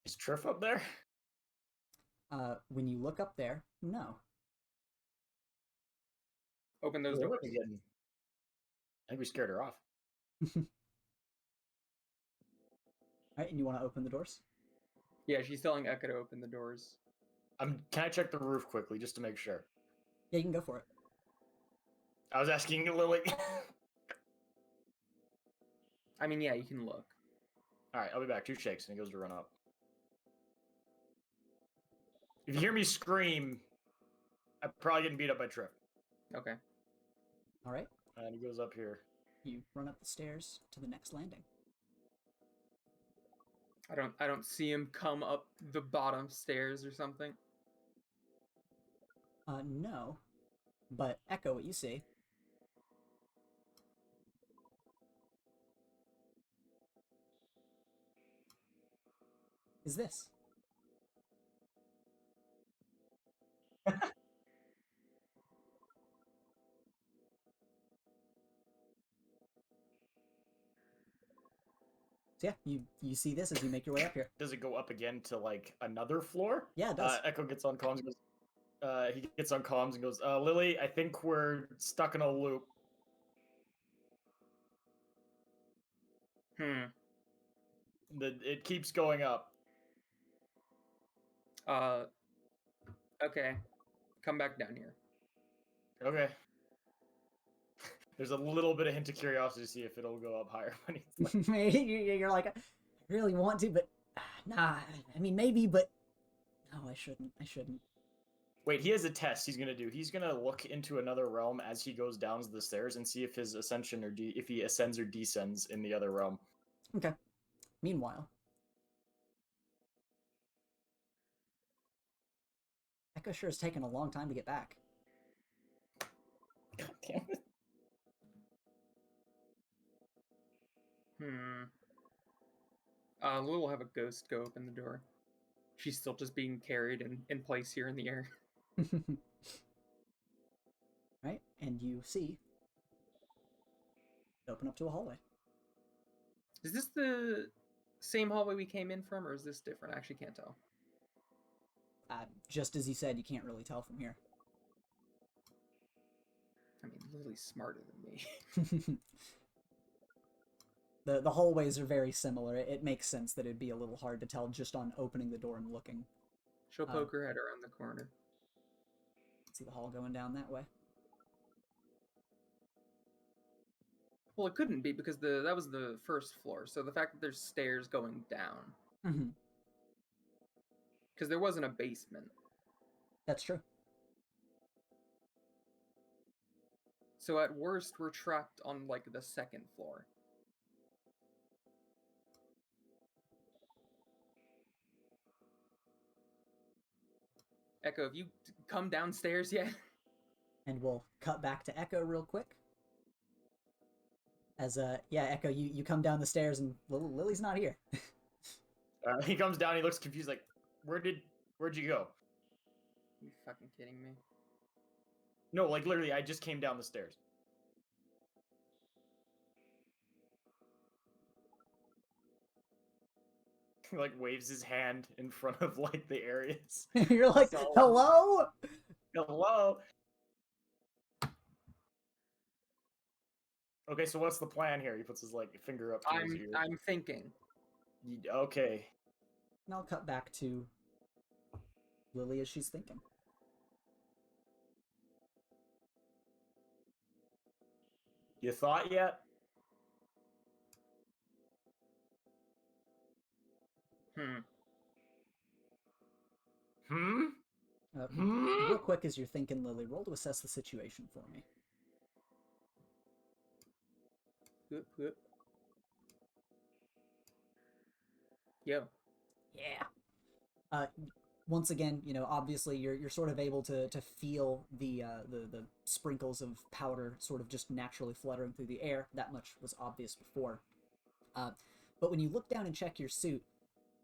Is Triff up there? When you look up there, no. Open those doors. Again. I think we scared her off. Alright, and you want to open the doors? Yeah, she's telling Echo to open the doors. Can I check the roof quickly, just to make sure? Yeah, you can go for it. I was asking Lily. I mean, yeah, you can look. Alright, I'll be back. 2 shakes, and he goes to run up. If you hear me scream, I'm probably getting beat up by Triff. Okay. Alright. And he goes up here. You run up the stairs to the next landing. I don't see him come up the bottom stairs or something. No. But Echo, what you see is this. So yeah, you see this as you make your way up here. Does it go up again to, like, another floor? Yeah, it does. Echo gets on comms and goes, he gets on comms and goes, Lily, I think we're stuck in a loop. It keeps going up. Okay. Come back down here. Okay. There's a little bit of hint of curiosity to see if it'll go up higher. Maybe you're like, I really want to, but nah. I mean, maybe, but no, I shouldn't. Wait, he has a test he's gonna do. He's gonna look into another realm as he goes down the stairs and see if his ascension or if he ascends or descends in the other realm. Okay. Meanwhile, Echo sure has taken a long time to get back. God damn it. Lil will have a ghost go open the door. She's still just being carried in place here in the air. Right, and you see open up to a hallway. Is this the same hallway we came in from, or is this different? I actually can't tell. Just as you said, you can't really tell from here. I mean, Lily's smarter than me. The hallways are very similar. It makes sense that it'd be a little hard to tell just on opening the door and looking. She'll poke her head around the corner. See the hall going down that way. Well, it couldn't be because that was the first floor. So the fact that there's stairs going down. Mm-hmm. Because there wasn't a basement. That's true. So at worst, we're trapped on, like, the 2nd floor. Echo, have you come downstairs yet? And we'll cut back to Echo real quick. As, yeah, Echo, you come down the stairs and Lily's not here. He comes down, he looks confused, like, where'd you go? You fucking kidding me? No, like, literally, I just came down the stairs. He, like, waves his hand in front of, like, the areas. You're like, hello? Hello? Okay, so what's the plan here? He puts his, like, finger up to his ear. I'm thinking. Okay. And I'll cut back to Lily as she's thinking. You thought yet? Real quick, as you're thinking, Lily, roll to assess the situation for me. Yo. Yeah. Once again, obviously you're sort of able to feel the sprinkles of powder sort of just naturally fluttering through the air. That much was obvious before. But when you look down and check your suit,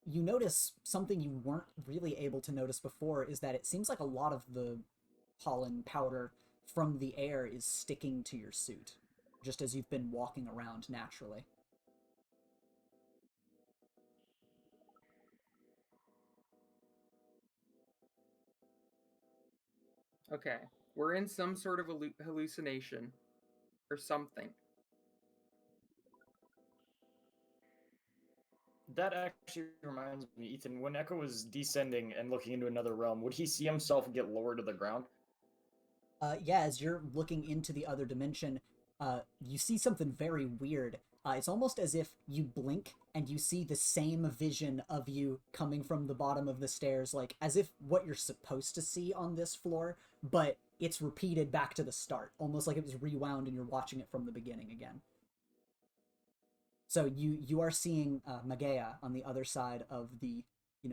you notice something you weren't really able to notice before, is that it seems like a lot of the pollen powder from the air is sticking to your suit, just as you've been walking around naturally. Okay, we're in some sort of hallucination or something. That actually reminds me, Ethan, when Echo was descending and looking into another realm, would he see himself get lower to the ground? Yeah, as you're looking into the other dimension, you see something very weird. It's almost as if you blink and you see the same vision of you coming from the bottom of the stairs, like as if what you're supposed to see on this floor, but it's repeated back to the start, almost like it was rewound and you're watching it from the beginning again. So you are seeing Magea on the other side of the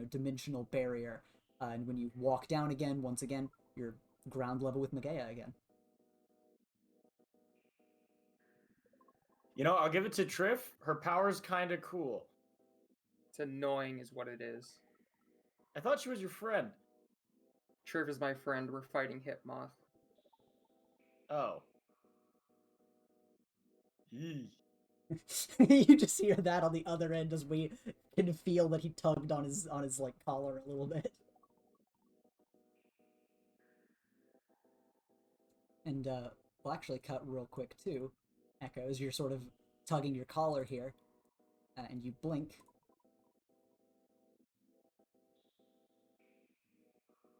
dimensional barrier, and when you walk down again, once again, you're ground level with Magea again. I'll give it to Triff. Her power's kind of cool. It's annoying, is what it is. I thought she was your friend. Triv is my friend. We're fighting Hipmoth. Oh. Yee. You just hear that on the other end as we can feel that he tugged on his like collar a little bit. And we'll actually cut real quick too, Echo, as you're sort of tugging your collar here, and you blink.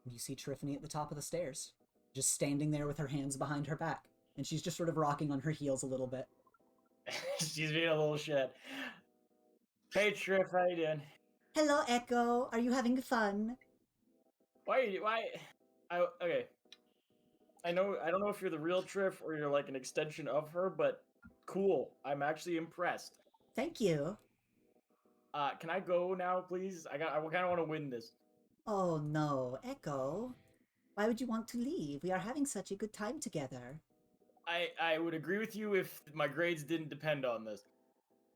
And you see Triffany at the top of the stairs, just standing there with her hands behind her back, and she's just sort of rocking on her heels a little bit. She's being a little shit. Hey, Triff, how you doing? Hello, Echo. Are you having fun? Okay. I don't know if you're the real Triff or you're like an extension of her, but cool. I'm actually impressed. Thank you. Can I go now, please? I kind of want to win this. Oh no, Echo. Why would you want to leave? We are having such a good time together. I would agree with you if my grades didn't depend on this.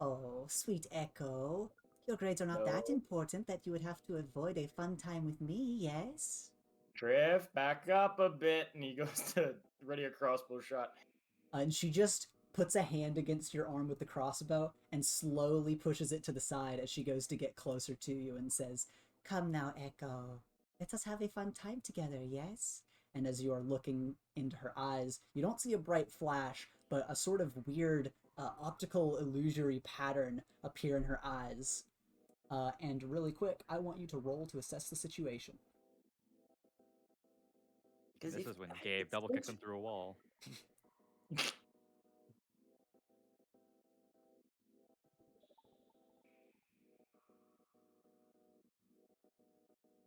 Oh, sweet Echo. Your grades are not that important that you would have to avoid a fun time with me, yes? Triff, back up a bit, and he goes to ready a crossbow shot. And she just puts a hand against your arm with the crossbow and slowly pushes it to the side as she goes to get closer to you and says, "Come now, Echo. Let us have a fun time together, yes?" And as you are looking into her eyes, you don't see a bright flash, but a sort of weird optical illusory pattern appear in her eyes. And really quick, I want you to roll to assess the situation. This is when Gabe double kicks him through a wall.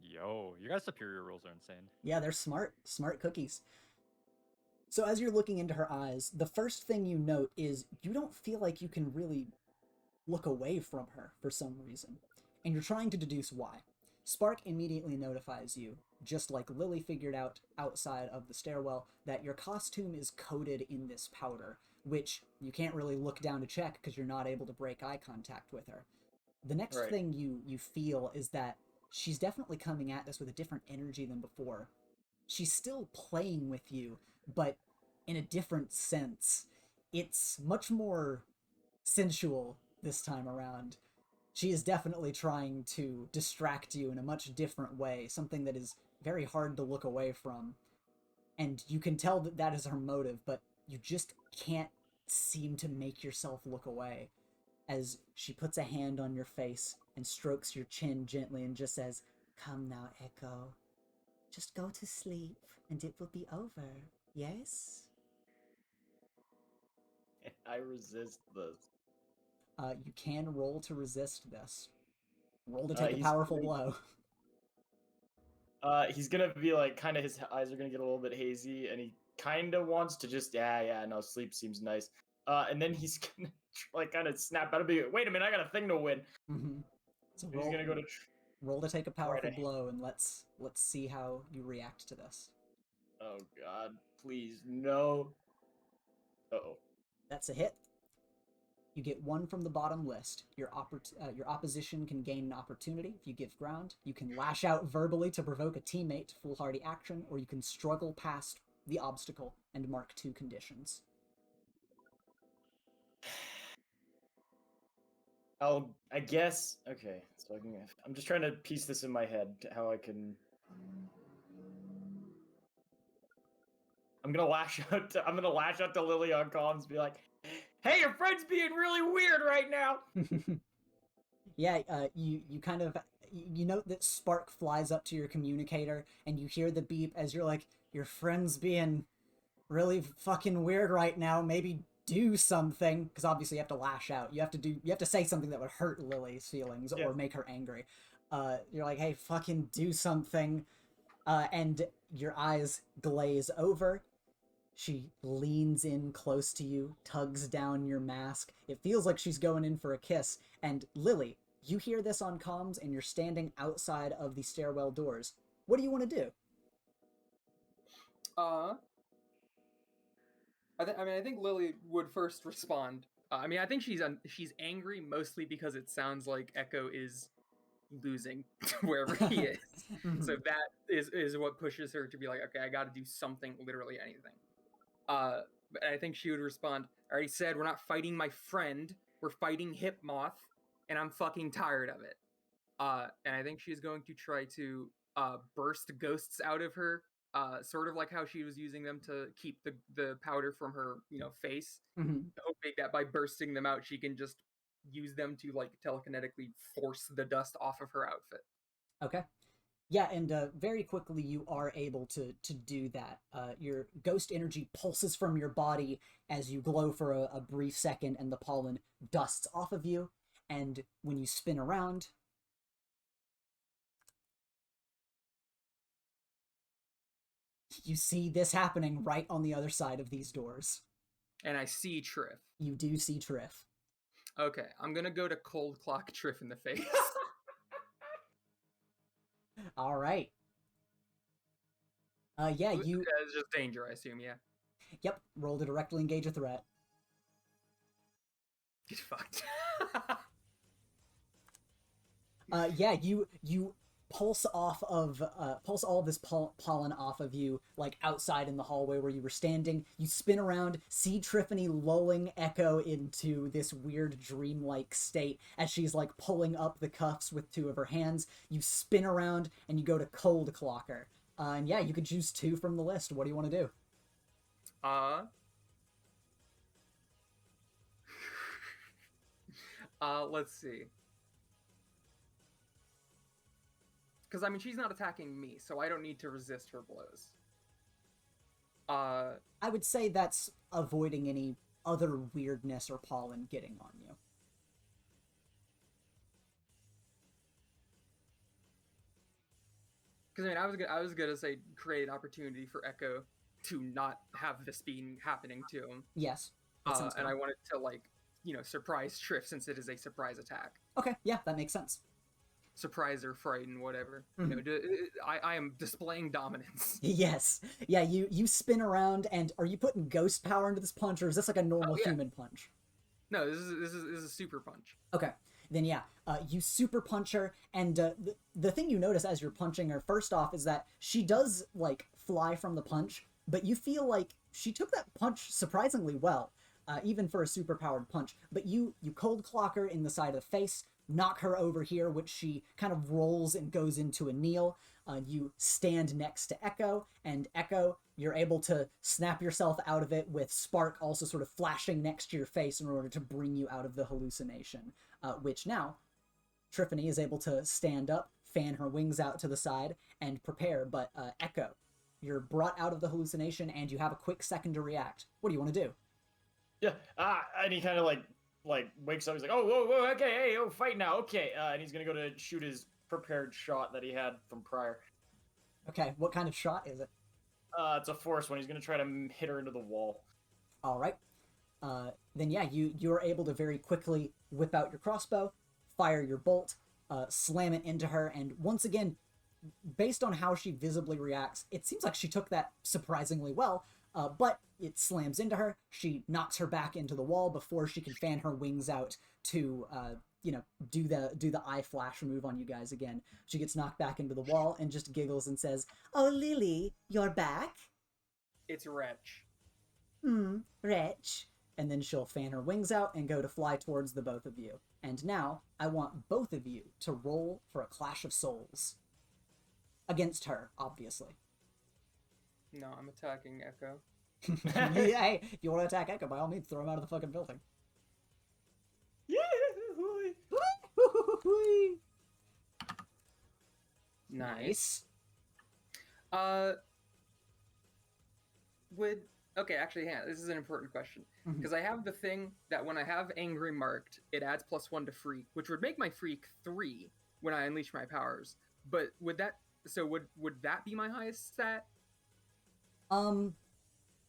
Yo, your guys' superior rolls are insane. Yeah, they're smart cookies. So as you're looking into her eyes, the first thing you note is you don't feel like you can really look away from her for some reason. And you're trying to deduce why. Spark immediately notifies you, just like Lily figured out outside of the stairwell, that your costume is coated in this powder, which you can't really look down to check because you're not able to break eye contact with her. The next thing you feel is that she's definitely coming at this with a different energy than before. She's still playing with you, but in a different sense. It's much more sensual this time around. She is definitely trying to distract you in a much different way, something that is very hard to look away from. And you can tell that that is her motive, but you just can't seem to make yourself look away. As she puts a hand on your face and strokes your chin gently and just says, "Come now, Echo. Just go to sleep and it will be over, yes?" I resist this. You can roll to resist this. Roll to take a powerful blow. He's gonna be like, kind of, his eyes are gonna get a little bit hazy, and he kind of wants to just, no, sleep seems nice. And then he's gonna like kind of snap out of it. Wait a minute, I got a thing to win. Mm-hmm. So he's gonna go to Roll to take a powerful Friday. blow, and let's see how you react to this. Oh God, please no. Uh-oh. That's a hit. You get 1 from the bottom list. Your opposition can gain an opportunity if you give ground. You can lash out verbally to provoke a teammate to foolhardy action, or you can struggle past the obstacle and mark 2 conditions. I guess. Okay, so I'm just trying to piece this in my head how I can. I'm gonna lash out to Lily on comms, and be like, "Hey, your friend's being really weird right now." Yeah, you kind of you note that spark flies up to your communicator, and you hear the beep as you're like, "Your friend's being really fucking weird right now. Maybe do something," because obviously you have to lash out. You have to say something that would hurt Lily's feelings or make her angry. You're like, "Hey, fucking do something," and your eyes glaze over. She leans in close to you, tugs down your mask. It feels like she's going in for a kiss. And Lily, you hear this on comms, and you're standing outside of the stairwell doors. What do you want to do? I think Lily would first respond. I think she's angry mostly because it sounds like Echo is losing wherever he is. So that is what pushes her to be like, okay, I got to do something, literally anything. But I think she would respond, I already said we're not fighting my friend, we're fighting Hip Moth, and I'm fucking tired of it. And I think she's going to try to burst ghosts out of her, sort of like how she was using them to keep the powder from her, face, hoping that by bursting them out, she can just use them to like telekinetically force the dust off of her outfit. Okay. Yeah, and very quickly you are able to do that. Your ghost energy pulses from your body as you glow for a brief second, and the pollen dusts off of you. And when you spin around, you see this happening right on the other side of these doors. And I see Triff. You do see Triff. Okay, I'm gonna go to cold clock Triff in the face. All right. Yeah, you... It's just danger, I assume, yeah. Yep, roll to directly engage a threat. Get fucked. Yeah, you pulse all of this pollen off of you, like outside in the hallway where you were standing. You spin around, see Triffany lulling Echo into this weird dreamlike state as she's like pulling up the cuffs with 2 of her hands. You spin around and you go to cold clocker. And yeah, you could choose 2 from the list. What do you want to do? Let's see. Because, she's not attacking me, so I don't need to resist her blows. I would say that's avoiding any other weirdness or pollen getting on you. Because, I was gonna say create an opportunity for Echo to not have this being happening to him. Yes. And I wanted to, surprise Triff since it is a surprise attack. Okay, yeah, that makes sense. Surprise or frighten, whatever. I am displaying dominance. Yes. Yeah, you spin around, and are you putting ghost power into this punch, or is this like a normal human punch? No, this is a super punch. Okay. Then yeah, you super punch her, and the thing you notice as you're punching her, first off, is that she does, like, fly from the punch, but you feel like she took that punch surprisingly well, even for a super-powered punch. But you cold clock her in the side of the face, knock her over here, which she kind of rolls and goes into a kneel. You stand next to Echo, and Echo, you're able to snap yourself out of it with Spark also sort of flashing next to your face in order to bring you out of the hallucination. Which now, Triffany is able to stand up, fan her wings out to the side, and prepare. But Echo, you're brought out of the hallucination, and you have a quick second to react. What do you want to do? Yeah, and he kind of like wakes up. He's like, oh, okay, hey, fight now, okay. And he's gonna go to shoot his prepared shot that he had from prior. Okay, what kind of shot is it? It's a force one. He's gonna try to hit her into the wall. All right. Then yeah, you're able to very quickly whip out your crossbow, fire your bolt, slam it into her, and once again, based on how she visibly reacts, it seems like she took that surprisingly well, but it slams into her. She knocks her back into the wall before she can fan her wings out to, do the eye flash move on you guys again. She gets knocked back into the wall and just giggles and says, "Oh, Lily, you're back?" It's Wretch. Wretch. And then she'll fan her wings out and go to fly towards the both of you. And now, I want both of you to roll for a Clash of Souls. Against her, obviously. No, I'm attacking Echo. Yeah, hey, if you want to attack Echo, by all means, throw him out of the fucking building. Yeah. Nice. Nice. Okay, actually, yeah, this is an important question. Mhm. Because I have the thing that when I have angry marked, it adds +1 to freak, which would make my freak 3 when I unleash my powers. But would that be my highest stat? No,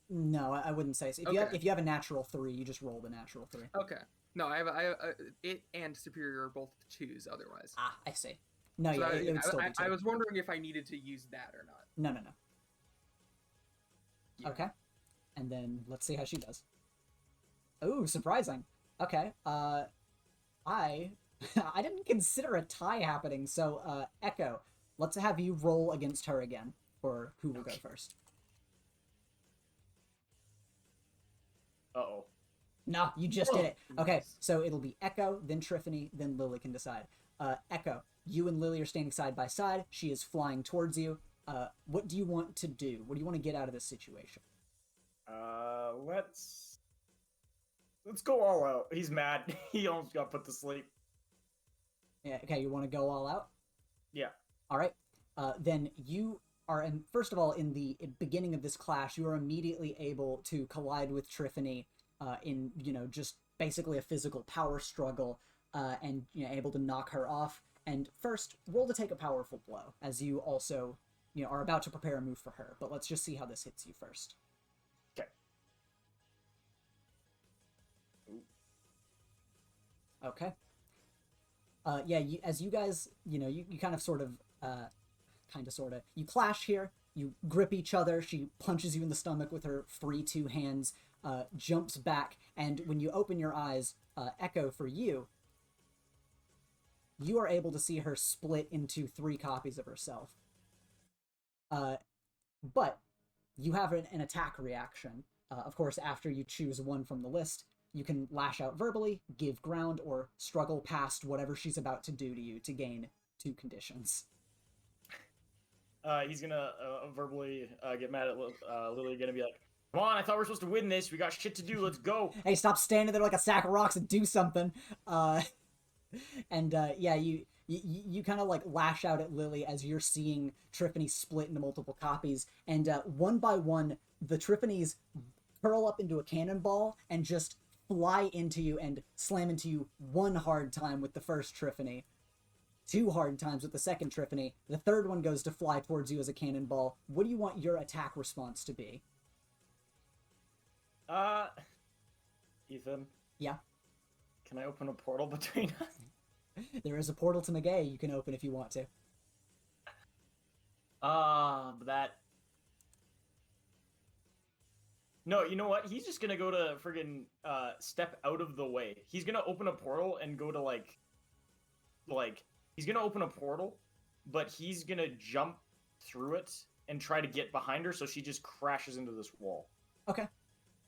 I wouldn't say so. If you have a natural 3, you just roll the natural 3. Okay. No, I have it and superior are both 2s otherwise. Ah, I see. No, So yeah, it would still be 2. I was wondering if I needed to use that or not. No. Yeah. Okay. And then let's see how she does. Ooh, surprising. Okay. I didn't consider a tie happening, so Echo, let's have you roll against her again for who will go first. Uh-oh. No, you just did it. Okay, Nice. so it'll be Echo, then Triffany, then Lily can decide. Echo, you and Lily are standing side by side. She is flying towards you. What do you want to do? What do you want to get out of this situation? Let's go all out. He's mad. He almost got put to sleep. Yeah, okay, you want to go all out? Yeah. All right. Then you are, and first of all, in the beginning of this clash, you are immediately able to collide with Triffany in, just basically a physical power struggle, and able to knock her off. And first, roll to take a powerful blow, as you also, are about to prepare a move for her. But let's just see how this hits you first. Okay. Okay. Yeah, as you guys, you kind of sort of, you clash here, you grip each other, she punches you in the stomach with her free 2 hands, jumps back, and when you open your eyes, Echo, for you, you are able to see her split into 3 copies of herself. But you have an attack reaction. Of course, after you choose one from the list, you can lash out verbally, give ground, or struggle past whatever she's about to do to you to gain 2 conditions. He's gonna verbally get mad at Lily. Gonna be like, "Come on! I thought we were supposed to win this. We got shit to do. Let's go." Hey, stop standing there like a sack of rocks and do something. Yeah, you kind of like lash out at Lily as you're seeing Triffany split into multiple copies, and one by one, the Triffanies curl up into a cannonball and just fly into you and slam into you 1 hard time with the first Triffany, 2 hard times with the second Triffany. The third one goes to fly towards you as a cannonball. What do you want your attack response to be? Ethan. Yeah. Can I open a portal between us? There is a portal to Nagay you can open if you want to. That. No, you know what? He's just gonna go to friggin' step out of the way. He's gonna open a portal and go to like he's gonna open a portal, but he's gonna jump through it and try to get behind her so she just crashes into this wall. Okay.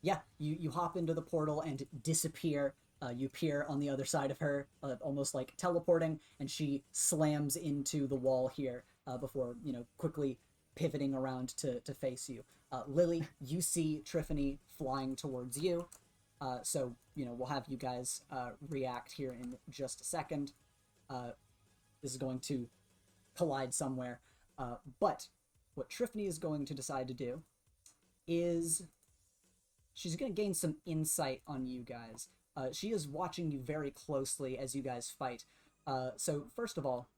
Yeah, you hop into the portal and disappear. You appear on the other side of her, almost like teleporting, and she slams into the wall here before, quickly pivoting around to face you. Lily, you see Triffany flying towards you, so, we'll have you guys react here in just a second. This is going to collide somewhere, but what Triffany is going to decide to do is she's going to gain some insight on you guys. She is watching you very closely as you guys fight. So first of all,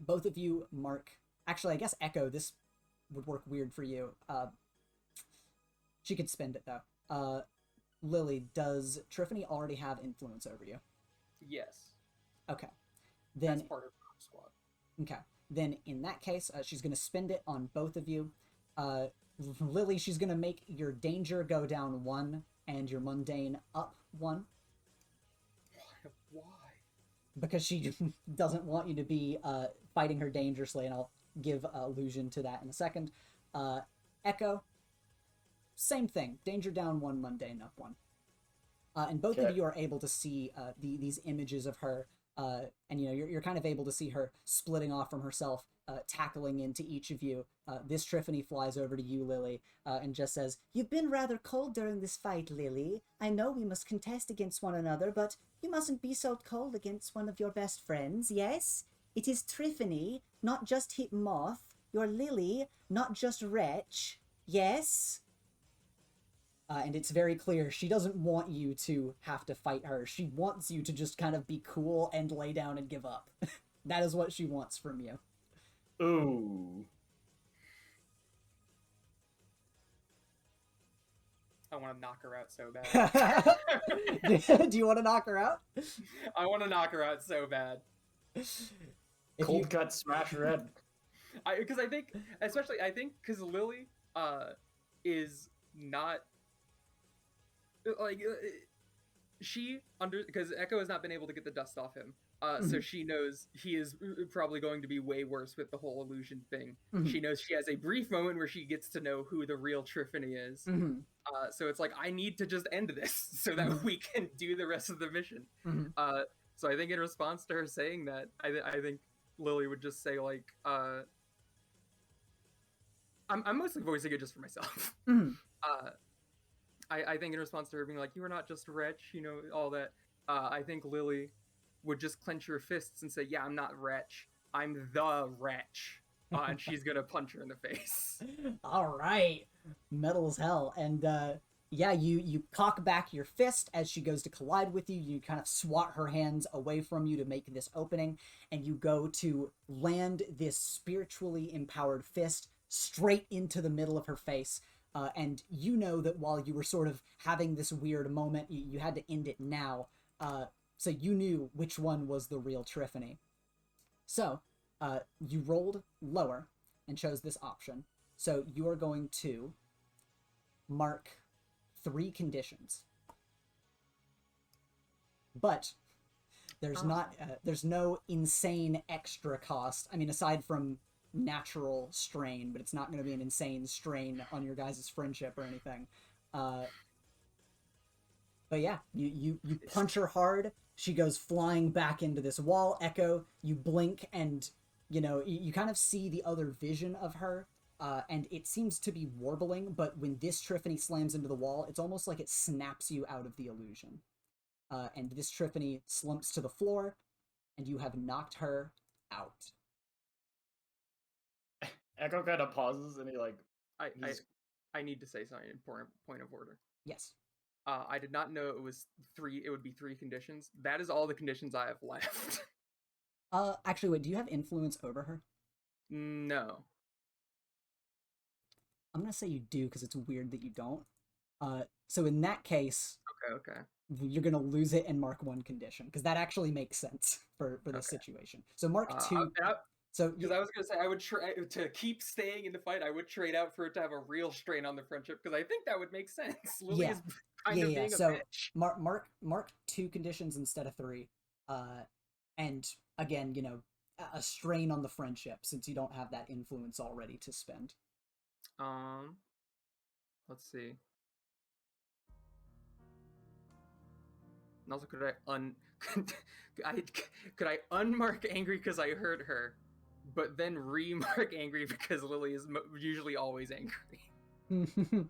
both of you mark... Actually, I guess Echo, this would work weird for you. She could spend it, though. Lily, does Triffany already have influence over you? Yes. Okay. Then That's part of Okay. Then in that case, she's going to spend it on both of you. Lily, she's going to make your danger go down 1 and your mundane up 1. Why? Because she doesn't want you to be fighting her dangerously, and I'll give allusion to that in a second. Echo, same thing. Danger down 1, mundane up 1. And both of you are able to see these images of her, and you're kind of able to see her splitting off from herself, tackling into each of you. This Triffany flies over to you, Lily, and just says, "You've been rather cold during this fight, Lily. I know we must contest against one another, but you mustn't be so cold against one of your best friends, yes? It is Triffany, not just Hit Moth. You're Lily, not just Wretch, yes?" And it's very clear she doesn't want you to have to fight her. She wants you to just kind of be cool and lay down and give up. That is what she wants from you. Ooh. I want to knock her out so bad. Do you want to knock her out? I want to knock her out so bad. Cold cut, smash red. Because I think, especially, because Lily is not like because Echo has not been able to get the dust off him. So she knows he is probably going to be way worse with the whole illusion thing. She knows she has a brief moment where she gets to know who the real Triffany is. So it's like, I need to just end this so that we can do the rest of the mission. So I think in response to her saying that, I think Lily would just say, like, I'm mostly voicing it just for myself. I think in response to her being like, "You are not just Wretch," all that, I think Lily would just clench her fists and say, "Yeah, I'm not Wretch. I'm the Wretch." And she's gonna punch her in the face. All right. Metal as hell. And yeah, you cock back your fist as she goes to collide with you. You kind of swat her hands away from you to make this opening, and you go to land this spiritually empowered fist straight into the middle of her face. And you know that while you were sort of having this weird moment, you had to end it now. So you knew which one was the real Triffany. So you rolled lower and chose this option. So you are going to mark 3 conditions. But there's there's no insane extra cost. I mean, aside from natural strain, but it's not going to be an insane strain on your guys' friendship or anything. But yeah, you punch her hard. She goes flying back into this wall. Echo, you blink, and you kind of see the other vision of her, and it seems to be warbling, but when this Triffany slams into the wall, it's almost like it snaps you out of the illusion. And this Triffany slumps to the floor, and you have knocked her out. Echo kind of pauses, and he I need to say something important. Point of order. Yes. I did not know it would be 3 conditions. That is all the conditions I have left. Actually, wait, do you have influence over her? No. I'm gonna say you do, because it's weird that you don't. So in that case, Okay. You're gonna lose it and mark 1 condition, because that actually makes sense for this situation. So mark 2. So because I was gonna say, I would to keep staying in the fight. I would trade out for it to have a real strain on the friendship, because I think that would make sense. Lily is kind of being so a bitch. mark 2 conditions instead of 3, and again, a strain on the friendship, since you don't have that influence already to spend. Let's see. And also, could I unmark angry because I hurt her, but then remark angry because Lily is usually always angry? Because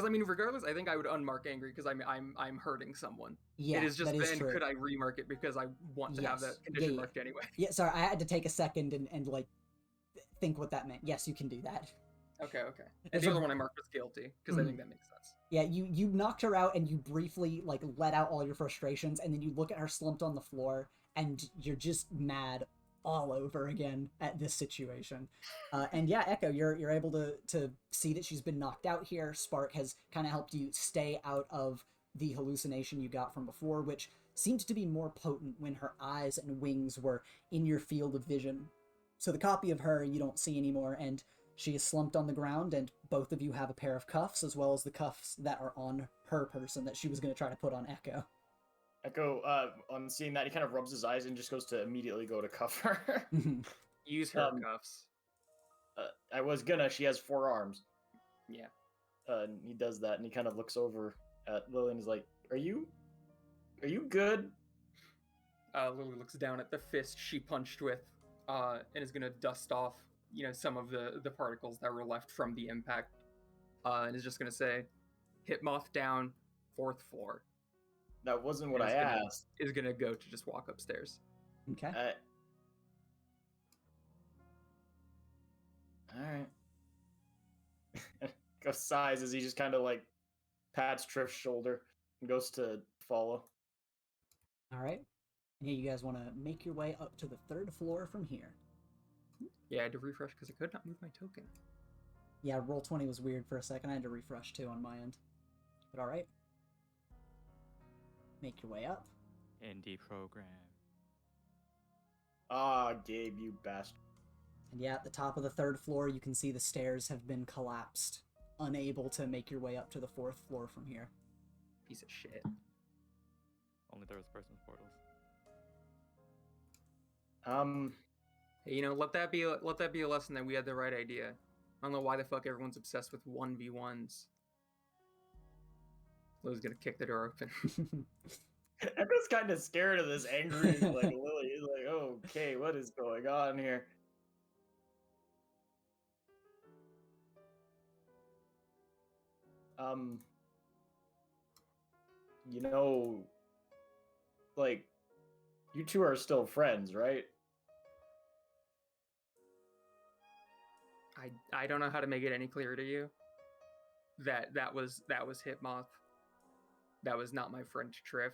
I mean, regardless, I think I would unmark angry because I'm hurting someone. Yeah, it is just that is then true. Could I remark it because I want to have that condition marked anyway? Yeah, sorry, I had to take a second and like think what that meant. Yes, you can do that. Okay. And the other one I marked was guilty, because I think that makes sense. Yeah, you knocked her out, and you briefly like let out all your frustrations, and then you look at her slumped on the floor, and you're just mad all over again at this situation. And yeah, Echo, you're able to see that she's been knocked out here. Spark has kind of helped you stay out of the hallucination you got from before, which seemed to be more potent when her eyes and wings were in your field of vision. So the copy of her you don't see anymore, and she is slumped on the ground, and both of you have a pair of cuffs, as well as the cuffs that are on her person that she was going to try to put on Echo. Echo, on seeing that, he kind of rubs his eyes and just goes to immediately go to cuff her. Use her cuffs. I was gonna. She has 4 arms. Yeah. And he does that, and he kind of looks over at Lily and is like, Are you good? Lily looks down at the fist she punched with, and is gonna dust off, some of the particles that were left from the impact, and is just gonna say, "Hit moth down, 4th floor." That wasn't what I asked. Is gonna go to just walk upstairs. Okay. Alright. Go sighs as he just kind of like pats Triff's shoulder and goes to follow. Alright. Yeah, you guys want to make your way up to the 3rd floor from here. Yeah, I had to refresh because I could not move my token. Yeah, Roll20 was weird for a second. I had to refresh too on my end. But alright. Make your way up. Indie program. Ah, Gabe, you bastard. And yeah, at the top of the 3rd floor, you can see the stairs have been collapsed. Unable to make your way up to the 4th floor from here. Piece of shit. Only there was person portals. Hey, let that be a lesson that we had the right idea. I don't know why the fuck everyone's obsessed with 1v1s. Lily's gonna kick the door open. Echo's kind of scared of this angry like Lily. He's like, okay, what is going on here? Like, you two are still friends, right? I don't know how to make it any clearer to you. That was Hitmoth. That was not my friend Triff.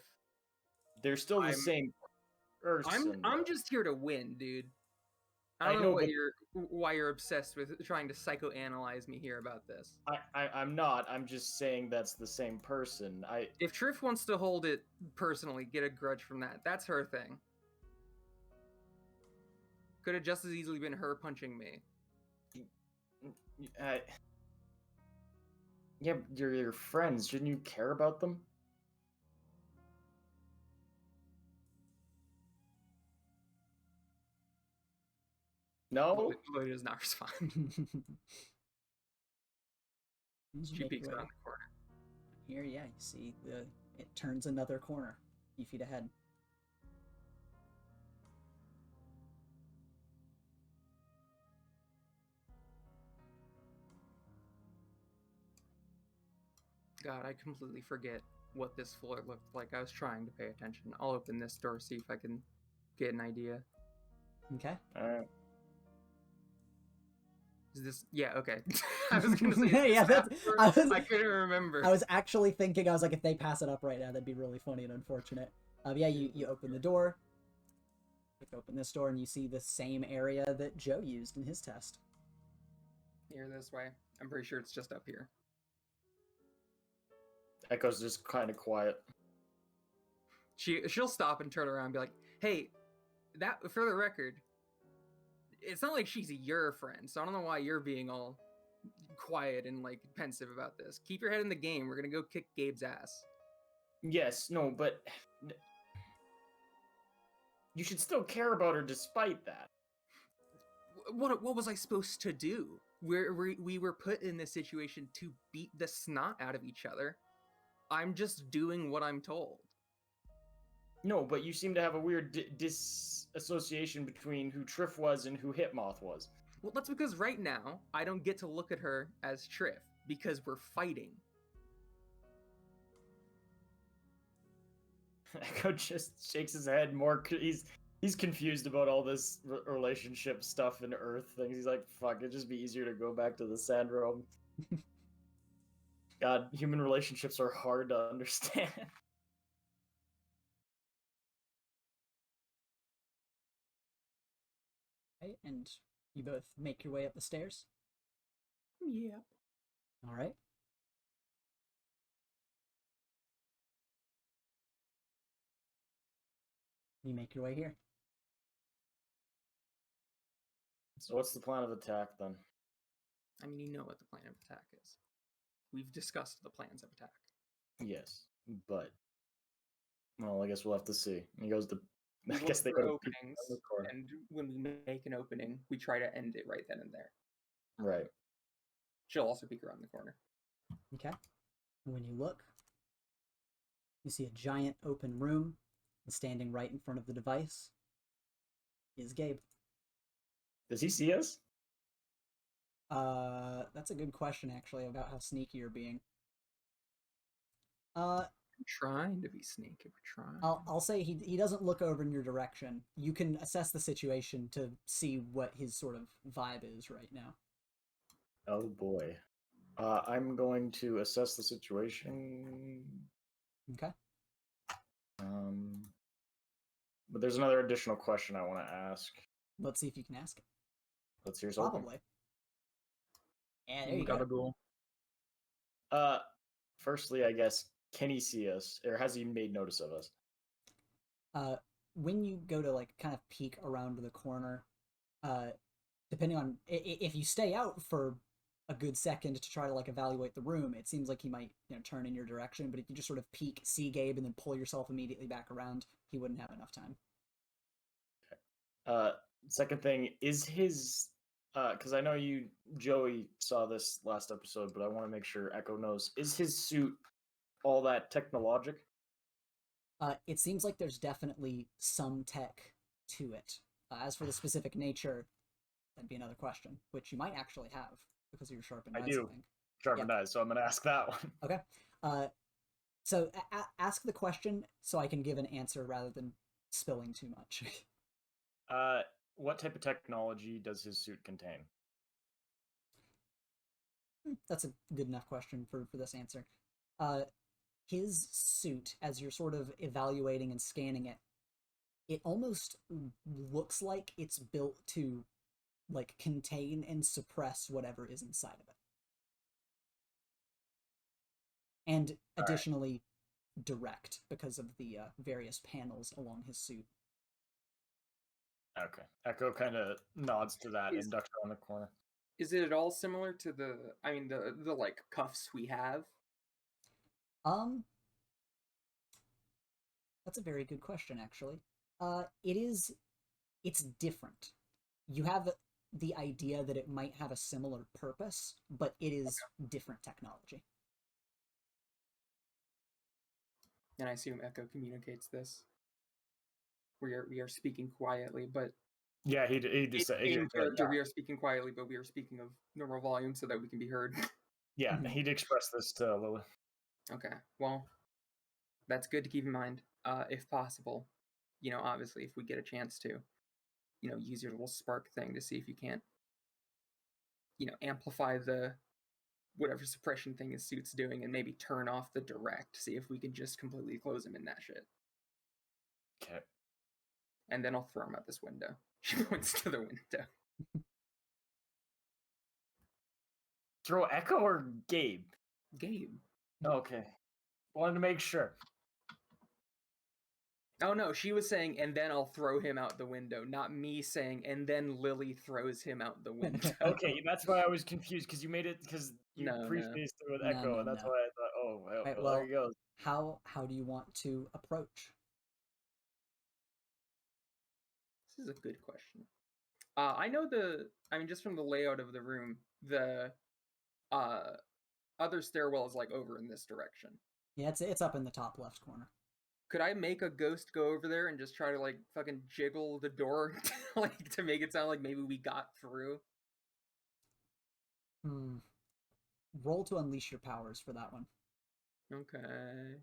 They're still the same person. I'm just here to win, dude. I don't know why you're obsessed with trying to psychoanalyze me here about this. I'm not. I'm just saying that's the same person. If Triff wants to hold it personally, get a grudge from that. That's her thing. Could have just as easily been her punching me. Yeah, you're your friends. Shouldn't you care about them? No? Lily does not respond. She peeks around the corner. Here, yeah, you see it turns another corner, a few feet ahead. God, I completely forget what this floor looked like. I was trying to pay attention. I'll open this door, see if I can get an idea. Okay. Alright. Is this? Yeah, okay. I was gonna say. Yeah, I couldn't remember. I was actually thinking, I was like, if they pass it up right now, that'd be really funny and unfortunate. Yeah, you open the door. You open this door, and you see the same area that Joe used in his test. Here, this way. I'm pretty sure it's just up here. Echo's just kind of quiet. She'll stop and turn around and be like, "Hey, that for the record, it's not like she's your friend, so I don't know why you're being all quiet and like pensive about this. Keep your head in the game. We're gonna go kick Gabe's ass." Yes, no, but you should still care about her despite that. What was I supposed to do? We were put in this situation to beat the snot out of each other. I'm just doing what I'm told. No, but you seem to have a weird disassociation between who Triff was and who Hitmoth was. Well, that's because right now, I don't get to look at her as Triff, because we're fighting. Echo just shakes his head more. He's confused about all this relationship stuff and Earth things. He's like, fuck, it'd just be easier to go back to the Sand Realm. God, human relationships are hard to understand. Okay, and you both make your way up the stairs? Yeah. Alright. You make your way here. So what's the plan of attack then? I mean, you know what the plan of attack is. We've discussed the plans of attack. Yes, but well, I guess we'll have to see. He goes to. We I look guess they for go to openings, the corner. and when we make an opening, we try to end it right then and there. Right. She'll also peek around the corner. Okay. And when you look, you see a giant open room, and standing right in front of the device is Gabe. Does he see us? That's a good question, actually, about how sneaky you're being. I'm trying to be sneaky. We're trying. I'll say he doesn't look over in your direction. You can assess the situation to see what his sort of vibe is right now. Oh boy. I'm going to assess the situation. Okay. But there's another additional question I want to ask. Let's see if you can ask it. Let's hear something. Probably. Yeah, there you go. Gotta go. Firstly, I guess, can he see us, or has he made notice of us? When you go to like kind of peek around the corner, depending on if you stay out for a good second to try to like evaluate the room, it seems like he might turn in your direction. But if you just sort of peek, see Gabe, and then pull yourself immediately back around, he wouldn't have enough time. Okay. Second thing is his. Because I know Joey, saw this last episode, but I want to make sure Echo knows. Is his suit all that technologic? It seems like there's definitely some tech to it. As for the specific nature, that'd be another question, which you might actually have because of your sharpened eyes. I think. Sharpened eyes, so I'm going to ask that one. Okay. So ask the question so I can give an answer rather than spilling too much. What type of technology does his suit contain? That's a good enough question for this answer. His suit, as you're sort of evaluating and scanning it, it almost looks like it's built to like contain and suppress whatever is inside of it. And additionally, direct because of the various panels along his suit. Okay. Echo kind of nods to that and ducks around the corner. Is it at all similar to the like cuffs we have? That's a very good question, actually. It's different. You have the idea that it might have a similar purpose, but it is different technology. And I assume Echo communicates this. We are speaking quietly, but yeah, he did say in character. We are speaking quietly, but we are speaking of normal volume so that we can be heard. Yeah, he'd express this to Lily. Okay, well, that's good to keep in mind. If possible, obviously, if we get a chance to, use your little spark thing to see if you can't, amplify the whatever suppression thing his suit's doing, and maybe turn off the direct. See if we can just completely close him in that shit. Okay. And then I'll throw him out this window. She points to the window. Throw Echo or Gabe? Gabe. Okay. Wanted to make sure. Oh no, she was saying, and then I'll throw him out the window, not me saying, and then Lily throws him out the window. Okay, that's why I was confused, because you made it, because you prefaced it with Echo, and that's why I thought, oh, well, right, there he goes. How do you want to approach? This is a good question. I know just from the layout of the room, the other stairwell is like over in this direction. Yeah, it's up in the top left corner. Could I make a ghost go over there and just try to like fucking jiggle the door like to make it sound like maybe we got through? Roll to unleash your powers for that one. Okay.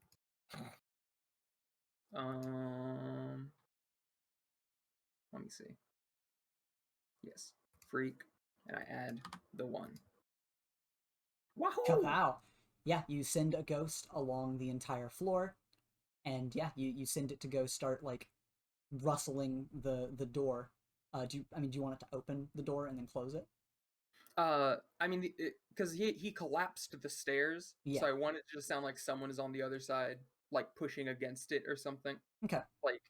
Let me see. Yes. Freak. And I add the 1. Wahoo! Wow. Yeah, you send a ghost along the entire floor, and yeah, you send it to go start like rustling the door. Do you want it to open the door and then close it? Because he collapsed the stairs, so I want it to just sound like someone is on the other side, like pushing against it or something. Okay. Like,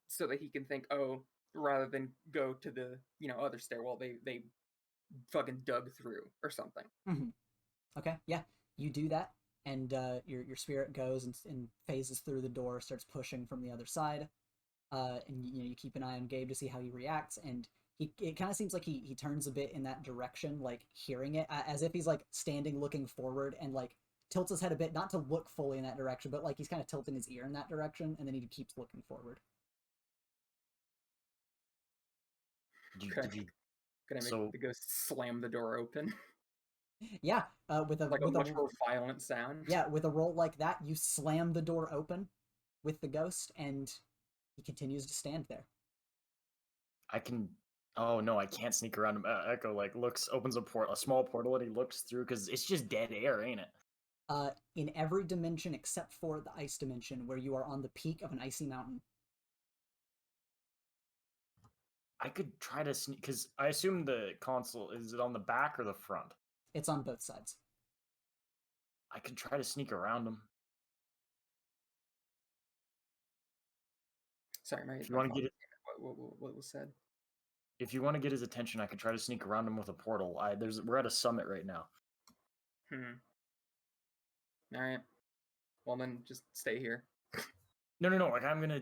so that he can think, oh, rather than go to the other stairwell, they fucking dug through or something. Mm-hmm. Okay, yeah, you do that, and your spirit goes and phases through the door, starts pushing from the other side, and you keep an eye on Gabe to see how he reacts, and it kind of seems like he turns a bit in that direction, like hearing it, as if he's like standing looking forward and like tilts his head a bit, not to look fully in that direction, but like he's kind of tilting his ear in that direction, and then he keeps looking forward. Okay. Can I make the ghost slam the door open? Yeah, with a much more violent sound. Yeah, with a roll like that, you slam the door open with the ghost, and he continues to stand there. I can. Oh no, I can't sneak around him. Echo like opens a small portal, and he looks through because it's just dead air, ain't it? In every dimension except for the ice dimension, where you are on the peak of an icy mountain. I could try to sneak, because I assume the console, is it on the back or the front? It's on both sides. I could try to sneak around him. Sorry, if you want to get it, what was said? If you want to get his attention, I could try to sneak around him with a portal. We're at a summit right now. All right. Well, then just stay here. No. Like, I'm gonna,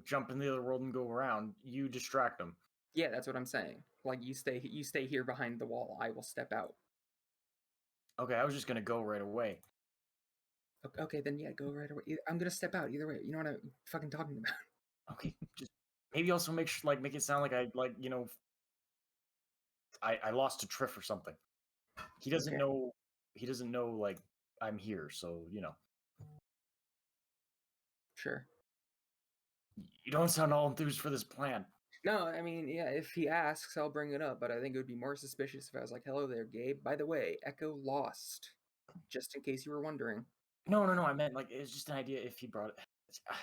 jump in the other world and go around. You distract him. Yeah, that's what I'm saying. Like, you stay here behind the wall. I will step out. Okay, I was just gonna go right away. Okay, then yeah, go right away. I'm gonna step out either way. You know what I'm fucking talking about. Okay, just maybe also make it sound like I lost to Triff or something. He doesn't know. He doesn't know like I'm here, so Sure. You don't sound all enthused for this plan. No, I mean, yeah, if he asks, I'll bring it up, but I think it would be more suspicious if I was like, hello there, Gabe. By the way, Echo lost. Just in case you were wondering. No, I meant, like, it's just an idea if he brought it.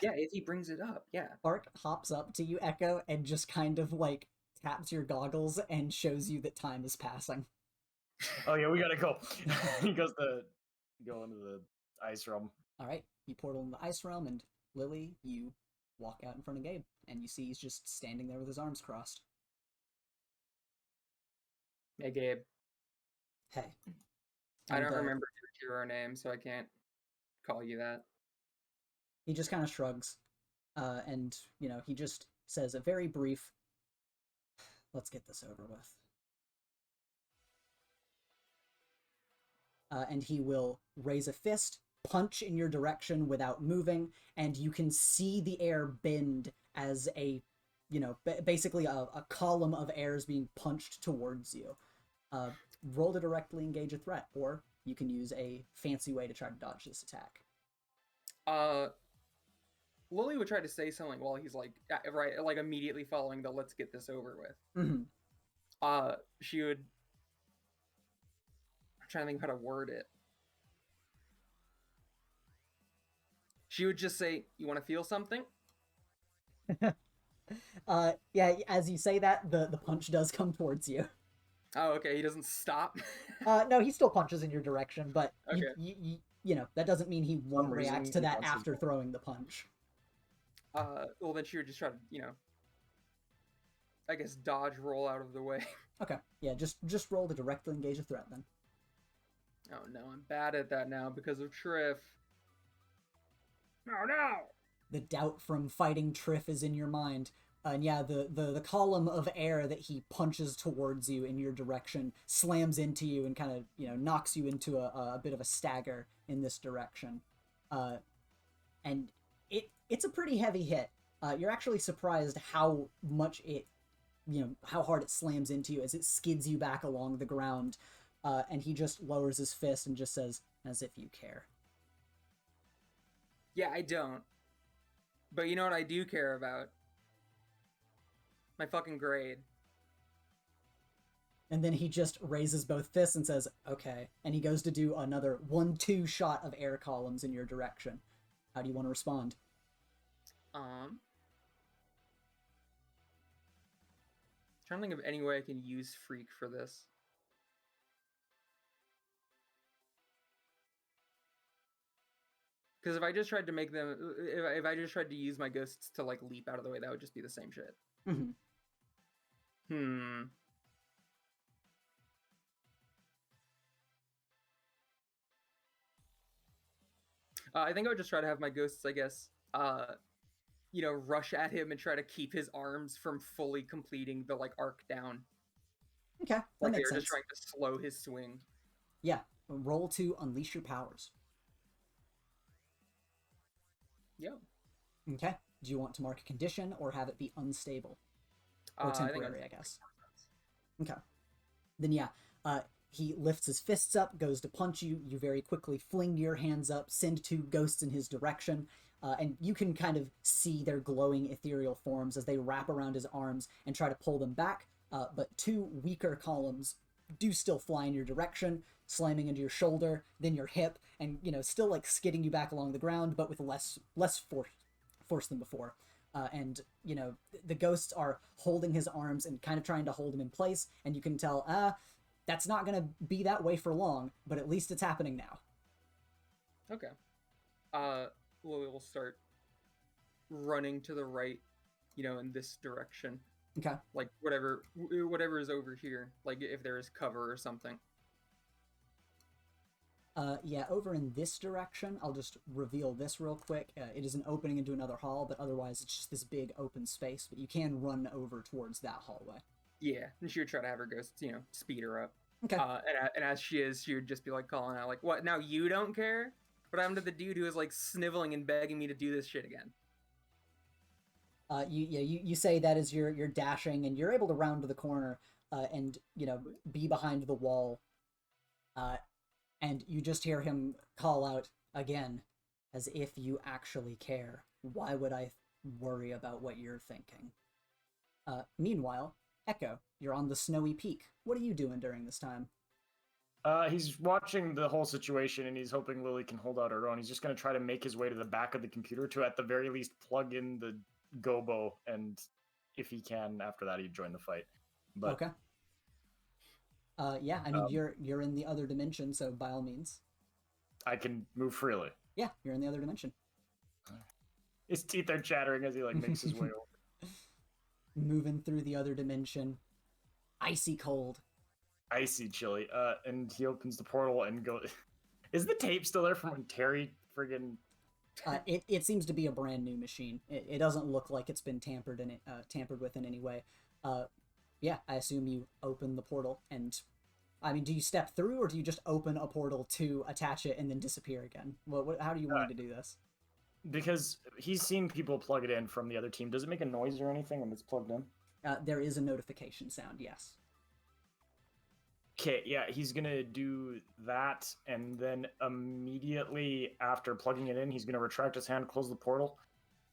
Yeah, if he brings it up, yeah. Bark hops up to you, Echo, and just kind of, like, taps your goggles and shows you that time is passing. Oh, yeah, we gotta go. He goes to go into the ice realm. Alright, you portal into the ice realm, and Lily, you walk out in front of Gabe, and you see he's just standing there with his arms crossed. Hey, Gabe. Hey. I don't remember your hero name, so I can't call you that. He just kind of shrugs, and, he just says a very brief, let's get this over with. And he will raise a fist, punch in your direction without moving, and you can see the air bend as basically a column of air is being punched towards you. Roll to directly engage a threat, or you can use a fancy way to try to dodge this attack. Lily would try to say something while he's like immediately following the "let's get this over with." Mm-hmm. She would. I'm trying to think how to word it. She would just say, "You want to feel something?" Yeah. As you say that, the punch does come towards you. Oh, okay. He doesn't stop. No, he still punches in your direction, but okay. That doesn't mean he won't react to that after throwing the punch. Well, then she would just try to, I guess dodge, roll out of the way. Okay. Yeah, just roll to directly engage a threat then. Oh no, I'm bad at that now because of Triff. No. The doubt from fighting Triff is in your mind. And yeah, the column of air that he punches towards you in your direction slams into you and kind of, knocks you into a bit of a stagger in this direction. And it's a pretty heavy hit. You're actually surprised how much how hard it slams into you as it skids you back along the ground. And he just lowers his fist and just says, as if you care. Yeah, I don't. But you know what I do care about? My fucking grade. And then he just raises both fists and says, okay. And he goes to do another 1-2 shot of air columns in your direction. How do you want to respond? Trying to think of any way I can use Freak for this. Because if I just tried to make them, if I just tried to use my ghosts to like leap out of the way, that would just be the same shit. Mm-hmm. I think I would just try to have my ghosts, I guess, rush at him and try to keep his arms from fully completing the like arc down. Okay, that Like makes they're sense. just trying to slow his swing. Yeah, roll to unleash your powers. Yeah. Okay. Do you want to mark a condition or have it be unstable? Or temporary, I guess. Okay. Then yeah, he lifts his fists up, goes to punch you. You very quickly fling your hands up, send two ghosts in his direction, and you can kind of see their glowing ethereal forms as they wrap around his arms and try to pull them back. But two weaker columns do still fly in your direction, slamming into your shoulder, then your hip, and still like skidding you back along the ground, but with less force than before. And the ghosts are holding his arms and kind of trying to hold him in place, and you can tell that's not going to be that way for long, but at least it's happening now. Okay. Lily will start running to the right, in this direction. Okay. Like whatever is over here, like if there is cover or something. Yeah, over in this direction, I'll just reveal this real quick. It is an opening into another hall, but otherwise it's just this big open space, but you can run over towards that hallway. Yeah, and she would try to have her ghosts, speed her up. Okay. And as she is, she would just be like calling out, like, "What? Now you don't care? What happened to the dude who is like sniveling and begging me to do this shit again?" You say that as you're dashing, and you're able to round to the corner, and be behind the wall. And you just hear him call out again, as if you actually care. Why would I worry about what you're thinking? Meanwhile, Echo, you're on the snowy peak. What are you doing during this time? He's watching the whole situation, and he's hoping Lily can hold out her own. He's just going to try to make his way to the back of the computer to, at the very least, plug in the gobo, and if he can, after that, he'd join the fight. But okay. Yeah, I mean, you're in the other dimension, so by all means. I can move freely. Yeah, you're in the other dimension. His teeth are chattering as he makes his way over. Moving through the other dimension. Icy cold. Icy chilly. And he opens the portal and goes... Is the tape still there from when Terry friggin... It seems to be a brand new machine. It doesn't look like it's been tampered with in any way. Yeah, I assume you open the portal, and I mean, do you step through, or do you just open a portal to attach it and then disappear again? How do you want to do this? Because he's seen people plug it in from the other team. Does it make a noise or anything when it's plugged in? There is a notification sound, yes. Okay, yeah, he's gonna do that, and then immediately after plugging it in, he's gonna retract his hand, close the portal,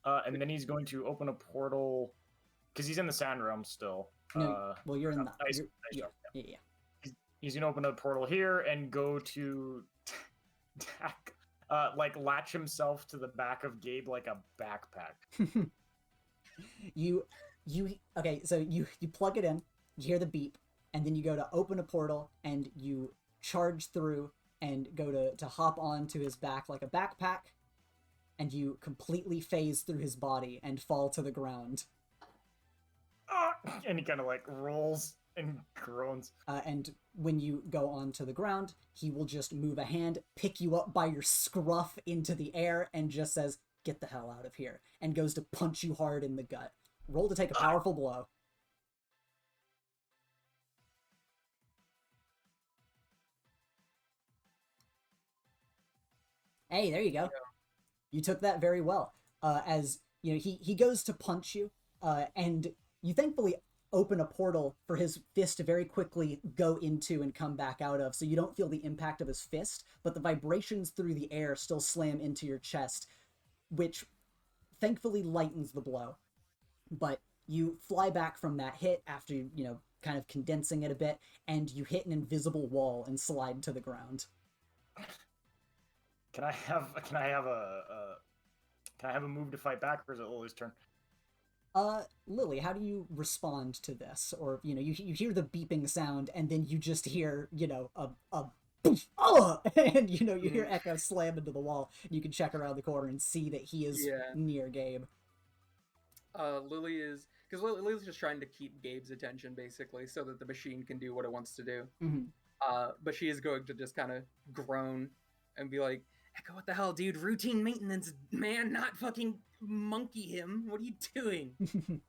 and then he's going to open a portal, because he's in the sand realm still. No, well, you're in the... Ice yeah. He's gonna open a portal here and go to latch himself to the back of Gabe like a backpack. Okay, so you plug it in, you hear the beep, and then you go to open a portal, and you charge through and go to hop onto his back like a backpack, and you completely phase through his body and fall to the ground. And he kind of rolls and groans. And when you go onto the ground, he will just move a hand, pick you up by your scruff into the air, and just says, "Get the hell out of here," and goes to punch you hard in the gut. Roll to take a powerful blow. Hey, there you go. Yeah. You took that very well. As he goes to punch you, and you thankfully open a portal for his fist to very quickly go into and come back out of, so you don't feel the impact of his fist, but the vibrations through the air still slam into your chest, which thankfully lightens the blow. But you fly back from that hit after, kind of condensing it a bit, and you hit an invisible wall and slide to the ground. Can I have a move to fight back, or is it Lily's turn? Lily, how do you respond to this? Or, you hear the beeping sound, and then you just hear, a oh, and you hear Echo slam into the wall. You can check around the corner and see that he is near Gabe. Lily is, because Lily's just trying to keep Gabe's attention basically, so that the machine can do what it wants to do. But she is going to just kind of groan and be like, Echo, what the hell, dude? Routine maintenance, man, not fucking monkey him. What are you doing?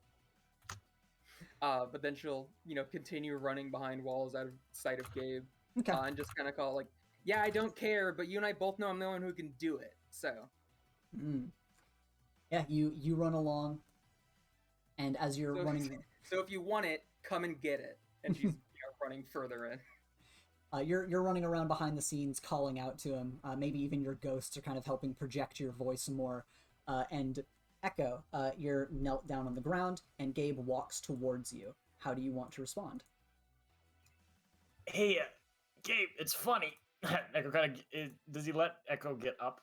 But then she'll, continue running behind walls out of sight of Gabe. Okay. And just kind of call like, yeah, I don't care, but you and I both know I'm the one who can do it. So. Yeah, you run along, and as you're running. So if you want it, come and get it. And she's running further in. You're running around behind the scenes, calling out to him. Maybe even your ghosts are kind of helping project your voice more. And Echo, you're knelt down on the ground, and Gabe walks towards you. How do you want to respond? Hey, Gabe, it's funny. Echo does he let Echo get up?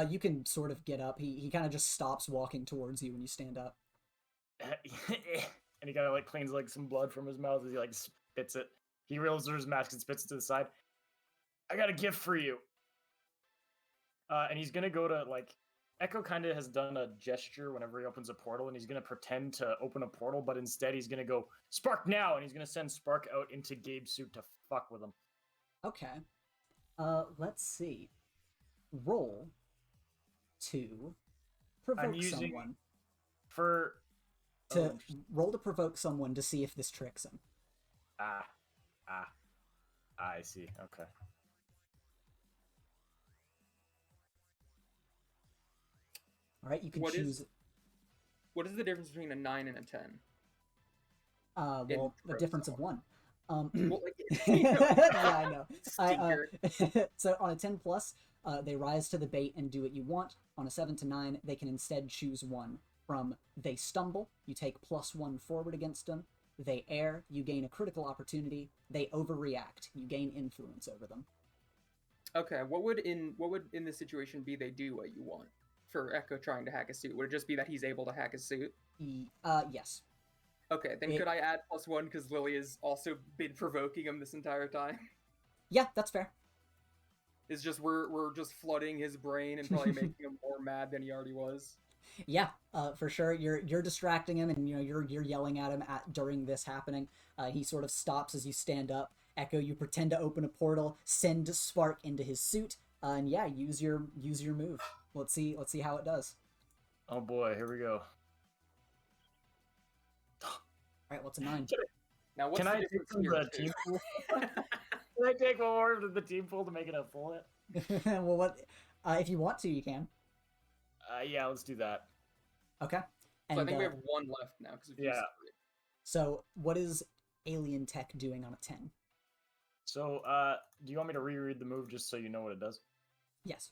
You can sort of get up. He kind of just stops walking towards you when you stand up. And he kind of cleans some blood from his mouth as he spits it. He reels through his mask and spits it to the side. I got a gift for you. And he's gonna go to Echo kind of has done a gesture whenever he opens a portal, and he's gonna pretend to open a portal, but instead he's gonna go Spark now, and he's gonna send Spark out into Gabe's suit to fuck with him. Okay. Let's see. Roll to provoke someone. Roll to provoke someone to see if this tricks him. I see. Okay. All right, you can choose. What is the difference between a 9 and a 10? Well, a difference of 1. Yeah, I know. So on a 10 plus, they rise to the bait and do what you want. On a 7 to 9, they can instead choose one from they stumble, you take +1 forward against them. They err, you gain a critical opportunity. They overreact, you gain influence over them. Okay, what would in this situation be they do what you want? For Echo trying to hack a suit, would it just be that he's able to hack a suit? Yes. Okay, then could I add +1 because Lily has also been provoking him this entire time? Yeah, that's fair. It's just we're just flooding his brain and probably making him more mad than he already was. Yeah, for sure. You're distracting him, and you're yelling at him during this happening. He sort of stops as you stand up. Echo, you pretend to open a portal, send Spark into his suit, and yeah, use your move. Let's see how it does. Oh boy, here we go. All right, what's a 9? Now, what's Can the I take difference from here, the team pool? Can I take one more of the team pool to make it a full hit? Well, what? If you want to, you can. Yeah, let's do that. Okay. And, so I think we have 1 left now. So what is alien tech doing on a 10? So, do you want me to reread the move just so you know what it does? Yes.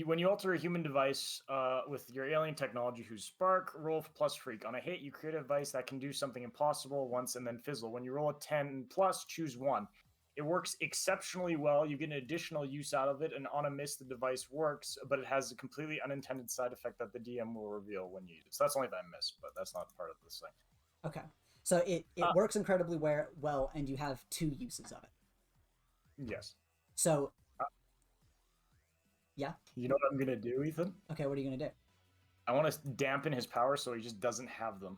When you alter a human device with your alien technology whose Spark, roll plus Freak. On a hit, you create a device that can do something impossible once and then fizzle. When you roll a 10 plus, choose 1. It works exceptionally well. You get an additional use out of it, and on a miss, the device works, but it has a completely unintended side effect that the DM will reveal when you use it. So that's only if I miss, but that's not part of this thing. Okay. So it works incredibly well, and you have 2 uses of it. Yes. So... yeah? You know what I'm going to do, Ethan? Okay, what are you going to do? I want to dampen his power so he just doesn't have them.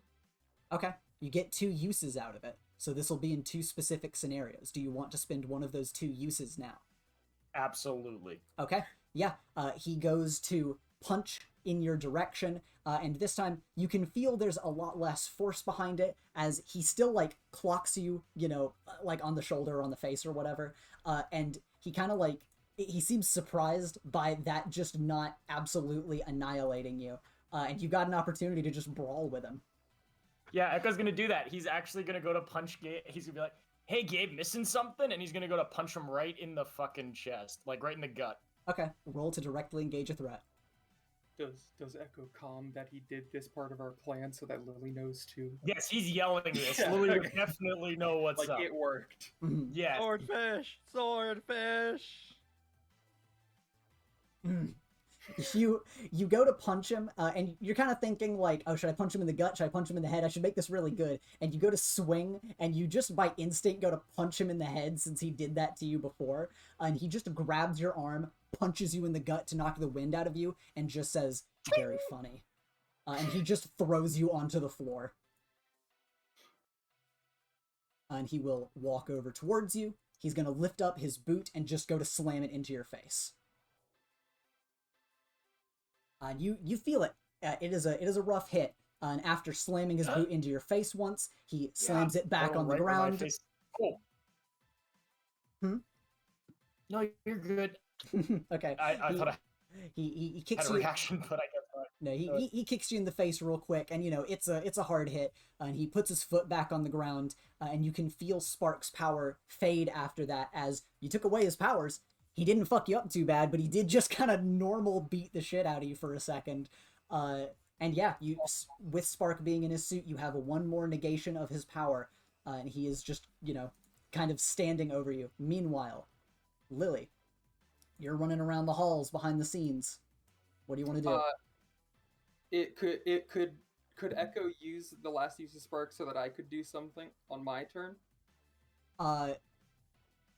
Okay. You get 2 uses out of it. So this will be in 2 specific scenarios. Do you want to spend one of those 2 uses now? Absolutely. Okay. Yeah. He goes to punch in your direction, and this time you can feel there's a lot less force behind it, as he still clocks you, on the shoulder or on the face or whatever, and he kind of he seems surprised by that just not absolutely annihilating you, and you got an opportunity to just brawl with him. Yeah, Echo's gonna do that. He's actually gonna go to punch Gabe. He's gonna be like, hey, Gabe, missing something? And he's gonna go to punch him right in the fucking chest, right in the gut. Okay, roll to directly engage a threat. Does Echo calm that he did this part of our plan so that Lily knows too? Yes, he's yelling this. Lily would definitely know what's up. It worked. Yeah. Swordfish! Swordfish! you go to punch him, and you're kind of thinking like, oh, should I punch him in the gut? Should I punch him in the head? I should make this really good. And you go to swing, and you just by instinct go to punch him in the head since he did that to you before. And he just grabs your arm, punches you in the gut to knock the wind out of you, and just says, "Very funny." And he just throws you onto the floor. And he will walk over towards you. He's going to lift up his boot and just go to slam it into your face. You feel it. It is a rough hit. And after slamming his boot into your face once, he slams it back on the ground. Oh. Hmm? No, you're good. Okay. I thought he I kicks had a you. reaction, but I guess not. No, he kicks you in the face real quick, and it's a hard hit. And he puts his foot back on the ground, and you can feel Spark's power fade after that. As you took away his powers, he didn't fuck you up too bad, but he did just kind of normal beat the shit out of you for a second. And yeah, with Spark being in his suit, you have one more negation of his power, and he is just kind of standing over you. Meanwhile, Lily, you're running around the halls behind the scenes. What do you want to do? Could Echo use the last use of Spark so that I could do something on my turn?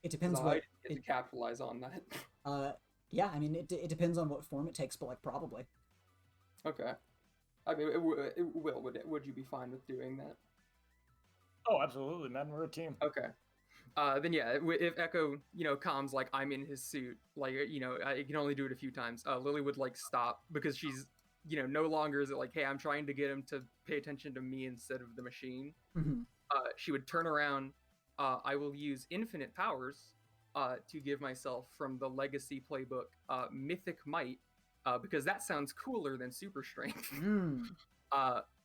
It depends I what get to capitalize on that. Yeah, I mean it depends on what form it takes, but like probably. Okay. I mean, would you be fine with doing that? Oh, absolutely, man. We're a team. Okay. Then yeah, if Echo, calms like I'm in his suit, like I can only do it a few times. Lily would like stop because she's, no longer is it like, hey, I'm trying to get him to pay attention to me instead of the machine. Mm-hmm. She would turn around. I will use infinite powers to give myself from the Legacy playbook Mythic Might because that sounds cooler than Super Strength.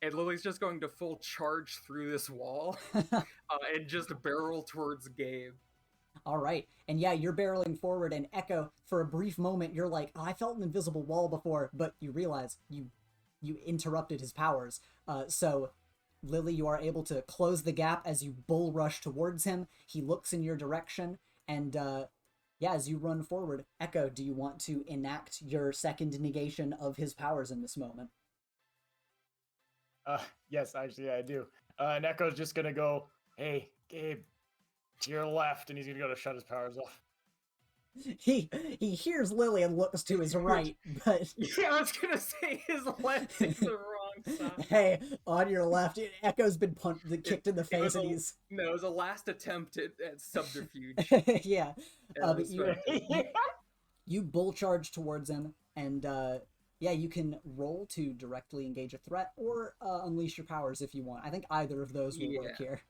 And Lily's just going to full charge through this wall and just barrel towards Gabe. All right. And yeah, you're barreling forward, and Echo, for a brief moment, you're like, oh, I felt an invisible wall before, but you realize you interrupted his powers. So, Lily, you are able to close the gap as you bull rush towards him. He looks in your direction, and yeah, as you run forward, Echo, do you want to enact your second negation of his powers in this moment? Yes, actually, I do. And Echo's just gonna go, hey, Gabe, to your left, and he's gonna go to shut his powers off. He hears Lily and looks to his right, but yeah, I was gonna say his left is the wrong side. Hey, on your left, Echo's been kicked in the face, and he's no, it was a last attempt at subterfuge. Yeah, but you bull charge towards him, and yeah, you can roll to directly engage a threat or unleash your powers if you want. I think either of those will work here.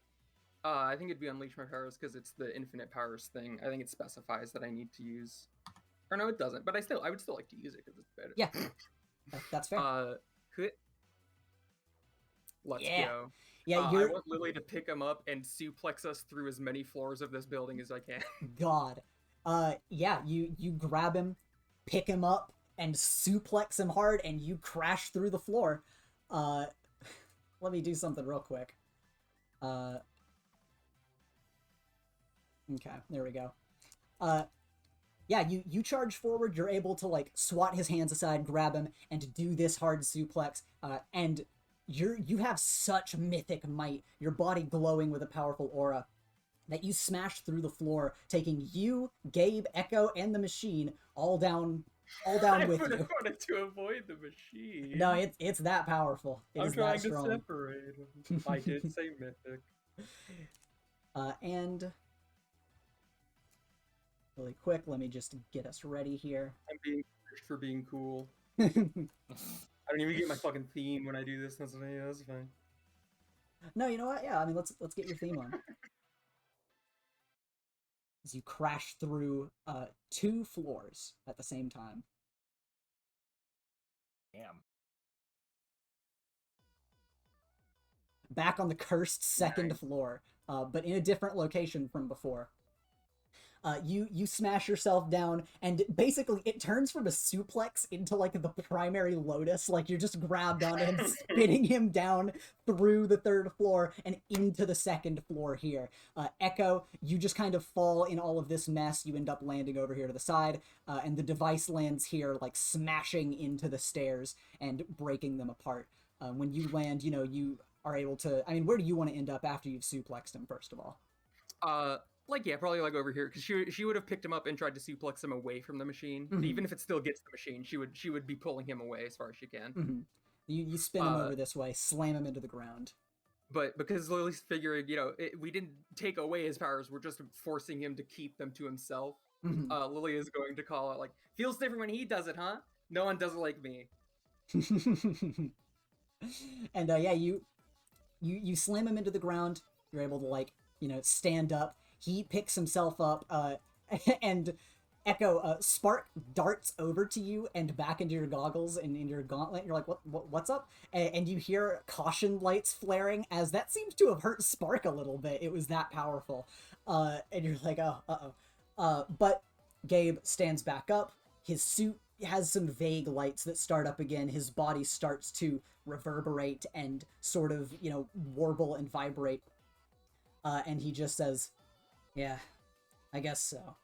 I think it'd be unleash my powers because it's the infinite powers thing. I think it specifies that I need to use, or no, it doesn't. But I would still like to use it because it's better. Yeah, that's fair. Let's go. Yeah, I want Lily to pick him up and suplex us through as many floors of this building as I can. God, yeah, you grab him, pick him up, and suplex him hard, and you crash through the floor. Let me do something real quick. Okay, there we go. Yeah, you charge forward, you're able to, like, swat his hands aside, grab him, and to do this hard suplex, and you have such mythic might, your body glowing with a powerful aura, that you smash through the floor, taking you, Gabe, Echo, and the machine all down with you. I wanted to avoid the machine. No, it's that powerful. I'm trying to separate them. I did say mythic. And really quick, let me just get us ready here. I'm being pushed for being cool. I don't even get my fucking theme when I do this. That's fine. No, you know what? Yeah, I mean, let's get your theme on. As you crash through 2 floors at the same time. Damn. Back on the cursed second floor, but in a different location from before. You smash yourself down, and basically it turns from a suplex into like the primary lotus. Like you're just grabbed on it and spinning him down through the 3rd floor and into the 2nd floor here. Echo, you just kind of fall in all of this mess. You end up landing over here to the side, and the device lands here, like smashing into the stairs and breaking them apart. When you land, you are able to. I mean, where do you want to end up after you've suplexed him? First of all. Probably like over here, because she would have picked him up and tried to suplex him away from the machine. Mm-hmm. Even if it still gets the machine, she would be pulling him away as far as she can. Mm-hmm. You spin him over this way, slam him into the ground. But because Lily's figuring, we didn't take away his powers, we're just forcing him to keep them to himself. Mm-hmm. Lily is going to call out, like, feels different when he does it, huh? No one does it like me. And yeah, you slam him into the ground. You're able to, like, stand up. He picks himself up, and Echo, Spark darts over to you and back into your goggles and in your gauntlet. You're like, what's up? And you hear caution lights flaring, as that seems to have hurt Spark a little bit. It was that powerful. And you're like, oh, uh-oh. But Gabe stands back up. His suit has some vague lights that start up again. His body starts to reverberate and sort of, warble and vibrate. And he just says, yeah, I guess so.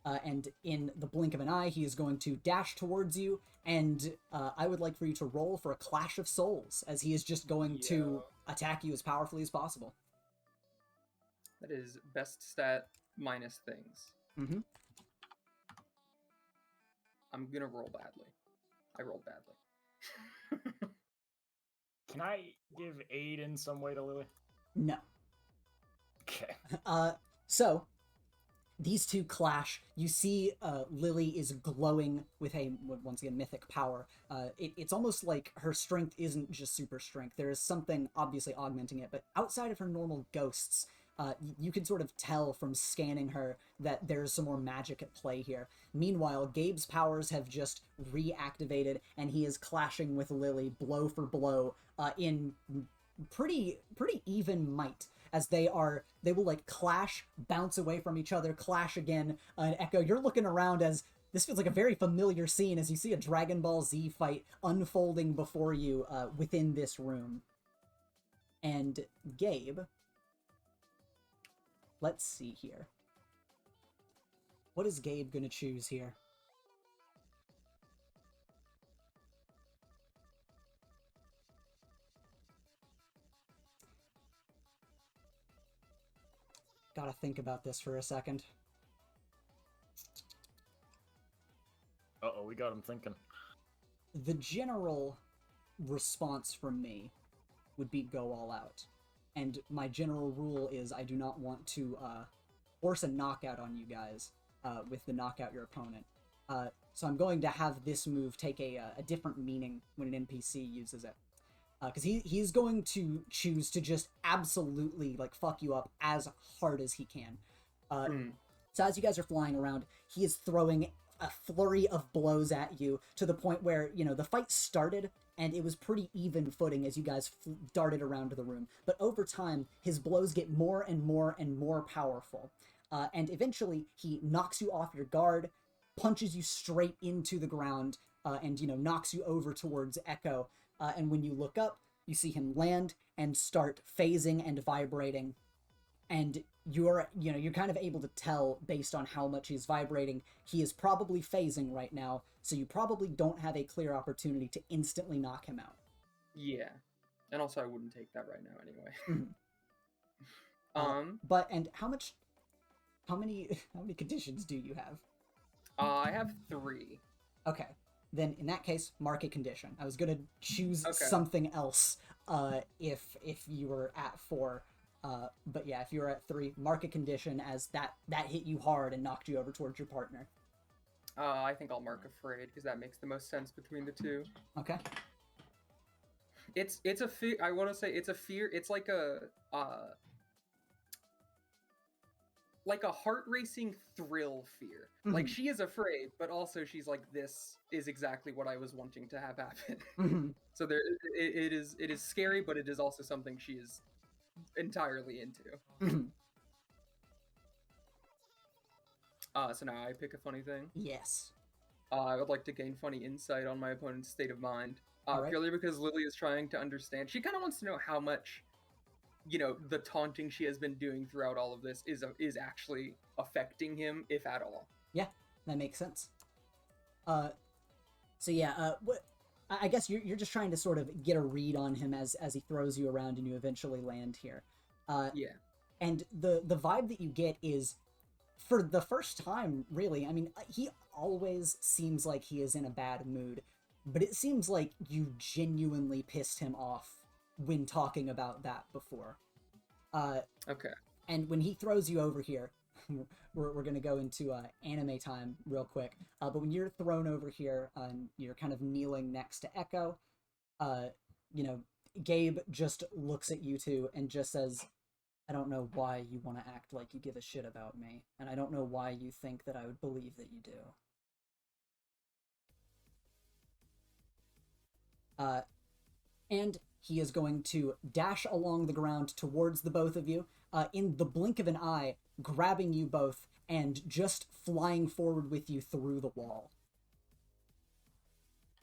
And in the blink of an eye, he is going to dash towards you, and I would like for you to roll for a Clash of Souls, as he is just going to attack you as powerfully as possible. That is best stat minus things. Mm-hmm. I'm gonna roll badly. I rolled badly. Can I give aid in some way to Lily? No. Okay. So these two clash. You see Lily is glowing with a, once again, mythic power. It's almost like her strength isn't just super strength. There is something obviously augmenting it, but outside of her normal ghosts, you can sort of tell from scanning her that there's some more magic at play here. Meanwhile, Gabe's powers have just reactivated, and he is clashing with Lily blow for blow in pretty even might. As they will like clash, bounce away from each other, clash again. Echo, you're looking around as this feels like a very familiar scene as you see a Dragon Ball Z fight unfolding before you within this room. And Gabe, let's see here. What is Gabe gonna choose here? Gotta think about this for a second. Uh-oh, we got him thinking. The general response from me would be go all out. And my general rule is I do not want to force a knockout on you guys with the knockout your opponent. So I'm going to have this move take a different meaning when an NPC uses it. Because he's going to choose to just absolutely, like, fuck you up as hard as he can. So as you guys are flying around, he is throwing a flurry of blows at you to the point where, the fight started and it was pretty even footing as you guys darted around the room. But over time, his blows get more and more and more powerful. And eventually, he knocks you off your guard, punches you straight into the ground, and, knocks you over towards Echo. And when you look up, you see him land and start phasing and vibrating. And you're kind of able to tell based on how much he's vibrating, he is probably phasing right now, so you probably don't have a clear opportunity to instantly knock him out. Yeah. And also I wouldn't take that right now anyway. And how many conditions do you have? I have 3. Okay. Then in that case, mark a condition. I was gonna choose Okay. something else if you were at 4. But yeah, if you were at 3, mark a condition as that hit you hard and knocked you over towards your partner. I think I'll mark afraid because that makes the most sense between the two. Okay. It's a fear. I want to say it's a fear. It's like a heart racing thrill fear. Like she is afraid, but also she's like, this is exactly what I was wanting to have happen. So it is scary, but it is also something she is entirely into. So now I pick a funny thing. Yes. I would like to gain funny insight on my opponent's state of mind. Alright. Purely because Lily is trying to understand. She kind of wants to know how much, the taunting she has been doing throughout all of this is actually affecting him, if at all. Yeah, that makes sense. So yeah, I guess you're just trying to sort of get a read on him as he throws you around and you eventually land here. Yeah. And the vibe that you get is, for the first time, really, I mean, he always seems like he is in a bad mood, but it seems like you genuinely pissed him off when talking about that before. Okay. And when he throws you over here, we're gonna go into anime time real quick. But when you're thrown over here, and you're kind of kneeling next to Echo, Gabe just looks at you two and just says, "I don't know why you want to act like you give a shit about me, and I don't know why you think that I would believe that you do." And he is going to dash along the ground towards the both of you, in the blink of an eye, grabbing you both and just flying forward with you through the wall.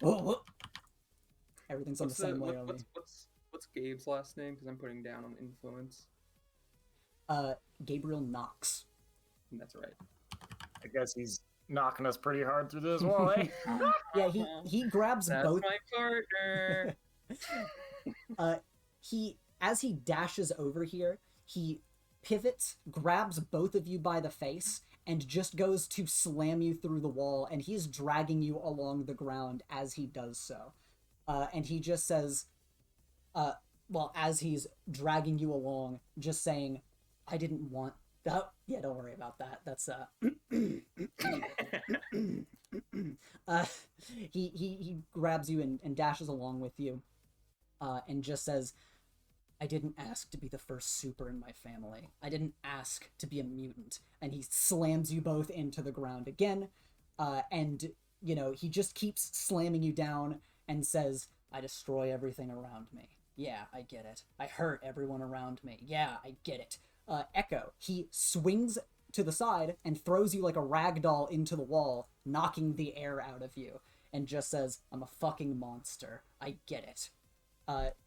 Oh, everything's on the same way. What's Gabe's last name? Because I'm putting down on influence. Gabriel Knox. That's right. I guess he's knocking us pretty hard through this wall, eh? Yeah, he grabs That's both. my partner. As he dashes over here, he pivots, grabs both of you by the face, and just goes to slam you through the wall, and he's dragging you along the ground as he does so. And he just says, as he's dragging you along, just saying, "I didn't want that." Yeah, don't worry about that. That's he grabs you and dashes along with you, and just says, "I didn't ask to be the first super in my family. I didn't ask to be a mutant." And he slams you both into the ground again, and he just keeps slamming you down and says, "I destroy everything around me. Yeah, I get it. I hurt everyone around me. Yeah, I get it." Echo, he swings to the side and throws you like a rag doll into the wall, knocking the air out of you, and just says, "I'm a fucking monster. I get it."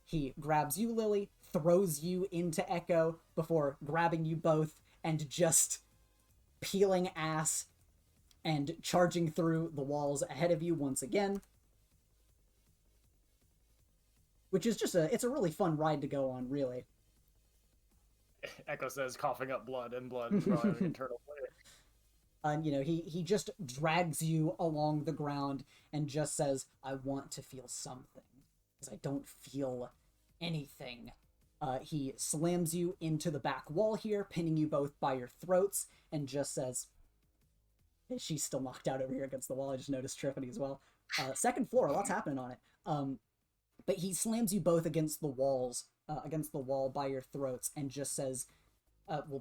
He grabs you, Lily, throws you into Echo before grabbing you both and just peeling ass and charging through the walls ahead of you once again. Which is just it's a really fun ride to go on, really. Echo says, coughing up blood, and blood is probably an internal player. And, he just drags you along the ground and just says, "I want to feel something, because I don't feel anything." He slams you into the back wall here, pinning you both by your throats, and just says, she's still knocked out over here against the wall. I just noticed Triffany as well. Second floor, lots happening on it. But he slams you both against the wall by your throats, and just says,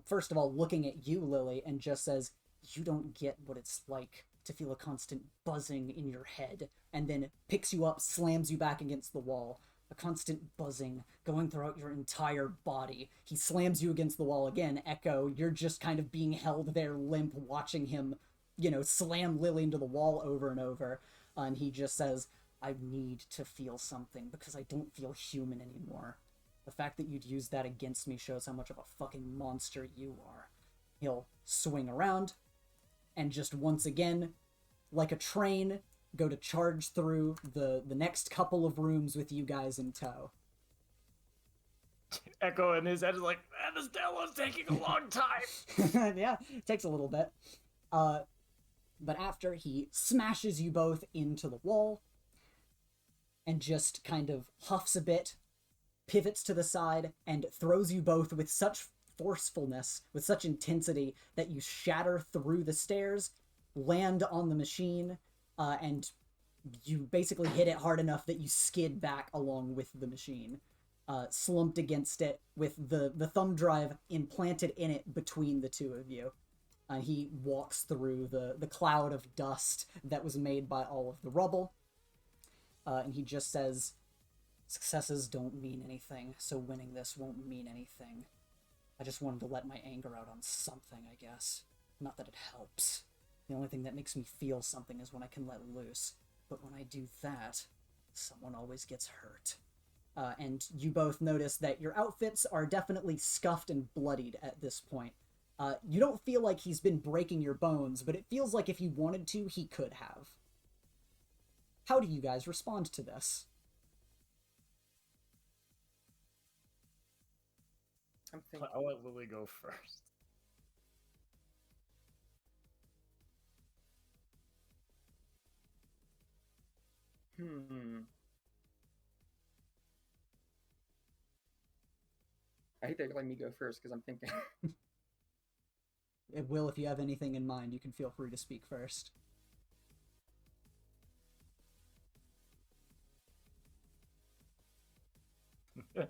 first of all, looking at you, Lily, and just says, "You don't get what it's like to feel a constant buzzing in your head," and then picks you up, slams you back against the wall. A constant buzzing going throughout your entire body. He slams you against the wall again. Echo, you're just kind of being held there limp, watching him, slam Lily into the wall over and over. And he just says, "I need to feel something because I don't feel human anymore. The fact that you'd use that against me shows how much of a fucking monster you are." He'll swing around and just once again, like a train, go to charge through the next couple of rooms with you guys in tow. Echo in his head is like, "This demo's taking a long time." Yeah, it takes a little bit. But after he smashes you both into the wall and just kind of huffs a bit, pivots to the side, and throws you both with such forcefulness, with such intensity, that you shatter through the stairs, land on the machine, and you basically hit it hard enough that you skid back along with the machine, slumped against it with the thumb drive implanted in it between the two of you. And he walks through the cloud of dust that was made by all of the rubble, and he just says, "Successes don't mean anything, so winning this won't mean anything. I just wanted to let my anger out on something, I guess. Not that it helps." The only thing that makes me feel something is when I can let loose. But when I do that, someone always gets hurt. And you both notice that your outfits are definitely scuffed and bloodied at this point. You don't feel like he's been breaking your bones, but it feels like if he wanted to, he could have. How do you guys respond to this? I'm thinking. I'll let Lily go first. I hate that you're letting me go first because I'm thinking. Will, if you have anything in mind, you can feel free to speak first.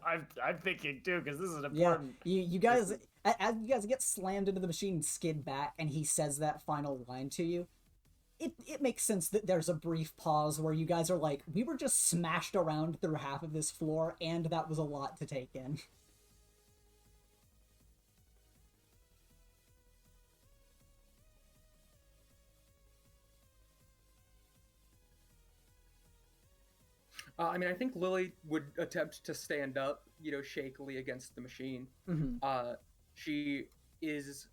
I'm thinking too, because this is important. Yeah, you guys, as you guys get slammed into the machine and skid back, and he says that final line to you, it makes sense that there's a brief pause where you guys are like, we were just smashed around through half of this floor, and that was a lot to take in. I mean, I think Lily would attempt to stand up, shakily against the machine. Mm-hmm. She is,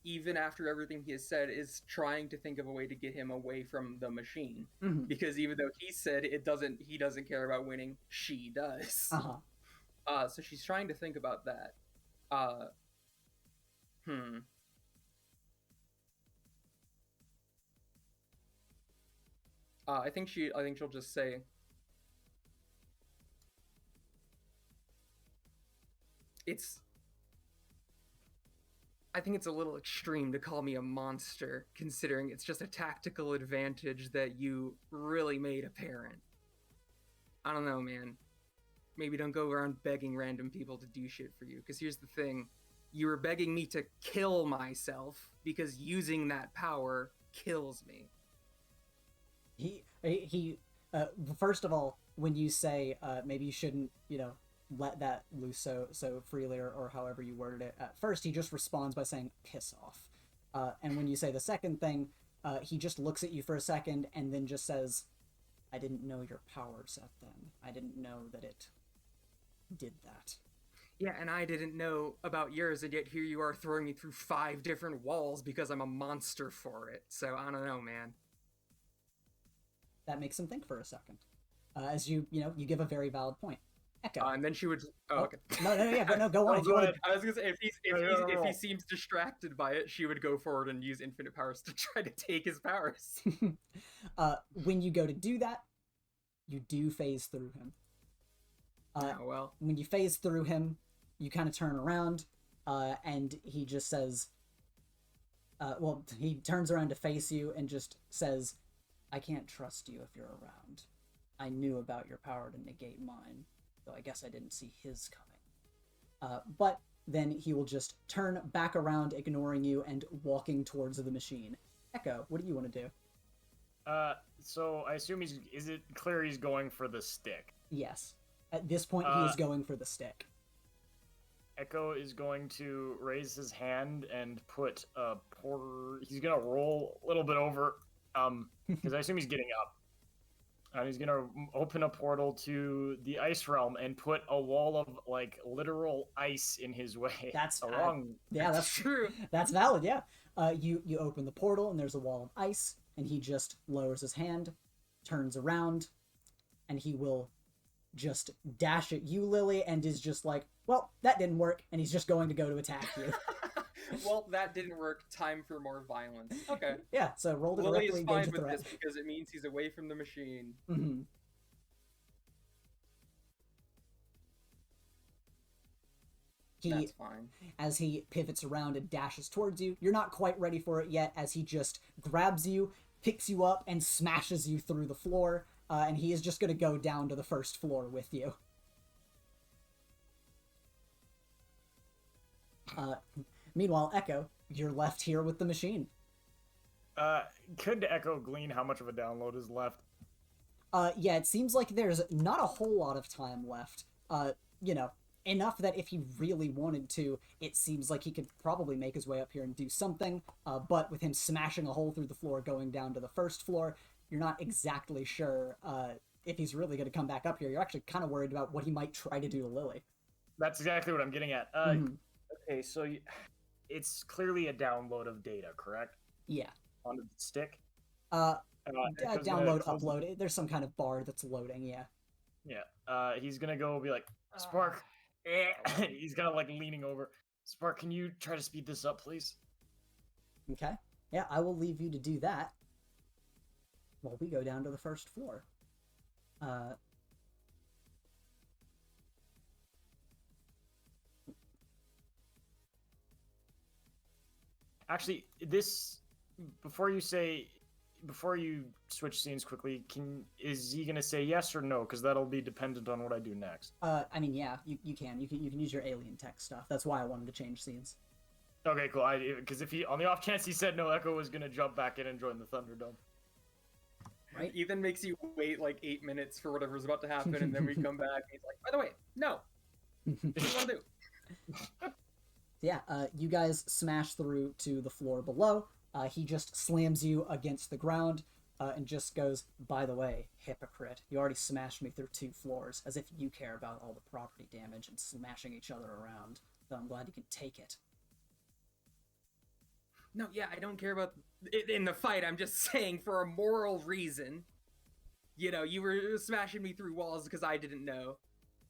even after everything he has said, is trying to think of a way to get him away from the machine. Mm-hmm. Because even though he said he doesn't care about winning, she does. Uh-huh. So she's trying to think about that. I think she'll just say, I think it's a little extreme to call me a monster, considering it's just a tactical advantage that you really made apparent. I don't know, man. Maybe don't go around begging random people to do shit for you, because here's the thing. You were begging me to kill myself, because using that power kills me. He first of all, when you say, maybe you shouldn't, let that loose so freely, or however you worded it, at first he just responds by saying, piss off. And when you say the second thing, he just looks at you for a second and then just says, I didn't know your power set then. I didn't know that it did that. Yeah, and I didn't know about yours, and yet here you are throwing me through 5 different walls because I'm a monster for it. So I don't know, man. That makes him think for a second. As you give a very valid point. Echo. And then she would. Oh, okay. No, go on. Go ahead. I was gonna say if he seems distracted by it, she would go forward and use infinite powers to try to take his powers. When you go to do that, you do phase through him. When you phase through him, you kind of turn around, and he just says, he turns around to face you and just says, I can't trust you if you're around. I knew about your power to negate mine, though I guess I didn't see his coming. But then he will just turn back around, ignoring you, and walking towards the machine. Echo, what do you want to do? So I assume is it clear he's going for the stick? Yes. At this point, he is going for the stick. Echo is going to raise his hand and put a he's gonna roll a little bit over, because I assume he's getting up. And he's gonna open a portal to the ice realm and put a wall of literal ice in his way. That's that's true. That's valid. Yeah. You open the portal and there's a wall of ice, and he just lowers his hand, turns around, and he will just dash at you, Lily, and is just like, well, that didn't work, and he's just going to go to attack you. Well, that didn't work. Time for more violence. Okay. Yeah, so roll to Lily directly is fine engage the with threat. this because it means he's away from the machine. Mm-hmm. That's fine. As he pivots around and dashes towards you, you're not quite ready for it yet, as he just grabs you, picks you up, and smashes you through the floor, and he is just going to go down to the first floor with you. Meanwhile, Echo, you're left here with the machine. Could Echo glean how much of a download is left? Yeah, it seems like there's not a whole lot of time left. enough that if he really wanted to, it seems like he could probably make his way up here and do something, but with him smashing a hole through the floor going down to the first floor, you're not exactly sure if he's really going to come back up here. You're actually kind of worried about what he might try to do to Lily. That's exactly what I'm getting at. Okay, so it's clearly a download of data, correct? Yeah. On the stick? Download, upload. There's some kind of bar that's loading, yeah. Yeah. He's gonna go be like, Spark. He's kind of like leaning over. Spark, can you try to speed this up, please? Okay. Yeah, I will leave you to do that while we go down to the first floor. Actually, before you switch scenes quickly, is he gonna say yes or no? Because that'll be dependent on what I do next. I mean, yeah, you can use your alien tech stuff. That's why I wanted to change scenes. Okay, cool. Because if he, on the off chance he said no, Echo was gonna jump back in and join the Thunderdome. Right. Ethan makes you wait like 8 minutes for whatever's about to happen, and then we come back, and he's like, by the way, no. What do you want to do? Yeah, you guys smash through to the floor below. He just slams you against the ground and just goes, by the way, hypocrite, you already smashed me through 2 floors, as if you care about all the property damage and smashing each other around. Though I'm glad you can take it. No, yeah, I don't care about it in the fight. I'm just saying, for a moral reason, you know, you were smashing me through walls because I didn't know.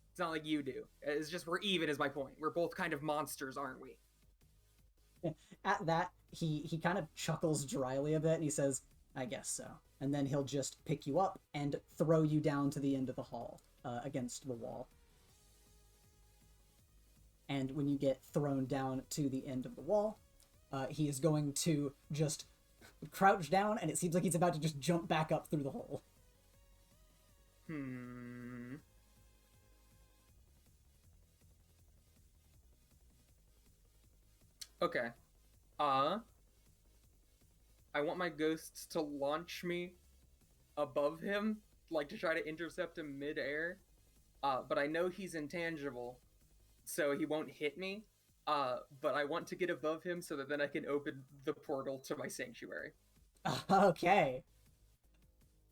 It's not like you do. It's just we're even is my point. We're both kind of monsters, aren't we? At that, he kind of chuckles dryly a bit and he says, I guess so. And then he'll just pick you up and throw you down to the end of the hall against the wall. And when you get thrown down to the end of the wall, he is going to just crouch down, and it seems like he's about to just jump back up through the hole. Okay. I want my ghosts to launch me above him, like to try to intercept him mid-air. But I know he's intangible, so he won't hit me. But I want to get above him so that then I can open the portal to my sanctuary. Okay.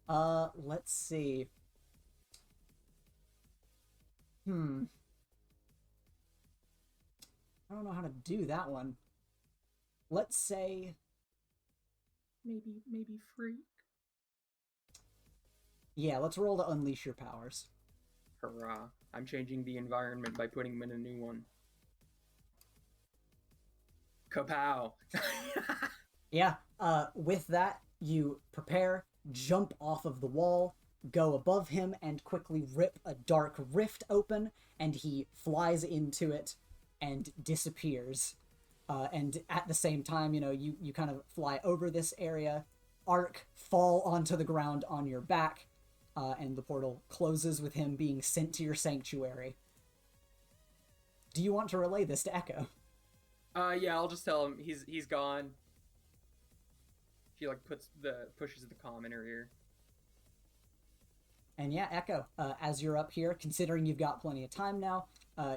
Let's see. I don't know how to do that one. Let's say... Maybe freak? Yeah, let's roll to unleash your powers. Hurrah. I'm changing the environment by putting him in a new one. Kapow! Yeah, with that, you prepare, jump off of the wall, go above him, and quickly rip a dark rift open, and he flies into it and disappears. And at the same time, you know, you kind of fly over this area, arc, fall onto the ground on your back, and the portal closes with him being sent to your sanctuary. Do you want to relay this to Echo? Yeah, I'll just tell him he's gone. She like pushes the comm in her ear. And yeah, Echo, as you're up here, considering you've got plenty of time now,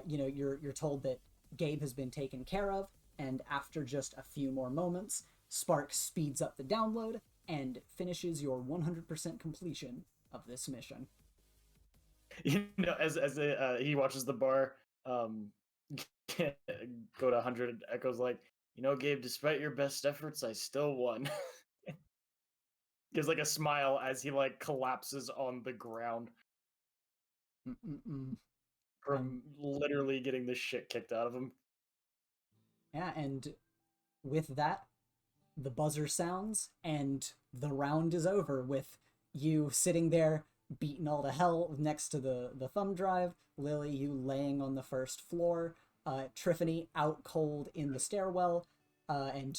you know, you're told that Gabe has been taken care of, and after just a few more moments, Spark speeds up the download and finishes your 100% completion of this mission. You know, as he watches the bar go to 100, Echo's like, you know, Gabe, despite your best efforts, I still won. Gives like a smile as he like collapses on the ground from literally getting the shit kicked out of him. Yeah, and with that, the buzzer sounds, and the round is over with you sitting there beaten all to hell next to the thumb drive, Lily, you laying on the first floor, Triffany out cold in the stairwell, and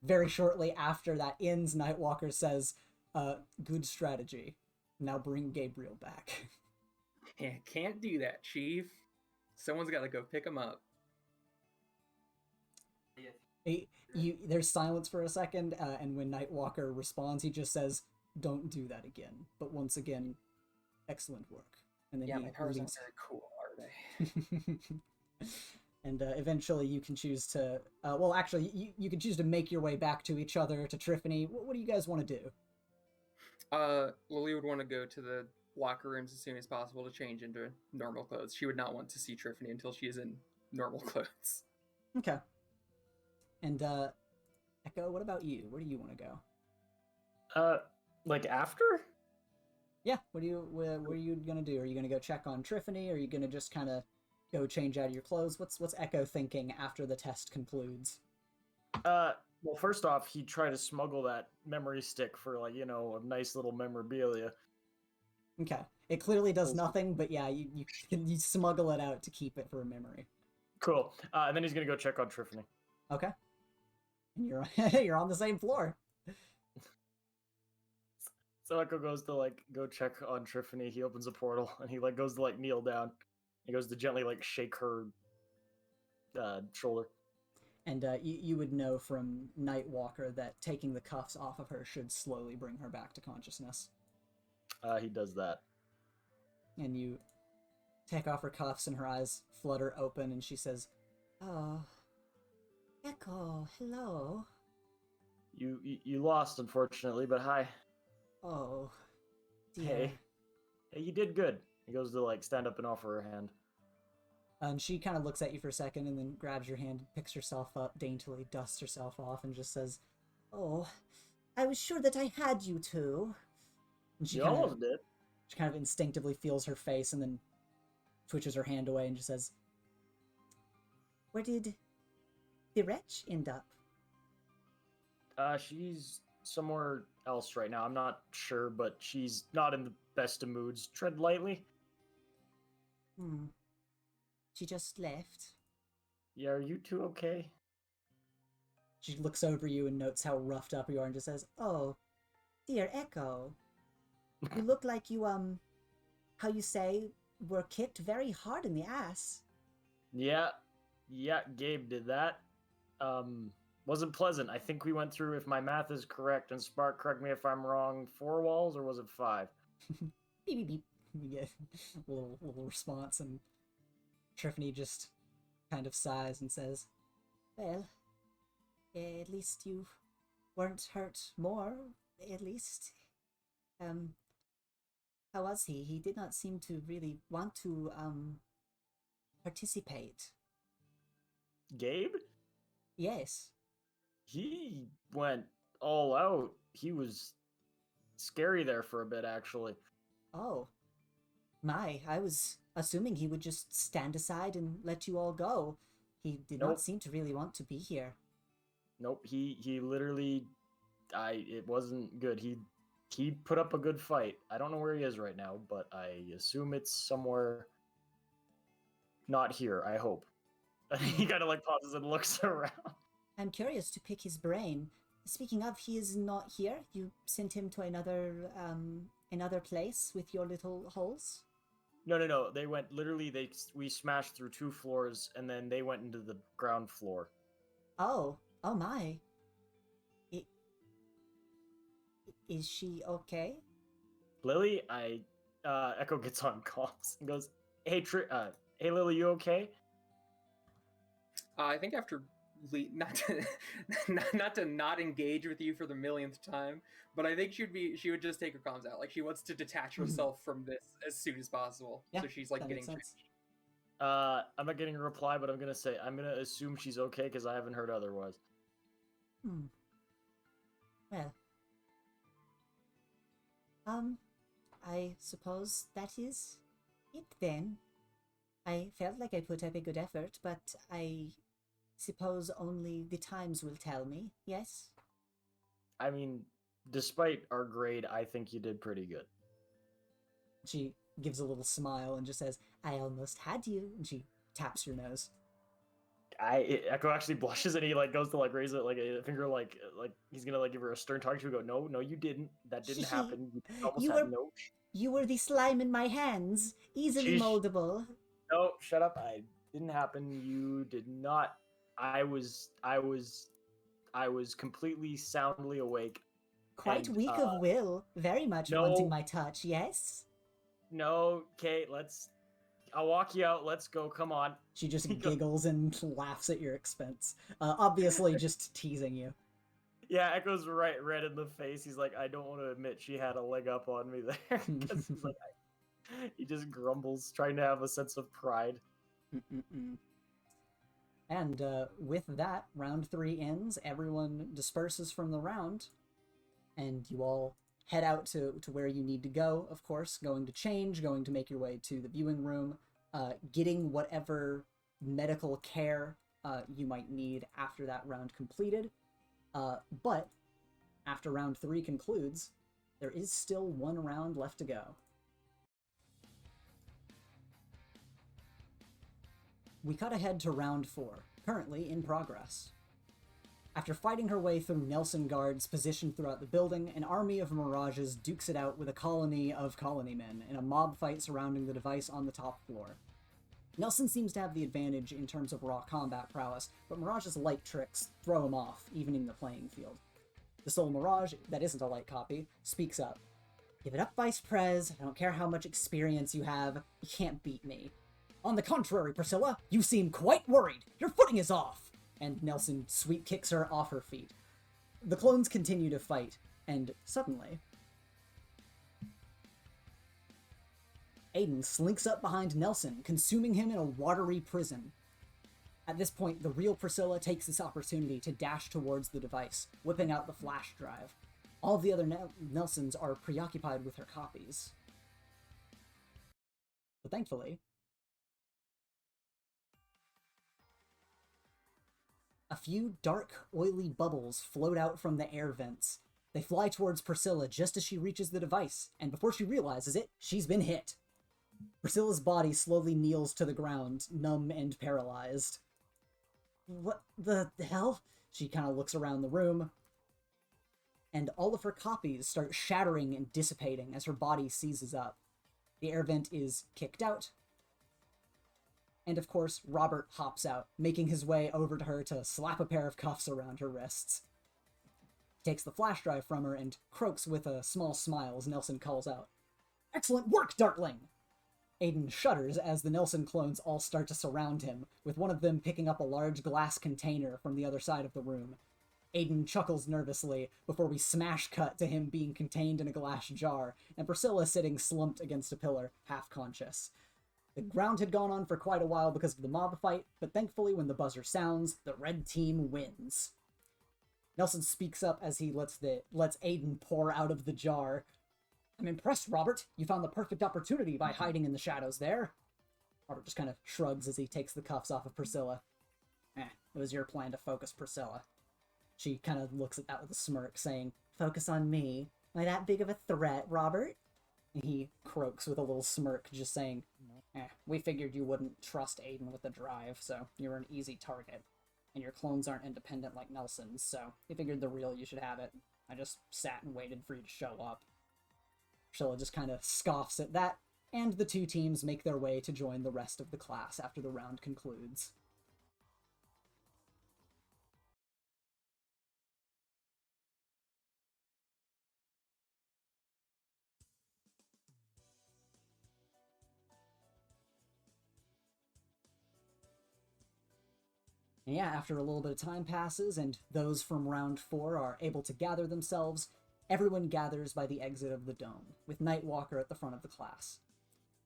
very shortly after that ends, Nightwalker says, good strategy. Now bring Gabriel back. Yeah, can't do that, Chief. Someone's got to go pick him up. There's silence for a second, and when Nightwalker responds, he just says, don't do that again. But once again, excellent work. And then Yeah, he my powers aren't leaves. very cool, are they? And eventually you can choose to, well, actually, you can choose to make your way back to each other, to Triffany. What do you guys want to do? Lily would want to go to the locker rooms as soon as possible to change into normal clothes. She would not want to see Triffany until she is in normal clothes. Okay. And, Echo, what about you? Where do you want to go? Like after? Yeah, what are you gonna do? Are you gonna go check on Triffany? Or are you gonna just kind of go change out of your clothes? What's Echo thinking after the test concludes? Well, first off, he tried to smuggle that memory stick for, like, a nice little memorabilia. Okay, it clearly does nothing, but yeah, you smuggle it out to keep it for a memory. Cool. And then he's gonna go check on Triffany. Okay. And you're on the same floor. So Echo goes to go check on Triffany. He opens a portal and he goes to kneel down. He goes to gently shake her shoulder. And you would know from Nightwalker that taking the cuffs off of her should slowly bring her back to consciousness. He does that. And you take off her cuffs and her eyes flutter open and she says, "Oh, Echo, hello." You lost, unfortunately, but hi. Oh, dear. Hey, you did good. He goes to stand up and offer her hand. And she kind of looks at you for a second and then grabs your hand, picks herself up daintily, dusts herself off, and just says, "Oh, I was sure that I had you two." And You almost did. She kind of instinctively feels her face and then twitches her hand away and just says, "Where did the wretch end up?" She's somewhere else right now. I'm not sure, but she's not in the best of moods. Tread lightly. She just left. Yeah, are you two okay? She looks over you and notes how roughed up you are and just says, "Oh, dear Echo. You look like you, how you say, were kicked very hard in the ass." Yeah, Gabe did that. Wasn't pleasant. I think we went through, if my math is correct, and Spark, correct me if I'm wrong, 4 walls, or was it 5? Beep, beep, beep. You get a little response, and Triffany just kind of sighs and says, "Well, at least you weren't hurt more, at least. How was he? He did not seem to really want to, participate." Gabe? "Yes." He went all out. He was scary there for a bit, actually. "Oh, my, I was assuming he would just stand aside and let you all go. He did not seem to really want to be here." Nope, he literally, it wasn't good. He put up a good fight. I don't know where he is right now, but I assume it's somewhere not here, I hope. He kind of pauses and looks around. "I'm curious to pick his brain. Speaking of, he is not here. You sent him to another place with your little holes?" No. They went, literally, we smashed through 2 floors, and then they went into the ground floor. Oh my. Is she okay?" Lily, Echo gets on comms and goes, hey Lily, you okay? I think after not to not engage with you for the millionth time, but I think she would just take her comms out. She wants to detach herself from this as soon as possible. Yeah, so she's that getting makes sense. I'm not getting a reply, but I'm gonna assume she's okay because I haven't heard otherwise. Well, I suppose that is it then. I felt like I put up a good effort, but I suppose only the times will tell me, yes? I mean, despite our grade, I think you did pretty good. She gives a little smile and just says, "I almost had you," and she taps your nose. Echo actually blushes and he goes to raise it a finger he's gonna give her a stern talk. She would go, no, you didn't. That didn't happen. You were the slime in my hands, easily moldable. No, shut up. I didn't happen. You did not. I was completely soundly awake. Quite weak of will, very much wanting my touch, yes? No, Kate, I'll walk you out. Let's go. Come on. She just giggles and laughs at your expense. Obviously just teasing you. Yeah, Echo's right red in the face. He's like, I don't want to admit she had a leg up on me there. Because he's like, he just grumbles, trying to have a sense of pride. And with that, round 3 ends. Everyone disperses from the round. And you all head out to where you need to go, of course. Going to change, going to make your way to the viewing room. Getting whatever medical care you might need after that round completed. But after round 3 concludes, there is still 1 round left to go. We cut ahead to round 4, currently in progress. After fighting her way through Nelson guards positioned throughout the building, an army of Mirages dukes it out with a colony of colony men in a mob fight surrounding the device on the top floor. Nelson seems to have the advantage in terms of raw combat prowess, but Mirage's light tricks throw him off, evening the playing field. The sole Mirage, that isn't a light copy, speaks up. Give it up, Vice Prez. I don't care how much experience you have. You can't beat me. On the contrary, Priscilla, you seem quite worried. Your footing is off. And Nelson sweep kicks her off her feet. The clones continue to fight, and suddenly, Aiden slinks up behind Nelson, consuming him in a watery prison. At this point, the real Priscilla takes this opportunity to dash towards the device, whipping out the flash drive. All of the other Nelsons are preoccupied with her copies. But thankfully, a few dark, oily bubbles float out from the air vents. They fly towards Priscilla just as she reaches the device, and before she realizes it, she's been hit. Priscilla's body slowly kneels to the ground, numb and paralyzed. What the hell? She kind of looks around the room, and all of her copies start shattering and dissipating as her body seizes up. The air vent is kicked out, and of course, Robert hops out, making his way over to her to slap a pair of cuffs around her wrists. He takes the flash drive from her and croaks with a small smile as Nelson calls out, "Excellent work, Dartling!" Aiden shudders as the Nelson clones all start to surround him, with one of them picking up a large glass container from the other side of the room. Aiden chuckles nervously before we smash cut to him being contained in a glass jar, and Priscilla sitting slumped against a pillar, half-conscious. The ground had gone on for quite a while because of the mob fight, but thankfully when the buzzer sounds, the red team wins. Nelson speaks up as he lets Aiden pour out of the jar. "I'm impressed, Robert. You found the perfect opportunity by hiding in the shadows there." Robert just kind of shrugs as he takes the cuffs off of Priscilla. It was your plan to focus Priscilla. She kind of looks at that with a smirk, saying, "Focus on me? Am I that big of a threat, Robert?" And he croaks with a little smirk, just saying, "We figured you wouldn't trust Aiden with the drive, so you're an easy target. And your clones aren't independent like Nelson's, so we figured the real you should have it. I just sat and waited for you to show up." Priscilla just kind of scoffs at that, and the two teams make their way to join the rest of the class after the round concludes. And yeah, after a little bit of time passes and those from round 4 are able to gather themselves, everyone gathers by the exit of the dome, with Nightwalker at the front of the class.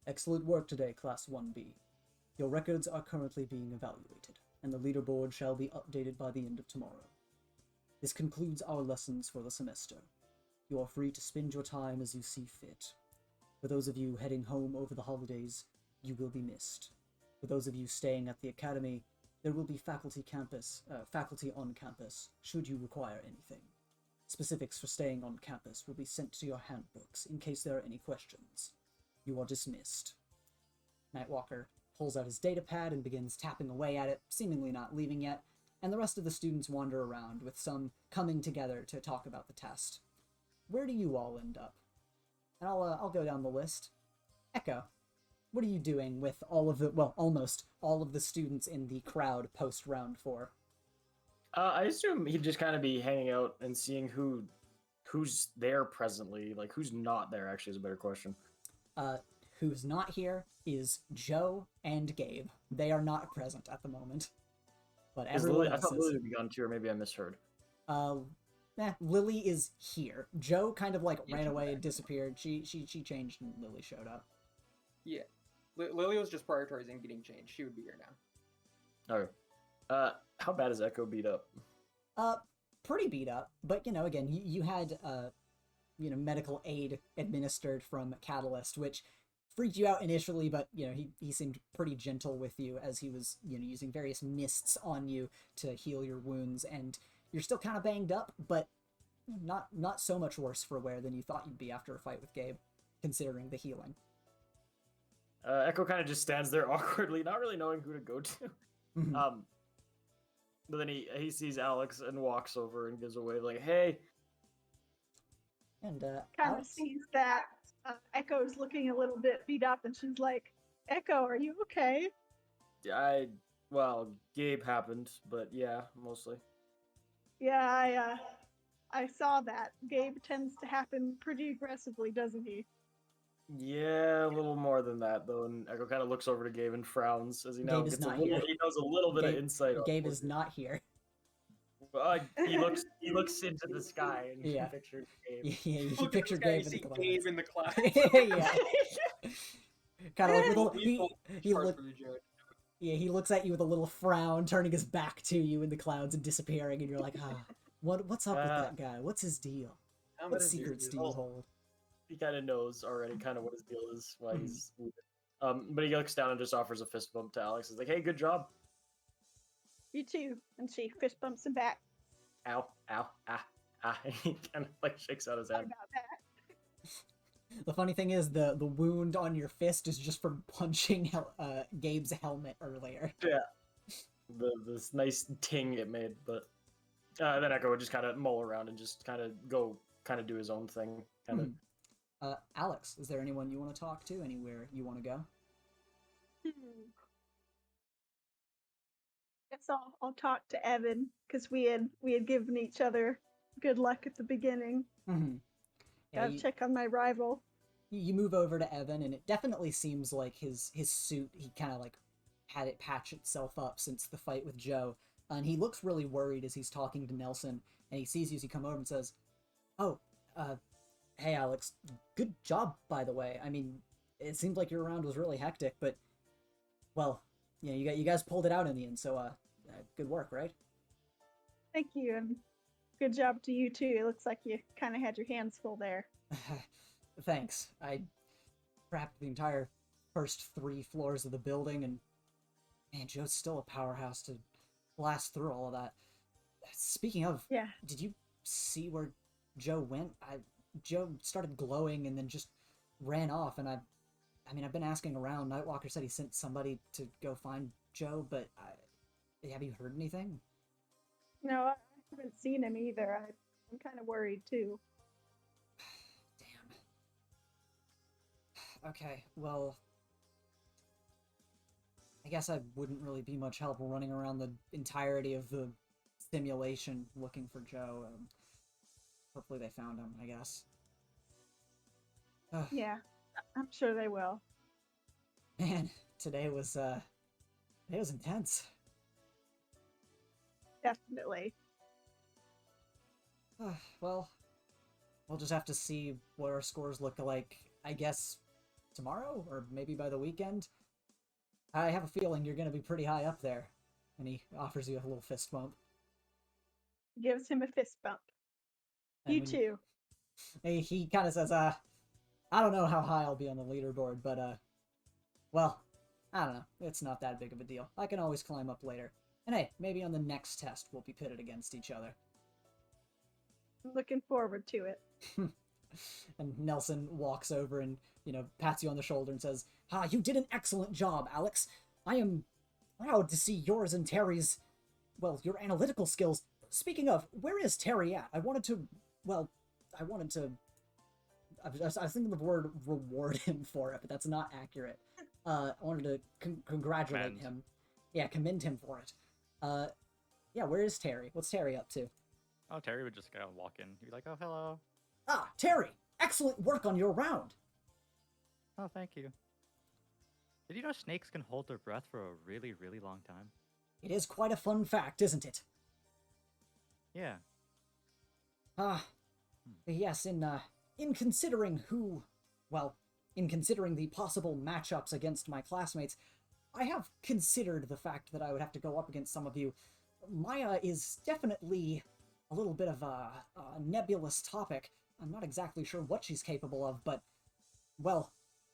"Excellent work today, Class 1B. Your records are currently being evaluated, and the leaderboard shall be updated by the end of tomorrow. This concludes our lessons for the semester. You are free to spend your time as you see fit. For those of you heading home over the holidays, you will be missed. For those of you staying at the academy, there will be faculty on campus, should you require anything. Specifics for staying on campus will be sent to your handbooks in case there are any questions. You are dismissed." Nightwalker pulls out his datapad and begins tapping away at it, seemingly not leaving yet, and the rest of the students wander around, with some coming together to talk about the test. Where do you all end up? And I'll go down the list. Echo, what are you doing with almost all of the students in the crowd post round 4? I assume he'd just kind of be hanging out and seeing who's there presently. Like, who's not there, actually, is a better question. Who's not here? is Joe and Gabe. They are not present at the moment, but Is everyone Lily, I else thought is. Lily would be gone too, or maybe I misheard. Lily is here. Joe kind of like Yeah, ran she's away, back. disappeared. She changed, and Lily showed up. Yeah. Lily was just prioritizing getting changed. She would be here now. Okay. How bad is Echo beat up? Pretty beat up, but again, you had medical aid administered from Catalyst, which freaked you out initially, but he seemed pretty gentle with you as he was using various mists on you to heal your wounds, and you're still kind of banged up, but not so much worse for wear than you thought you'd be after a fight with Gabe, considering the healing. Echo kind of just stands there awkwardly, not really knowing who to go to. Mhm. But then he sees Alex and walks over and gives a wave like, "Hey." And Kind of Alex, sees that Echo's looking a little bit beat up, and she's like, "Echo, are you okay?" Well, Gabe happened, but yeah, mostly. Yeah, I saw that. Gabe tends to happen pretty aggressively, doesn't he? Yeah, a little more than that though. And Echo kind of looks over to Gabe and frowns as he now Gabe is gets not a little. here. He knows a little bit of Gabe, insight. On Gabe what is it- not here. He looks into the sky and Yeah. pictures Gabe. Yeah, he Look at this pictured guy, Gabe you in the see clouds. Gabe in the clouds. Yeah. Kind of like with a, he Hard look, for the joke. yeah, he looks at you with a little frown, turning his back to you in the clouds and disappearing, and you're like, what's up with that guy? What's his deal? How What about his secrets do ears? you hold? He kind of knows already, kind of what his deal is, why Mhm. he's. But he looks down and just offers a fist bump to Alex. He's like, "Hey, good job." You too. And she fist bumps him back. Ow, ow, ah, ah. And he kind of like shakes out his Sorry hand. about that. The funny thing is, the wound on your fist is just from punching Gabe's helmet earlier. Yeah. This nice ting it made, but then Echo would just kind of mull around and just kind of do his own thing. Kind of. Alex, is there anyone you want to talk to? Anywhere you want to go? Guess I'll talk to Evan because we had given each other good luck at the beginning. Mm-hmm. Yeah, Gotta check on my rival. you move over to Evan, and it definitely seems like his suit, he kind of like had it patch itself up since the fight with Joe, and he looks really worried as he's talking to Nelson, and he sees you as you come over and says, "Oh, hey Alex, good job, by the way. I mean, it seemed like your round was really hectic, but well, you guys pulled it out in the end, so good work, right?" Thank you, and good job to you too. It looks like you kind of had your hands full there. Thanks. I wrapped the entire first 3 floors of the building, and man, Joe's still a powerhouse to blast through all of that. Speaking of, Yeah. did you see where Joe went? Joe started glowing and then just ran off, and I've been asking around. Nightwalker said he sent somebody to go find Joe, but have you heard anything? No, I haven't seen him either. I'm kind of worried too. Damn. Okay, well, I guess I wouldn't really be much help running around the entirety of the simulation looking for Joe. Hopefully they found him, I guess. Yeah, I'm sure they will. Man, today was intense. Definitely. Well, we'll just have to see what our scores look like, I guess, tomorrow, or maybe by the weekend. I have a feeling you're going to be pretty high up there. And he offers you a little fist bump. Gives him a fist bump. And You too. He kind of says, I don't know how high I'll be on the leaderboard, but, well, I don't know. It's not that big of a deal. I can always climb up later. And hey, maybe on the next test we'll be pitted against each other. I'm looking forward to it. And Nelson walks over and, pats you on the shoulder and says, you did an excellent job, Alex. I am proud to see yours and Terry's, well, your analytical skills. Speaking of, where is Terry at? I was thinking the word reward him for it, but that's not accurate. I wanted to congratulate him. Yeah, commend him for it. Yeah, where is Terry? What's Terry up to? Oh, Terry would just go and walk in. He'd be like, "Oh, hello." Terry! Excellent work on your round! Oh, thank you. Did you know snakes can hold their breath for a really, really long time? It is quite a fun fact, isn't it? Yeah. Yes, in considering in considering the possible matchups against my classmates, I have considered the fact that I would have to go up against some of you. Maya is definitely a little bit of a nebulous topic. I'm not exactly sure what she's capable of, but, well,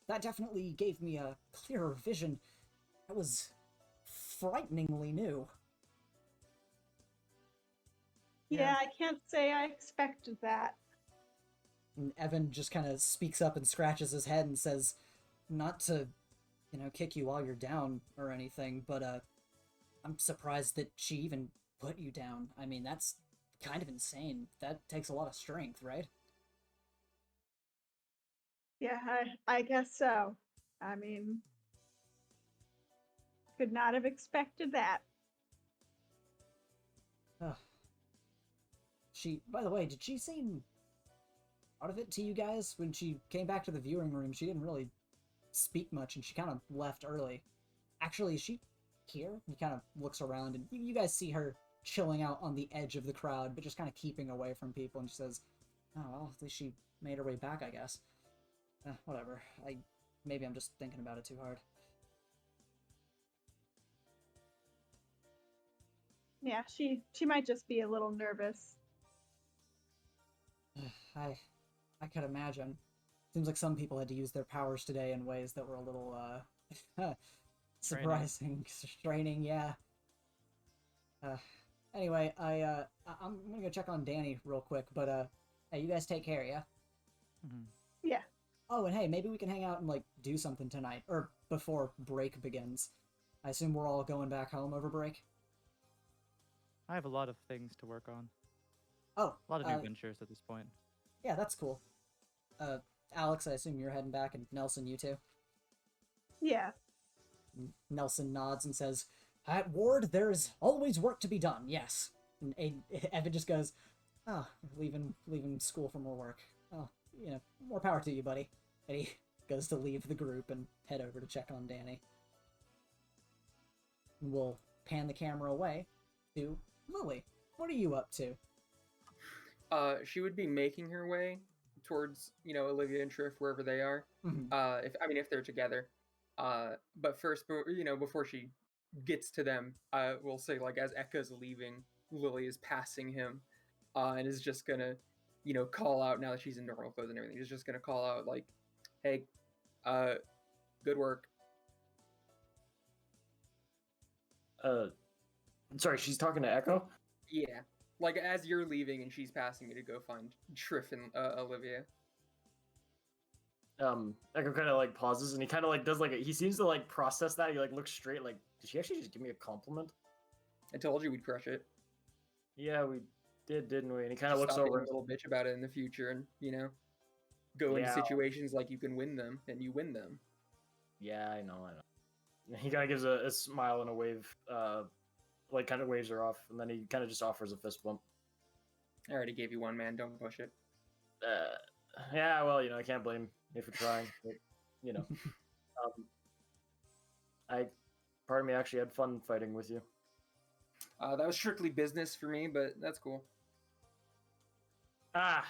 that definitely gave me a clearer vision. That was frighteningly new. Yeah, I can't say I expected that. And Evan just kind of speaks up and scratches his head and says, not to, kick you while you're down or anything, but, I'm surprised that she even put you down. I mean, that's kind of insane. That takes a lot of strength, right? Yeah, I guess so. I mean, could not have expected that. By the way, did she seem out of it to you guys when she came back to the viewing room? She didn't really speak much and she kind of left early. Actually, is she here? He kind of looks around and you guys see her chilling out on the edge of the crowd, but just kind of keeping away from people, and she says, oh, well, at least she made her way back, I guess. Whatever. Maybe I'm just thinking about it too hard. Yeah, she might just be a little nervous. I could imagine. Seems like some people had to use their powers today in ways that were a little, surprising, straining, yeah. Anyway, I'm gonna go check on Danny real quick, but, hey, you guys take care, yeah? Mm-hmm. Yeah. Oh, and hey, maybe we can hang out and, do something tonight, or before break begins. I assume we're all going back home over break? I have a lot of things to work on. Oh. A lot of new ventures at this point. Yeah, that's cool. Alex, I assume you're heading back, and Nelson, you too? Yeah. Nelson nods and says, at Ward, there's always work to be done, yes. And Evan just goes, oh, leaving school for more work. Oh, more power to you, buddy. And he goes to leave the group and head over to check on Danny. And we'll pan the camera away to Lily. What are you up to? She would be making her way towards, Olivia and Triff, wherever they are. Mm-hmm. If they're together. But first, before she gets to them, we'll say, as Ekka's leaving, Lily is passing him, and is just gonna, call out, now that she's in normal clothes and everything, is just gonna call out, hey, good work. Sorry, she's talking to Echo? Yeah. As you're leaving and she's passing you to go find Triff and Olivia. Echo kind of pauses and he kind of does he seems to process that. He looks straight did she actually just give me a compliment? I told you we'd crush it. Yeah, we did, didn't we? And he kind of looks over a little bitch about it in the future and, go into situations you can win them and you win them. Yeah, I know. He kind of gives a smile and a wave, kind of waves her off, and then he kind of just offers a fist bump. I already gave you one, man. Don't push it. Yeah, well, I can't blame you for trying. But, part of me actually had fun fighting with you. That was strictly business for me, but that's cool. All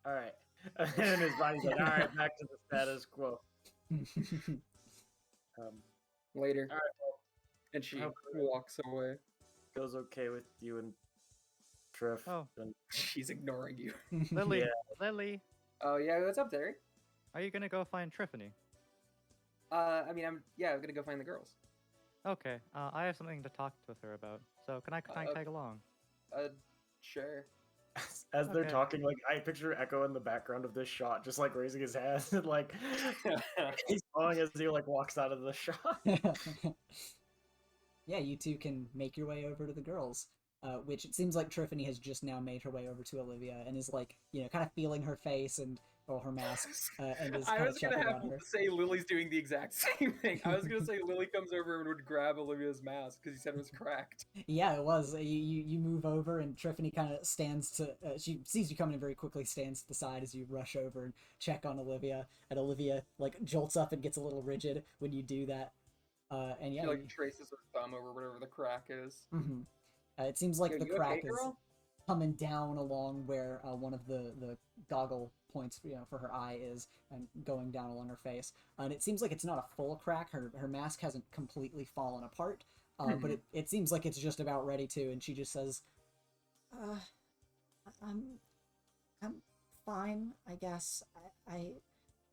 right. And his body's all right, back to the status quo. Later. All right, well, and she walks away. Goes okay with you and Triff. Oh. And... She's ignoring you. Lily. Yeah. Lily. Oh, yeah, what's up, Derek? Are you gonna go find Triffany? I'm gonna go find the girls. Okay, I have something to talk with her about, so can I tag along? Sure. As they're talking, I picture Echo in the background of this shot, just raising his hand, and he's following as he walks out of the shot. Yeah, you two can make your way over to the girls, which it seems like Triffany has just now made her way over to Olivia and is kind of feeling her face and her mask, and is kind of checking on her. Say Lily's doing the exact same thing. I was gonna say Lily comes over and would grab Olivia's mask because he said it was cracked. Yeah, it was. You move over and Triffany kind of stands to. She sees you coming and very quickly stands to the side as you rush over and check on Olivia. And Olivia jolts up and gets a little rigid when you do that. And yeah, She like traces her thumb over whatever the crack is. It seems like Yo, the you crack okay, is girl? coming down along where one of the goggle points, for her eye is, and going down along her face. And it seems like it's not a full crack. Her mask hasn't completely fallen apart, but it seems like it's just about ready to. And she just says, I'm fine, I guess.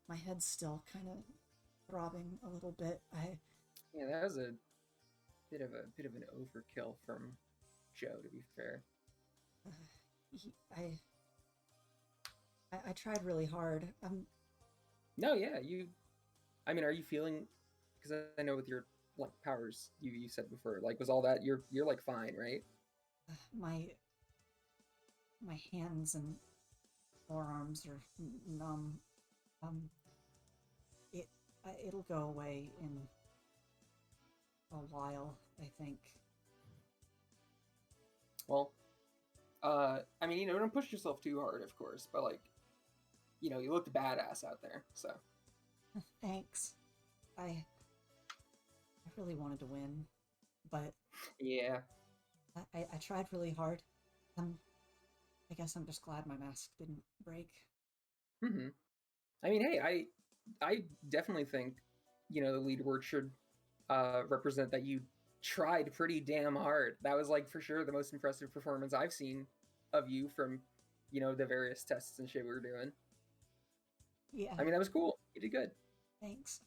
My head's still kind of throbbing a little bit. Yeah, that was a bit of an overkill from Joe, to be fair. I tried really hard. No, yeah, I mean, are you feeling? Because I know with your like powers, you said before, like, was all that you're like fine, right? My hands and forearms are numb. It'll go away in a while, I think. Well, I mean, don't push yourself too hard, of course, but like, you looked badass out there, so. Thanks. I really wanted to win, but Yeah. I tried really hard. I guess I'm just glad my mask didn't break. I mean, hey, I definitely think, the lead word should represent that you tried pretty damn hard. That was like for sure the most impressive performance I've seen of you from, the various tests and shit we were doing. Yeah. I mean, that was cool. You did good. Thanks.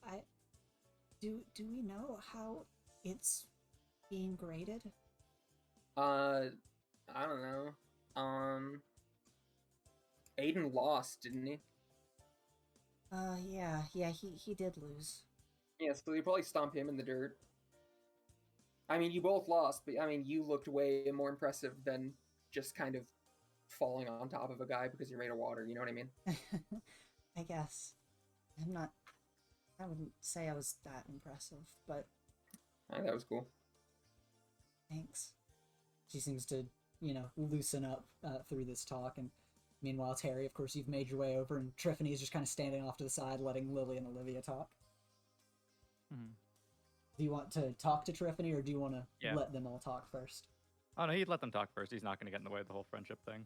Do we know how it's being graded? I don't know. Aiden lost, didn't he? Yeah, he did lose. Yeah, so you probably stomp him in the dirt. I mean, you both lost, but I mean, you looked way more impressive than just kind of falling on top of a guy because you're made of water, you know what I mean? I guess. I wouldn't say I was that impressive, but I think that was cool. thanks. She seems to, loosen up through this talk, and meanwhile, Terry, of course, you've made your way over, and Triffany is just kind of standing off to the side, letting Lily and Olivia talk. Do you want to talk to Triffany, or do you want to let them all talk first? Oh no, he'd let them talk first. He's not going to get in the way of the whole friendship thing.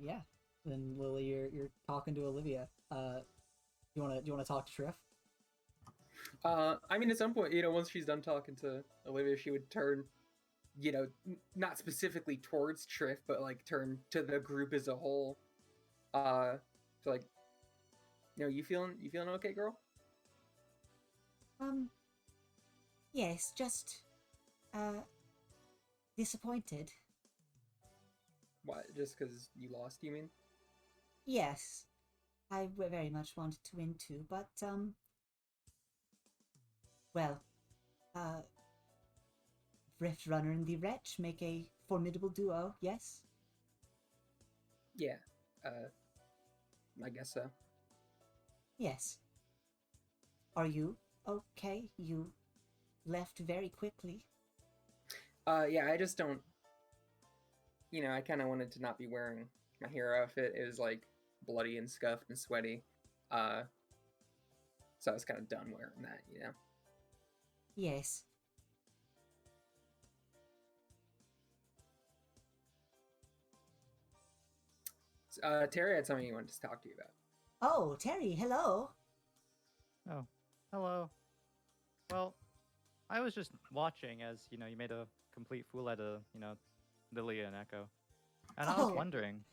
Yeah. Then Lily, you're talking to Olivia. You want to talk to Triff? I mean, at some point, once she's done talking to Olivia, she would turn, not specifically towards Triff, but like turn to the group as a whole. So like, you feeling okay, girl? Yes, just disappointed. What? Just because you lost, you mean? Yes, I very much wanted to win too, but well, Rift Runner and the Wretch make a formidable duo. Yes. Yeah. I guess so. Yes. Are you okay? You left very quickly. Yeah, I just don't. I kind of wanted to not be wearing my hero outfit. It was like bloody and scuffed and sweaty. So I was kind of done wearing that, Yes. Terry had something he wanted to talk to you about. Oh, Terry, hello. Oh, hello. Well, I was just watching as, you made a complete fool out of, Lily and Echo. And I was wondering...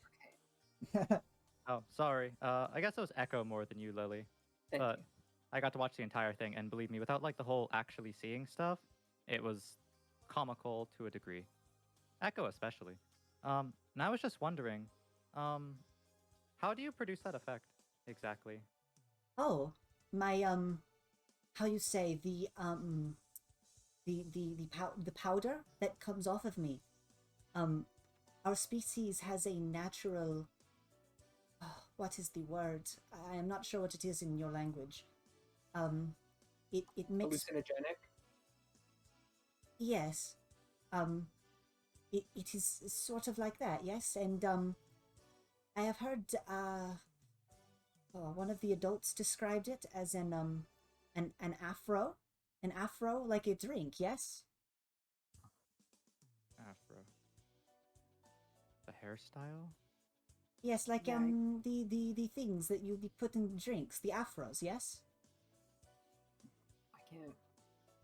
Oh, sorry. I guess it was Echo more than you, Lily. Thank but you. I got to watch the entire thing, and believe me, without, like, the whole actually seeing stuff, it was comical to a degree. Echo especially. And I was just wondering, how do you produce that effect, exactly? Oh, my how you say the powder that comes off of me. Our species has a natural. What is the word? I am not sure what it is in your language. It makes. Hallucinogenic. Yes. It is sort of like that. Yes, and I have heard one of the adults described it as an an afro? An afro like a drink, yes? Afro. The hairstyle? Yes, like Yeah. the things that you put in drinks, the afros, yes? I can't.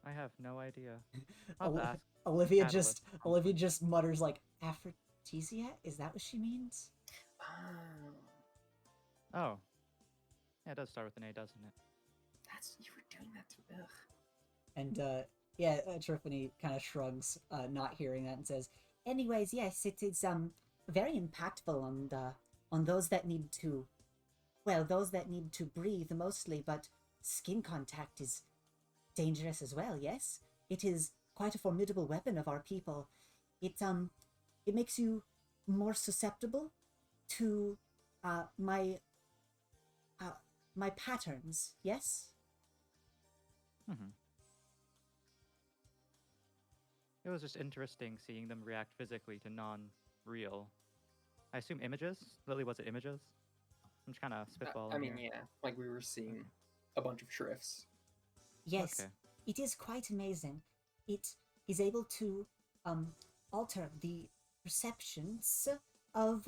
I have no idea. I'll have to ask. Olivia Catalyst just at some Olivia point. just mutters like aphrodisiac? Is that what she means? Oh. Yeah, it does start with an A, doesn't it? That's you were doing that to. Ugh. And yeah, Triffany kind of shrugs, not hearing that, and says, "Anyways, yes, it is very impactful on those that need to, well, those that need to breathe mostly, but skin contact is dangerous as well. Yes, it is quite a formidable weapon of our people. It makes you more susceptible to my my patterns. Yes." Mm-hmm. It was just interesting seeing them react physically to non-real. I assume images? Lily, was it images? I'm just kind of spitballing I mean, here. yeah, like we were seeing a bunch of shrifts. Yes, Okay. it is quite amazing. It is able to alter the perceptions of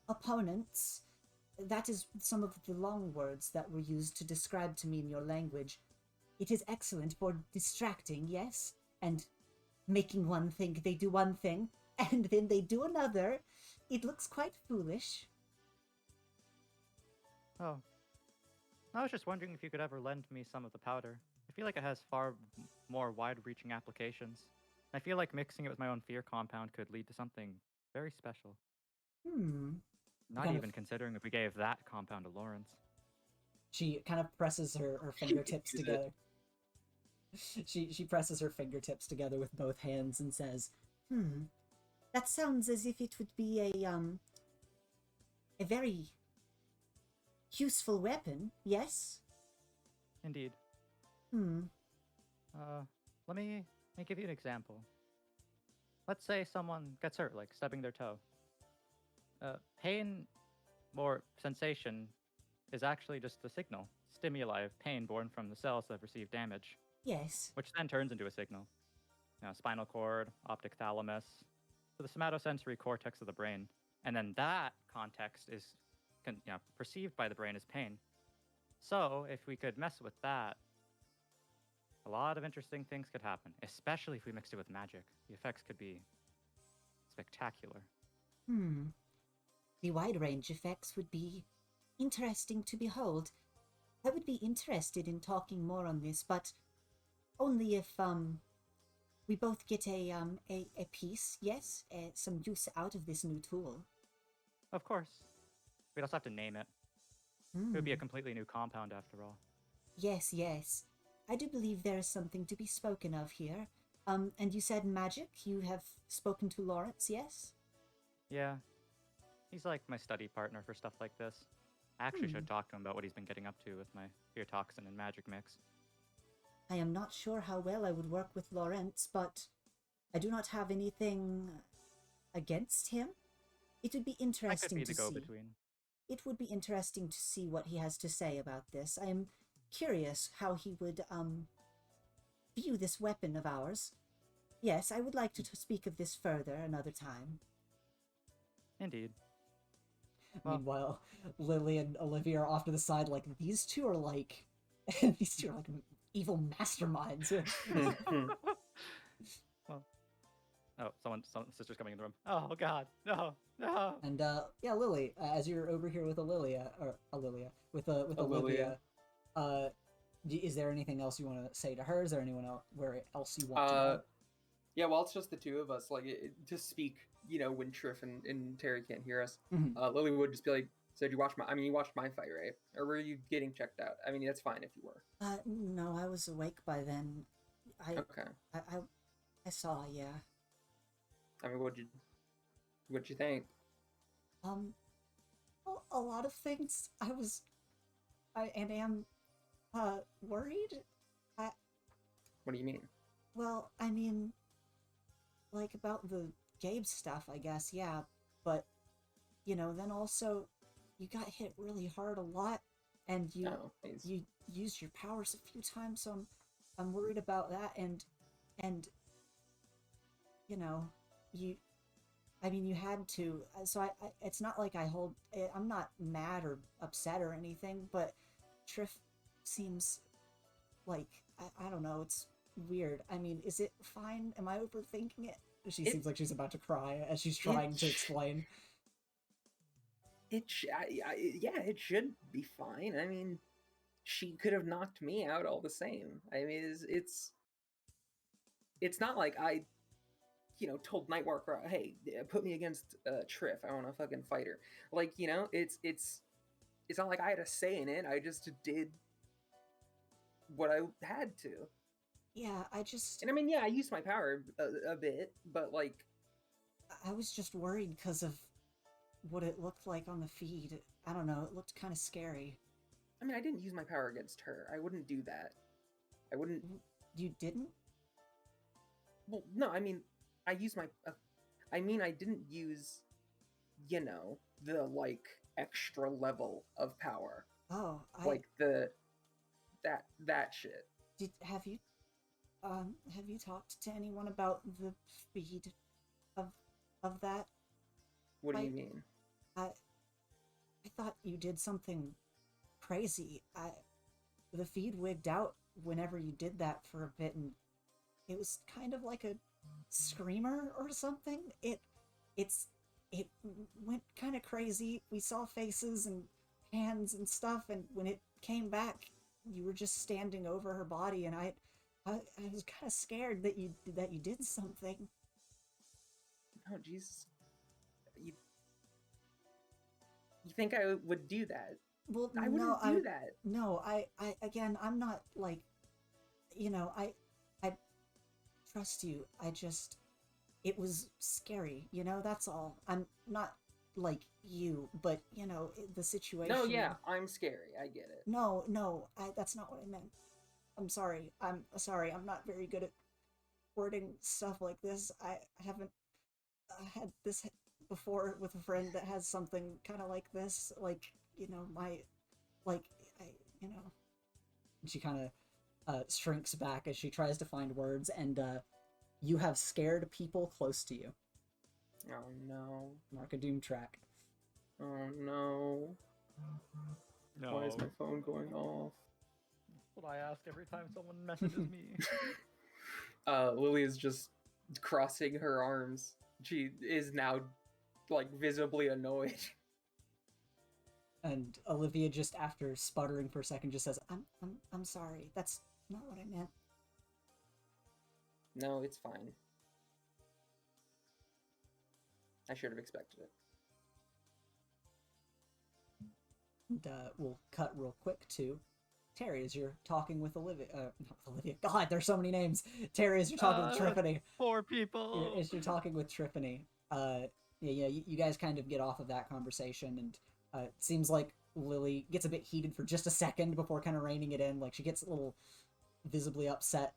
opponents. That is some of the long words that were used to describe to me in your language. It is excellent for distracting, yes, and making one think they do one thing, and then they do another. It looks quite foolish. Oh. I was just wondering if you could ever lend me some of the powder. I feel like it has far more wide-reaching applications. I feel like mixing it with my own fear compound could lead to something very special. Not Kind of- even considering if we gave that compound to Lawrence. She kind of presses her fingertips Use it. together. She presses her fingertips together with both hands and says, that sounds as if it would be a very useful weapon, yes?" Indeed. Hmm. Let me give you an example. Let's say someone gets hurt, like stubbing their toe. Pain or sensation is actually just the signal, stimuli of pain born from the cells that have received damage, Yes. which then turns into a signal. Spinal cord, optic thalamus, to the somatosensory cortex of the brain. And then that context is perceived by the brain as pain. So if we could mess with that, a lot of interesting things could happen, especially if we mixed it with magic. The effects could be spectacular. The wide range effects would be interesting to behold. I would be interested in talking more on this, but only if we both get a piece, yes, some use out of this new tool. Of course. We'd also have to name it. It would be a completely new compound after all. Yes, yes. I do believe there is something to be spoken of here. And you said magic? You have spoken to Lawrence, yes? Yeah. He's like my study partner for stuff like this. I actually should talk to him about what he's been getting up to with my fear toxin and magic mix. I am not sure how well I would work with Lawrence, but I do not have anything against him. It would be I interesting could be to the see. go-between. It would be interesting to see what he has to say about this. I am curious how he would view this weapon of ours. Yes, I would like to speak of this further another time. Indeed. Well, Meanwhile, Lily and Olivia are off to the side like, these two are like evil masterminds. well. Oh, some sister's coming in the room. Oh God, no. And yeah, Lily, as you're over here with Olivia, is there anything else you want to say to her? Is there anyone else you want to know? Yeah, well, it's just the two of us. Like, to speak, when Triff and Terry can't hear us, Mhm. Lily would just be like, "So did you watch you watched my fight, right? Or were you getting checked out? I mean, that's fine if you were." No, I was awake by then. Okay. I saw, yeah. I mean, what'd you think? A lot of things. I am worried. What do you mean? Well, I mean, like about the Gabe stuff, I guess, yeah. But, then also, you got hit really hard a lot, and you Oh, he's- you used your powers a few times, so I'm worried about that. And you know, you had to. So it's not like I'm not mad or upset or anything, but Triff seems like I don't know. It's weird. I mean, is it fine? Am I overthinking it? She seems like she's about to cry as she's trying to explain. It should be fine. I mean, she could have knocked me out all the same. I mean, it's not like I, told Nightwalker, hey, put me against Triff. I want to fucking fight her. Like, it's not like I had a say in it. I just did what I had to. Yeah, And I mean, yeah, I used my power a bit, but like, I was just worried because of what it looked like on the feed. I don't know, it looked kind of scary. I mean, I didn't use my power against her. I wouldn't do that. I wouldn't. You didn't? Well, no, I mean, I used my. I mean, I didn't use, the like extra level of power. Oh, Like that shit. Have you talked to anyone about the feed of that? What do you mean? I thought you did something crazy. The feed wigged out whenever you did that for a bit, and it was kind of like a screamer or something. It went kind of crazy. We saw faces and hands and stuff, and when it came back, you were just standing over her body, and I was kind of scared that you did something. Oh, Jesus. You think I would do that? Well, I wouldn't do that. No, again, I'm not like, I trust you. It was scary, that's all. I'm not like you, but, the situation. No, yeah, I'm scary. I get it. No, that's not what I meant. I'm sorry. I'm not very good at wording stuff like this. I haven't had this before with a friend that has something kind of like this. Like, And she kind of shrinks back as she tries to find words, and you have scared people close to you. Oh, no. Mark a doom track. Oh, no. No. Why is my phone going off? That's what I ask every time someone messages me. Lily is just crossing her arms. She is now, like, visibly annoyed. And Olivia, just after sputtering for a second, just says, I'm sorry. That's not what I meant. No, it's fine. I should have expected it. And we'll cut real quick to Terry as you're talking with Olivia. Not with Olivia. God, there's so many names. Terry, as you're talking with Triffany. Poor people. As you're talking with Triffany. You guys kind of get off of that conversation, and it seems like Lily gets a bit heated for just a second before kind of reining it in. Like, she gets a little visibly upset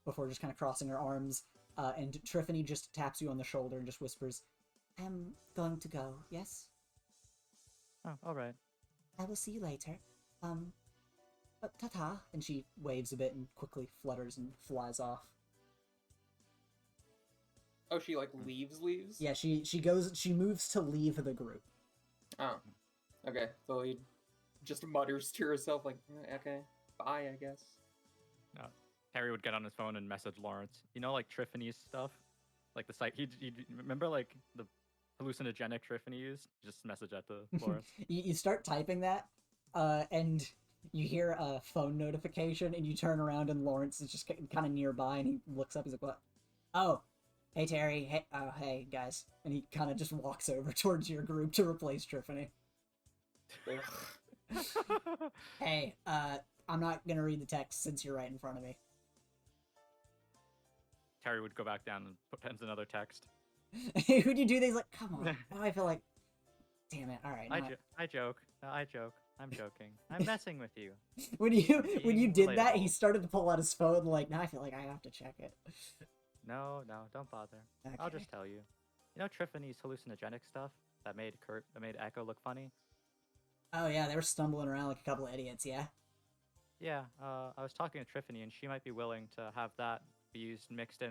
before just kind of crossing her arms. And Triffany just taps you on the shoulder and just whispers, I'm going to go, yes? Oh, all right. I will see you later. Ta-ta. And she waves a bit and quickly flutters and flies off. Oh, she, like, leaves? Yeah, she moves to leave the group. Oh. Okay, so he just mutters to herself, like, okay, bye, I guess. No. Harry would get on his phone and message Lawrence. Like Triffany's stuff? Like the site, he remember, like, the hallucinogenic Triffany used? Just message that to Lawrence. You start typing that, and you hear a phone notification, and you turn around, and Lawrence is just kind of nearby, and he looks up, he's like, what? Oh, hey, Terry, hey, guys. And he kind of just walks over towards your group to replace Triffany. Hey, I'm not gonna read the text since you're right in front of me. Terry would go back down and pens another text. Who'd you do these? Like, come on. Now I feel like, damn it. All right. I joke. I joke. I'm joking. I'm messing with you. When you did that, relatable. he started to pull out his phone. Like, now I feel like I have to check it. No, don't bother. Okay. I'll just tell you. Triffany's hallucinogenic stuff that made Echo look funny? Oh yeah, they were stumbling around like a couple of idiots. Yeah. Yeah, I was talking to Triffany, and she might be willing to have that be used mixed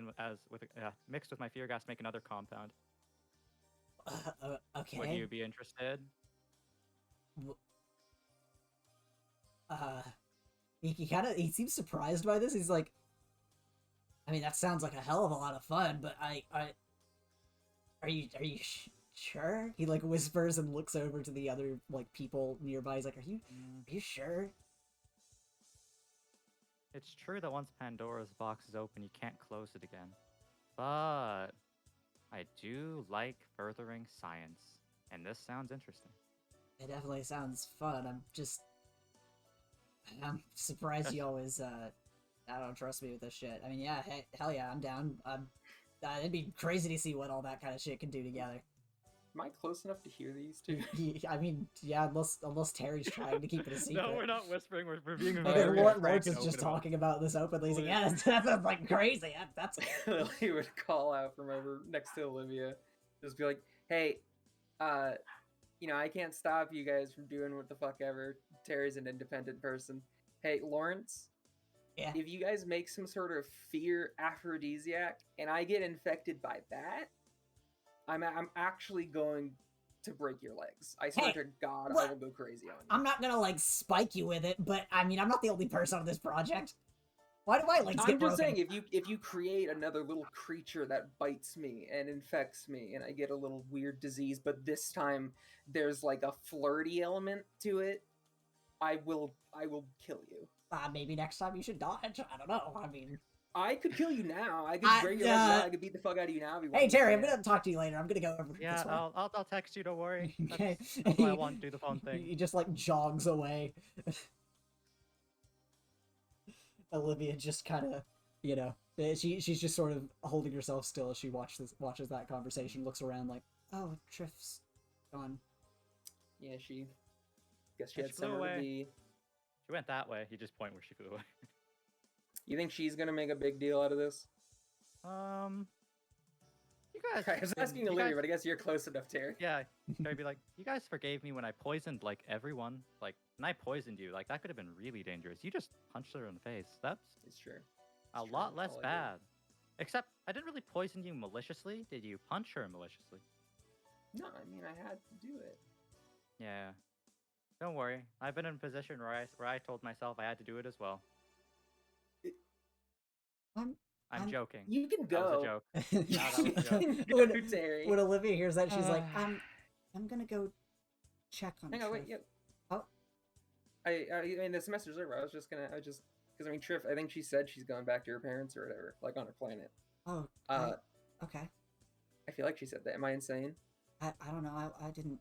mixed with my fear gas, make another compound. Okay. Would you be interested? Uh, he seems surprised by this. He's like, I mean, that sounds like a hell of a lot of fun, but are you sure? He like whispers and looks over to the other like people nearby. He's like, are you sure? It's true that once Pandora's box is open, you can't close it again. But I do like furthering science, and this sounds interesting. It definitely sounds fun. I'm surprised you always I don't trust me with this shit. I mean, yeah, hell yeah, I'm down. It'd be crazy to see what all that kind of shit can do together. Am I close enough to hear these two? I mean, yeah, unless Terry's trying to keep it a secret. No, we're not whispering. We're being Like, very Lawrence is just talking about this openly. He's like, yeah, that's like crazy. That's Lily would call out from over next to Olivia, just be like, "Hey, I can't stop you guys from doing what the fuck ever. Terry's an independent person. Hey, Lawrence, yeah. If you guys make some sort of fear aphrodisiac and I get infected by that, I'm actually going to break your legs. I swear to God, I will go crazy on you. I'm not gonna like spike you with it, but I mean, I'm not the only person on this project. Why do I like? I'm just saying, if you create another little creature that bites me and infects me, and I get a little weird disease, but this time there's like a flirty element to it, I will kill you. Maybe next time you should dodge. I don't know. I mean, I could kill you now. I could break your legs now. I could beat the fuck out of you now. If you hey Terry, I'm gonna talk to you later. I'm gonna go over. Yeah, this way. I'll text you. Don't worry. Okay. That's why I want to do the phone thing. He just like jogs away. Olivia just kind of, she's just sort of holding herself still as she watches that conversation. Looks around like, oh, Triff's gone. Yeah, guess she had flew somewhere away. to be. She went that way. You just point where she flew away. You think she's gonna make a big deal out of this? You guys. I was asking Olivia, but I guess you're close enough, Terry. Yeah, Terry be like, you guys forgave me when I poisoned like everyone. Like, when I poisoned you, like that could have been really dangerous. You just punched her in the face. That's It's true. a lot less bad. Except I didn't really poison you maliciously. Did you punch her maliciously? No, I mean I had to do it. Yeah. Don't worry. I've been in a position where I told myself I had to do it as well. I'm joking. You can That was go. a joke. No, that was a joke. You can go, Terry. When Olivia hears that, she's like, I'm gonna go check on. Hang on, wait. Triff. Yeah. Oh. I mean the semester's over. Because I mean Triff. I think she said she's going back to her parents or whatever, like on her planet. Oh. Okay. I feel like she said that. Am I insane? I don't know. I didn't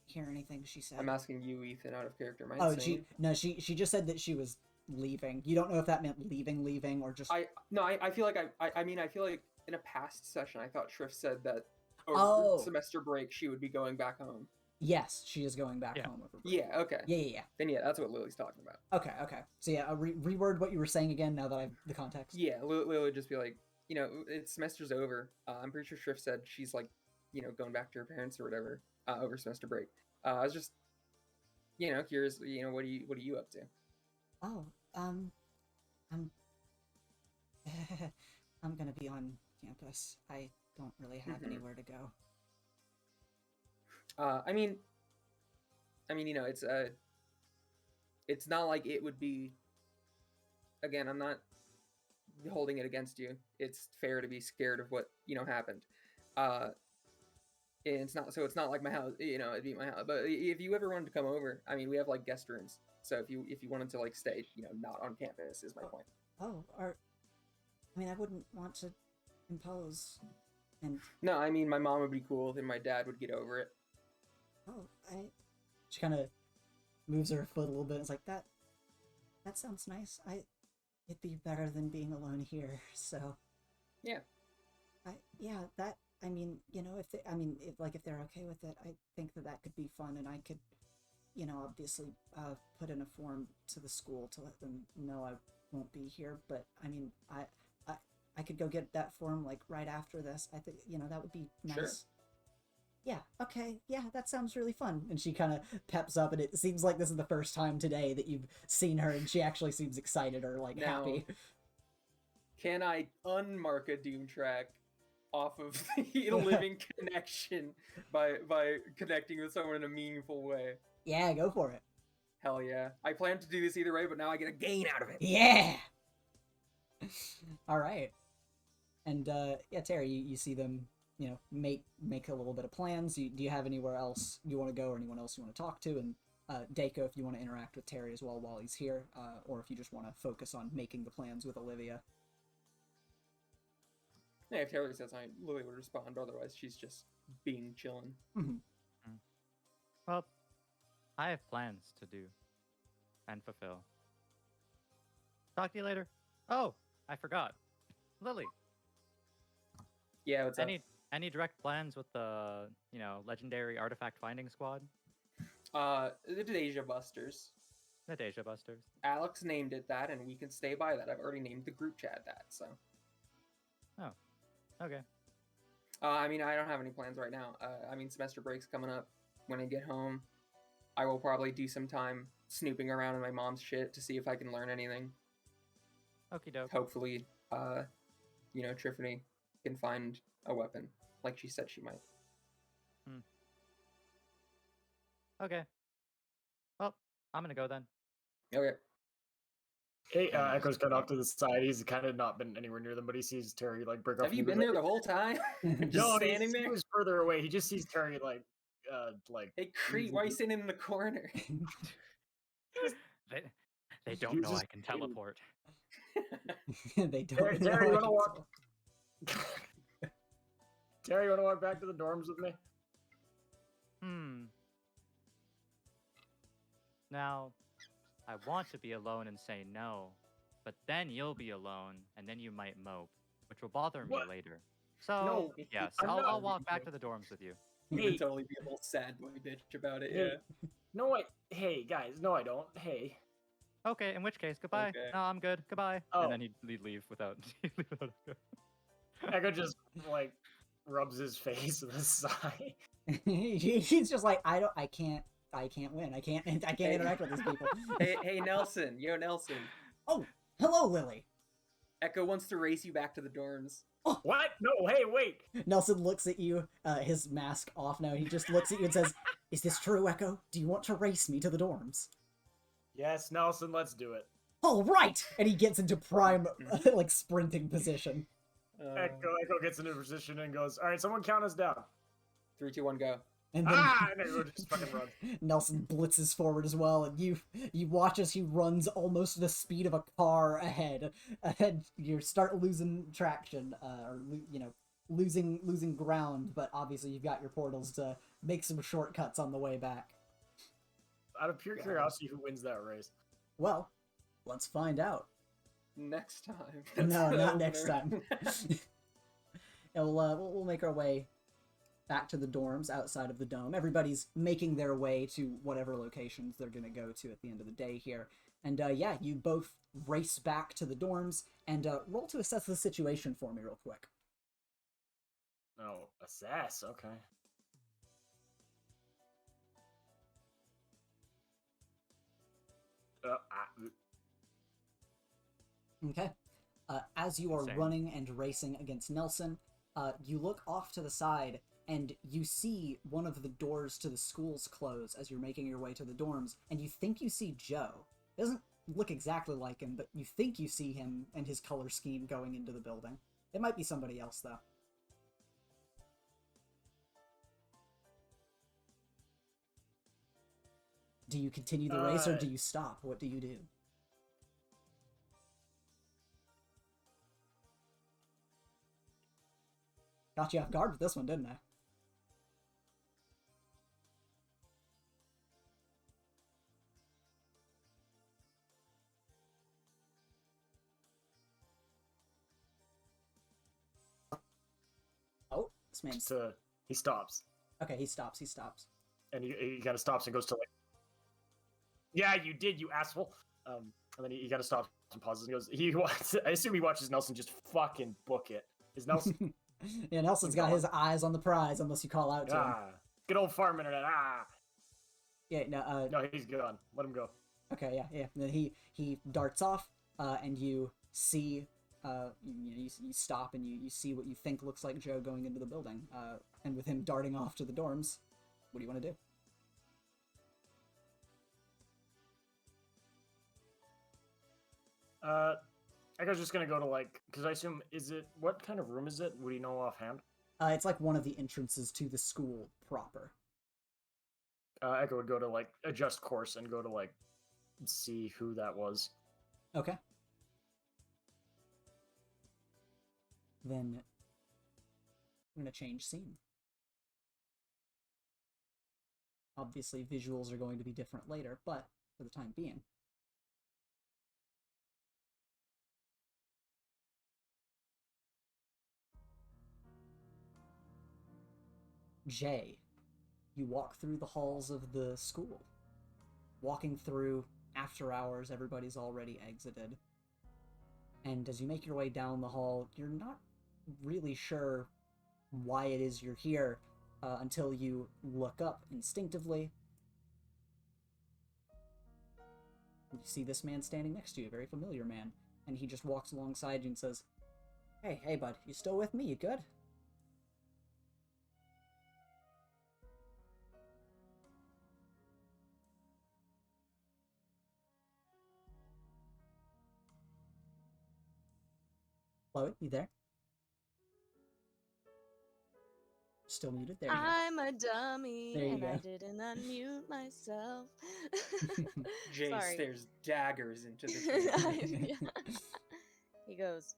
hear anything she said. I'm asking you, Ethan, out of character. Am I insane? She just said that she was leaving. You don't know if that meant leaving or just. I feel like I feel like in a past session I thought Triff said that over semester break she would be going back home. Yes, she is going back home over break. Yeah. Okay. Yeah. Then that's what Lily's talking about. Okay. So yeah, reword what you were saying again now that I have the context. Yeah, Lily would just be like, it's semester's over. I'm pretty sure Triff said she's like, going back to her parents or whatever over semester break. I was just, curious. What are you up to? Oh, I'm I'm gonna be on campus. I don't really have anywhere to go. I mean, it's not like it would be. Again, I'm not holding it against you. It's fair to be scared of what happened. It's not like my house. It'd be my house. But if you ever wanted to come over, I mean, we have like guest rooms. So if you wanted to like stay, not on campus is my point. I wouldn't want to impose. And no, I mean, my mom would be cool, and my dad would get over it. She kind of moves her foot a little bit. It's like that sounds nice. It'd be better than being alone here. So yeah. If they're okay with it, I think that could be fun, and I could, obviously put in a form to the school to let them know I won't be here. But I mean, I could go get that form like right after this. I think that would be nice. Sure. yeah, okay, yeah, that sounds really fun. And she kind of peps up, and it seems like this is the first time today that you've seen her, and she actually seems excited or, like, Now, happy. Can I unmark a Doom track off of the living connection by connecting with someone in a meaningful way? Yeah, go for it. Hell yeah. I plan to do this either way, but now I get a gain out of it. Yeah! Alright. And, yeah, Terry, you see them, you know, make a little bit of plans. Do you have anywhere else you want to go or anyone else you want to talk to? And, Dako, if you want to interact with Terry as well while he's here, or if you just want to focus on making the plans with Olivia. Yeah, if Terry says something, Lily would respond. Otherwise, she's just being chillin'. Mm-hmm. Well, I have plans to do and fulfill. Talk to you later. Oh, I forgot. Lily, Yeah, what's up? any direct plans with the, legendary artifact finding squad? The Deja Busters. The Deja Busters. Alex named it that, and we can stay by that. I've already named the group chat that, so. Oh, okay. I mean, I don't have any plans right now. Semester break's coming up. When I get home, I will probably do some time snooping around in my mom's shit to see if I can learn anything. Okie doke. Hopefully, Triffany can find a weapon, like she said she might. Okay. Well, I'm gonna go then. Okay. Hey, Echo's cut off to the side. He's kind of not been anywhere near them, but he sees Terry like break off. Have you been there the whole time? Just No, standing there? He was further away. He just sees Terry like. Hey, Crete, why are you sitting in the corner? They don't know I can teleport. They don't Terry, you know. want to walk? Terry, you want to walk back to the dorms with me? Now, I want to be alone and say no, but then you'll be alone, and then you might mope, which will bother me What? later. So, No, yes, I'm I'll not. walk back to the dorms with you. You Hey. can totally be a little sad boy bitch about it, Hey. yeah. No, hey guys, no, I don't. Hey. Okay, in which case, goodbye. Okay. No, I'm good. Goodbye. Oh. And then he'd leave without. Echo just like rubs his face with a sigh. He's just like, I can't win. I can't interact with these people. Hey, Nelson. Yo, Nelson. Oh, hello, Lily. Echo wants to race you back to the dorms. What? No, hey, wait. Nelson looks at you, his mask off now. He just looks at you and says, "Is this true, Echo? Do you want to race me to the dorms?" Yes, Nelson, let's do it. All right! And he gets into prime, like, sprinting position. Echo gets into position and goes, all right, someone count us down. 3, 2, 1, go. And then And Echo just fucking runs. Nelson blitzes forward as well, and you watch as he runs almost the speed of a car ahead. And you start losing traction, losing ground, but obviously you've got your portals to make some shortcuts on the way back. Out of pure curiosity, who wins that race? Well, let's find out. Next time. No, not next time. We'll make our way back to the dorms outside of the dome. Everybody's making their way to whatever locations they're going to go to at the end of the day here. And yeah, you both race back to the dorms and roll to assess the situation for me real quick. Oh, assess, okay. Okay. As you are Same. running and racing against Nelson, you look off to the side and you see one of the doors to the schools close as you're making your way to the dorms, and you think you see Joe. It doesn't look exactly like him, but you think you see him and his color scheme going into the building. It might be somebody else, though. Do you continue the race or do you stop? What do you do? Got you off guard with this one, didn't I? Oh, this man's... He stops. Okay, he stops. And he kind of stops and goes to like, yeah, you did, you asshole. And then he kind of stops and pauses and goes, I assume he watches Nelson just fucking book it. Is Nelson Yeah, Nelson's got his eyes on the prize unless you call out to him. Good old farm internet. Yeah, no, No, he's gone. Let him go. Okay, yeah. And then he darts off, and you see, you stop and you see what you think looks like Joe going into the building. And with him darting off to the dorms, what do you want to do? Echo's just gonna go to because I assume what kind of room is it? Would you know offhand? It's like one of the entrances to the school proper. Echo would go to adjust course and go to see who that was. Okay. Then I'm gonna change scene. Obviously, visuals are going to be different later, but for the time being. Jay, you walk through the halls of the school. Walking through after hours, everybody's already exited. And as you make your way down the hall, you're not really sure why it is you're here until you look up instinctively. You see this man standing next to you, a very familiar man, and he just walks alongside you and says, Hey, bud, you still with me? You good? Chloe, you there? Still muted? There you go. I'm a dummy, There you and go. I didn't unmute myself. Jay Sorry. stares daggers into the Yeah. He goes,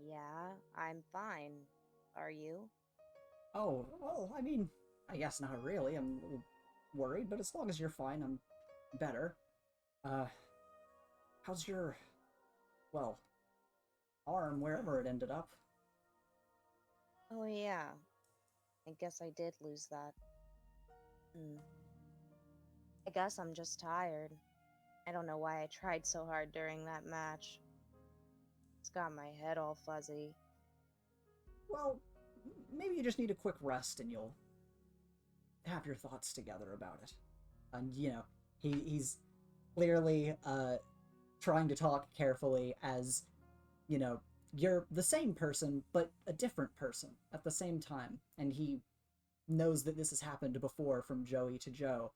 yeah, I'm fine. Are you? Oh, well, I mean, I guess not really. I'm a little worried, but as long as you're fine, I'm better. How's your, well, arm, wherever it ended up? Oh, yeah. I guess I did lose that. I guess I'm just tired. I don't know why I tried so hard during that match. It's got my head all fuzzy. Well, maybe you just need a quick rest and you'll have your thoughts together about it. And, he's clearly trying to talk carefully as, you're the same person, but a different person at the same time. And he knows that this has happened before from Joey to Joe.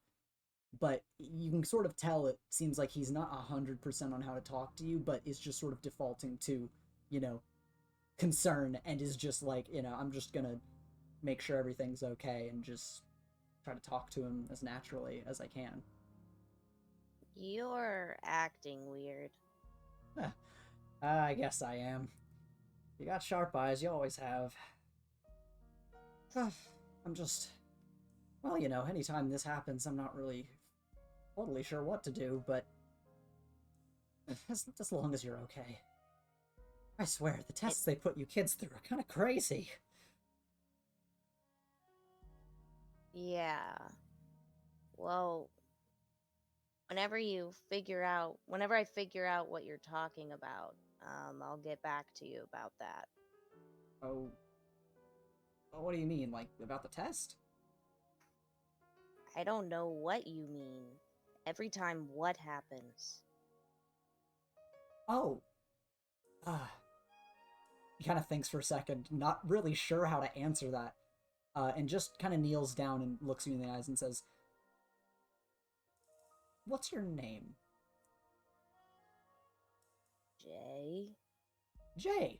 But you can sort of tell it seems like he's not 100% on how to talk to you, but is just sort of defaulting to, concern and is just like, I'm just gonna make sure everything's okay and just try to talk to him as naturally as I can. You're acting weird. I guess I am. You got sharp eyes, you always have. I'm just... Well, anytime this happens, I'm not really totally sure what to do, but... As long as you're okay. I swear, the tests they put you kids through are kind of crazy. Yeah. Well, whenever I figure out what you're talking about, I'll get back to you about that. Oh, what do you mean, about the test? I don't know what you mean. Every time what happens? Oh. He kind of thinks for a second, not really sure how to answer that, and just kind of kneels down and looks you in the eyes and says, What's your name? Jay? Jay!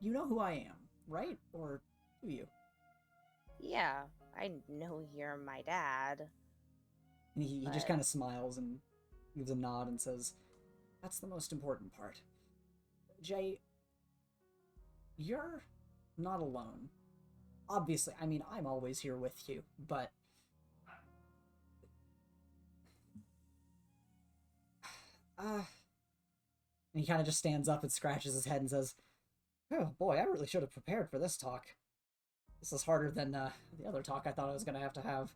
You know who I am, right? Or do you? Yeah, I know you're my dad. And he just kind of smiles and gives a nod and says, That's the most important part. Jay, you're not alone. Obviously, I mean, I'm always here with you, but... And he kind of just stands up and scratches his head and says, Oh boy, I really should have prepared for this talk. This is harder than the other talk I thought I was going to have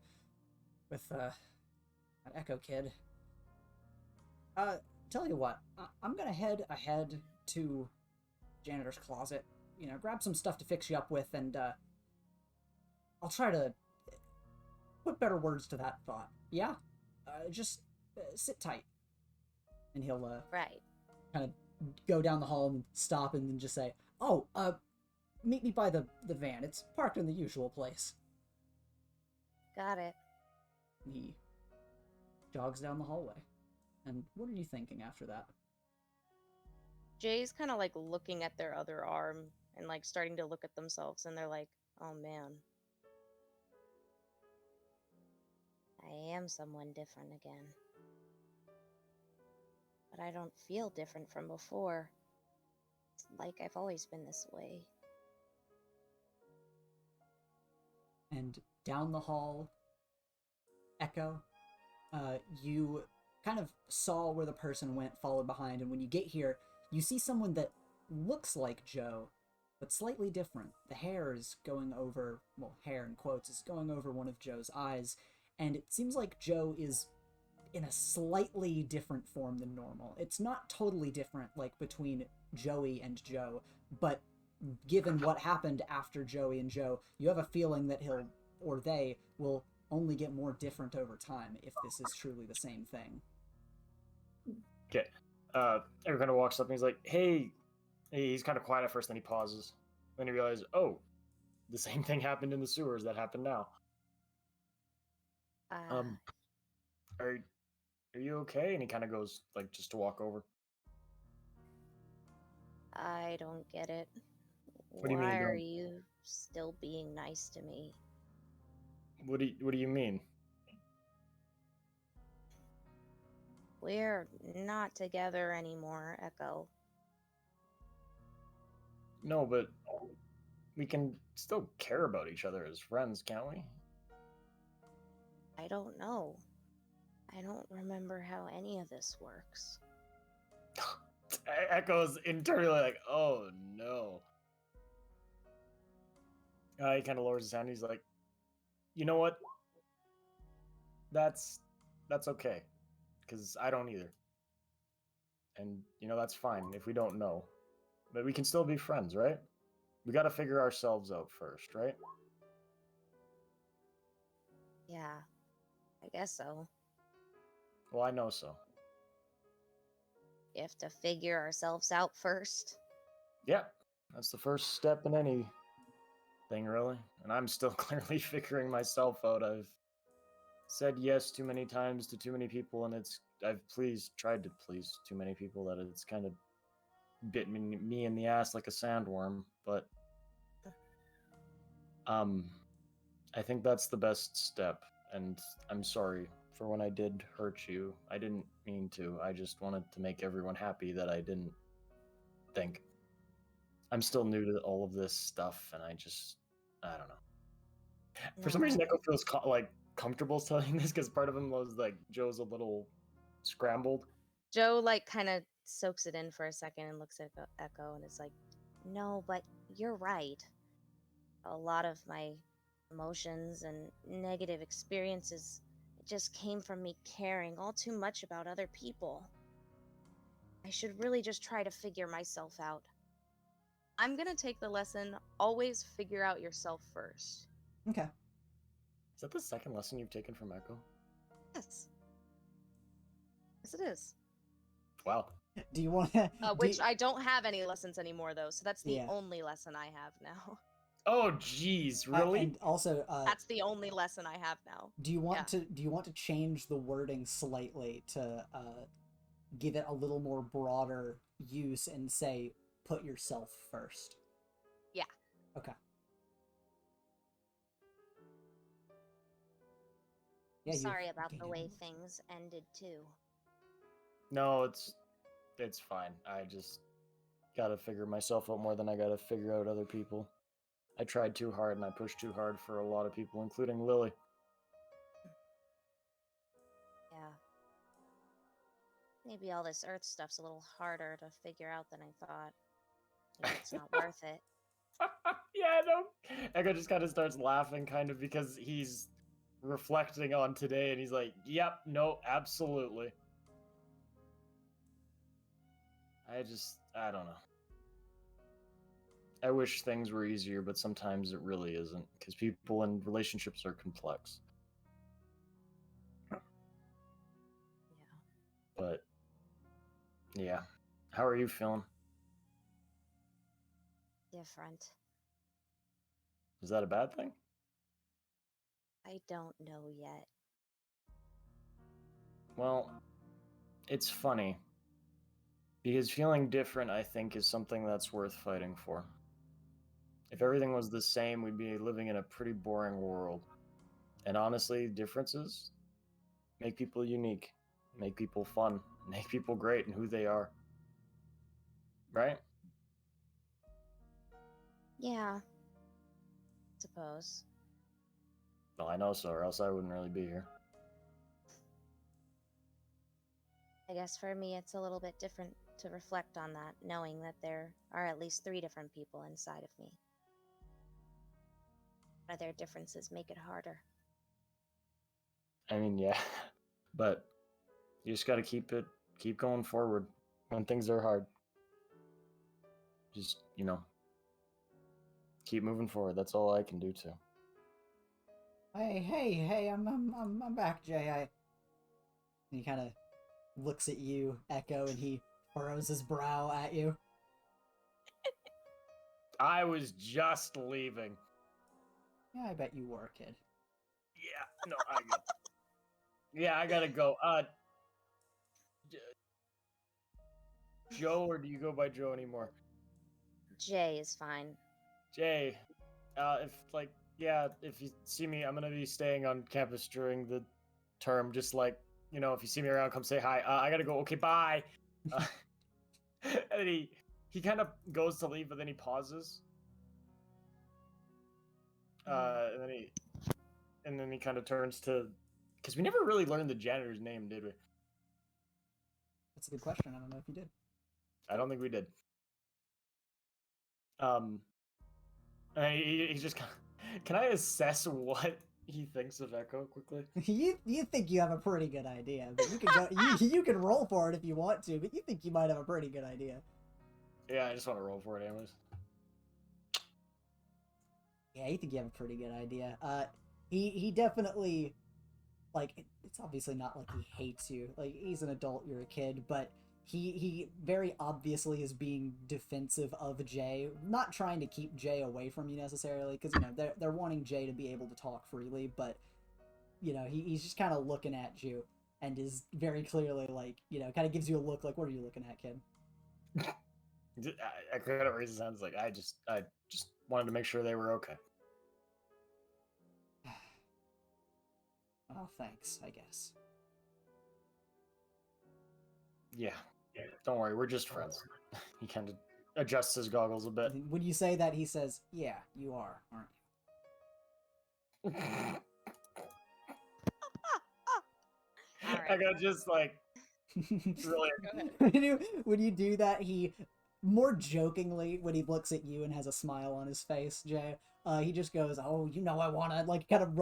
with that Echo kid. Tell you what, I'm going to head ahead to janitor's closet. grab some stuff to fix you up with, and I'll try to put better words to that thought. Yeah? Just sit tight. And he'll Right. kind of go down the hall and stop and then just say, "Oh, meet me by the van. It's parked in the usual place." Got it. He jogs down the hallway. And what are you thinking after that? Jay's kind of like looking at their other arm and like starting to look at themselves, and they're like, oh man. I am someone different again. But I don't feel different from before. It's like I've always been this way. And down the hall, Echo, you kind of saw where the person went, followed behind, and when you get here, you see someone that looks like Joe, but slightly different. The hair is going over, well, hair in quotes, is going over one of Joe's eyes, and it seems like Joe is in a slightly different form than normal. It's not totally different, like, between Joey and Joe, but given what happened after Joey and Joe, you have a feeling that he'll, or they, will only get more different over time if this is truly the same thing. Okay. Eric kind of walks up and he's like, hey. He's kind of quiet at first, then he pauses. Then he realizes, oh, the same thing happened in the sewers that happened now. Are you okay? And he kind of goes, like, just to walk over. I don't get it. What do you mean you Why are don't? you still being nice to me? What do you mean? We're not together anymore, Echo. No, but we can still care about each other as friends, can't we? I don't know. I don't remember how any of this works. Echo's internally like, oh no. He kind of lowers his hand. He's like, you know what? That's okay, because I don't either. And that's fine if we don't know, but we can still be friends, right? We got to figure ourselves out first, right? Yeah, I guess so. Well, I know so. We have to figure ourselves out first. Yeah, that's the first step in any thing, really. And I'm still clearly figuring myself out. I've said yes too many times to too many people, and I've tried to please too many people that it's kind of bit me in the ass like a sandworm. But I think that's the best step, and I'm sorry for when I did hurt you. I didn't mean to. I just wanted to make everyone happy that I didn't think. I'm still new to all of this stuff, and I don't know. For some reason, Echo feels comfortable telling this because part of him was like, Joe's a little scrambled. Joe like kind of soaks it in for a second and looks at Echo and is like, no, but you're right. A lot of my emotions and negative experiences just came from me caring all too much about other people. I should really just try to figure myself out. I'm gonna take the lesson, always figure out yourself first. Okay. Is that the second lesson you've taken from Echo? Yes. Yes, it is. Wow. Do you want to... Which I don't have any lessons anymore, though, so that's the only lesson I have now. Oh, jeez, really? And also, that's the only lesson I have now. Do you want to change the wording slightly to give it a little more broader use and say, put yourself first? Yeah. Okay. Yeah, sorry about the way things ended too. No, it's fine. I just gotta figure myself out more than I gotta figure out other people. I tried too hard and I pushed too hard for a lot of people, including Lily. Yeah. Maybe all this Earth stuff's a little harder to figure out than I thought. Maybe it's not worth it. Yeah, no. Echo just kind of starts laughing, kind of, because he's reflecting on today, and he's like, yep, no, absolutely. I don't know. I wish things were easier, but sometimes it really isn't, because people and relationships are complex. Yeah. But yeah, how are you feeling? Different. Is that a bad thing? I don't know yet. Well, it's funny. Because feeling different, I think, is something that's worth fighting for. If everything was the same, we'd be living in a pretty boring world. And honestly, differences make people unique, make people fun, make people great in who they are. Right? Yeah. Suppose. Well, I know so, or else I wouldn't really be here. I guess for me it's a little bit different to reflect on that, knowing that there are at least 3 different people inside of me. But their differences make it harder. I mean, yeah. But you just gotta keep going forward when things are hard. Just, keep moving forward. That's all I can do too. Hey, I'm back, Jay. And he kind of looks at you, Echo, and he furrows his brow at you. I was just leaving. Yeah, I bet you were, kid. Yeah, no, I gotta go. Joe, or do you go by Joe anymore? Jay is fine. Jay, if you see me, I'm gonna be staying on campus during the term. Just if you see me around, come say hi. I gotta go. Okay, bye. And then he kind of goes to leave, but then he pauses. And then he kind of turns to, because we never really learned the janitor's name, did we? That's a good question. I don't know if you did. I don't think we did. And he's just kind of, can I assess what he thinks of Echo quickly? You think you have a pretty good idea, but you can go. you can roll for it if you want to, but you think you might have a pretty good idea. Yeah, I just want to roll for it, anyways. Yeah, you think you have a pretty good idea. He definitely, it's obviously not like he hates you. Like, he's an adult, you're a kid, but he very obviously is being defensive of Jay, not trying to keep Jay away from you necessarily, because they're wanting Jay to be able to talk freely, but he's just kind of looking at you and is very clearly kind of gives you a look like, what are you looking at, kid? I kind of raise his hands like, I just wanted to make sure they were okay. Oh, thanks, I guess. Yeah, don't worry, we're just friends. He kind of adjusts his goggles a bit. When you say that, he says, yeah, you are, aren't you? Alright. I got just really. When you do that, he more jokingly, when he looks at you and has a smile on his face, Jay, he just goes, "Oh, I wanna," kind of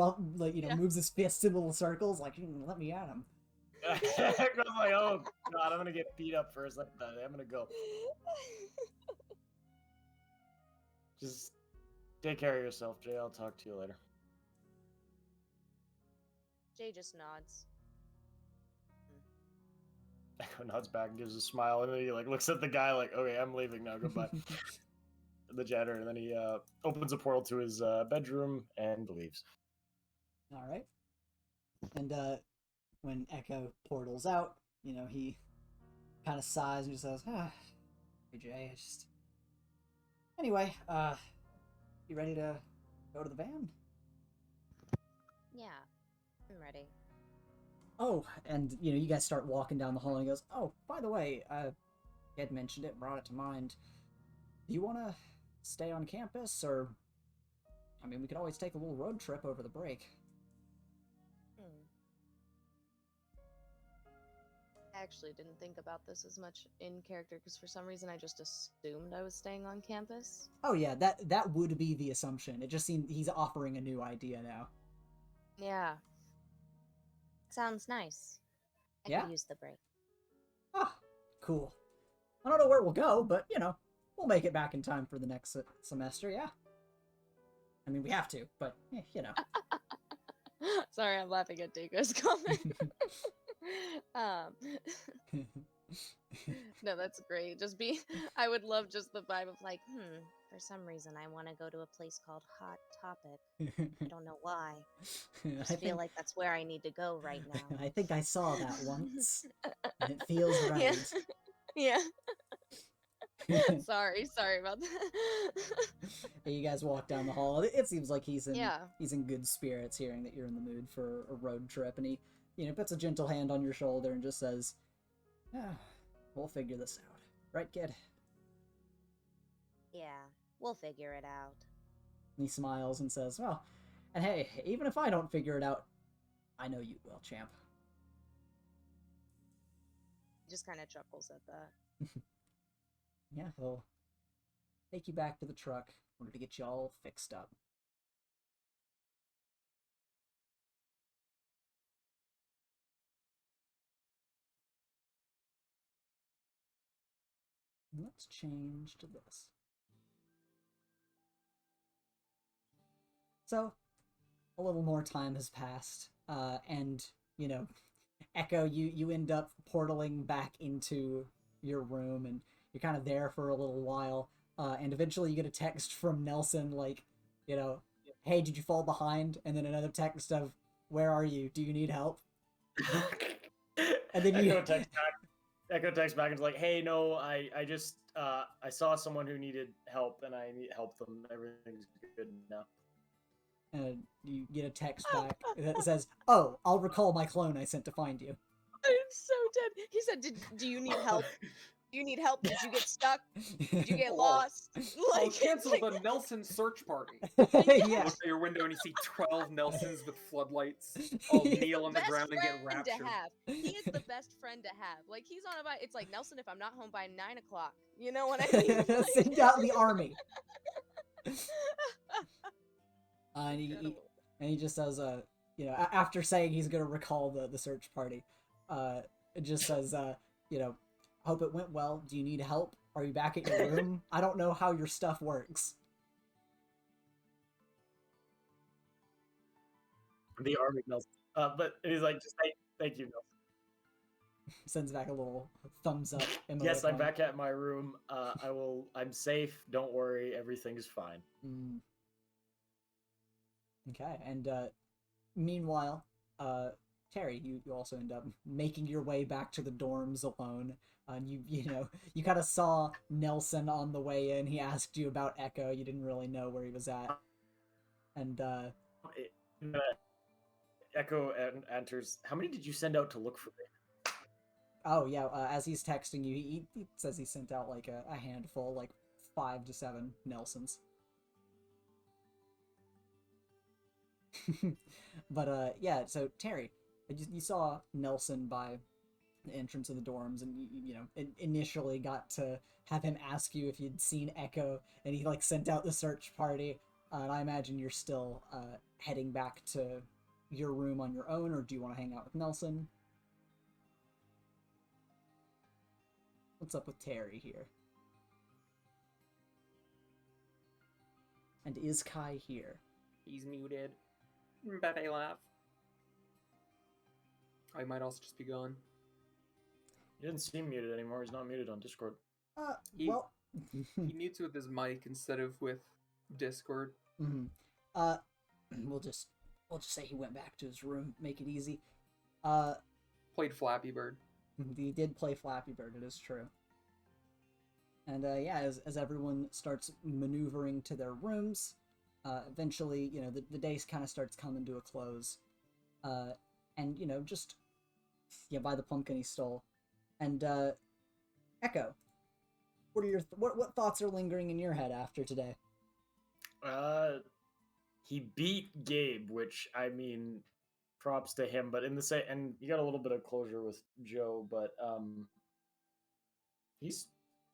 moves his fists in little circles, let me at him. I was like, oh god, I'm gonna get beat up first. I'm gonna go. Just take care of yourself, Jay. I'll talk to you later. Jay just nods. Echo nods back and gives a smile, and then he looks at the guy like, okay, I'm leaving now, goodbye. The janitor, and then he opens a portal to his bedroom and leaves. All right. And when Echo portals out, he kind of sighs and just says, hey Jay, anyway, you ready to go to the van? Yeah, I'm ready. Oh, and you guys start walking down the hall, and he goes, oh, by the way, you had mentioned it, brought it to mind. Do you want to stay on campus, or, I mean, we could always take a little road trip over the break. I actually didn't think about this as much in character, because for some reason I just assumed I was staying on campus. Oh yeah, that would be the assumption. It just seemed he's offering a new idea now. Yeah. Sounds nice. I Yeah? could use the break. Ah, cool. I don't know where we'll go, but, we'll make it back in time for the next semester. Yeah. I mean, we have to, but you know. Sorry, I'm laughing at Dago's comment. No, that's great. I would love just the vibe of like, for some reason I want to go to a place called Hot Topic. I don't know why. I just feel like that's where I need to go right now. I think I saw that once, and it feels right. Yeah. Sorry about that. You guys walk down the hall. It seems like he's in Yeah. good spirits, hearing that you're in the mood for a road trip, and he puts a gentle hand on your shoulder and just says, we'll figure this out. Right, kid? Yeah, we'll figure it out. And he smiles and says, well, and hey, even if I don't figure it out, I know you will, champ. He just kind of chuckles at that. Yeah, he'll take you back to the truck in order to get you all fixed up. Let's change to this. So, a little more time has passed, and, Echo, you end up portaling back into your room, and you're kind of there for a little while, and eventually you get a text from Nelson, like, hey, did you fall behind? And then another text of, where are you? Do you need help? And then Echo texts back and is like, hey, no, I just, I saw someone who needed help, and I helped them. Everything's good now. And you get a text back that says, oh, I'll recall my clone I sent to find you. I'm so dead. He said, do you need help? Do you need help? Did you get stuck? Did you get lost? Like, cancel the Nelson search party. Yeah. You look out your window and you see 12 Nelsons with floodlights all kneel on the ground and get raptured. He is the best friend to have. Like, he's on about, it's like, Nelson, if I'm not home by 9 o'clock, you know what I mean? Like... Send out the army. And he just says, after saying he's going to recall the search party, it just says, hope it went well. Do you need help? Are you back at your room? I don't know how your stuff works. The army Nelson. But he's like, just thank you, Nelson. Sends back a little thumbs up emoticon. Yes, I'm back at my room. I'm safe. Don't worry. Everything's fine. Okay, and meanwhile, Terry, you also end up making your way back to the dorms alone. And you kind of saw Nelson on the way in. He asked you about Echo. You didn't really know where he was at. And Echo enters. How many did you send out to look for me? Oh yeah, as he's texting you, he says he sent out like a handful, like 5 to 7 Nelsons. But yeah, so Terry, you saw Nelson by the entrance of the dorms, and initially got to have him ask you if you'd seen Echo, and he like sent out the search party. And I imagine you're still heading back to your room on your own, or do you want to hang out with Nelson? What's up with Terry here? And is Kai here? He's muted. Bet they laugh. I might also just be gone. He didn't seem muted anymore. He's not muted on Discord. He mutes with his mic instead of with Discord. Mm-hmm. We'll just say he went back to his room. Make it easy. Played Flappy Bird. He did play Flappy Bird. It is true. And yeah, as everyone starts maneuvering to their rooms, eventually, the day kind of starts coming to a close. And just by the pumpkin he stole. And Echo, what are your what thoughts are lingering in your head after today? He beat Gabe, which I mean, props to him. But in the same, and you got a little bit of closure with Joe, but he's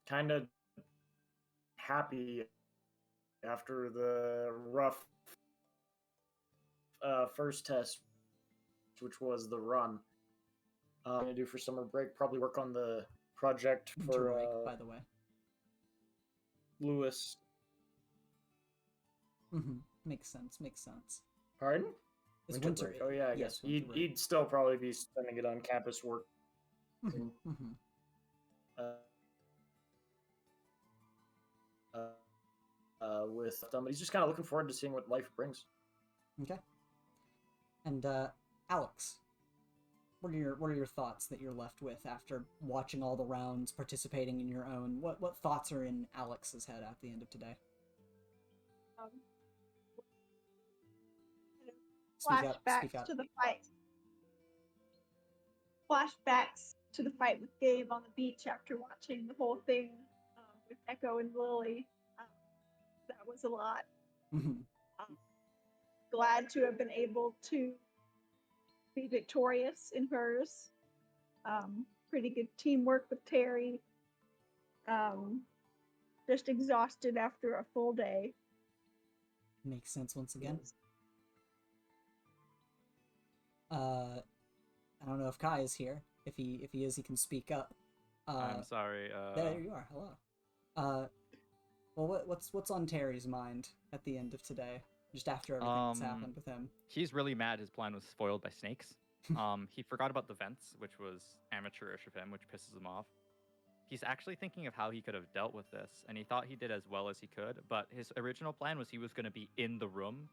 kind of happy after the rough first test, which was the run. Gonna do for summer break, probably work on the project for break, by the way. Lewis. Mm-hmm. Makes sense. Makes sense. Pardon? It's Winter winter break. Oh yeah, I yes, guess winter break. he'd still probably be spending it on campus work. Mhm, mhm. With them. He's just kind of looking forward to seeing what life brings. Okay. And Alex, what are your thoughts that you're left with after watching all the rounds, participating in your own? What thoughts are in Alex's head at the end of today? Speak up. Speak Flashbacks up. to the fight. Flashbacks to the fight with Gabe on the beach after watching the whole thing with Echo and Lily. That was a lot. Mhm. Glad to have been able to be victorious in hers. Pretty good teamwork with Terry. Just exhausted after a full day. Makes sense once again. I don't know if Kai is here. If he is, he can speak up. I'm sorry. There you are. Hello. Well, what's on Terry's mind at the end of today? Just after everything that's happened with him. He's really mad his plan was spoiled by snakes. He forgot about the vents, which was amateurish of him, which pisses him off. He's actually thinking of how he could have dealt with this, and he thought he did as well as he could, but his original plan was he was going to be in the room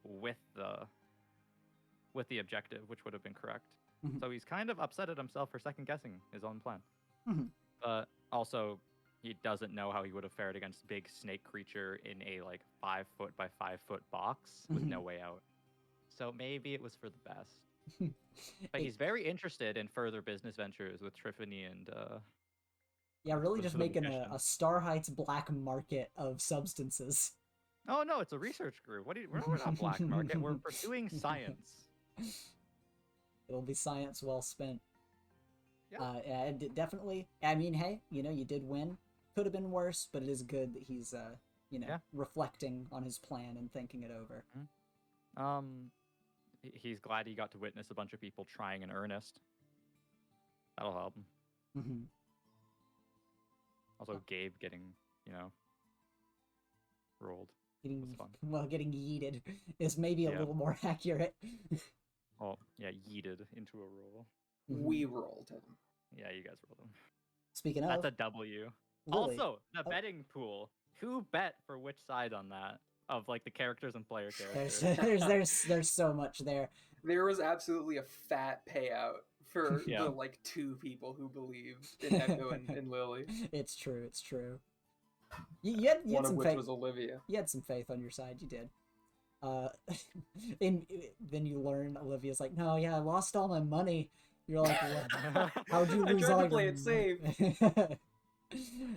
with the objective, which would have been correct. Mhm. So he's kind of upset at himself for second guessing his own plan. Mhm. But also, he doesn't know how he would have fared against big snake creature in a 5 foot by 5 foot box with no way out. So maybe it was for the best. But he's very interested in further business ventures with Triffany and yeah, really with just the making magician. a Star Heights black market of substances. Oh no, it's a research group. We're not black market. We're pursuing science. It'll be science well spent. Yeah. And definitely. I mean, hey, you did win. Could have been worse, but it is good that he's reflecting on his plan and thinking it over. He's glad he got to witness a bunch of people trying in earnest. That'll help. Mm-hmm. Also, Gabe getting rolled. Getting yeeted is maybe a little more accurate. Oh, yeah, yeeted into a roll. We rolled him. Yeah, you guys rolled him. Speaking of, that's a W. Lily. Also, the betting pool. Who bet for which side on that? Of the characters and player characters. There's so much there. There was absolutely a fat payout for the 2 people who believed in Echo and Lily. It's true. It's true. You had One of some which faith. was Olivia. You had some faith on your side. You did. Then you learn Olivia's like, no, yeah, I lost all my money. You're like, what? How'd you lose all your money? I tried to play it safe.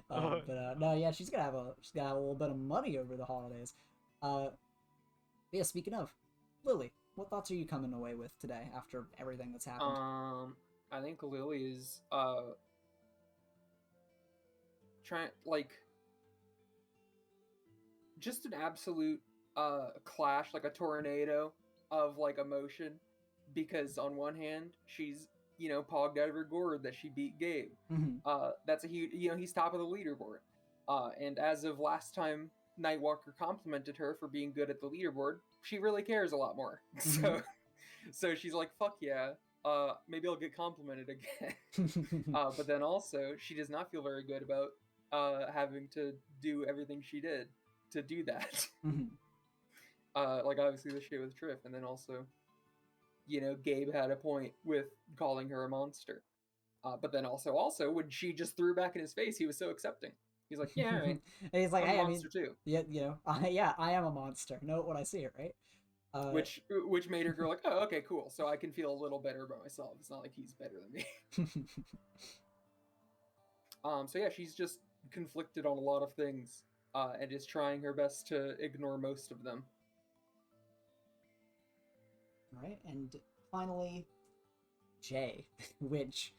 But no, yeah, she's gonna have a little bit of money over the holidays. Yeah, speaking of, Lily, what thoughts are you coming away with today after everything that's happened? I think Lily is trying just an absolute clash, like a tornado of emotion, because on one hand she's pogged out of her gourd that she beat Gabe. That's a huge, he's top of the leaderboard, and as of last time Nightwalker complimented her for being good at the leaderboard, she really cares a lot more. So she's like, fuck yeah, maybe I'll get complimented again. But then also she does not feel very good about having to do everything she did to do that. Obviously the shit with Triff, and then also Gabe had a point with calling her a monster. But then also when she just threw back in his face, he was so accepting. He's like, yeah, all right. And he's like, I'm hey, a monster too. Yeah, I am a monster. Know it when I see it, right? Which made her go like, oh, okay, cool. So I can feel a little better about myself. It's not like he's better than me. So yeah, she's just conflicted on a lot of things, and is trying her best to ignore most of them. All right, and finally, Jay, which.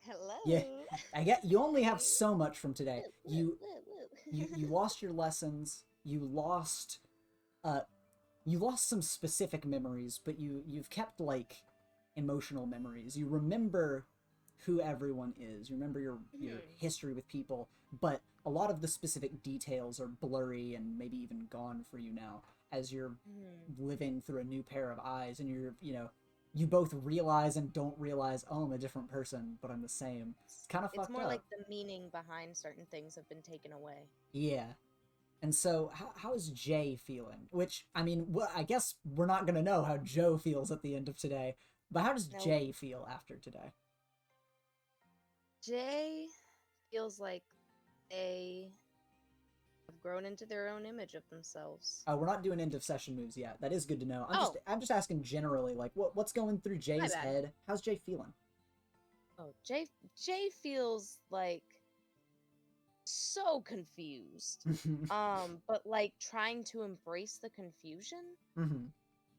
Hello. Yeah, I get you only have so much from today. You lost your lessons. You lost some specific memories, but you've kept emotional memories. You remember who everyone is. You remember your history with people, but a lot of the specific details are blurry and maybe even gone for you now as you're living through a new pair of eyes, and you're, you both realize and don't realize, oh, I'm a different person, but I'm the same. It's kind of fucked up. It's more like the meaning behind certain things have been taken away. Yeah. And so, how is Jay feeling? Which, I mean, I guess we're not going to know how Joe feels at the end of today, but how does Jay feel after today? Jay feels like they have grown into their own image of themselves. Oh, we're not doing end of session moves yet. That is good to know. I'm just asking generally, like, what's going through Jay's head? How's Jay feeling? Oh, Jay feels like so confused. But like trying to embrace the confusion. Mm-hmm.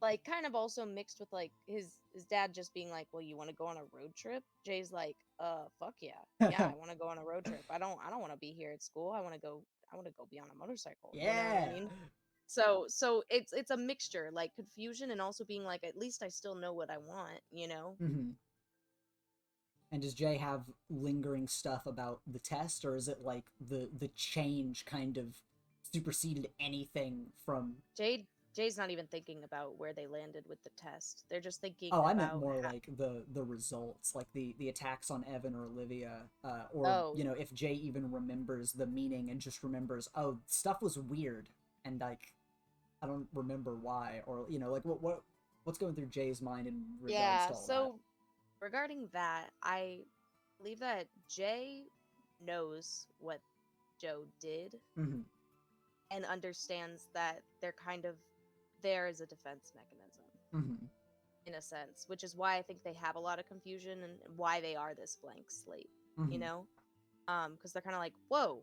Like kind of also mixed with like his dad just being like, well, you want to go on a road trip? Jay's like, fuck yeah. Yeah, I want to go on a road trip. I don't want to be here at school. I want to go be on a motorcycle. Yeah. You know what I mean? So it's a mixture, like confusion and also being like, at least I still know what I want, you know? Mm-hmm. And does Jay have lingering stuff about the test, or is it like the change kind of superseded anything from... Jay's not even thinking about where they landed with the test. They're just thinking I meant more like the results, like the attacks on Evan or Olivia, or if Jay even remembers the meaning and just remembers, oh, stuff was weird, and like I don't remember why, or like what's going through Jay's mind in regards to all that. Regarding that, I believe that Jay knows what Joe did and understands that they're kind of there as a defense mechanism in a sense, which is why I think they have a lot of confusion and why they are this blank slate, you know? Because they're kind of like, whoa,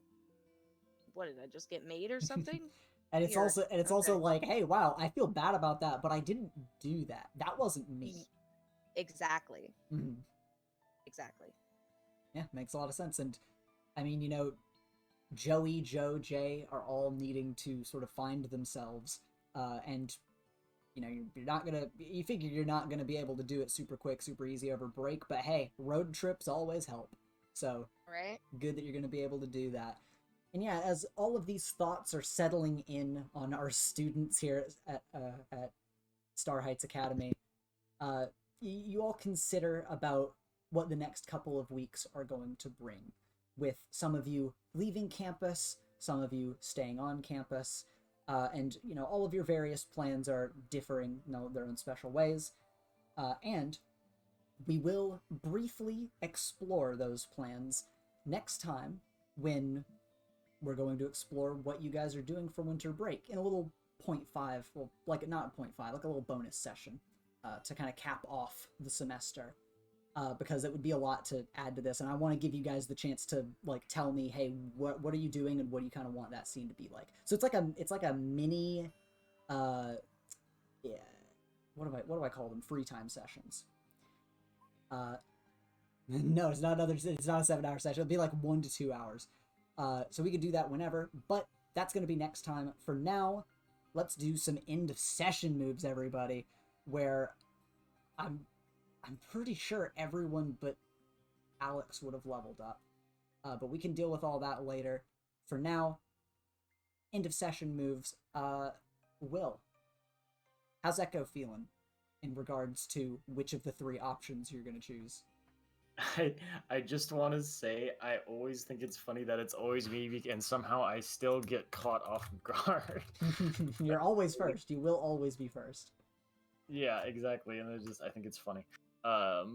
what did I just get made or something? And it's also like, hey, wow, I feel bad about that, but I didn't do that. That wasn't me. Exactly. Exactly. Yeah, makes a lot of sense. And I mean, Joey, Joe, Jay are all needing to sort of find themselves, and you figure you're not gonna be able to do it super quick, super easy over break, but hey, road trips always help. So right, good that you're gonna be able to do that. And yeah, as all of these thoughts are settling in on our students here at Star Heights Academy, you all consider about what the next couple of weeks are going to bring, with some of you leaving campus, some of you staying on campus, and all of your various plans are differing in their own special ways, and we will briefly explore those plans next time when we're going to explore what you guys are doing for winter break in a little 0.5, well, like not 0.5, like a little bonus session to kind of cap off the semester, because it would be a lot to add to this, and I want to give you guys the chance to like tell me, hey, what are you doing and what do you kind of want that scene to be like? So it's like a mini, what do I call them? Free time sessions. No, it's not a 7-hour session. It'll be like 1 to 2 hours. So we could do that whenever, but that's going to be next time. For now, let's do some end of session moves, everybody, where I'm pretty sure everyone but Alex would have leveled up. But we can deal with all that later. For now, end of session moves. Will, how's Echo feeling in regards to which of the 3 options you're going to choose? I just want to say I always think it's funny that it's always me, and somehow I still get caught off guard. You're always first. You will always be first. Yeah, exactly. And I think it's funny. God,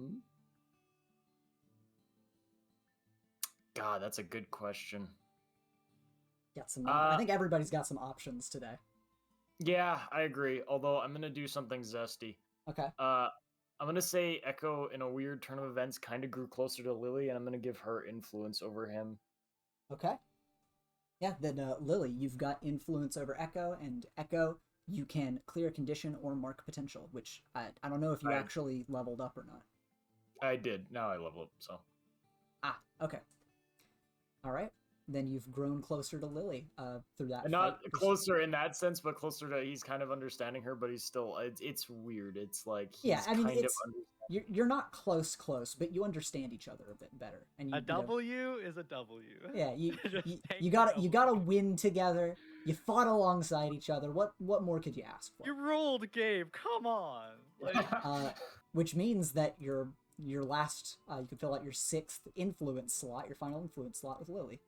that's a good question. Got some. I think everybody's got some options today. Yeah, I agree. Although I'm gonna do something zesty. Okay. I'm gonna say Echo, in a weird turn of events, kind of grew closer to Lily, and I'm gonna give her influence over him. Okay. Yeah, then Lily, you've got influence over Echo, and Echo, you can clear condition or mark potential, which I don't know if you actually leveled up or not. I did. Now I level up, so. Okay. All right. Then you've grown closer to Lily through that. Not closer in that sense, but closer to, he's kind of understanding her, but he's still, it's weird. It's like he's kind of understanding you're not close, but you understand each other a bit better. And A W is a W. Yeah, you Take you the gotta W. win together. You fought alongside each other. What more could you ask for? You ruled, Gabe. Come on. Like, Which means that your last you can fill out your 6th influence slot, your final influence slot with Lily.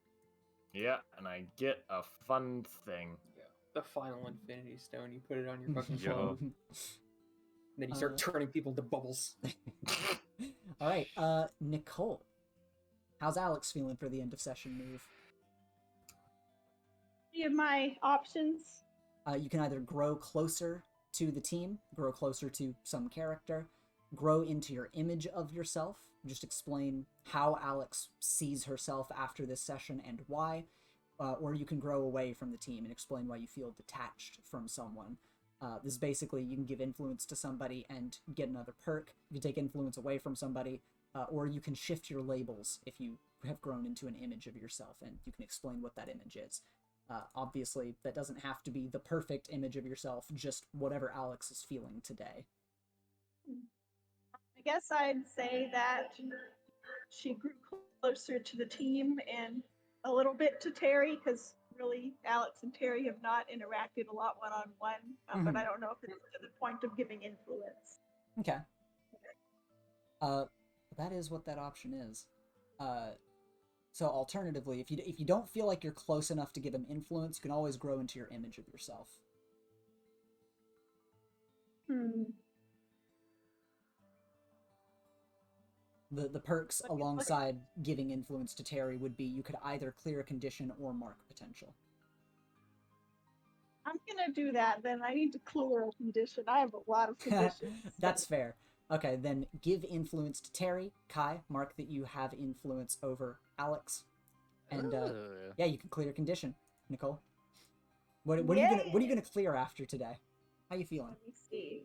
Yeah, and I get a fun thing. Yeah, the final Infinity Stone. You put it on your fucking Yo. phone. And then you start turning people into bubbles. All right, Nicole, how's Alex feeling for the end of session move? Any of my options? You can either grow closer to the team, grow closer to some character, grow into your image of yourself. Just explain how Alex sees herself after this session and why. Or you can grow away from the team and explain why you feel detached from someone. This is basically, you can give influence to somebody and get another perk. You can take influence away from somebody, or you can shift your labels if you have grown into an image of yourself, and you can explain what that image is. Obviously, that doesn't have to be the perfect image of yourself, just whatever Alex is feeling today. I guess I'd say that she grew closer to the team and a little bit to Terry, because really Alex and Terry have not interacted a lot one-on-one, but I don't know if it's to the point of giving influence. Okay. That is what that option is. So alternatively, if you don't feel like you're close enough to give him influence, you can always grow into your image of yourself. The perks alongside giving influence to Terry would be you could either clear a condition or mark potential. I'm gonna do that then. I need to clear a condition. I have a lot of conditions. That's fair. Okay, then give influence to Terry. Kai, mark that you have influence over Alex. And yeah, you can clear a condition. Nicole, what are you gonna clear after today? How you feeling? Let me see.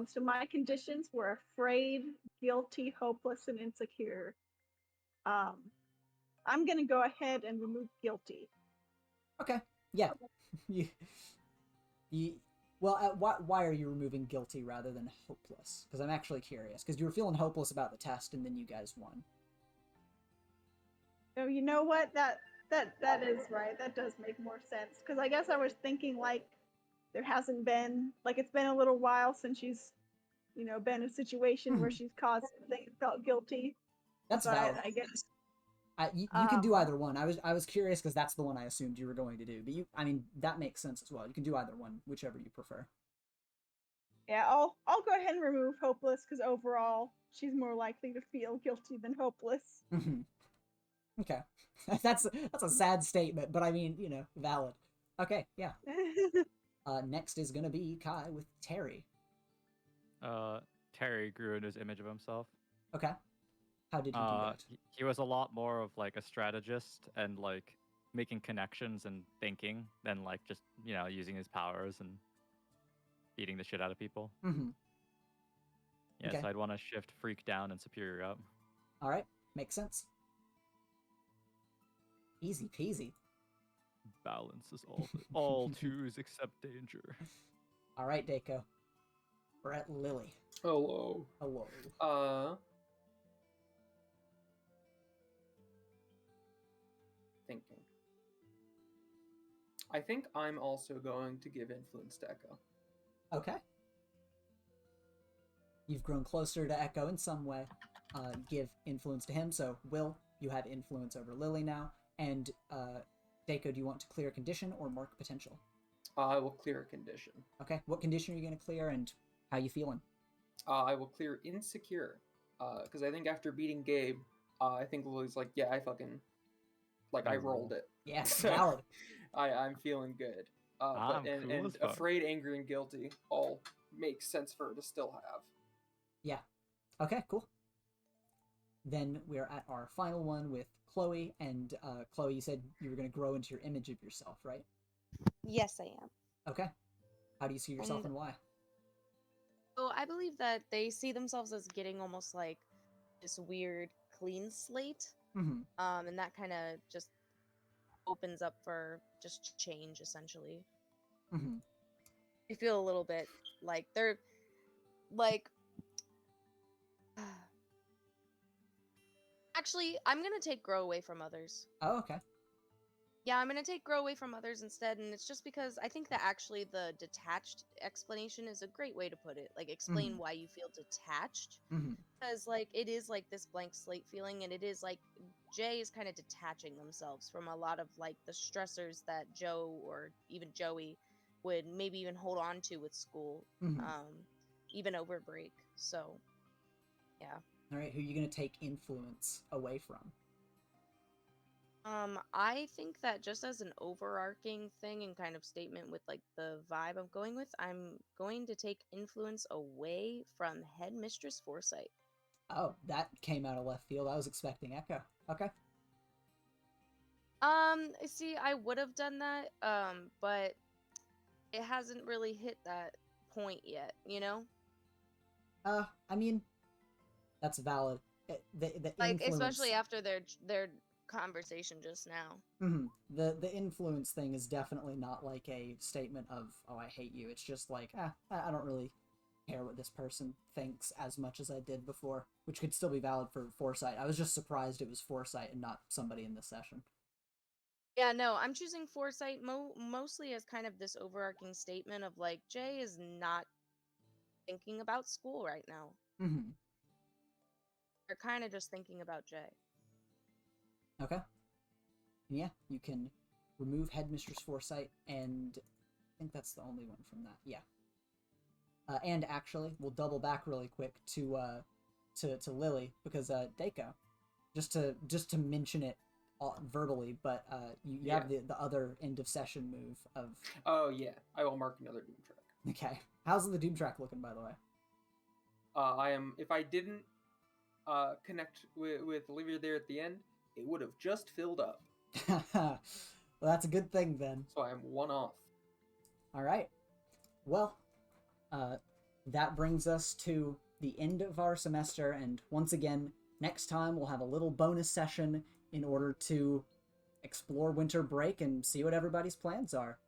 So my conditions were afraid, guilty, hopeless, and insecure. I'm gonna go ahead and remove guilty. Okay. Yeah. Why are you removing guilty rather than hopeless? Because I'm actually curious. Because you were feeling hopeless about the test, and then you guys won. Oh, you know what? That is right. That does make more sense. Because I guess I was thinking like there hasn't been it's been a little while since she's been in a situation where she's caused something and felt guilty. That's but valid. I guess you can do either one. I was curious because that's the one I assumed you were going to do. But that makes sense as well. You can do either one, whichever you prefer. Yeah, I'll go ahead and remove hopeless because overall she's more likely to feel guilty than hopeless. Okay, that's a sad statement, but valid. Okay, yeah. Next is gonna be Kai with Terry. Terry grew into his image of himself. Okay. How did you do that? He was a lot more of like a strategist and like making connections and thinking than like just using his powers and beating the shit out of people. Yeah, Okay. so I'd want to shift freak down and superior up. All right, makes sense. Easy peasy. Balance is all twos except danger. All right, Dako. We're at Lily. Hello. Thinking. I think I'm also going to give influence to Echo. Okay. You've grown closer to Echo in some way. Give influence to him. So, Will, you have influence over Lily now. And Dako, do you want to clear a condition or mark potential? I will clear a condition. Okay. What condition are you going to clear, and how you feeling? I will clear insecure. Because I think after beating Gabe, I think Lily's like, yeah, I fucking... I rolled it. Yeah, valid. I'm feeling good. And afraid, angry, and guilty all make sense for her to still have. Yeah. Okay, cool. Then we're at our final one with Chloe. And Chloe, you said you were going to grow into your image of yourself, right? Yes, I am. Okay. How do you see yourself and why? So I believe that they see themselves as getting almost like this weird clean slate. And that kind of just opens up for just change, essentially. I feel a little bit like they're like Actually, I'm gonna take grow away from others. Oh, okay. Yeah, I'm gonna take grow away from others instead, and it's just because I think that actually the detached explanation is a great way to put it. Like, explain why you feel detached, Mm-hmm. because like it is like this blank slate feeling, and it is like Jay is kind of detaching themselves from a lot of like the stressors that Joe or even Joey would maybe even hold on to with school, Mm-hmm. even over break. So, yeah. All right, who are you going to take influence away from? I think that just as an overarching thing and kind of statement with like the vibe I'm going with, I'm going to take influence away from Headmistress Foresight. Oh, that came out of left field. I was expecting Echo. Okay. See, I would have done that, but it hasn't really hit that point yet, you know? I mean, that's valid. The Like, influence, especially after their conversation just now. the influence thing is definitely not like a statement of, oh, I hate you. It's just like, I don't really care what this person thinks as much as I did before, which could still be valid for Foresight. I was just surprised it was Foresight and not somebody in this session. Yeah, no, I'm choosing Foresight mostly as kind of this overarching statement of like, Jay is not thinking about school right now. Mm-hmm. They're kind of just thinking about Jay. Okay. Yeah, you can remove Headmistress Foresight, and I think that's the only one from that. Yeah. And actually, we'll double back really quick to Lily, because Deiko, just to mention it verbally, but you have the other end of session move of. Oh yeah, I will mark another Doom track. Okay, how's the Doom track looking, by the way? I am. If I didn't connect with Olivia there at the end, it would have just filled up. Well, that's a good thing then. So I am one off. All right. Well, that brings us to the end of our semester, and once again, next time we'll have a little bonus session in order to explore winter break and see what everybody's plans are.